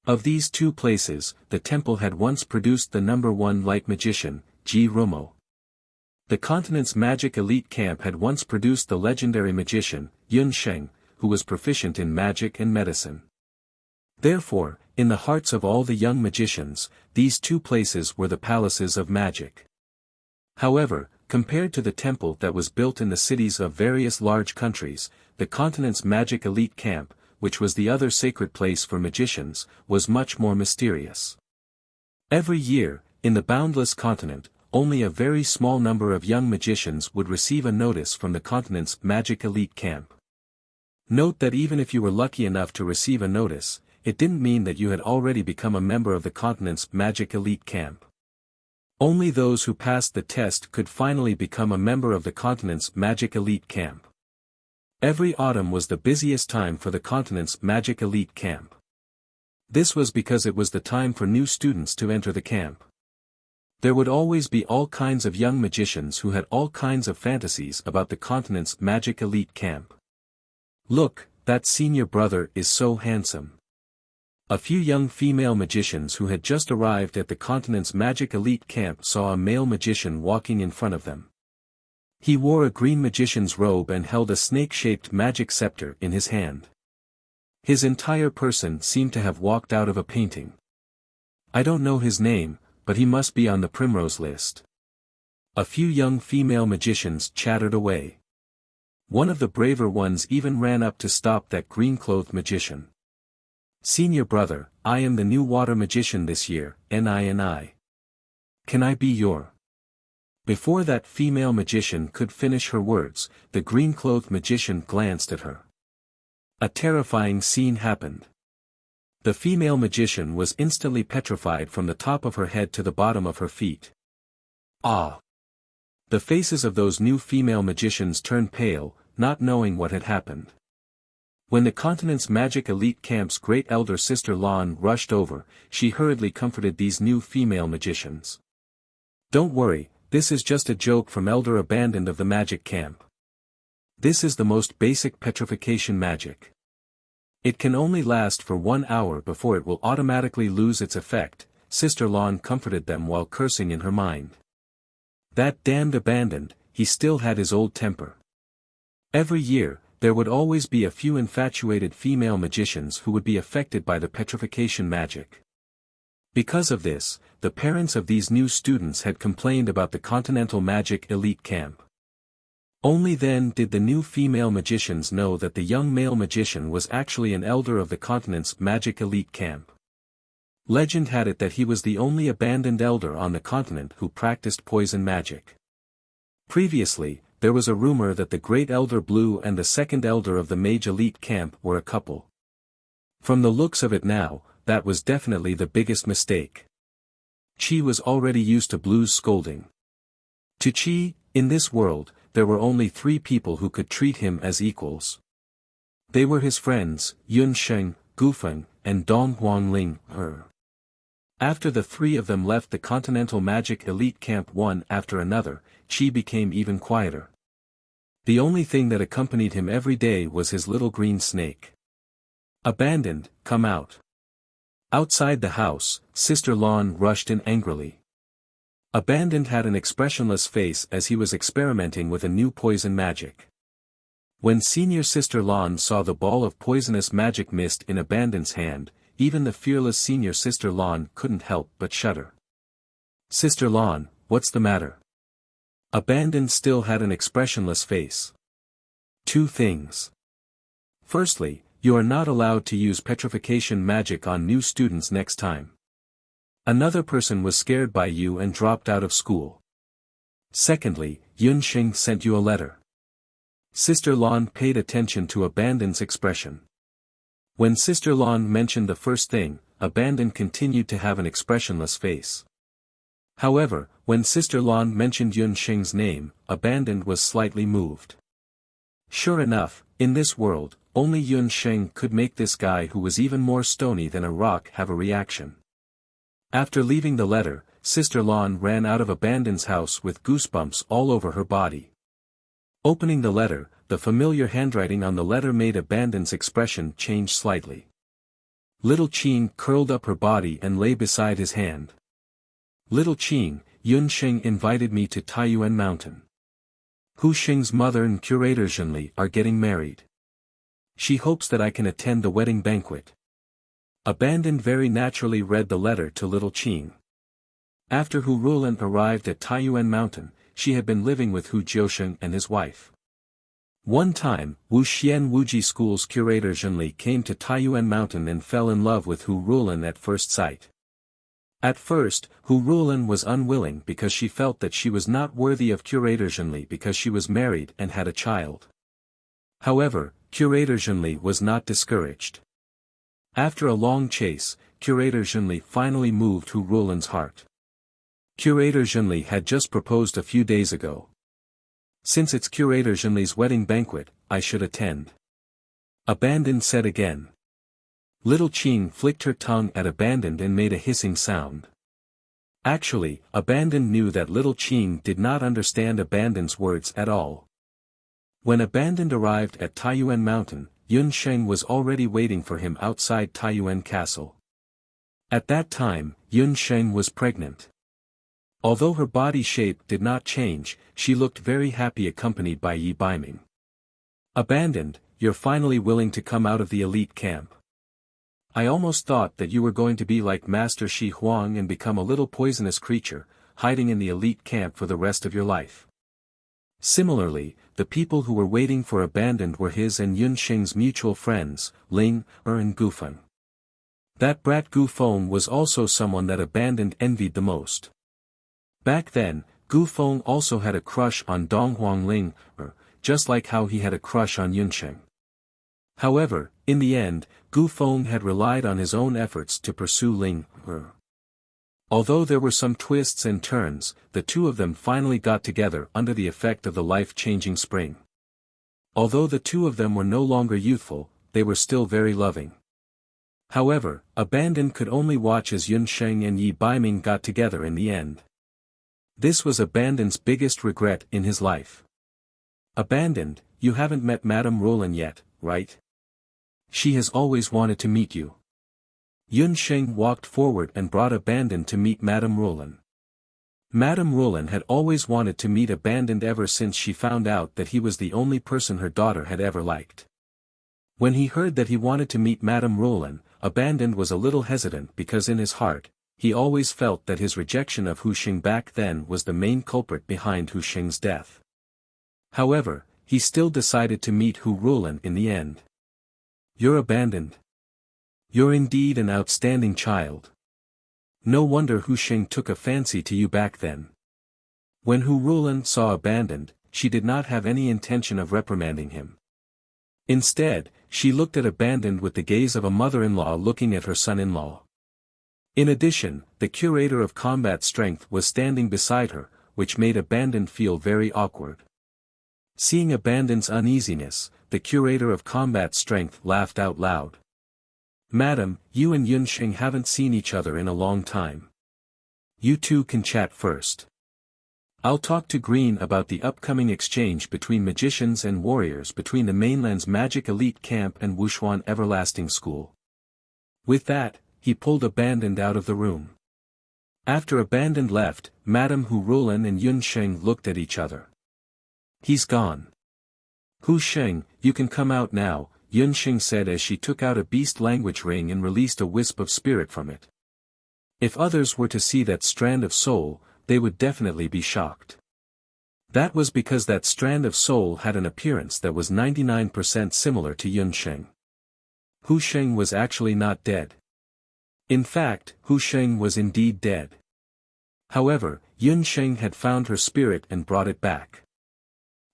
Of these two places, the temple had once produced the number one light magician, Ji Rumo. The continent's magic elite camp had once produced the legendary magician, Yun Sheng, who was proficient in magic and medicine. Therefore, in the hearts of all the young magicians, these two places were the palaces of magic. However, compared to the temple that was built in the cities of various large countries, the continent's magic elite camp, which was the other sacred place for magicians, was much more mysterious. Every year, in the boundless continent, only a very small number of young magicians would receive a notice from the continent's magic elite camp. Note that even if you were lucky enough to receive a notice, it didn't mean that you had already become a member of the continent's magic elite camp. Only those who passed the test could finally become a member of the continent's magic elite camp. Every autumn was the busiest time for the continent's magic elite camp. This was because it was the time for new students to enter the camp. There would always be all kinds of young magicians who had all kinds of fantasies about the continent's magic elite camp. Look, that senior brother is so handsome. A few young female magicians who had just arrived at the continent's magic elite camp saw a male magician walking in front of them. He wore a green magician's robe and held a snake-shaped magic scepter in his hand. His entire person seemed to have walked out of a painting. I don't know his name, but he must be on the primrose list. A few young female magicians chattered away. One of the braver ones even ran up to stop that green-clothed magician. Senior brother, I am the new water magician this year, NI. Can I be your? Before that female magician could finish her words, the green-clothed magician glanced at her. A terrifying scene happened. The female magician was instantly petrified from the top of her head to the bottom of her feet. Ah! The faces of those new female magicians turned pale, not knowing what had happened. When the continent's magic elite camp's great elder sister Lan rushed over, she hurriedly comforted these new female magicians. Don't worry, this is just a joke from Elder Abandoned of the magic camp. This is the most basic petrification magic. It can only last for 1 hour before it will automatically lose its effect. Sister Lan comforted them while cursing in her mind. That damned Abandoned, he still had his old temper. Every year, there would always be a few infatuated female magicians who would be affected by the petrification magic. Because of this, the parents of these new students had complained about the Continental Magic Elite Camp. Only then did the new female magicians know that the young male magician was actually an elder of the continent's Magic Elite Camp. Legend had it that he was the only abandoned elder on the continent who practiced poison magic. Previously, there was a rumor that the Great Elder Blue and the second elder of the Mage Elite Camp were a couple. From the looks of it now, that was definitely the biggest mistake. Chi was already used to Blue's scolding. To Chi, in this world, there were only 3 people who could treat him as equals. They were his friends, Yun Sheng, Gufeng, and Dong Huangling. After the 3 of them left the Continental Magic Elite Camp one after another, Chi became even quieter. The only thing that accompanied him every day was his little green snake. Abandoned, come out. Outside the house, Sister Lan rushed in angrily. Abandoned had an expressionless face as he was experimenting with a new poison magic. When Senior Sister Lan saw the ball of poisonous magic mist in Abandoned's hand, even the fearless Senior Sister Lan couldn't help but shudder. Sister Lan, what's the matter? Abandoned still had an expressionless face. 2 things. Firstly, you are not allowed to use petrification magic on new students next time. Another person was scared by you and dropped out of school. Secondly, Yun Xing sent you a letter. Sister Lan paid attention to Abandoned's expression. When Sister Lan mentioned the first thing, Abandoned continued to have an expressionless face. However, when Sister Lan mentioned Yun Xing's name, Abandoned was slightly moved. Sure enough, in this world, only Yun Xing could make this guy who was even more stony than a rock have a reaction. After leaving the letter, Sister Lan ran out of Abandoned's house with goosebumps all over her body. Opening the letter, the familiar handwriting on the letter made Abandoned's expression change slightly. Little Qing curled up her body and lay beside his hand. Little Qing, Yun Xing invited me to Taiyuan Mountain. Hu Xing's mother and curator Zhenli are getting married. She hopes that I can attend the wedding banquet. Abandoned very naturally read the letter to Little Qing. After Hu Rulan arrived at Taiyuan Mountain, she had been living with Hu Jiusheng and his wife. One time, Wuxian Wuji School's curator Zhenli came to Taiyuan Mountain and fell in love with Hu Rulan at first sight. At first, Hu Rulan was unwilling because she felt that she was not worthy of curator Zhenli because she was married and had a child. However, curator Zhenli was not discouraged. After a long chase, curator Zhenli finally moved Hu Rulan's heart. Curator Zhenli had just proposed a few days ago. Since it's curator Zhenli's wedding banquet, I should attend. Abandoned said again. Little Qing flicked her tongue at Abandoned and made a hissing sound. Actually, Abandoned knew that Little Qing did not understand Abandoned's words at all. When Abandoned arrived at Taiyuan Mountain, Yun Sheng was already waiting for him outside Taiyuan Castle. At that time, Yun Sheng was pregnant. Although her body shape did not change, she looked very happy accompanied by Yi Baiming. Abandoned, you're finally willing to come out of the elite camp. I almost thought that you were going to be like Master Shi Huang and become a little poisonous creature, hiding in the elite camp for the rest of your life. Similarly, the people who were waiting for abandoned were his and Yun Xing's mutual friends, Ling, and Gufeng. That brat Gufeng was also someone that abandoned envied the most. Back then, Gufeng also had a crush on Donghuang Ling, just like how he had a crush on Yun Xing. However, in the end, Gufeng had relied on his own efforts to pursue Ling. Although there were some twists and turns, the two of them finally got together under the effect of the life-changing spring. Although the two of them were no longer youthful, they were still very loving. However, Abandoned could only watch as Yun Sheng and Yi Baiming got together in the end. This was Abandoned's biggest regret in his life. Abandoned, you haven't met Madame Roland yet, right? She has always wanted to meet you. Yun Sheng walked forward and brought Abandoned to meet Madame Roland. Madame Roland had always wanted to meet Abandoned ever since she found out that he was the only person her daughter had ever liked. When he heard that he wanted to meet Madame Roland, Abandoned was a little hesitant because in his heart, he always felt that his rejection of Hu Xing back then was the main culprit behind Hu Xing's death. However, he still decided to meet Hu Roland in the end. You're Abandoned. You're indeed an outstanding child. No wonder Hu Xing took a fancy to you back then. When Hu Roland saw Abandoned, she did not have any intention of reprimanding him. Instead, she looked at Abandoned with the gaze of a mother-in-law looking at her son-in-law. In addition, the curator of combat strength was standing beside her, which made Abandoned feel very awkward. Seeing Abandoned's uneasiness, the curator of combat strength laughed out loud. Madam, you and Yun Xing haven't seen each other in a long time. You two can chat first. I'll talk to Green about the upcoming exchange between magicians and warriors between the mainland's Magic Elite Camp and Wushuan Everlasting School. With that, he pulled Abandoned out of the room. After Abandoned left, Madame Hu Roland and Yun Sheng looked at each other. He's gone. Hu Sheng, you can come out now, Yun Sheng said as she took out a beast language ring and released a wisp of spirit from it. If others were to see that strand of soul, they would definitely be shocked. That was because that strand of soul had an appearance that was 99% similar to Yun Sheng. Hu Sheng was actually not dead. In fact, Hu Sheng was indeed dead. However, Yun Sheng had found her spirit and brought it back.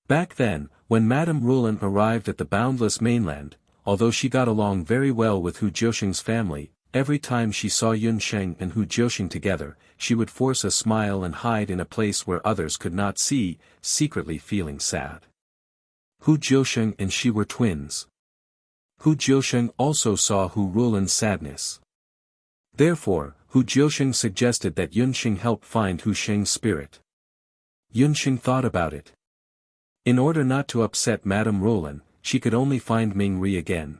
Back then, when Madame Roland arrived at the boundless mainland, although she got along very well with Hu Jiuxing's family, every time she saw Yun Sheng and Hu Jiuxing together, she would force a smile and hide in a place where others could not see, secretly feeling sad. Hu Jiuxing and she were twins. Hu Jiuxing also saw Hu Roland's sadness. Therefore, Hu Jiuxing suggested that Yun Xing help find Hu Sheng's spirit. Yun Xing thought about it. In order not to upset Madame Roland, she could only find Ming Ri again.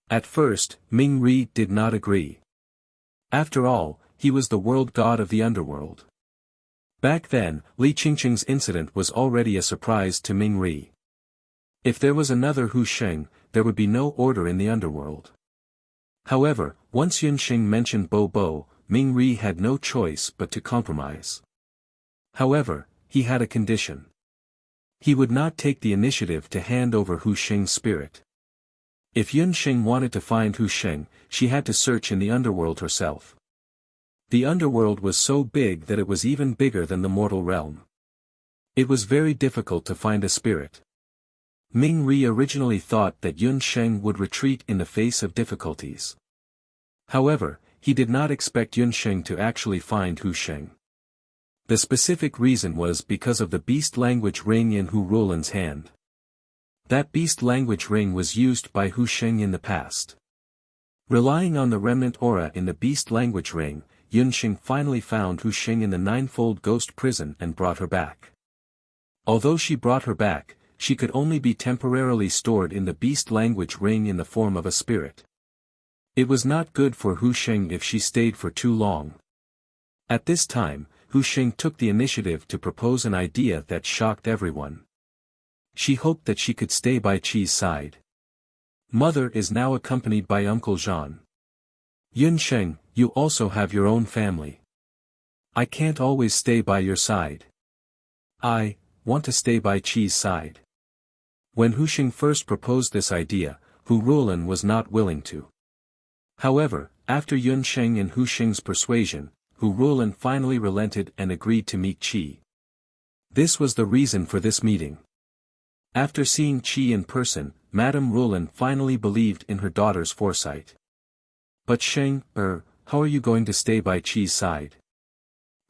At first, Ming Ri did not agree. After all, he was the world god of the underworld. Back then, Li Qingqing's incident was already a surprise to Ming Ri. If there was another Hu Sheng, there would be no order in the underworld. However, once Yun Xing mentioned Bo Bo, Ming Ri had no choice but to compromise. However, he had a condition. He would not take the initiative to hand over Hu Sheng's spirit. If Yun Xing wanted to find Hu Sheng, she had to search in the underworld herself. The underworld was so big that it was even bigger than the mortal realm. It was very difficult to find a spirit. Ming Ri originally thought that Yun Sheng would retreat in the face of difficulties. However, he did not expect Yun Sheng to actually find Hu Sheng. The specific reason was because of the beast language ring in Hu Roland's hand. That beast language ring was used by Hu Sheng in the past. Relying on the remnant aura in the beast language ring, Yun Xing finally found Hu Sheng in the ninefold ghost prison and brought her back. Although she brought her back, she could only be temporarily stored in the beast language ring in the form of a spirit. It was not good for Hu Sheng if she stayed for too long. At this time, Hu Sheng took the initiative to propose an idea that shocked everyone. She hoped that she could stay by Qi's side. Mother is now accompanied by Uncle Jean. Yunsheng, you also have your own family. I can't always stay by your side. I want to stay by Qi's side. When Husheng first proposed this idea, Hu Rulan was not willing to. However, after Yunsheng and Husheng's persuasion, Hu Rulan finally relented and agreed to meet Qi. This was the reason for this meeting. After seeing Qi in person, Madame Rulan finally believed in her daughter's foresight. But Sheng, how are you going to stay by Qi's side?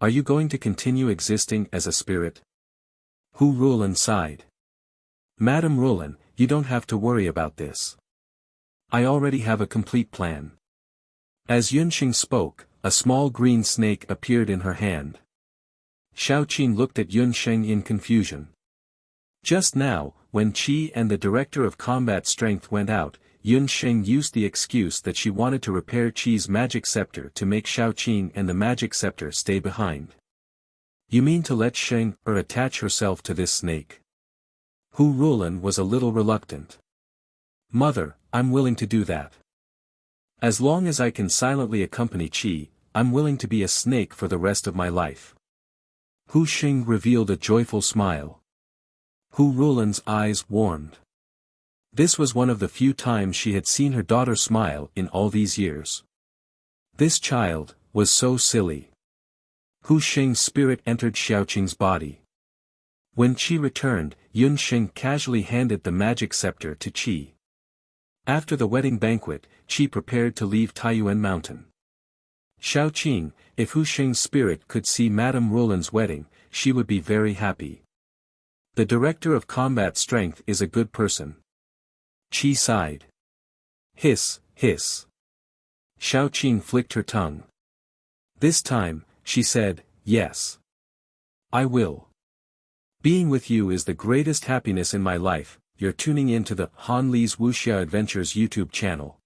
Are you going to continue existing as a spirit? Hu Rulan sighed. Madame Rulan, you don't have to worry about this. I already have a complete plan. As Yunsheng spoke, a small green snake appeared in her hand. Xiaoqin looked at Yunsheng in confusion. Just now, when Qi and the Director of Combat Strength went out, Yunsheng used the excuse that she wanted to repair Qi's magic scepter to make Xiaoqin and the magic scepter stay behind. You mean to let Sheng attach herself to this snake? Hu Rulan was a little reluctant. Mother, I'm willing to do that. As long as I can silently accompany Qi, I'm willing to be a snake for the rest of my life. Hu Sheng revealed a joyful smile. Hu Rulan's eyes warmed. This was one of the few times she had seen her daughter smile in all these years. This child was so silly. Hu Sheng's spirit entered Xiaoqing's body. When Qi returned, Yunsheng casually handed the magic scepter to Qi. After the wedding banquet, Qi prepared to leave Taiyuan Mountain. Xiaoqing, if Hu Sheng's spirit could see Madame Rulan's wedding, she would be very happy. The Director of Combat Strength is a good person. Qi sighed. Hiss, hiss. Xiaoqing flicked her tongue. This time, she said, yes. I will. Being with you is the greatest happiness in my life. You're tuning in to the Han Li's Wuxia Adventures YouTube channel.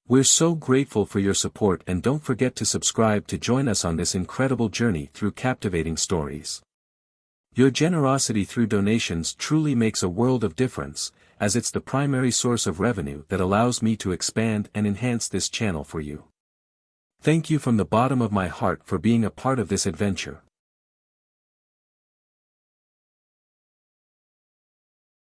We're so grateful for your support, and don't forget to subscribe to join us on this incredible journey through captivating stories. Your generosity through donations truly makes a world of difference, as it's the primary source of revenue that allows me to expand and enhance this channel for you. Thank you from the bottom of my heart for being a part of this adventure.